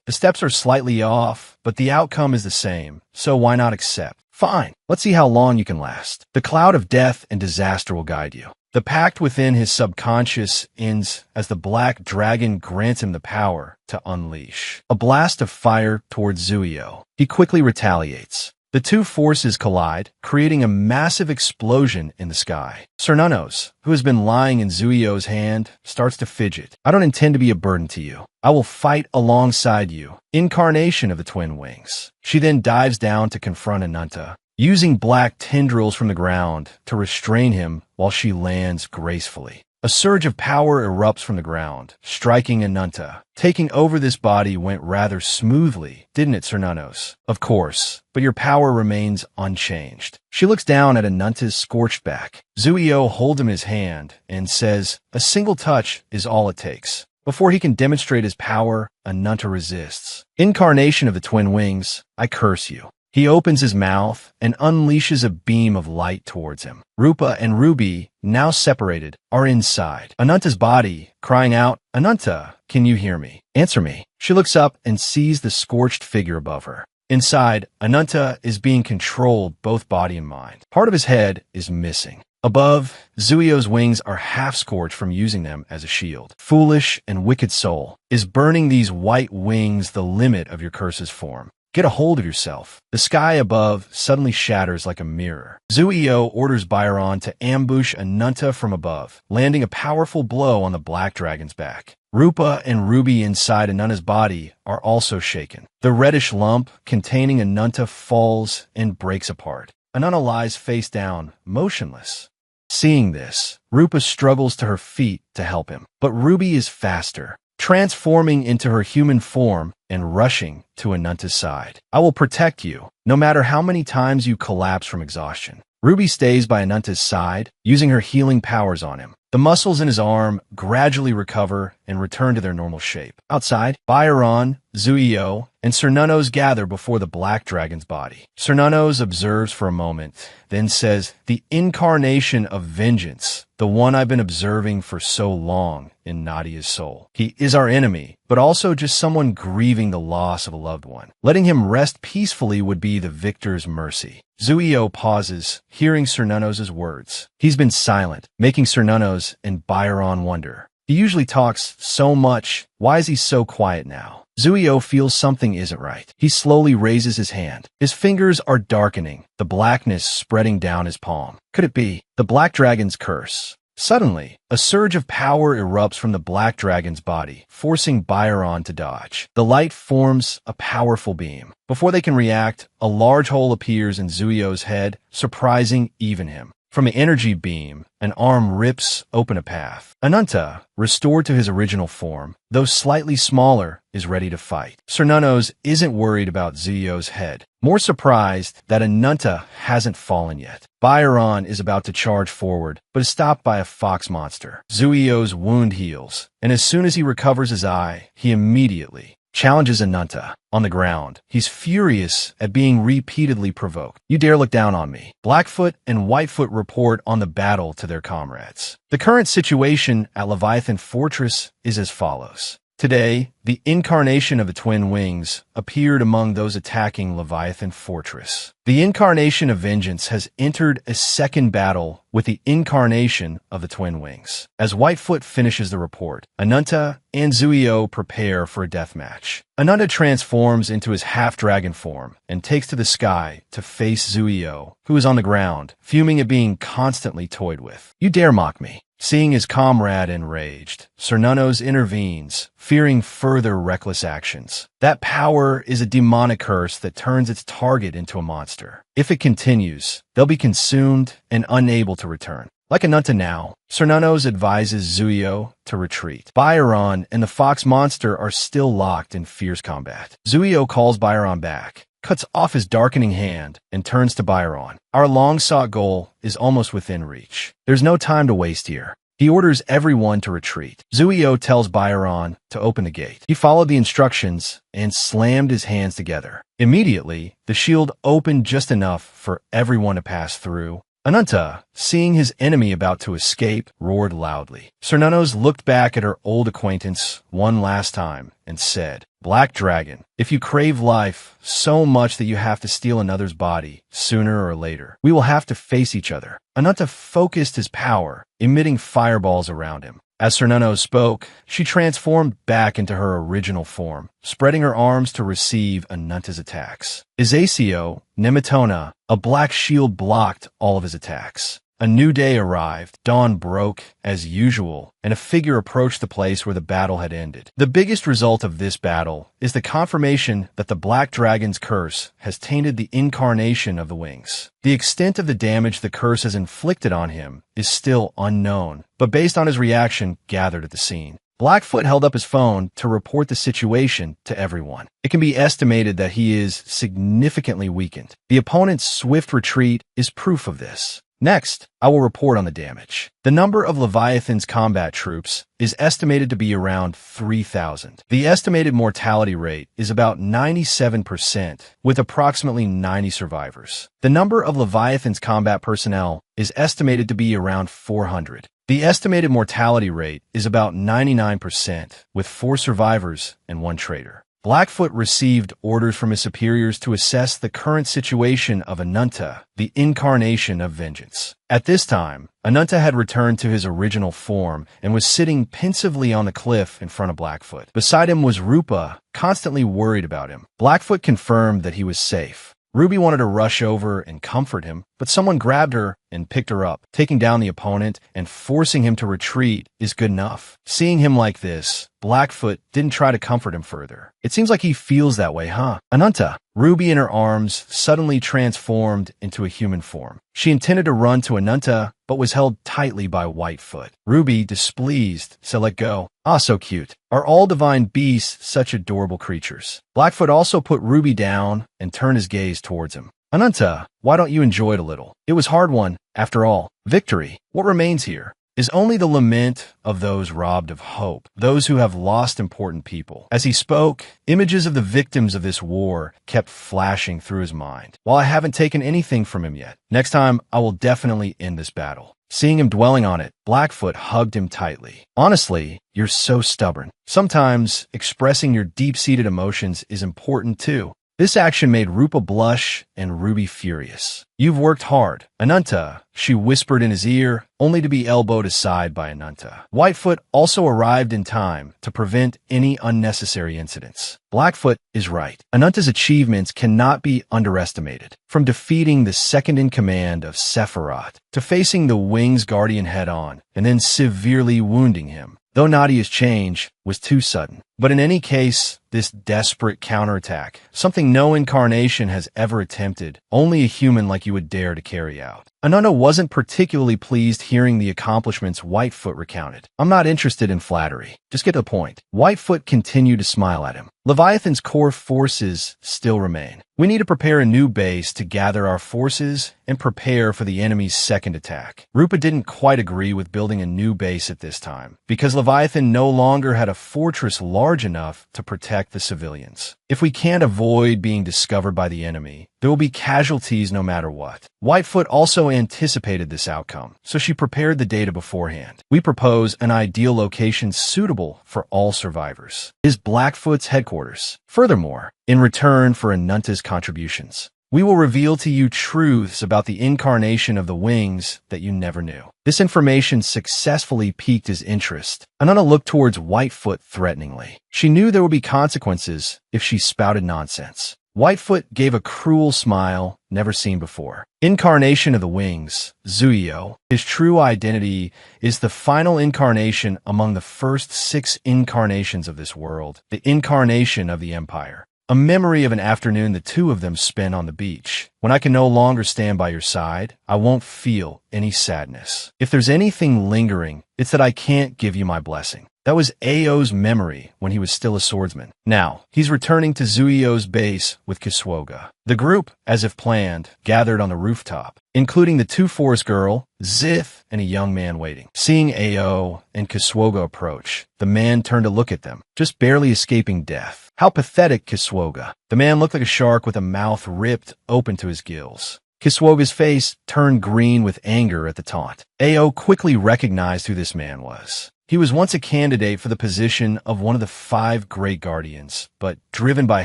The steps are slightly off, but the outcome is the same, so why not accept? Fine, let's see how long you can last. The cloud of death and disaster will guide you. The pact within his subconscious ends as the black dragon grants him the power to unleash a blast of fire towards Zuyo. He quickly retaliates. The two forces collide, creating a massive explosion in the sky. Cernunnos, who has been lying in Zuio's hand, starts to fidget. I don't intend to be a burden to you. I will fight alongside you. Incarnation of the twin wings. She then dives down to confront Ananta, using black tendrils from the ground to restrain him while she lands gracefully. A surge of power erupts from the ground, striking Ananta. Taking over this body went rather smoothly, didn't it, Cernunnos? Of course, but your power remains unchanged. She looks down at Ananta's scorched back. Zuio holds him in his hand and says, a single touch is all it takes. Before he can demonstrate his power, Ananta resists. Incarnation of the twin wings, I curse you. He opens his mouth and unleashes a beam of light towards him. Rupa and Ruby, now separated, are inside Ananta's body, crying out, Ananta, can you hear me? Answer me. She looks up and sees the scorched figure above her. Inside, Ananta is being controlled both body and mind. Part of his head is missing. Above, Zuio's wings are half-scorched from using them as a shield. Foolish and wicked soul, is burning these white wings the limit of your curse's form? Get a hold of yourself. The sky above suddenly shatters like a mirror. Zuio orders Byron to ambush Ananta from above, landing a powerful blow on the black dragon's back. Rupa and Ruby inside Ananta's body are also shaken. The reddish lump containing Ananta falls and breaks apart. Ananta lies face down, motionless. Seeing this, Rupa struggles to her feet to help him, but Ruby is faster, transforming into her human form and rushing to Ananta's side. I will protect you, no matter how many times you collapse from exhaustion. Ruby stays by Ananta's side, using her healing powers on him. The muscles in his arm gradually recover and return to their normal shape. Outside, Byron, Zuio, and Cernunnos gather before the black dragon's body. Cernunnos observes for a moment, then says, the incarnation of vengeance, the one I've been observing for so long in Nadia's soul. He is our enemy, but also just someone grieving the loss of a loved one. Letting him rest peacefully would be the victor's mercy. Zuio pauses, hearing Cernunnos' words. He's been silent, making Cernunnos and Byron wonder. He usually talks so much. Why is he so quiet now? Zuio feels something isn't right. He slowly raises his hand. His fingers are darkening, the blackness spreading down his palm. Could it be the black dragon's curse? Suddenly, a surge of power erupts from the black dragon's body, forcing Byron to dodge. The light forms a powerful beam. Before they can react, a large hole appears in Zuio's head, surprising even him. From the energy beam, an arm rips open a path. Ananta, restored to his original form, though slightly smaller, is ready to fight. Cernunnos isn't worried about Zuio's head, more surprised that Ananta hasn't fallen yet. Byron is about to charge forward, but is stopped by a fox monster. Zuio's wound heals, and as soon as he recovers his eye, he immediately challenges Ananta. On the ground, he's furious at being repeatedly provoked. You dare look down on me. Blackfoot and Whitefoot report on the battle to their comrades. The current situation at Leviathan Fortress is as follows. Today, the incarnation of the twin wings appeared among those attacking Leviathan Fortress. The incarnation of vengeance has entered a second battle with the incarnation of the twin wings. As Whitefoot finishes the report, Ananta and Zuio prepare for a deathmatch. Ananta transforms into his half-dragon form and takes to the sky to face Zuio, who is on the ground, fuming at being constantly toyed with. You dare mock me. Seeing his comrade enraged, Cernunnos intervenes, fearing further reckless actions. That power is a demonic curse that turns its target into a monster. If it continues, they'll be consumed and unable to return. Like Ananta now, Cernunnos advises Zuio to retreat. Byron and the fox monster are still locked in fierce combat. Zuio calls Byron back, cuts off his darkening hand, and turns to Byron. Our long-sought goal is almost within reach. There's no time to waste here. He orders everyone to retreat. Zuio tells Byron to open the gate. He followed the instructions and slammed his hands together. Immediately, the shield opened just enough for everyone to pass through. Ananta, seeing his enemy about to escape, roared loudly. Cernunnos looked back at her old acquaintance one last time and said, Black Dragon, if you crave life so much that you have to steal another's body, sooner or later, we will have to face each other. Ananta focused his power, emitting fireballs around him. As Cernunno spoke, she transformed back into her original form, spreading her arms to receive Ananta's attacks. Isacio, Nematona, a black shield blocked all of his attacks. A new day arrived, dawn broke, as usual, and a figure approached the place where the battle had ended. The biggest result of this battle is the confirmation that the Black Dragon's curse has tainted the incarnation of the wings. The extent of the damage the curse has inflicted on him is still unknown, but based on his reaction gathered at the scene. Blackfoot held up his phone to report the situation to everyone. It can be estimated that he is significantly weakened. The opponent's swift retreat is proof of this. Next, I will report on the damage. The number of Leviathan's combat troops is estimated to be around 3,000. The estimated mortality rate is about 97%, with approximately 90 survivors. The number of Leviathan's combat personnel is estimated to be around 400. The estimated mortality rate is about 99%, with 4 survivors and 1 traitor. Blackfoot received orders from his superiors to assess the current situation of Ananta, the incarnation of vengeance. At this time, Ananta had returned to his original form and was sitting pensively on the cliff in front of Blackfoot. Beside him was Rupa, constantly worried about him. Blackfoot confirmed that he was safe. Ruby wanted to rush over and comfort him, but someone grabbed her and picked her up. Taking down the opponent and forcing him to retreat is good enough. Seeing him like this, Blackfoot didn't try to comfort him further. It seems like he feels that way, huh? Ananta, Ruby in her arms suddenly transformed into a human form. She intended to run to Ananta, but was held tightly by Whitefoot. Ruby, displeased, said let go. Ah, so cute. Are all divine beasts such adorable creatures? Blackfoot also put Ruby down and turned his gaze towards him. Ananta, why don't you enjoy it a little? It was hard won, after all. Victory, what remains here, is only the lament of those robbed of hope, those who have lost important people. As he spoke, images of the victims of this war kept flashing through his mind. While I haven't taken anything from him yet, next time I will definitely end this battle. Seeing him dwelling on it, Blackfoot hugged him tightly. Honestly, you're so stubborn. Sometimes expressing your deep-seated emotions is important too. This action made Rupa blush and Ruby furious. You've worked hard. Ananta, she whispered in his ear, only to be elbowed aside by Ananta. Whitefoot also arrived in time to prevent any unnecessary incidents. Blackfoot is right. Ananta's achievements cannot be underestimated. From defeating the second-in-command of Sephiroth to facing the Wings Guardian head-on and then severely wounding him, though Nadia's change was too sudden. But in any case, this desperate counterattack, something no incarnation has ever attempted, only a human like you would dare to carry out. Ananta wasn't particularly pleased hearing the accomplishments Whitefoot recounted. I'm not interested in flattery. Just get to the point. Whitefoot continued to smile at him. Leviathan's core forces still remain. We need to prepare a new base to gather our forces and prepare for the enemy's second attack. Rupa didn't quite agree with building a new base at this time, because Leviathan no longer had a fortress large enough to protect the civilians. If we can't avoid being discovered by the enemy, there will be casualties no matter what. Whitefoot also anticipated this outcome, so she prepared the data beforehand. We propose an ideal location suitable for all survivors. Is Blackfoot's headquarters. Furthermore, in return for Ananta's contributions, we will reveal to you truths about the incarnation of the wings that you never knew. This information successfully piqued his interest. Ananta looked towards Whitefoot threateningly. She knew there would be consequences if she spouted nonsense. Whitefoot gave a cruel smile never seen before. Incarnation of the wings, Zuio. His true identity is the final incarnation among the first 6 incarnations of this world, the incarnation of the Empire. A memory of an afternoon the two of them spent on the beach. When I can no longer stand by your side, I won't feel any sadness. If there's anything lingering, it's that I can't give you my blessing. That was Ao's memory when he was still a swordsman. Now, he's returning to Zuio's base with Kiswoga. The group, as if planned, gathered on the rooftop, including the 2 forest girl, Zith, and a young man waiting. Seeing Ao and Kiswoga approach, the man turned to look at them, just barely escaping death. How pathetic, Kiswoga. The man looked like a shark with a mouth ripped open to his gills. Kiswoga's face turned green with anger at the taunt. Ao quickly recognized who this man was. He was once a candidate for the position of one of the 5 great guardians, but driven by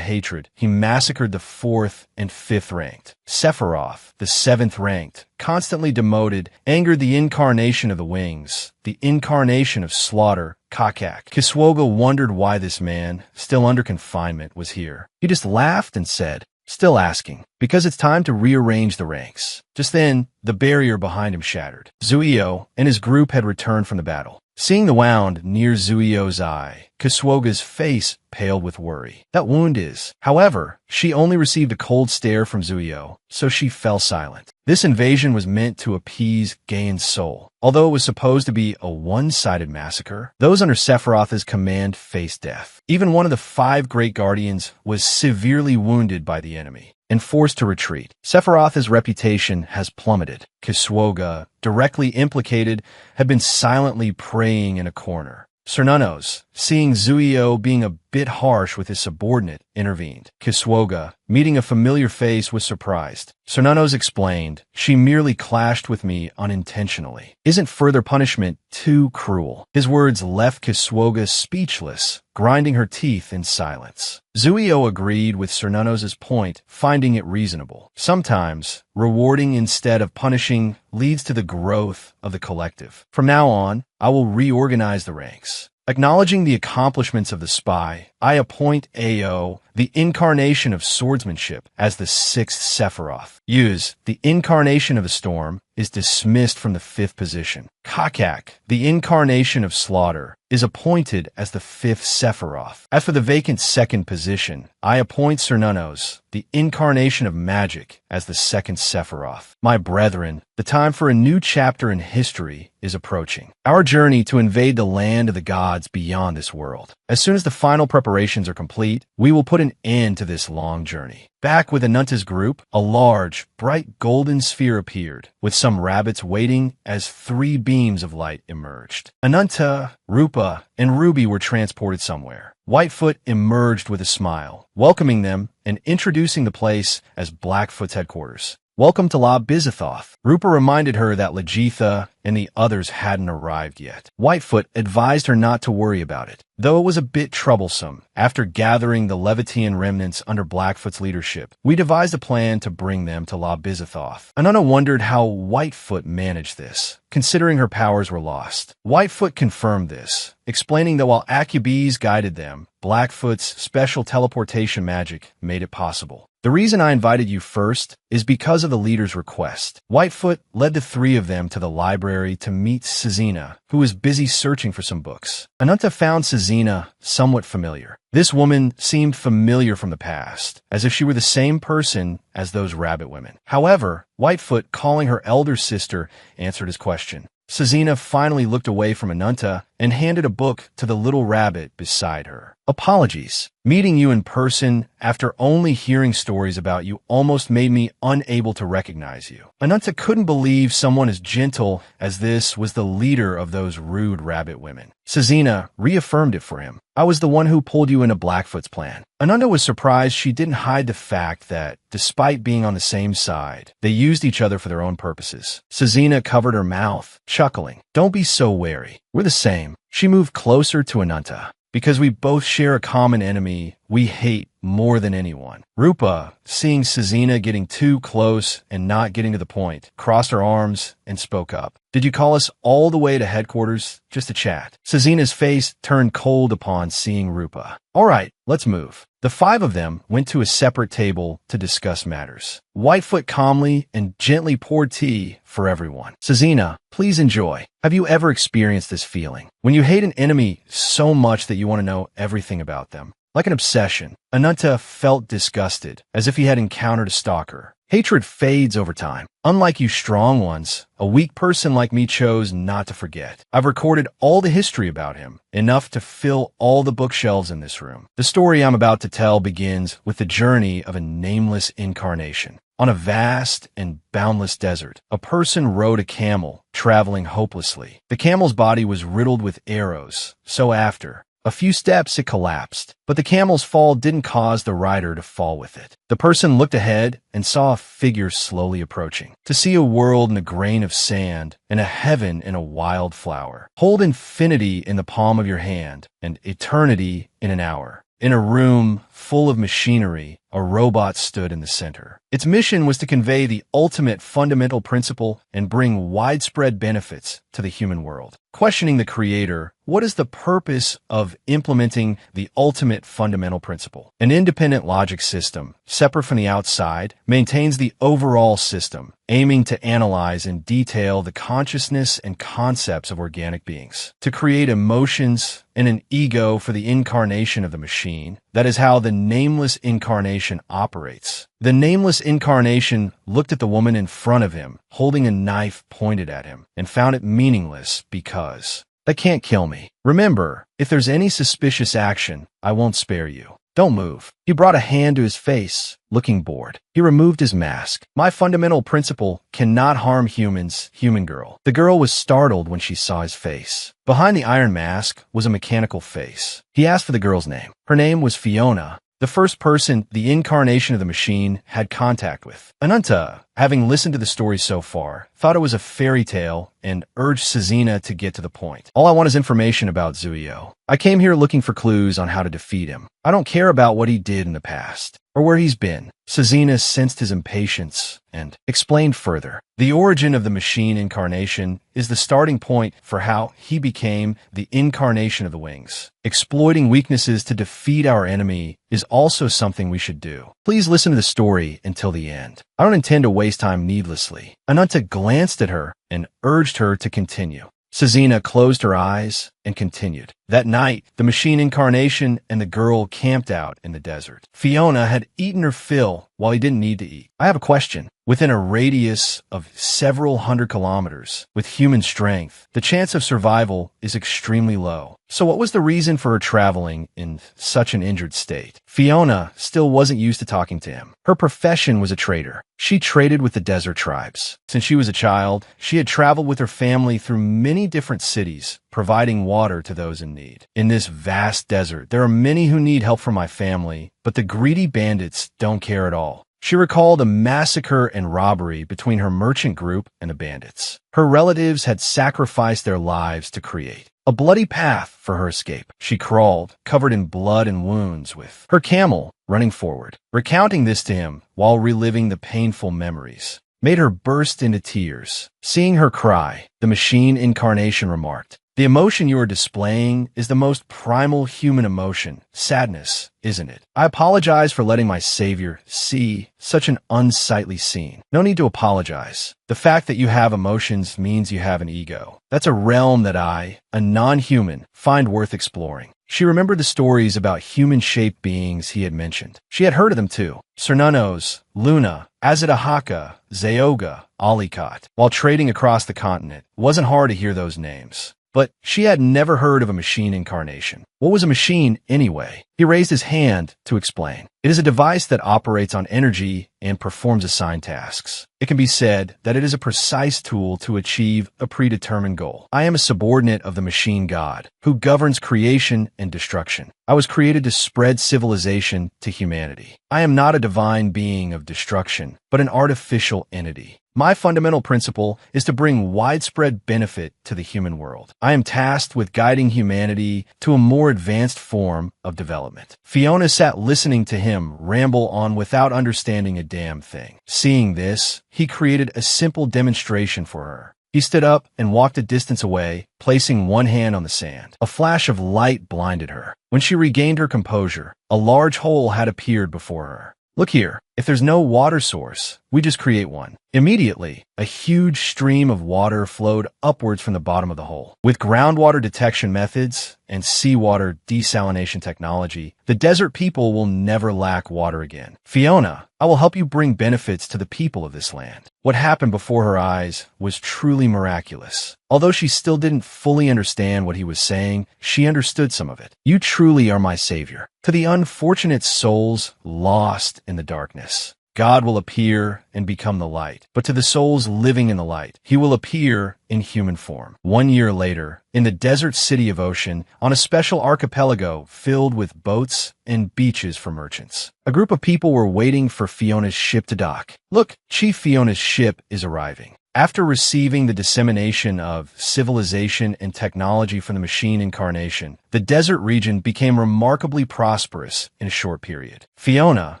hatred, he massacred the 4th and 5th ranked. Sephiroth, the 7th ranked, constantly demoted, angered the incarnation of the wings, the incarnation of slaughter, Kakak. Kiswoga wondered why this man, still under confinement, was here. He just laughed and said, still asking, because it's time to rearrange the ranks. Just then, the barrier behind him shattered. Zuio and his group had returned from the battle. Seeing the wound near Zuio's eye, Kiswoga's face paled with worry. That wound is. However, she only received a cold stare from Zuio, so she fell silent. This invasion was meant to appease Gain's soul. Although it was supposed to be a one-sided massacre, those under Sephiroth's command faced death. Even one of the 5 great guardians was severely wounded by the enemy and forced to retreat. Sephiroth's reputation has plummeted. Kiswoga, directly implicated, had been silently praying in a corner. Cernunnos, seeing Zuio being a bit harsh with his subordinate, intervened. Kiswoga, meeting a familiar face, was surprised. Cernunnos explained, she merely clashed with me unintentionally. Isn't further punishment too cruel? His words left Kiswoga speechless, grinding her teeth in silence. Zuio agreed with Cernunnos' point, finding it reasonable. Sometimes, rewarding instead of punishing leads to the growth of the collective. From now on, I will reorganize the ranks. Acknowledging the accomplishments of the spy, I appoint Ao, the incarnation of swordsmanship, as the 6th Sephiroth. Use, the incarnation of the storm, is dismissed from the 5th position. Kakak, the incarnation of slaughter, is appointed as the 5th Sephiroth. As for the vacant 2nd position, I appoint Cernunnos, the incarnation of magic, as the 2nd Sephiroth. My brethren, the time for a new chapter in history is approaching. Our journey to invade the land of the gods beyond this world. As soon as the final preparations are complete, we will put an end to this long journey. Back with Ananta's group, a large, bright golden sphere appeared, with some rabbits waiting as 3 beams of light emerged. Ananta, Rupa, and Ruby were transported somewhere. Whitefoot emerged with a smile, welcoming them and introducing the place as Blackfoot's headquarters. Welcome to La Bizathoth. Rupa reminded her that Legitha and the others hadn't arrived yet. Whitefoot advised her not to worry about it, though it was a bit troublesome. After gathering the Levitian remnants under Blackfoot's leadership, we devised a plan to bring them to La Bizathoth. Anana wondered how Whitefoot managed this, considering her powers were lost. Whitefoot confirmed this, explaining that while Acubes guided them, Blackfoot's special teleportation magic made it possible. The reason I invited you first is because of the leader's request. Whitefoot led the 3 of them to the library to meet Cezina, who was busy searching for some books. Ananta found Cezina somewhat familiar. This woman seemed familiar from the past, as if she were the same person as those rabbit women. However, Whitefoot, calling her elder sister, answered his question. Cezina finally looked away from Ananta and handed a book to the little rabbit beside her. Apologies. Meeting you in person after only hearing stories about you almost made me unable to recognize you. Ananta couldn't believe someone as gentle as this was the leader of those rude rabbit women. Cezina reaffirmed it for him. I was the one who pulled you into Blackfoot's plan. Ananda was surprised she didn't hide the fact that, despite being on the same side, they used each other for their own purposes. Cezina covered her mouth, chuckling. Don't be so wary. We're the same. She moved closer to Ananta. Because we both share a common enemy we hate more than anyone. Rupa, seeing Cezina getting too close and not getting to the point, crossed her arms and spoke up. Did you call us all the way to headquarters just to chat? Cezina's face turned cold upon seeing Rupa. All right, let's move. The 5 of them went to a separate table to discuss matters. Whitefoot calmly and gently poured tea for everyone. Cezina, please enjoy. Have you ever experienced this feeling? When you hate an enemy so much that you want to know everything about them? Like an obsession. Ananta felt disgusted, as if he had encountered a stalker. Hatred fades over time. Unlike you strong ones, a weak person like me chose not to forget. I've recorded all the history about him, enough to fill all the bookshelves in this room. The story I'm about to tell begins with the journey of a nameless incarnation. On a vast and boundless desert, a person rode a camel, traveling hopelessly. The camel's body was riddled with arrows, so after A few steps, it collapsed, but the camel's fall didn't cause the rider to fall with it. The person looked ahead and saw a figure slowly approaching. To see a world in a grain of sand and a heaven in a wild flower. Hold infinity in the palm of your hand and eternity in an hour. In a room full of machinery, a robot stood in the center. Its mission was to convey the ultimate fundamental principle and bring widespread benefits to the human world. Questioning the creator, what is the purpose of implementing the ultimate fundamental principle? An independent logic system, separate from the outside, maintains the overall system, aiming to analyze in detail the consciousness and concepts of organic beings. To create emotions and an ego for the incarnation of the machine, that is how the nameless incarnation operates. The nameless incarnation looked at the woman in front of him, holding a knife pointed at him, and found it meaningless because, "That can't kill me. Remember, if there's any suspicious action, I won't spare you. Don't move." He brought a hand to his face, looking bored. He removed his mask. "My fundamental principle cannot harm humans, human girl." The girl was startled when she saw his face. Behind the iron mask was a mechanical face. He asked for the girl's name. Her name was Fiona, the first person the incarnation of the machine had contact with. Ananta, having listened to the story so far, thought it was a fairy tale and urged Sazina to get to the point. "All I want is information about Zuio. I came here looking for clues on how to defeat him. I don't care about what he did in the past or where he's been." Sazina sensed his impatience and explained further. "The origin of the machine incarnation is the starting point for how he became the incarnation of the wings. Exploiting weaknesses to defeat our enemy is also something we should do. Please listen to the story until the end. I don't intend to waste time needlessly." Ananta glanced at her and urged her to continue. Sazina closed her eyes and continued. That night, the machine incarnation and the girl camped out in the desert. Fiona had eaten her fill while he didn't need to eat. "I have a question. Within a radius of several hundred kilometers, with human strength, the chance of survival is extremely low. So what was the reason for her traveling in such an injured state?" Fiona still wasn't used to talking to him. Her profession was a trader. She traded with the desert tribes. Since she was a child, she had traveled with her family through many different cities, providing water to those in need. "In this vast desert, there are many who need help from my family, but the greedy bandits don't care at all." She recalled a massacre and robbery between her merchant group and the bandits. Her relatives had sacrificed their lives to create a bloody path for her escape. She crawled, covered in blood and wounds, with her camel running forward. Recounting this to him while reliving the painful memories made her burst into tears. Seeing her cry, the machine incarnation remarked, "The emotion you are displaying is the most primal human emotion, sadness, isn't it? I apologize for letting my savior see such an unsightly scene. No need to apologize. The fact that you have emotions means you have an ego. That's a realm that I, a non-human, find worth exploring." She remembered the stories about human-shaped beings he had mentioned. She had heard of them too. Cernunos, Luna, Azatahaka, Zayoga, Alikot. While trading across the continent, it wasn't hard to hear those names. But she had never heard of a machine incarnation. What was a machine, anyway? He raised his hand to explain. "It is a device that operates on energy and performs assigned tasks. It can be said that it is a precise tool to achieve a predetermined goal. I am a subordinate of the machine god, who governs creation and destruction. I was created to spread civilization to humanity. I am not a divine being of destruction, but an artificial entity. My fundamental principle is to bring widespread benefit to the human world. I am tasked with guiding humanity to a more advanced form of development." Fiona sat listening to him ramble on without understanding a damn thing. Seeing this, he created a simple demonstration for her. He stood up and walked a distance away, placing one hand on the sand. A flash of light blinded her. When she regained her composure, a large hole had appeared before her. "Look here. If there's no water source, we just create one." Immediately, a huge stream of water flowed upwards from the bottom of the hole. With groundwater detection methods and seawater desalination technology, the desert people will never lack water again. "Fiona, I will help you bring benefits to the people of this land." What happened before her eyes was truly miraculous. Although she still didn't fully understand what he was saying, she understood some of it. "You truly are my savior. To the unfortunate souls lost in the darkness, God will appear and become the light. But to the souls living in the light, he will appear in human form. 1 year later, in the desert city of Ocean, on a special archipelago filled with boats and beaches for merchants, a group of people were waiting for Fiona's ship to dock. Look, Chief Fiona's ship is arriving. After receiving the dissemination of civilization and technology from the machine incarnation, the desert region became remarkably prosperous in a short period. Fiona,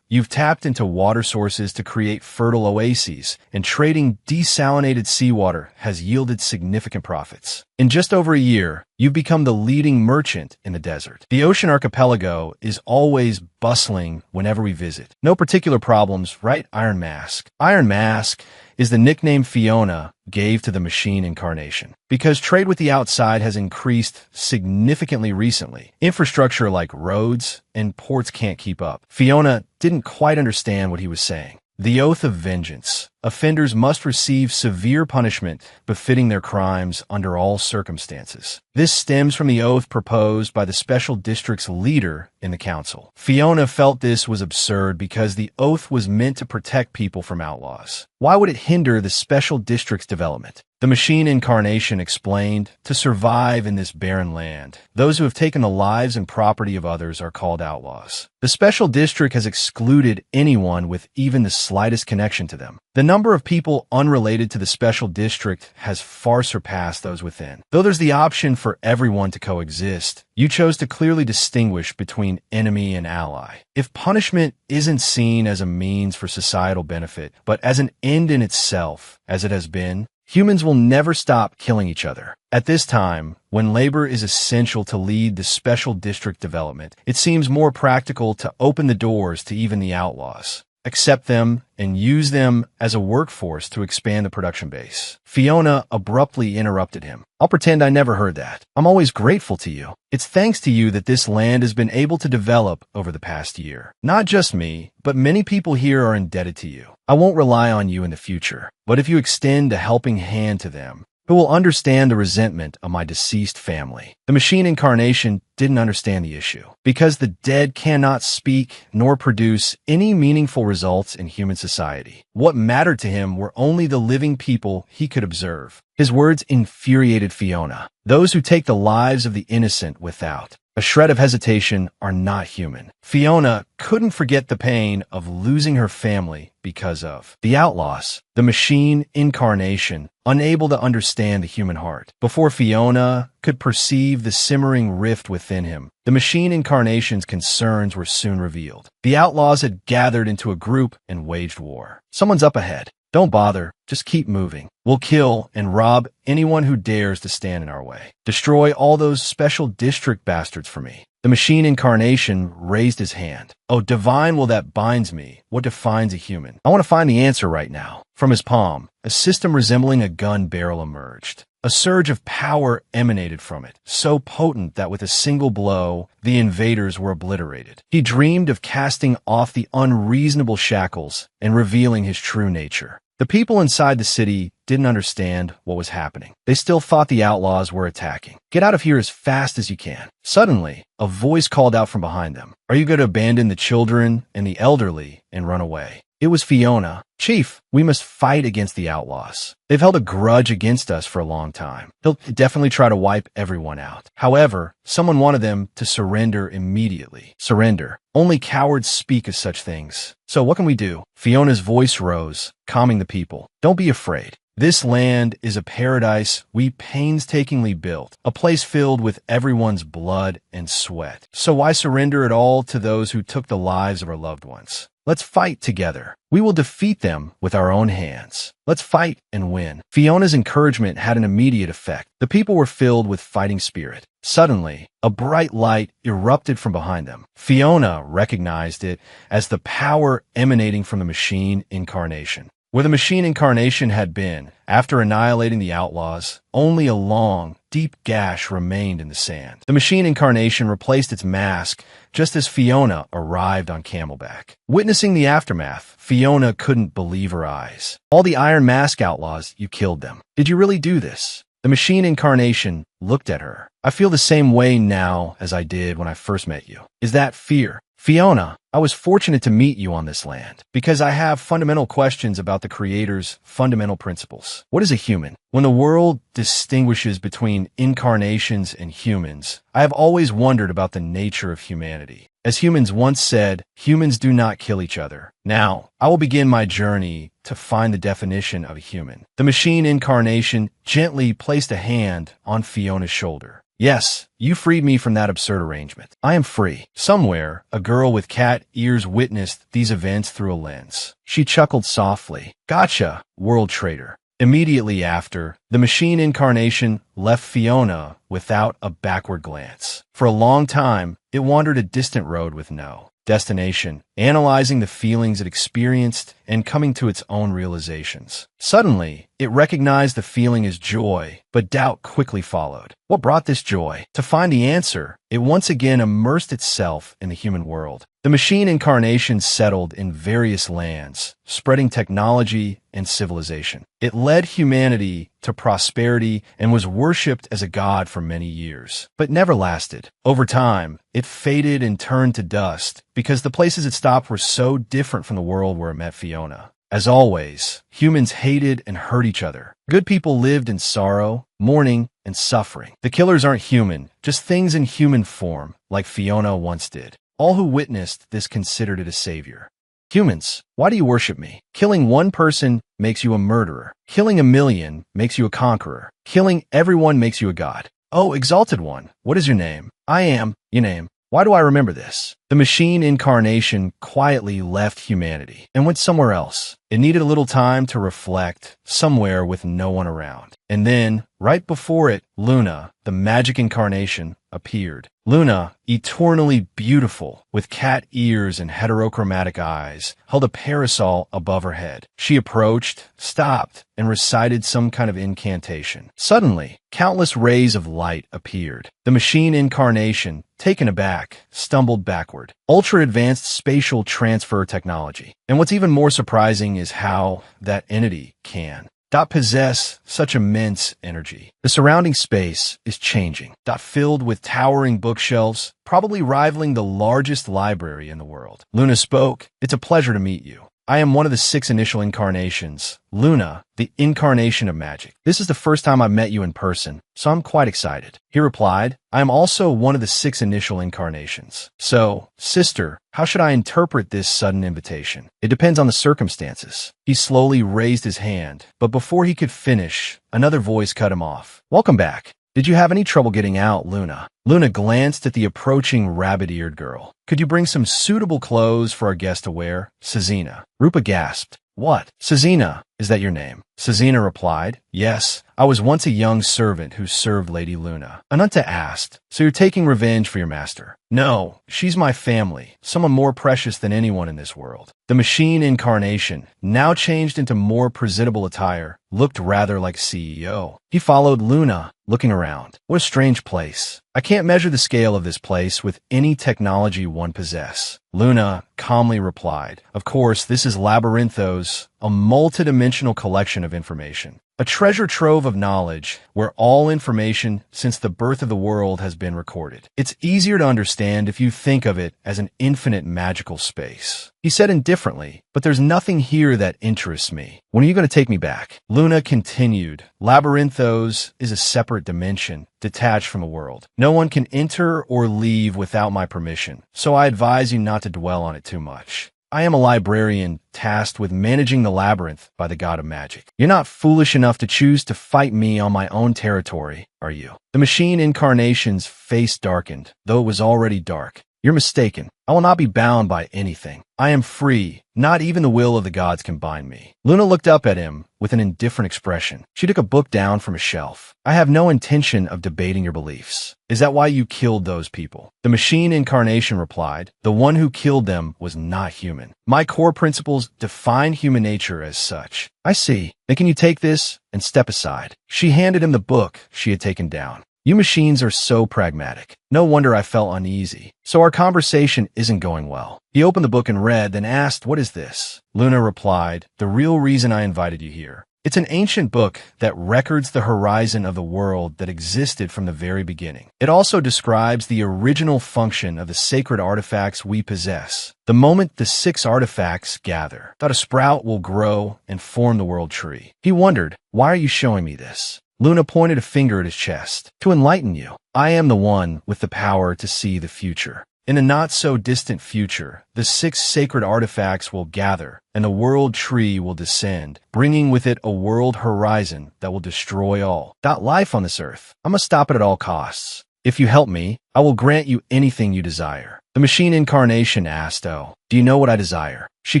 you've tapped into water sources to create fertile oases, and trading desalinated seawater has yielded significant profits. In just over a year, you've become the leading merchant in the desert. The ocean archipelago is always bustling whenever we visit. No particular problems, right, Iron Mask? Iron Mask is the nickname Fiona gave to the machine incarnation. Because trade with the outside has increased significantly recently, infrastructure like roads and ports can't keep up. Fiona didn't quite understand what he was saying. The oath of vengeance. Offenders must receive severe punishment befitting their crimes under all circumstances. This stems from the oath proposed by the special district's leader in the council. Fiona felt this was absurd because the oath was meant to protect people from outlaws. Why would it hinder the special district's development? The machine incarnation explained, to survive in this barren land, those who have taken the lives and property of others are called outlaws. The special district has excluded anyone with even the slightest connection to them. The number of people unrelated to the special district has far surpassed those within. Though there's the option for everyone to coexist, you chose to clearly distinguish between enemy and ally. If punishment isn't seen as a means for societal benefit, but as an end in itself, as it has been, humans will never stop killing each other. At this time, when labor is essential to lead the special district development, it seems more practical to open the doors to even the outlaws, accept them, and use them as a workforce to expand the production base. Fiona abruptly interrupted him. I'll pretend I never heard that. I'm always grateful to you. It's thanks to you that this land has been able to develop over the past year. Not just me, but many people here are indebted to you. I won't rely on you in the future, but if you extend a helping hand to them, who will understand the resentment of my deceased family. The machine incarnation didn't understand the issue. Because the dead cannot speak nor produce any meaningful results in human society. What mattered to him were only the living people he could observe. His words infuriated Fiona. Those who take the lives of the innocent without a shred of hesitation are not human. Fiona couldn't forget the pain of losing her family because of the outlaws, the machine incarnation, unable to understand the human heart. Before Fiona could perceive the simmering rift within him, the machine incarnation's concerns were soon revealed. The outlaws had gathered into a group and waged war. Someone's up ahead. Don't bother, just keep moving. We'll kill and rob anyone who dares to stand in our way. Destroy all those special district bastards for me. The machine incarnation raised his hand. Oh, divine will that binds me. What defines a human? I want to find the answer right now. From his palm, a system resembling a gun barrel emerged. A surge of power emanated from it, so potent that with a single blow, the invaders were obliterated. He dreamed of casting off the unreasonable shackles and revealing his true nature. The people inside the city didn't understand what was happening. They still thought the outlaws were attacking. Get out of here as fast as you can. Suddenly, a voice called out from behind them. Are you going to abandon the children and the elderly and run away? It was Fiona. Chief, we must fight against the outlaws. They've held a grudge against us for a long time. They'll definitely try to wipe everyone out. However, someone wanted them to surrender immediately. Surrender. Only cowards speak of such things. So what can we do? Fiona's voice rose, calming the people. Don't be afraid. This land is a paradise we painstakingly built, a place filled with everyone's blood and sweat. So why surrender it all to those who took the lives of our loved ones? Let's fight together. We will defeat them with our own hands. Let's fight and win. Fiona's encouragement had an immediate effect. The people were filled with fighting spirit. Suddenly, a bright light erupted from behind them. Fiona recognized it as the power emanating from the machine incarnation. Where the machine incarnation had been, after annihilating the outlaws, only a long, deep gash remained in the sand. The machine incarnation replaced its mask just as Fiona arrived on Camelback. Witnessing the aftermath, Fiona couldn't believe her eyes. All the Iron Mask outlaws, you killed them. Did you really do this? The machine incarnation looked at her. I feel the same way now as I did when I first met you. Is that fear? Fiona, I was fortunate to meet you on this land because I have fundamental questions about the Creator's fundamental principles. What is a human? When the world distinguishes between incarnations and humans, I have always wondered about the nature of humanity. As humans once said, humans do not kill each other. Now, I will begin my journey to find the definition of a human. The machine incarnation gently placed a hand on Fiona's shoulder. Yes, you freed me from that absurd arrangement. I am free. Somewhere, a girl with cat ears witnessed these events through a lens. She chuckled softly. Gotcha, world traitor. Immediately after, the machine incarnation left Fiona without a backward glance. For a long time, it wandered a distant road with no destination, analyzing the feelings it experienced and coming to its own realizations. Suddenly, it recognized the feeling as joy, but doubt quickly followed. What brought this joy? To find the answer, it once again immersed itself in the human world. The machine incarnation settled in various lands, spreading technology and civilization. It led humanity to prosperity and was worshipped as a god for many years, but never lasted. Over time, it faded and turned to dust because the places it stopped were so different from the world where it met Fiona. As always, humans hated and hurt each other. Good people lived in sorrow, mourning, and suffering. The killers aren't human, just things in human form, like Fiona once did. All who witnessed this considered it a savior. Humans, why do you worship me? Killing one person makes you a murderer. Killing 1,000,000 makes you a conqueror. Killing everyone makes you a god. Oh, exalted one, what is your name? I am, your name. Why do I remember this? The machine incarnation quietly left humanity and went somewhere else. It needed a little time to reflect, somewhere with no one around. And then, right before it, Luna, the magic incarnation, appeared. Luna, eternally beautiful, with cat ears and heterochromatic eyes, held a parasol above her head. She approached, stopped, and recited some kind of incantation. Suddenly, countless rays of light appeared. The machine incarnation, taken aback, stumbled backward. Ultra-advanced spatial transfer technology. And what's even more surprising is how that entity can possess such immense energy. The surrounding space is changing. Filled with towering bookshelves, probably rivaling the largest library in the world. Luna spoke. It's a pleasure to meet you. I am one of the 6 initial incarnations. Luna, the incarnation of magic. This is the first time I've met you in person, so I'm quite excited. He replied, I am also one of the 6 initial incarnations. So, sister, how should I interpret this sudden invitation? It depends on the circumstances. He slowly raised his hand, but before he could finish, another voice cut him off. Welcome back. Did you have any trouble getting out, Luna? Luna glanced at the approaching rabbit-eared girl. Could you bring some suitable clothes for our guest to wear? Sazina. Rupa gasped. What? Sazina, is that your name? Sazina replied, yes, I was once a young servant who served Lady Luna. Ananta asked, so you're taking revenge for your master? No, she's my family, someone more precious than anyone in this world. The machine incarnation, now changed into more presentable attire, looked rather like CEO. He followed Luna, looking around. What a strange place. I can't measure the scale of this place with any technology one possess. Luna calmly replied, of course, this is Labyrinthos, a multidimensional collection of information. A treasure trove of knowledge where all information since the birth of the world has been recorded. It's easier to understand if you think of it as an infinite magical space. He said indifferently, but there's nothing here that interests me. When are you going to take me back? Luna continued, Labyrinthos is a separate dimension, detached from the world. No one can enter or leave without my permission, so I advise you not to dwell on it too much. I am a librarian tasked with managing the labyrinth by the god of magic. You're not foolish enough to choose to fight me on my own territory, are you? The machine incarnation's face darkened, though it was already dark. You're mistaken. I will not be bound by anything. I am free. Not even the will of the gods can bind me. Luna looked up at him with an indifferent expression. She took a book down from a shelf. I have no intention of debating your beliefs. Is that why you killed those people? The machine incarnation replied, the one who killed them was not human. My core principles define human nature as such. I see. Then can you take this and step aside? She handed him the book she had taken down. You machines are so pragmatic. No wonder I felt uneasy. So our conversation isn't going well. He opened the book and read, then asked, what is this? Luna replied, the real reason I invited you here. It's an ancient book that records the horizon of the world that existed from the very beginning. It also describes the original function of the sacred artifacts we possess. The moment the 6 artifacts gather, that a sprout will grow and form the world tree. He wondered, why are you showing me this? Luna pointed a finger at his chest. To enlighten you. I am the one with the power to see the future. In a not-so-distant future, the 6 sacred artifacts will gather, and the world tree will descend, bringing with it a world horizon that will destroy all. Life on this earth. I must stop it at all costs. If you help me, I will grant you anything you desire. The machine incarnation asked, "Oh, do you know what I desire?" She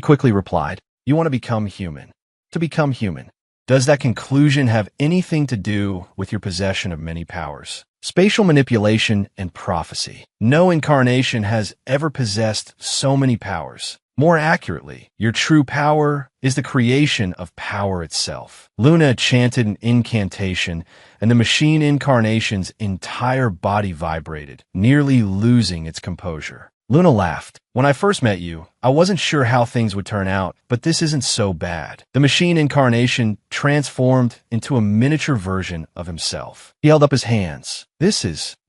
quickly replied, "You want to become human." To become human. Does that conclusion have anything to do with your possession of many powers? Spatial manipulation and prophecy. No incarnation has ever possessed so many powers. More accurately, your true power is the creation of power itself. Luna chanted an incantation, and the machine incarnation's entire body vibrated, nearly losing its composure. Luna laughed. When I first met you, I wasn't sure how things would turn out, but this isn't so bad. The machine incarnation transformed into a miniature version of himself. He held up his hands.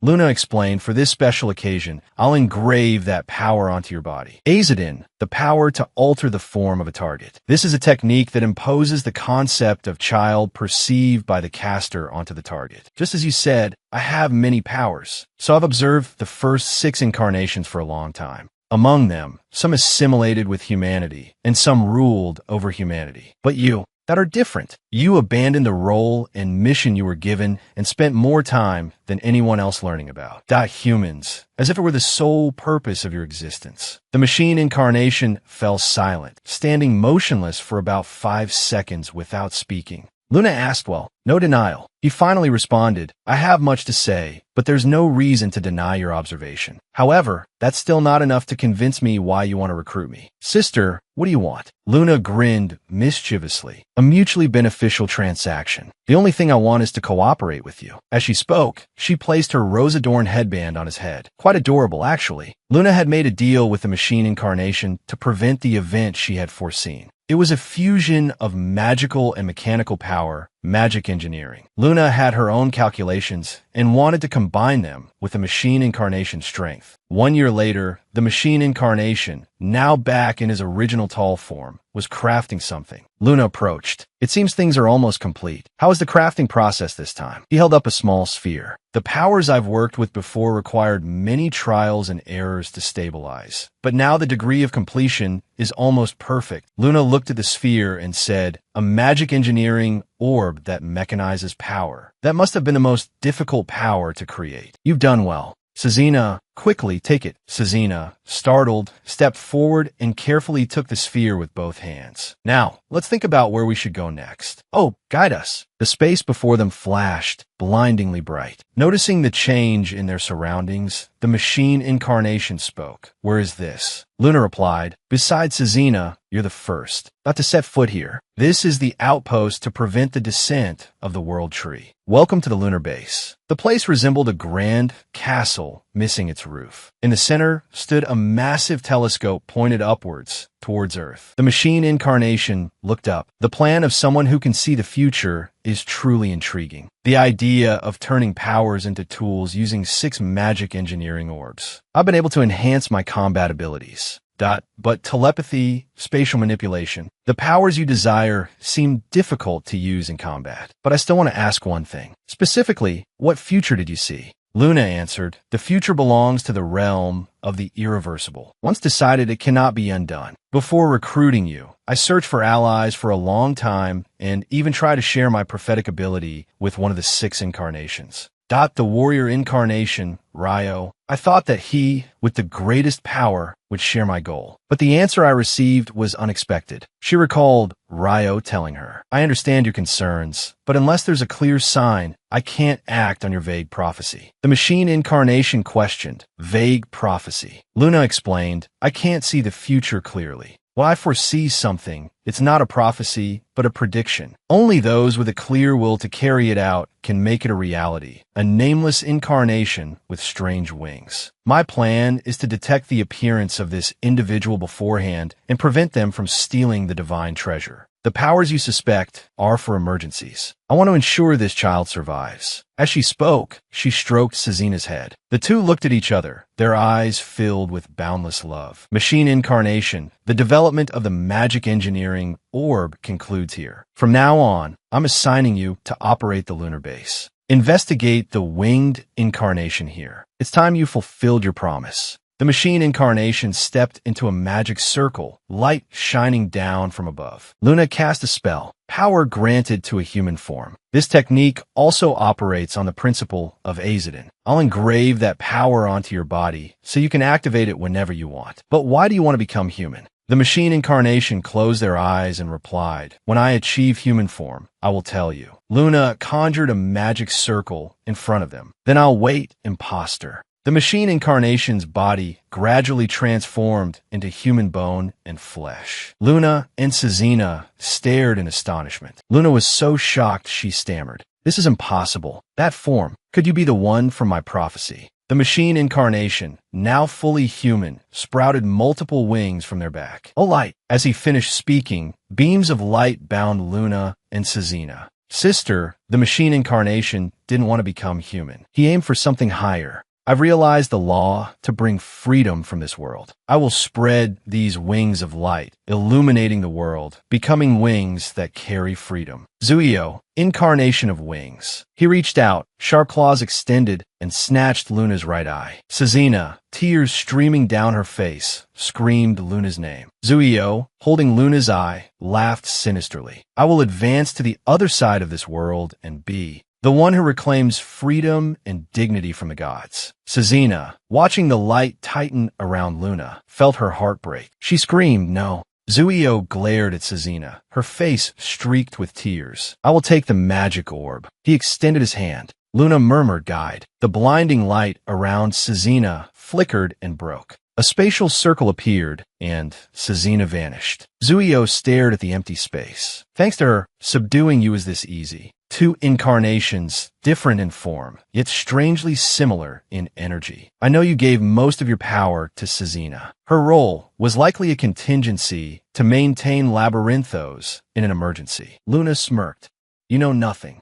Luna explained, for this special occasion, I'll engrave that power onto your body. Azadin, the power to alter the form of a target. This is a technique that imposes the concept of child perceived by the caster onto the target. Just as you said, I have many powers, so I've observed the first 6 incarnations for a long time. Among them, some assimilated with humanity, and some ruled over humanity. But you, that are different. You abandoned the role and mission you were given and spent more time than anyone else learning about. Humans, as if it were the sole purpose of your existence. The machine incarnation fell silent, standing motionless for about 5 seconds without speaking. Luna asked, well, no denial. He finally responded, I have much to say, but there's no reason to deny your observation. However, that's still not enough to convince me why you want to recruit me. Sister, what do you want? Luna grinned mischievously. A mutually beneficial transaction. The only thing I want is to cooperate with you. As she spoke, she placed her rose-adorned headband on his head. Quite adorable, actually. Luna had made a deal with the machine incarnation to prevent the event she had foreseen. It was a fusion of magical and mechanical power, magic engineering. Luna had her own calculations and wanted to combine them with the machine incarnation strength. 1 year later, the machine incarnation, now back in his original tall form, was crafting something. Luna approached. It seems things are almost complete. How is the crafting process this time? He held up a small sphere. The powers I've worked with before required many trials and errors to stabilize. But now the degree of completion is almost perfect. Luna looked at the sphere and said, a magic engineering orb that mechanizes power. That must have been the most difficult power to create. You've done well. Sazina, quickly take it. Sazina, startled, stepped forward and carefully took the sphere with both hands. Now, let's think about where we should go next. Oh, guide us. The space before them flashed, blindingly bright. Noticing the change in their surroundings, the machine incarnation spoke. Where is this? Luna replied, besides Sazina, you're the first. Not to set foot here. This is the outpost to prevent the descent of the world tree. Welcome to the lunar base. The place resembled a grand castle missing its roof. In the center stood a massive telescope pointed upwards towards Earth. The machine incarnation looked up. The plan of someone who can see the future is truly intriguing. The idea of turning powers into tools using 6 magic engineering orbs. I've been able to enhance my combat abilities. But telepathy, spatial manipulation, the powers you desire seem difficult to use in combat. But I still want to ask one thing. Specifically, what future did you see? Luna answered, the future belongs to the realm of the irreversible. Once decided, it cannot be undone. Before recruiting you, I searched for allies for a long time and even tried to share my prophetic ability with one of the 6 incarnations. The warrior incarnation, Ryo, I thought that he, with the greatest power, would share my goal. But the answer I received was unexpected. She recalled Ryo telling her, I understand your concerns, but unless there's a clear sign, I can't act on your vague prophecy. The machine incarnation questioned, vague prophecy. Luna explained, I can't see the future clearly. When I foresee something, it's not a prophecy, but a prediction. Only those with a clear will to carry it out can make it a reality, a nameless incarnation with strange wings. My plan is to detect the appearance of this individual beforehand and prevent them from stealing the divine treasure. The powers you suspect are for emergencies. I want to ensure this child survives." As she spoke, she stroked Sazina's head. The two looked at each other, their eyes filled with boundless love. Machine incarnation, the development of the magic engineering orb concludes here. From now on, I'm assigning you to operate the lunar base. Investigate the winged incarnation here. It's time you fulfilled your promise. The machine incarnation stepped into a magic circle, light shining down from above. Luna cast a spell, power granted to a human form. This technique also operates on the principle of Azadin. I'll engrave that power onto your body so you can activate it whenever you want. But why do you want to become human? The machine incarnation closed their eyes and replied, "When I achieve human form, I will tell you." Luna conjured a magic circle in front of them. "Then I'll wait, imposter." The machine incarnation's body gradually transformed into human bone and flesh. Luna and Sazina stared in astonishment. Luna was so shocked she stammered, "This is impossible. That form, could you be the one from my prophecy?" The machine incarnation, now fully human, sprouted multiple wings from their back. "Oh, light!" As he finished speaking, beams of light bound Luna and Sazina. "Sister," the machine incarnation didn't want to become human. He aimed for something higher. "I've realized the law to bring freedom from this world. I will spread these wings of light, illuminating the world, becoming wings that carry freedom." Zuio, incarnation of wings. He reached out, sharp claws extended, and snatched Luna's right eye. Sazina, tears streaming down her face, screamed Luna's name. Zuio, holding Luna's eye, laughed sinisterly. "I will advance to the other side of this world and be the one who reclaims freedom and dignity from the gods." Sazina, watching the light tighten around Luna, felt her heart break. She screamed, "No." Zuio glared at Sazina, her face streaked with tears. "I will take the magic orb." He extended his hand. Luna murmured, "Guide." The blinding light around Sazina flickered and broke. A spatial circle appeared, and Sazina vanished. Zuio stared at the empty space. "Thanks to her, subduing you is this easy." Two incarnations, different in form, yet strangely similar in energy. "I know you gave most of your power to Sazina. Her role was likely a contingency to maintain Labyrinthos in an emergency." Luna smirked. "You know nothing.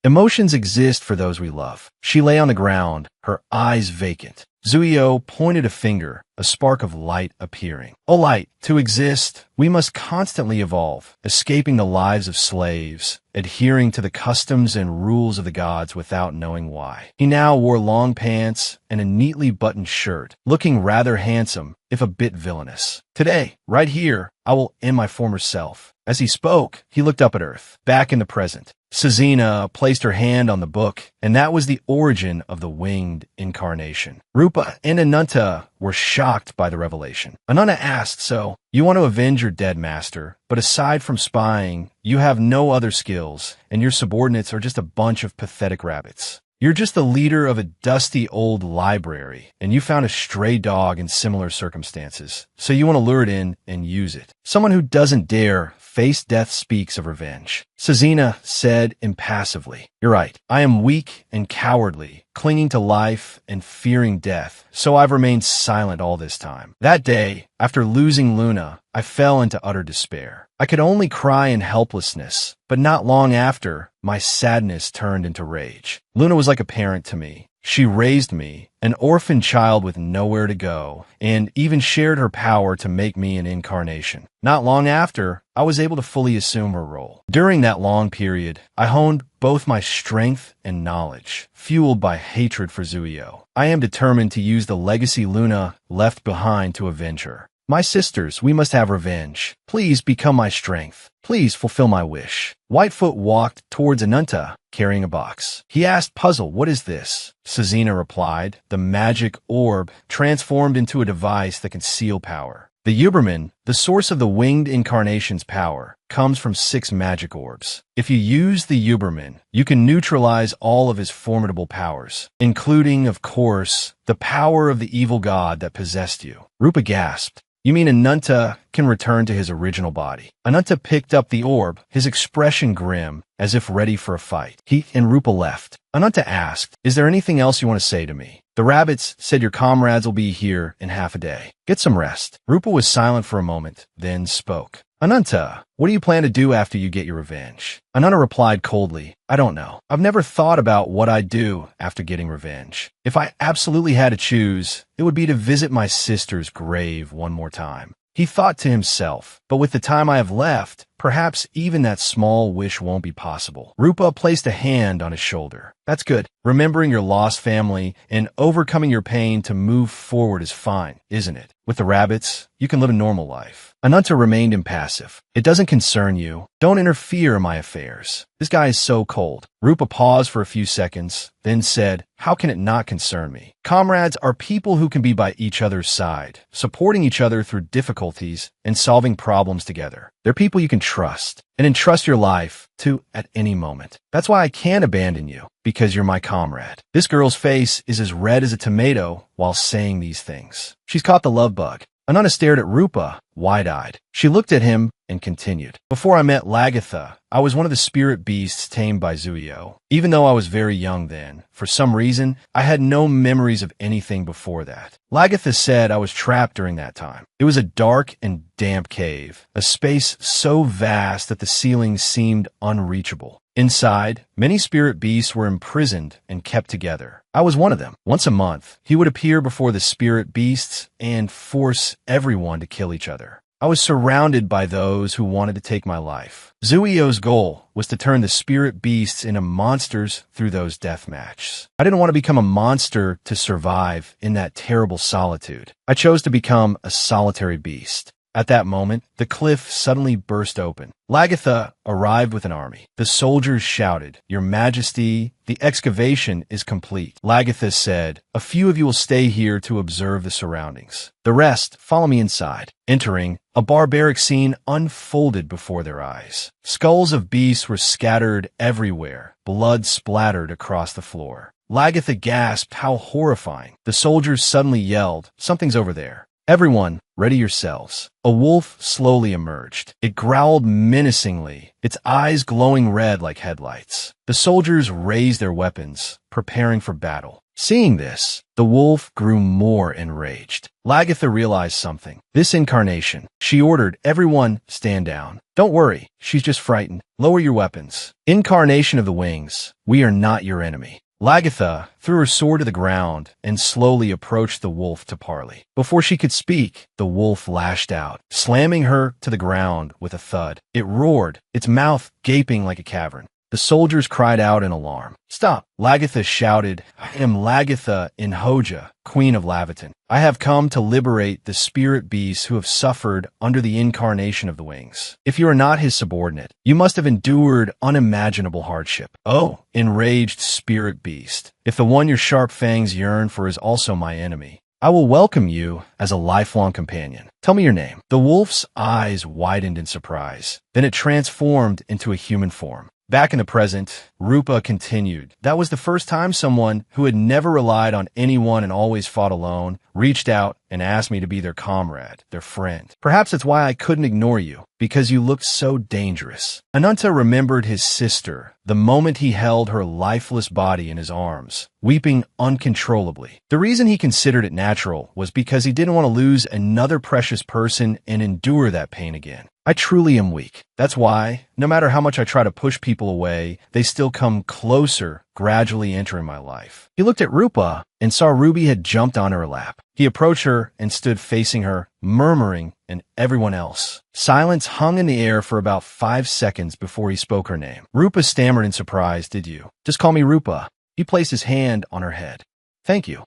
Emotions exist for those we love." She lay on the ground, her eyes vacant. Zuio pointed a finger, a spark of light appearing. "O light, to exist, we must constantly evolve, escaping the lives of slaves, adhering to the customs and rules of the gods without knowing why." He now wore long pants and a neatly buttoned shirt, looking rather handsome, if a bit villainous. "Today, right here, I will end my former self." As he spoke, he looked up at Earth, back in the present. Sazina placed her hand on the book, and that was the origin of the winged incarnation. Rupa and Ananta were shocked by the revelation. Ananta asked, "So, you want to avenge your dead master, but aside from spying, you have no other skills, and your subordinates are just a bunch of pathetic rabbits. You're just the leader of a dusty old library, and you found a stray dog in similar circumstances, so you want to lure it in and use it. Someone who doesn't dare face death speaks of revenge." Sazina said impassively, "You're right. I am weak and cowardly, clinging to life and fearing death, so I've remained silent all this time. That day, after losing Luna, I fell into utter despair. I could only cry in helplessness, but not long after, my sadness turned into rage. Luna was like a parent to me. She raised me, an orphan child with nowhere to go, and even shared her power to make me an incarnation. Not long after, I was able to fully assume her role. During that long period, I honed both my strength and knowledge, fueled by hatred for Zuio. I am determined to use the legacy Luna left behind to avenge her. My sisters, we must have revenge. Please become my strength. Please fulfill my wish." Whitefoot walked towards Ananta, carrying a box. He asked, puzzled, "What is this?" Sazina replied, "The magic orb transformed into a device that can seal power. The Uberman, the source of the winged incarnation's power, comes from 6 magic orbs. If you use the Uberman, you can neutralize all of his formidable powers, including, of course, the power of the evil god that possessed you." Rupa gasped. "You mean Ananta can return to his original body?" Ananta picked up the orb, his expression grim, as if ready for a fight. He and Rupa left. Ananta asked, "Is there anything else you want to say to me? The rabbits said your comrades will be here in half a day. Get some rest." Rupa was silent for a moment, then spoke. Ananta, what do you plan to do after you get your revenge? Ananta replied coldly, I don't know. I've never thought about what I'd do after getting revenge. If I absolutely had to choose, it would be to visit my sister's grave one more time. He thought to himself, but with the time I have left, perhaps even that small wish won't be possible. Rupa placed a hand on his shoulder. That's good. Remembering your lost family and overcoming your pain to move forward is fine, isn't it? With the rabbits, you can live a normal life. Ananta remained impassive. It doesn't concern you. Don't interfere in my affairs. This guy is so cold. Rupa paused for a few seconds, then said, how can it not concern me? Comrades are people who can be by each other's side, supporting each other through difficulties and solving problems together. They're people you can trust and entrust your life to at any moment. That's why I can't abandon you, because you're my comrade. This girl's face is as red as a tomato while saying these things. She's caught the love bug. Ananta stared at Rupa, wide-eyed. She looked at him and continued. Before I met Lagatha, I was one of the spirit beasts tamed by Zuio. Even though I was very young then, for some reason, I had no memories of anything before that. Lagatha said I was trapped during that time. It was a dark and damp cave, a space so vast that the ceiling seemed unreachable. Inside, many spirit beasts were imprisoned and kept together. I was one of them. Once a month, he would appear before the spirit beasts and force everyone to kill each other. I was surrounded by those who wanted to take my life. Zuio's goal was to turn the spirit beasts into monsters through those death matches. I didn't want to become a monster to survive in that terrible solitude. I chose to become a solitary beast. At that moment, the cliff suddenly burst open. Lagatha arrived with an army. The soldiers shouted, Your Majesty, the excavation is complete. Lagatha said, A few of you will stay here to observe the surroundings. The rest follow me inside. Entering, a barbaric scene unfolded before their eyes. Skulls of beasts were scattered everywhere. Blood splattered across the floor. Lagatha gasped how horrifying. The soldiers suddenly yelled, Something's over there. Everyone, ready yourselves. A wolf slowly emerged. It growled menacingly, its eyes glowing red like headlights. The soldiers raised their weapons, preparing for battle. Seeing this, the wolf grew more enraged. Lagatha realized something. This incarnation. She ordered everyone stand down. Don't worry, she's just frightened. Lower your weapons. Incarnation of the wings, we are not your enemy. Lagatha threw her sword to the ground and slowly approached the wolf to parley. Before she could speak, the wolf lashed out, slamming her to the ground with a thud. It roared, its mouth gaping like a cavern. The soldiers cried out in alarm. Stop! Lagatha shouted, I am Lagatha in Hoja, Queen of Laviton. I have come to liberate the spirit beasts who have suffered under the incarnation of the wings. If you are not his subordinate, you must have endured unimaginable hardship. Oh, enraged spirit beast, if the one your sharp fangs yearn for is also my enemy, I will welcome you as a lifelong companion. Tell me your name. The wolf's eyes widened in surprise. Then it transformed into a human form. Back in the present, Rupa continued. That was the first time someone who had never relied on anyone and always fought alone reached out and asked me to be their comrade, their friend. Perhaps that's why I couldn't ignore you, because you looked so dangerous. Ananta remembered his sister the moment he held her lifeless body in his arms, weeping uncontrollably. The reason he considered it natural was because he didn't want to lose another precious person and endure that pain again. I truly am weak. That's why, no matter how much I try to push people away, they still come closer, gradually entering my life. He looked at Rupa and saw Ruby had jumped on her lap. He approached her and stood facing her, murmuring, and everyone else. Silence hung in the air for about 5 seconds before he spoke her name. Rupa stammered in surprise, Did you? Just call me Rupa. He placed his hand on her head. Thank you.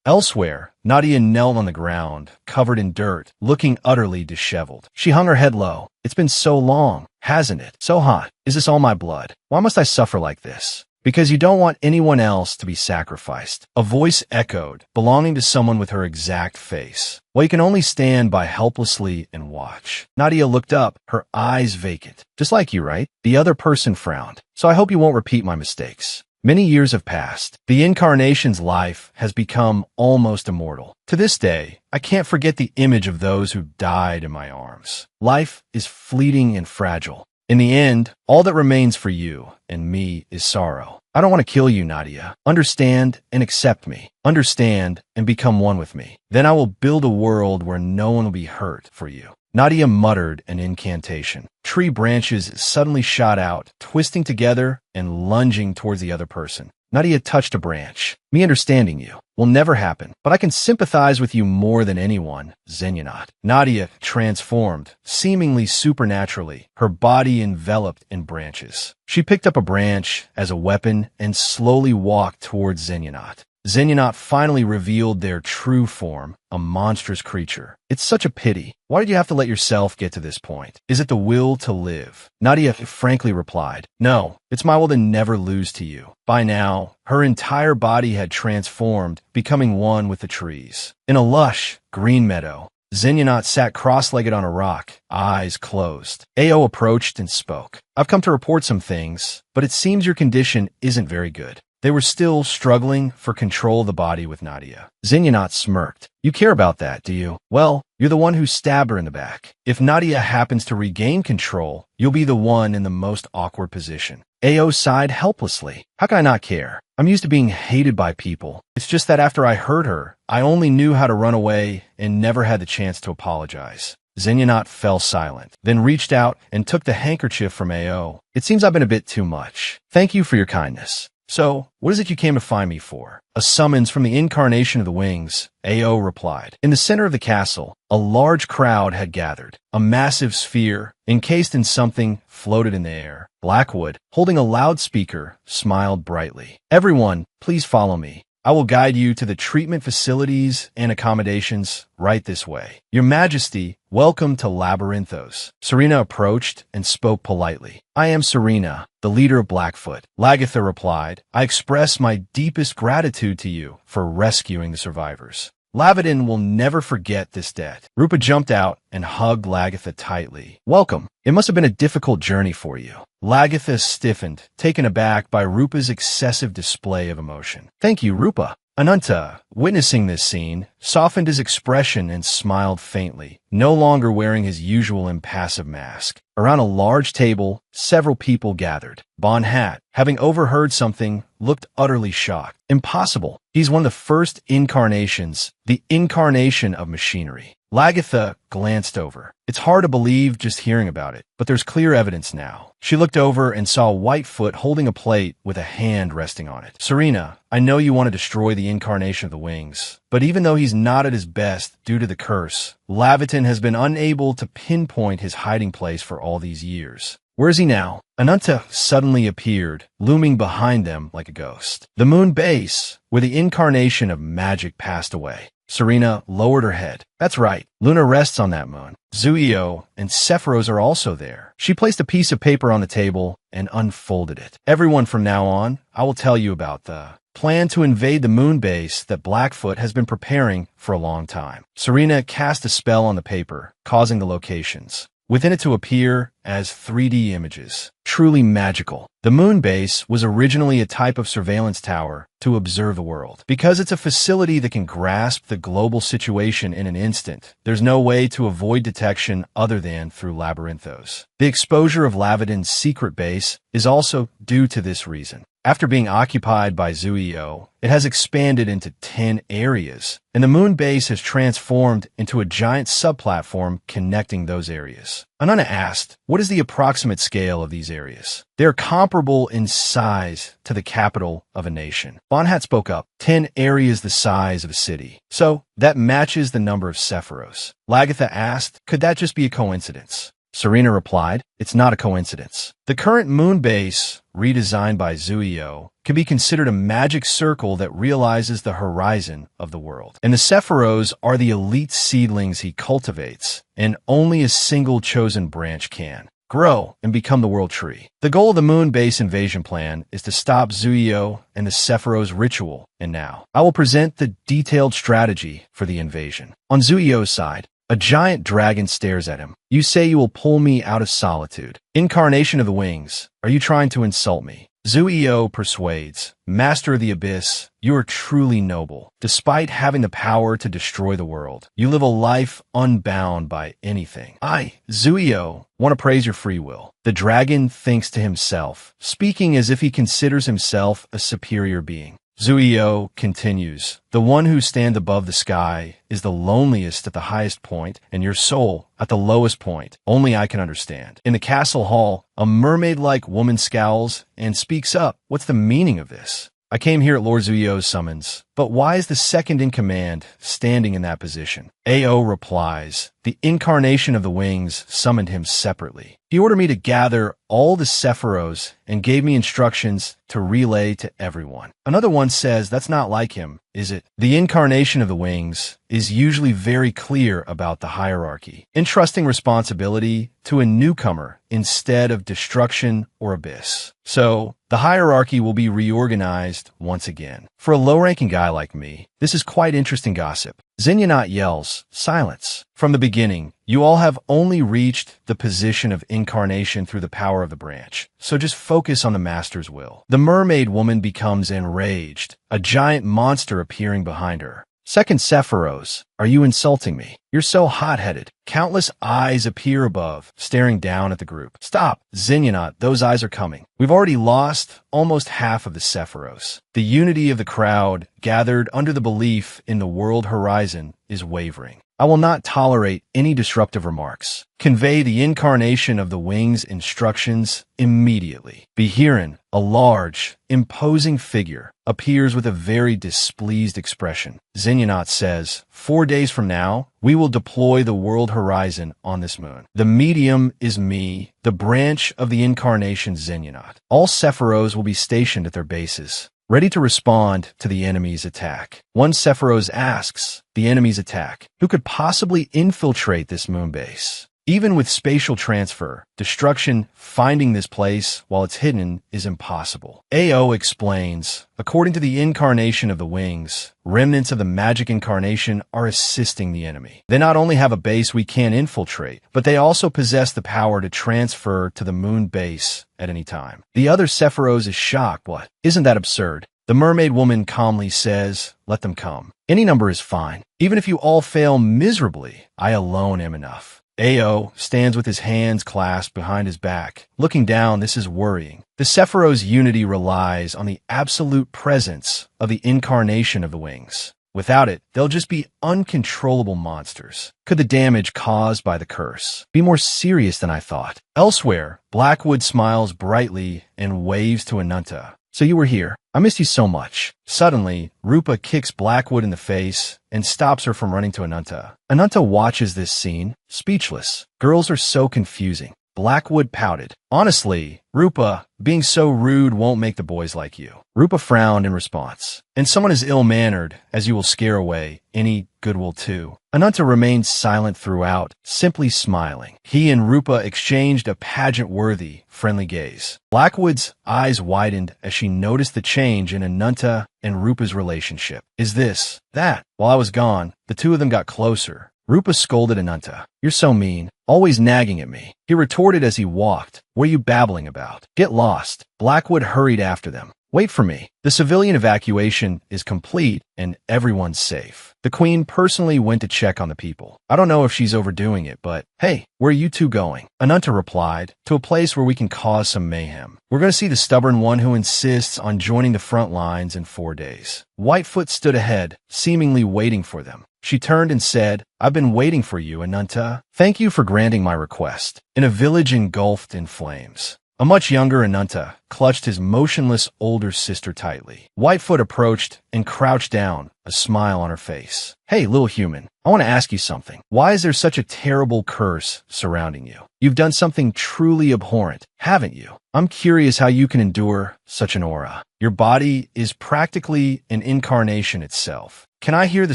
Elsewhere, Nadia knelt on the ground, covered in dirt, looking utterly disheveled. She hung her head low. It's been so long, hasn't it? So hot. Is this all my blood? Why must I suffer like this? Because you don't want anyone else to be sacrificed. A voice echoed, belonging to someone with her exact face. Well, you can only stand by helplessly and watch. Nadia looked up, her eyes vacant. Just like you, right? The other person frowned. So I hope you won't repeat my mistakes. Many years have passed. The incarnation's life has become almost immortal. To this day, I can't forget the image of those who died in my arms. Life is fleeting and fragile. In the end, all that remains for you and me is sorrow. I don't want to kill you, Nadia. Understand and accept me. Understand and become one with me. Then I will build a world where no one will be hurt for you. Nadia muttered an incantation. Tree branches suddenly shot out, twisting together and lunging towards the other person. Nadia touched a branch. Me understanding you will never happen, but I can sympathize with you more than anyone, Zenyatta. Nadia transformed, seemingly supernaturally, her body enveloped in branches. She picked up a branch as a weapon and slowly walked towards Zenyatta. Zenyatta finally revealed their true form, a monstrous creature. It's such a pity. Why did you have to let yourself get to this point? Is it the will to live? Nadia frankly replied, no, it's my will to never lose to you. By now, her entire body had transformed, becoming one with the trees. In a lush, green meadow, Zenyatta sat cross-legged on a rock, eyes closed. Ao approached and spoke. I've come to report some things, but it seems your condition isn't very good. They were still struggling for control of the body with Nadia. Zenyatta smirked. You care about that, do you? Well, you're the one who stabbed her in the back. If Nadia happens to regain control, you'll be the one in the most awkward position. Ao sighed helplessly. How can I not care? I'm used to being hated by people. It's just that after I hurt her, I only knew how to run away and never had the chance to apologize. Zenyatta fell silent, then reached out and took the handkerchief from Ao. It seems I've been a bit too much. Thank you for your kindness. So, what is it you came to find me for? A summons from the incarnation of the wings, Ao replied. In the center of the castle, a large crowd had gathered. A massive sphere, encased in something, floated in the air. Blackwood, holding a loudspeaker, smiled brightly. Everyone, please follow me. I will guide you to the treatment facilities and accommodations right this way. Your Majesty, welcome to Labyrinthos. Serena approached and spoke politely. I am Serena, the leader of Blackfoot. Lagatha replied, I express my deepest gratitude to you for rescuing the survivors. Lavidan will never forget this debt. Rupa jumped out and hugged Lagatha tightly. Welcome. It must have been a difficult journey for you. Lagatha stiffened, taken aback by Rupa's excessive display of emotion. Thank you, Rupa. Ananta, witnessing this scene, softened his expression and smiled faintly, no longer wearing his usual impassive mask. Around a large table, several people gathered. Bon Hat, having overheard something, looked utterly shocked. Impossible. He's one of the first incarnations, the incarnation of machinery. Lagatha glanced over. It's hard to believe just hearing about it, but there's clear evidence now. She looked over and saw Whitefoot holding a plate with a hand resting on it. Serena, I know you want to destroy the incarnation of the wings, but even though he's not at his best due to the curse, Lavitan has been unable to pinpoint his hiding place for all these years. Where is he now? Ananta suddenly appeared, looming behind them like a ghost. The moon base, where the incarnation of magic passed away. Serena lowered her head. That's right. Luna rests on that moon. Zuio and Sephiroth are also there. She placed a piece of paper on the table and unfolded it. Everyone from now on, I will tell you about the plan to invade the moon base that Blackfoot has been preparing for a long time. Serena cast a spell on the paper, causing the locations within it to appear as 3D images. Truly magical. The moon base was originally a type of surveillance tower to observe the world. Because it's a facility that can grasp the global situation in an instant, there's no way to avoid detection other than through Labyrinthos. The exposure of Lavidan's secret base is also due to this reason. After being occupied by Zuio, it has expanded into 10 areas, and the moon base has transformed into a giant subplatform connecting those areas. Anana asked, what is the approximate scale of these areas? They are comparable in size to the capital of a nation. Bonhat spoke up, 10 areas the size of a city. So, that matches the number of Sephiroths. Lagatha asked, could that just be a coincidence? Serena replied, it's not a coincidence. The current moon base, redesigned by Zuio, can be considered a magic circle that realizes the horizon of the world. And the Sephiroths are the elite seedlings he cultivates, and only a single chosen branch can grow and become the world tree. The goal of the moon base invasion plan is to stop Zuio and the Sephiroth's ritual, and now I will present the detailed strategy for the invasion. On Zuio's side, a giant dragon stares at him. You say you will pull me out of solitude. Incarnation of the wings, are you trying to insult me? Zuio persuades, Master of the Abyss, you are truly noble. Despite having the power to destroy the world, you live a life unbound by anything. I, Zuio, want to praise your free will. The dragon thinks to himself, speaking as if he considers himself a superior being. Zuio continues, the one who stands above the sky is the loneliest at the highest point, and your soul at the lowest point. Only I can understand. In the castle hall, a mermaid-like woman scowls and speaks up. What's the meaning of this? I came here at Lord Zuio's summons, but why is the second in command standing in that position? Ao replies, the incarnation of the wings summoned him separately. He ordered me to gather all the Sephiros and gave me instructions to relay to everyone. Another one says that's not like him, is it? The incarnation of the wings is usually very clear about the hierarchy, entrusting responsibility to a newcomer instead of destruction or abyss. So, the hierarchy will be reorganized once again. For a low-ranking guy like me, this is quite interesting gossip. Zenyatta yells, silence. From the beginning, you all have only reached the position of incarnation through the power of the branch, so just focus on the master's will. The mermaid woman becomes enraged, a giant monster appearing behind her. Second Sephiros, are you insulting me? You're so hot-headed. Countless eyes appear above, staring down at the group. Stop, Zenyatta, those eyes are coming. We've already lost almost half of the Sephiros. The unity of the crowd, gathered under the belief in the world horizon, is wavering. I will not tolerate any disruptive remarks. Convey the incarnation of the wings instructions immediately. Behirin, a large, imposing figure, appears with a very displeased expression. Zenyatta says, 4 days from now, we will deploy the world horizon on this moon. The medium is me, the branch of the incarnation Zenyatta. All Sephiros will be stationed at their bases, ready to respond to the enemy's attack. One Sephiros asks, the enemy's attack, who could possibly infiltrate this moon base? Even with spatial transfer, destruction finding this place while it's hidden is impossible. Ao explains, according to the incarnation of the wings, remnants of the magic incarnation are assisting the enemy. They not only have a base we can't infiltrate, but they also possess the power to transfer to the moon base at any time. The other Sephiros is shocked. What? Isn't that absurd? The mermaid woman calmly says, let them come. Any number is fine. Even if you all fail miserably, I alone am enough. Ao stands with his hands clasped behind his back. Looking down, this is worrying. The Sephiros' unity relies on the absolute presence of the incarnation of the wings. Without it, they'll just be uncontrollable monsters. Could the damage caused by the curse be more serious than I thought? Elsewhere, Blackwood smiles brightly and waves to Ananta. So you were here. I missed you so much. Suddenly, Rupa kicks Blackwood in the face and stops her from running to Ananta. Ananta watches this scene, speechless. Girls are so confusing. Blackwood pouted. Honestly, Rupa, being so rude won't make the boys like you. Rupa frowned in response. And someone as ill-mannered as you will scare away any goodwill too. Ananta remained silent throughout, simply smiling. He and Rupa exchanged a pageant-worthy, friendly gaze. Blackwood's eyes widened as she noticed the change in Ananta and Rupa's relationship. Is this, that? While I was gone, the two of them got closer. Rupa scolded Ananta. You're so mean, always nagging at me. He retorted as he walked. What are you babbling about? Get lost. Blackwood hurried after them. Wait for me. The civilian evacuation is complete and everyone's safe. The queen personally went to check on the people. I don't know if she's overdoing it, but hey, where are you two going? Ananta replied, to a place where we can cause some mayhem. We're going to see the stubborn one who insists on joining the front lines in 4 days. Whitefoot stood ahead, seemingly waiting for them. She turned and said, I've been waiting for you, Ananta. Thank you for granting my request. In a village engulfed in flames, a much younger Ananta clutched his motionless older sister tightly. Whitefoot approached and crouched down, a smile on her face. Hey, little human, I want to ask you something. Why is there such a terrible curse surrounding you? You've done something truly abhorrent, haven't you? I'm curious how you can endure such an aura. Your body is practically an incarnation itself. Can I hear the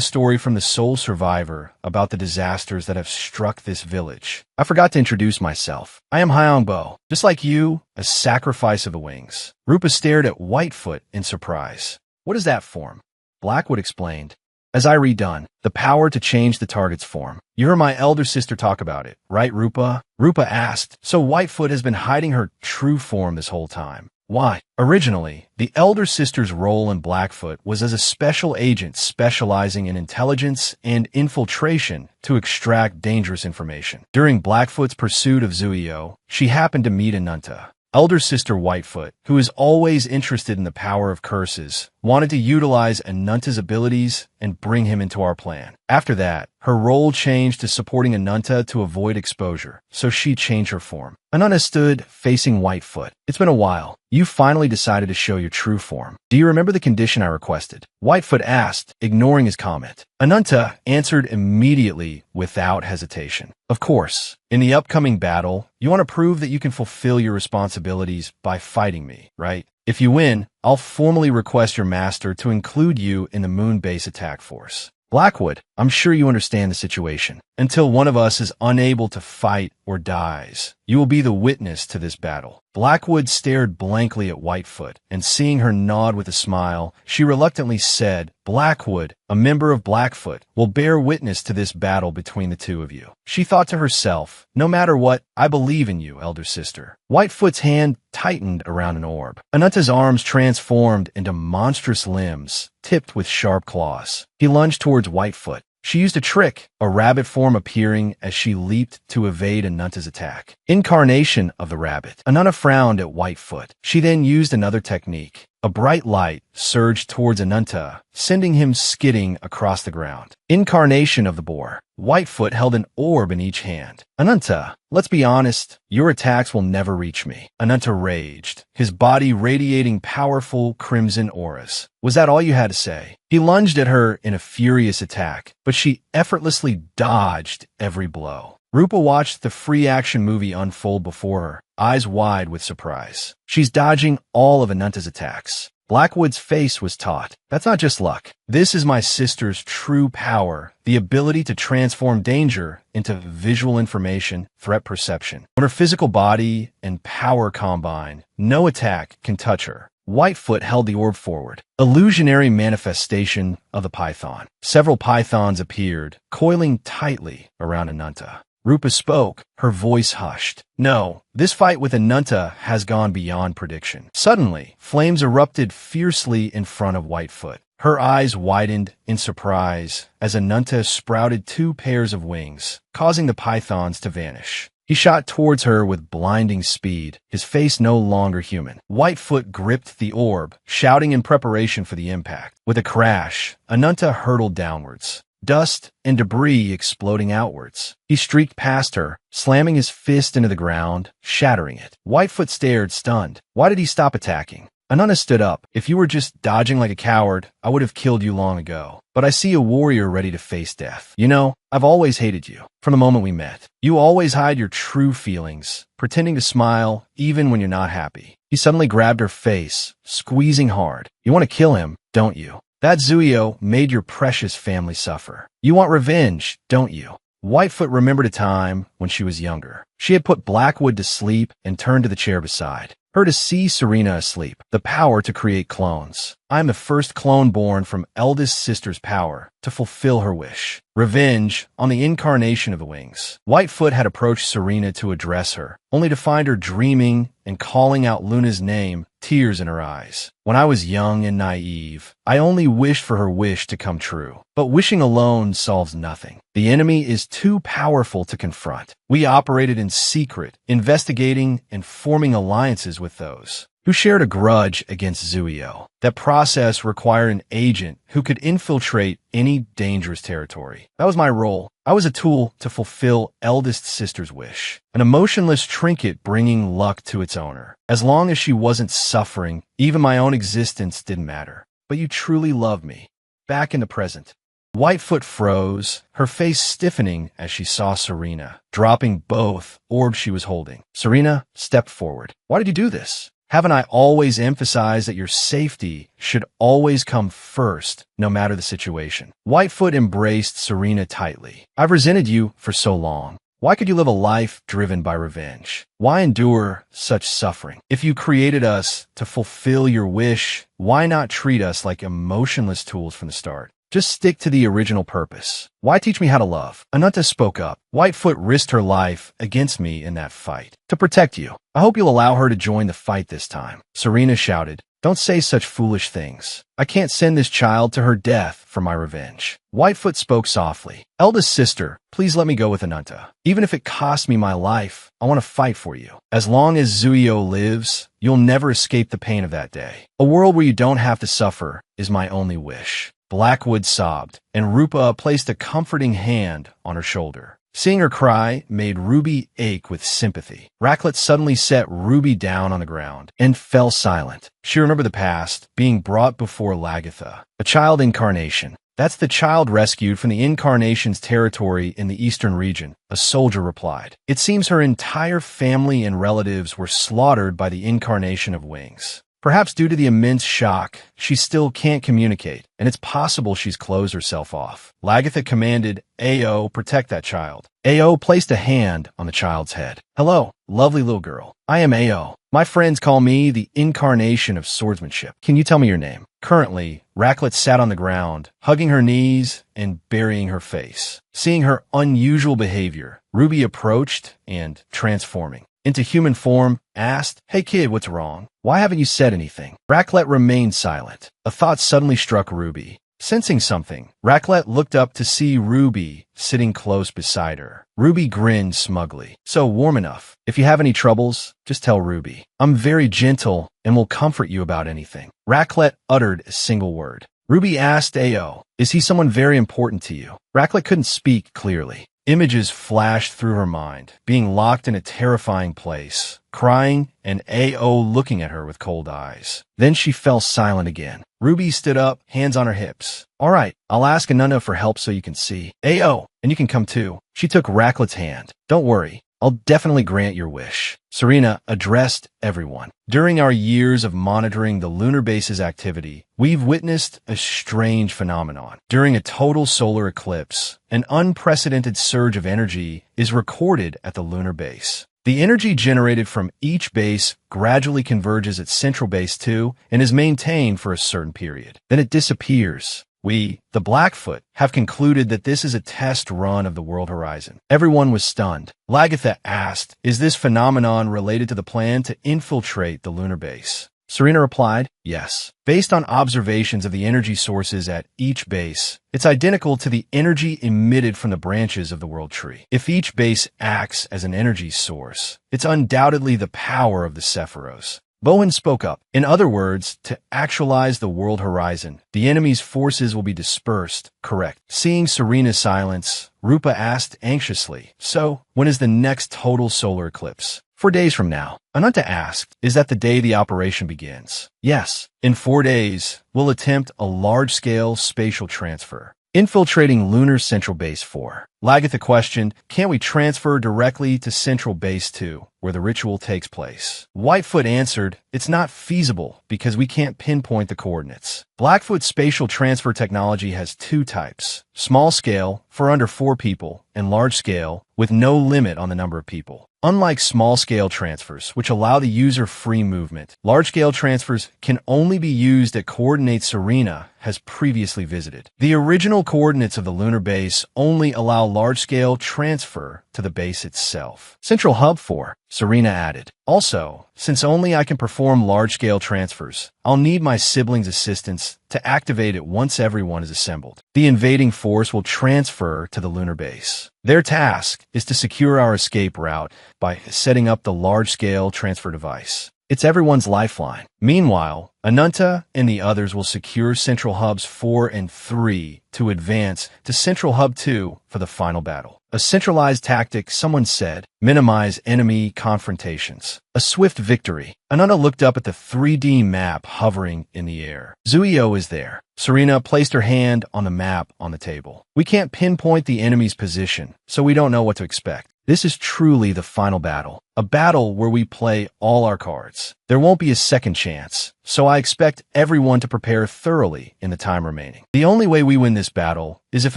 story from the sole survivor about the disasters that have struck this village? I forgot to introduce myself. I am Hyongbo, just like you, a sacrifice of the wings. Rupa stared at Whitefoot in surprise. What is that form? Blackwood explained. As I redone, the power to change the target's form. You heard my elder sister talk about it, right, Rupa? Rupa asked. So Whitefoot has been hiding her true form this whole time. Why? Originally, the elder sister's role in Blackfoot was as a special agent specializing in intelligence and infiltration to extract dangerous information. During Blackfoot's pursuit of Zuio, she happened to meet Ananta, Elder sister Whitefoot, who is always interested in the power of curses, wanted to utilize Anunta's abilities and bring him into our plan. After that, her role changed to supporting Anunta to avoid exposure, so she changed her form. Anunta stood facing Whitefoot. It's been a while. You finally decided to show your true form. Do you remember the condition I requested? Whitefoot asked, ignoring his comment. Anunta answered immediately without hesitation. Of course. In the upcoming battle, you want to prove that you can fulfill your responsibilities by fighting me, right? If you win, I'll formally request your master to include you in the moon base attack force. Blackwood, I'm sure you understand the situation. Until one of us is unable to fight or dies, you will be the witness to this battle. Blackwood stared blankly at Whitefoot, and seeing her nod with a smile, she reluctantly said, Blackwood, a member of Blackfoot, will bear witness to this battle between the two of you. She thought to herself, no matter what, I believe in you, elder sister. Whitefoot's hand tightened around an orb. Anunta's arms transformed into monstrous limbs, tipped with sharp claws. He lunged towards Whitefoot. She used a trick, a rabbit form appearing as she leaped to evade Anunta's attack. Incarnation of the rabbit. Anunta frowned at Whitefoot. She then used another technique. A bright light surged towards Anunta, sending him skidding across the ground. Incarnation of the boar. Whitefoot held an orb in each hand. Anunta, let's be honest, your attacks will never reach me. Anunta raged, his body radiating powerful crimson auras. Was that all you had to say? He lunged at her in a furious attack, but she effortlessly dodged every blow. Rupa watched the free action movie unfold before her, eyes wide with surprise. She's dodging all of Anunta's attacks. Blackwood's face was taut. That's not just luck. This is my sister's true power, the ability to transform danger into visual information, threat perception. When her physical body and power combine, no attack can touch her. Whitefoot held the orb forward. Illusionary manifestation of the python. Several pythons appeared, coiling tightly around Anunta. Rupa spoke, her voice hushed. No, this fight with Anunta has gone beyond prediction. Suddenly, flames erupted fiercely in front of Whitefoot. Her eyes widened in surprise as Anunta sprouted 2 pairs of wings, causing the pythons to vanish. He shot towards her with blinding speed, his face no longer human. Whitefoot gripped the orb, shouting in preparation for the impact. With a crash, Anunta hurtled downwards, dust and debris exploding outwards. He streaked past her, slamming his fist into the ground, shattering it. Whitefoot stared, stunned. Why did he stop attacking? Anunta stood up. If you were just dodging like a coward, I would have killed you long ago. But I see a warrior ready to face death. You know, I've always hated you, from the moment we met. You always hide your true feelings, pretending to smile even when you're not happy. He suddenly grabbed her face, squeezing hard. You want to kill him, don't you? That Zuio made your precious family suffer. You want revenge, don't you? Whitefoot remembered a time when she was younger. She had put Blackwood to sleep and turned to the chair beside her to see Serena asleep. The power to create clones. I am the first clone born from eldest sister's power to fulfill her wish. Revenge on the incarnation of the wings. Whitefoot had approached Serena to address her, only to find her dreaming and calling out Luna's name, tears in her eyes. When I was young and naive, I only wished for her wish to come true. But wishing alone solves nothing. The enemy is too powerful to confront. We operated in secret, investigating and forming alliances with those who shared a grudge against Zuio. That process required an agent who could infiltrate any dangerous territory. That was my role. I was a tool to fulfill eldest sister's wish, an emotionless trinket bringing luck to its owner. As long as she wasn't suffering, even my own existence didn't matter. But you truly loved me. Back in the present. Whitefoot froze, her face stiffening as she saw Serena, dropping both orbs she was holding. Serena stepped forward. Why did you do this? Haven't I always emphasized that your safety should always come first, no matter the situation? Whitefoot embraced Serena tightly. I've resented you for so long. Why could you live a life driven by revenge? Why endure such suffering? If you created us to fulfill your wish, why not treat us like emotionless tools from the start? Just stick to the original purpose. Why teach me how to love? Anunta spoke up. Whitefoot risked her life against me in that fight. To protect you. I hope you'll allow her to join the fight this time. Serena shouted. Don't say such foolish things. I can't send this child to her death for my revenge. Whitefoot spoke softly. Eldest sister, please let me go with Ananta. Even if it costs me my life, I want to fight for you. As long as Zuio lives, you'll never escape the pain of that day. A world where you don't have to suffer is my only wish. Blackwood sobbed, and Rupa placed a comforting hand on her shoulder. Seeing her cry made Ruby ache with sympathy. Racklett suddenly set Ruby down on the ground and fell silent. She remembered the past, being brought before Lagatha, a child incarnation. That's the child rescued from the Incarnation's territory in the eastern region, a soldier replied. It seems her entire family and relatives were slaughtered by the Incarnation of Wings. Perhaps due to the immense shock, she still can't communicate, and it's possible she's closed herself off. Lagatha commanded, Ao, protect that child. Ao placed a hand on the child's head. Hello, lovely little girl. I am Ao. My friends call me the Incarnation of Swordsmanship. Can you tell me your name? Currently, Racklett sat on the ground, hugging her knees and burying her face. Seeing her unusual behavior, Ruby approached and, transforming into human form, asked, Hey kid, what's wrong? Why haven't you said anything? Racklett remained silent. A thought suddenly struck Ruby. Sensing something, Racklett looked up to see Ruby sitting close beside her. Ruby grinned smugly. So warm enough. If you have any troubles, just tell Ruby. I'm very gentle and will comfort you about anything. Racklett uttered a single word. Ruby asked Ao, Is he someone very important to you? Racklett couldn't speak clearly. Images flashed through her mind, being locked in a terrifying place, crying, and Ao looking at her with cold eyes. Then she fell silent again. Ruby stood up, hands on her hips. All right, I'll ask Ananda for help so you can see. Ao, and you can come too. She took Racklett's hand. Don't worry, I'll definitely grant your wish. Serena addressed everyone. During our years of monitoring the lunar base's activity, we've witnessed a strange phenomenon. During a total solar eclipse, an unprecedented surge of energy is recorded at the lunar base. The energy generated from each base gradually converges at Central Base 2 and is maintained for a certain period. Then it disappears. We, the Blackfoot, have concluded that this is a test run of the world horizon. Everyone was stunned. Lagatha asked, Is this phenomenon related to the plan to infiltrate the lunar base? Serena replied, Yes. Based on observations of the energy sources at each base, it's identical to the energy emitted from the branches of the world tree. If each base acts as an energy source, it's undoubtedly the power of the Sephiros. Bowen spoke up. In other words, to actualize the world horizon, the enemy's forces will be dispersed, correct? Seeing Serena's silence, Rupa asked anxiously, So, when is the next total solar eclipse? 4 days from now. Ananta asked, Is that the day the operation begins? Yes. In 4 days, we'll attempt a large-scale spatial transfer, infiltrating Lunar Central Base 4. Lagatha questioned, Can't we transfer directly to Central Base 2, where the ritual takes place? Whitefoot answered, It's not feasible because we can't pinpoint the coordinates. Blackfoot's spatial transfer technology has 2 types, small scale, for under 4 people, and large scale, with no limit on the number of people. Unlike small-scale transfers, which allow the user free movement, large-scale transfers can only be used at coordinates Serena has previously visited. The original coordinates of the lunar base only allow large-scale transfer to the base itself. Central Hub 4, Serena added. Also, since only I can perform large-scale transfers, I'll need my siblings' assistance to activate it once everyone is assembled. The invading force will transfer to the lunar base. Their task is to secure our escape route by setting up the large-scale transfer device. It's everyone's lifeline. Meanwhile, Ananta and the others will secure Central Hubs 4 and 3 to advance to Central Hub 2 for the final battle. A centralized tactic, someone said, minimize enemy confrontations. A swift victory. Ananta looked up at the 3D map hovering in the air. Zuio is there. Serena placed her hand on the map on the table. We can't pinpoint the enemy's position, so we don't know what to expect. This is truly the final battle, a battle where we play all our cards. There won't be a second chance, so I expect everyone to prepare thoroughly in the time remaining. The only way we win this battle is if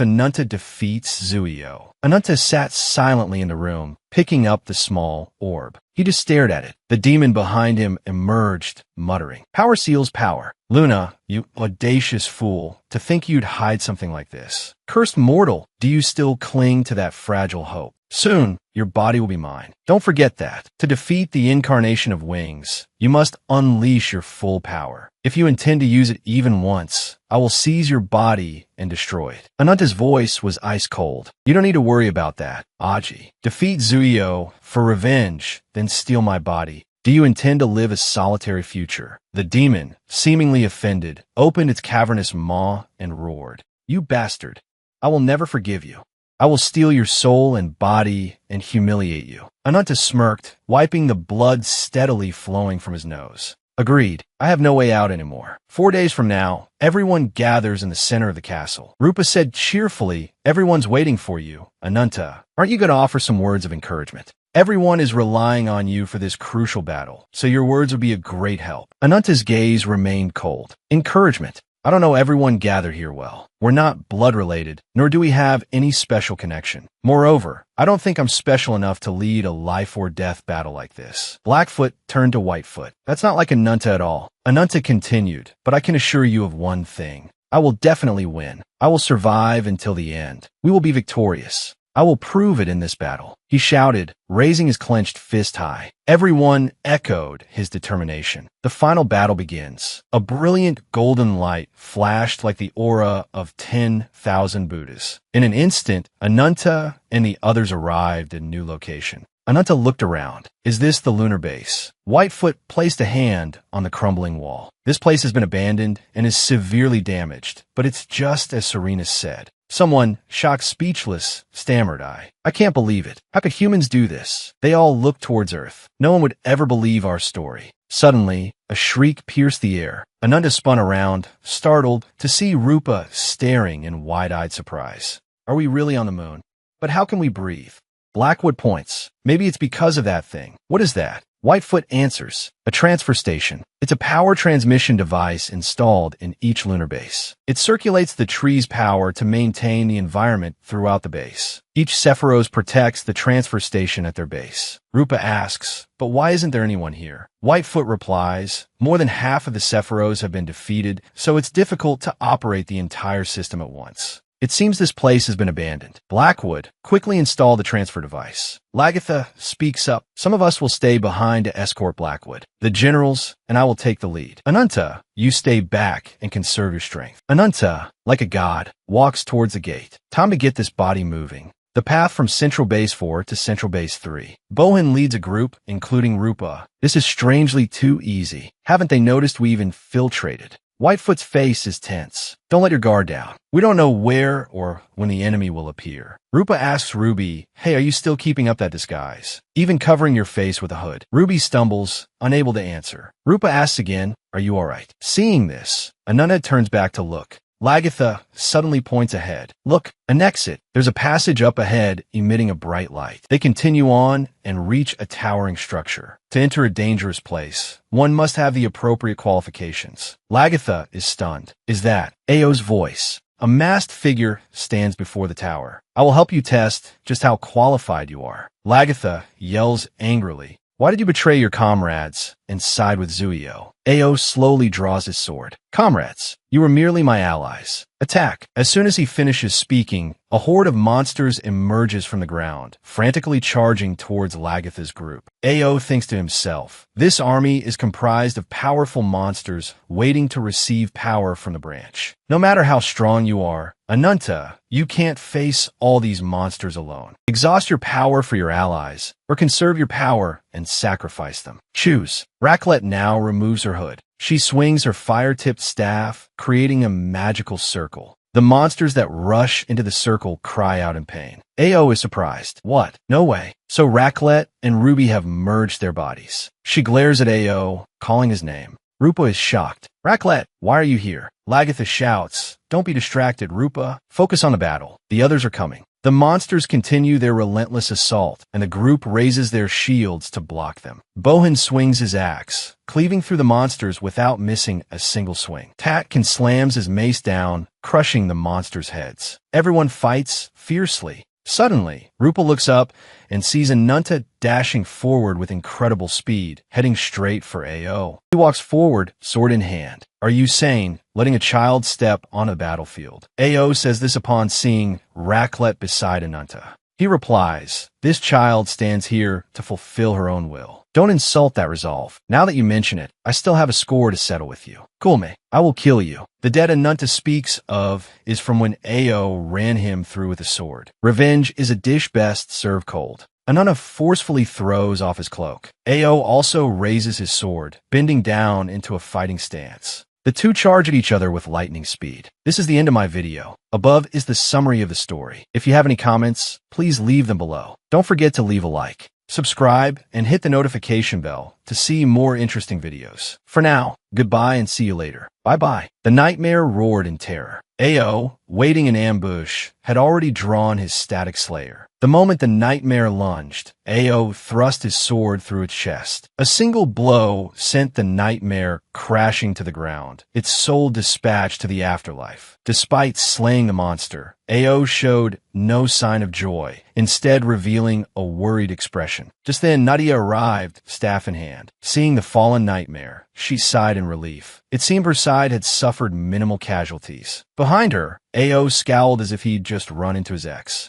Ananta defeats Zuio. Ananta sat silently in the room, picking up the small orb. He just stared at it. The demon behind him emerged, muttering, "Power seals power. Luna, you audacious fool, to think you'd hide something like this. Cursed mortal, do you still cling to that fragile hope? Soon, your body will be mine. Don't forget that. To defeat the incarnation of wings, you must unleash your full power. If you intend to use it even once, I will seize your body and destroy it." Ananta's voice was ice cold. "You don't need to worry about that, Aji. Defeat Zuio for revenge, then steal my body. Do you intend to live a solitary future?" The demon, seemingly offended, opened its cavernous maw and roared, "You bastard! I will never forgive you. I will steal your soul and body and humiliate you." Ananta smirked, wiping the blood steadily flowing from his nose. "Agreed. I have no way out anymore. 4 days from now, everyone gathers in the center of the castle." Rupa said cheerfully, "Everyone's waiting for you. Ananta, aren't you going to offer some words of encouragement? Everyone is relying on you for this crucial battle, so your words would be a great help." Ananta's gaze remained cold. "Encouragement? I don't know everyone gathered here well. We're not blood-related, nor do we have any special connection. Moreover, I don't think I'm special enough to lead a life-or-death battle like this." Blackfoot turned to Whitefoot. "That's not like Ananta at all." Ananta continued, "But I can assure you of one thing. I will definitely win. I will survive until the end. We will be victorious. I will prove it in this battle." He shouted, raising his clenched fist high. Everyone echoed his determination. The final battle begins. A brilliant golden light flashed like the aura of 10,000 Buddhas. In an instant, Ananta and the others arrived at a new location. Ananta looked around. "Is this the lunar base?" Whitefoot placed a hand on the crumbling wall. "This place has been abandoned and is severely damaged, but it's just as Serena said." Someone, shocked speechless, stammered, I can't believe it. How could humans do this?" They all looked towards Earth. "No one would ever believe our story." Suddenly, a shriek pierced the air. Ananta spun around, startled, to see Rupa staring in wide-eyed surprise. "Are we really on the moon? But how can we breathe?" Blackwood points. "Maybe it's because of that thing." "What is that?" Whitefoot answers, "A transfer station. It's a power transmission device installed in each lunar base. It circulates the tree's power to maintain the environment throughout the base. Each Sephiroth protects the transfer station at their base." Rupa asks, "But why isn't there anyone here?" Whitefoot replies, "More than half of the Sephiroths have been defeated, so it's difficult to operate the entire system at once. It seems this place has been abandoned." Blackwood quickly installed the transfer device. Lagatha speaks up, "Some of us will stay behind to escort Blackwood. The generals and I will take the lead. Ananta, you stay back and conserve your strength." Ananta, like a god, walks towards the gate. Time to get this body moving. The path from Central Base 4 to Central Base 3. Bohan leads a group, including Rupa. "This is strangely too easy. Haven't they noticed we've infiltrated?" Whitefoot's face is tense. "Don't let your guard down. We don't know where or when the enemy will appear." Rupa asks Ruby, "Hey, are you still keeping up that disguise? Even covering your face with a hood?" Ruby stumbles, unable to answer. Rupa asks again, "Are you all right?" Seeing this, Ananta turns back to look. Lagatha suddenly points ahead. "Look, an exit." There's a passage up ahead emitting a bright light. They continue on and reach a towering structure. To enter a dangerous place, one must have the appropriate qualifications. Lagatha is stunned. "Is that Ao's voice?" A masked figure stands before the tower. "I will help you test just how qualified you are." Lagatha yells angrily, "Why did you betray your comrades and side with Zuio?" Ao slowly draws his sword. "Comrades, you were merely my allies. Attack." As soon as he finishes speaking, a horde of monsters emerges from the ground, frantically charging towards Lagatha's group. Ao thinks to himself, "This army is comprised of powerful monsters waiting to receive power from the branch. No matter how strong you are, Ananta, you can't face all these monsters alone. Exhaust your power for your allies, or conserve your power and sacrifice them. Choose." Raclette now removes her hood. She swings her fire-tipped staff, creating a magical circle. The monsters that rush into the circle cry out in pain. Ao is surprised. "What? No way." So Raclette and Ruby have merged their bodies. She glares at Ao, calling his name. Rupa is shocked. "Raclette, why are you here?" Lagatha shouts, "Don't be distracted, Rupa. Focus on the battle. The others are coming." The monsters continue their relentless assault, and the group raises their shields to block them. Bohan swings his axe, cleaving through the monsters without missing a single swing. Tatkin slams his mace down, crushing the monsters' heads. Everyone fights fiercely. Suddenly, Rupa looks up and sees Ananta dashing forward with incredible speed, heading straight for AO. He walks forward, sword in hand. Are you sane, letting a child step on a battlefield? AO says this upon seeing Raklet beside Ananta. He replies, this child stands here to fulfill her own will. Don't insult that resolve. Now that you mention it, I still have a score to settle with you. Kulme, I will kill you. The dead Ananta speaks of is from when Ao ran him through with a sword. Revenge is a dish best served cold. Ananta forcefully throws off his cloak. Ao also raises his sword, bending down into a fighting stance. The two charge at each other with lightning speed. This is the end of my video. Above is the summary of the story. If you have any comments, please leave them below. Don't forget to leave a like, subscribe, and hit the notification bell to see more interesting videos. For now, goodbye and see you later. Bye-bye. The nightmare roared in terror. Ao, waiting in ambush, had already drawn his static slayer. The moment the nightmare lunged, Ao thrust his sword through its chest. A single blow sent the nightmare crashing to the ground, its soul dispatched to the afterlife. Despite slaying the monster, Ao showed no sign of joy, instead revealing a worried expression. Just then, Nadia arrived, staff in hand. Seeing the fallen nightmare, she sighed in relief. It seemed her side had suffered minimal casualties. Behind her, Ao scowled as if he'd just run into his ex.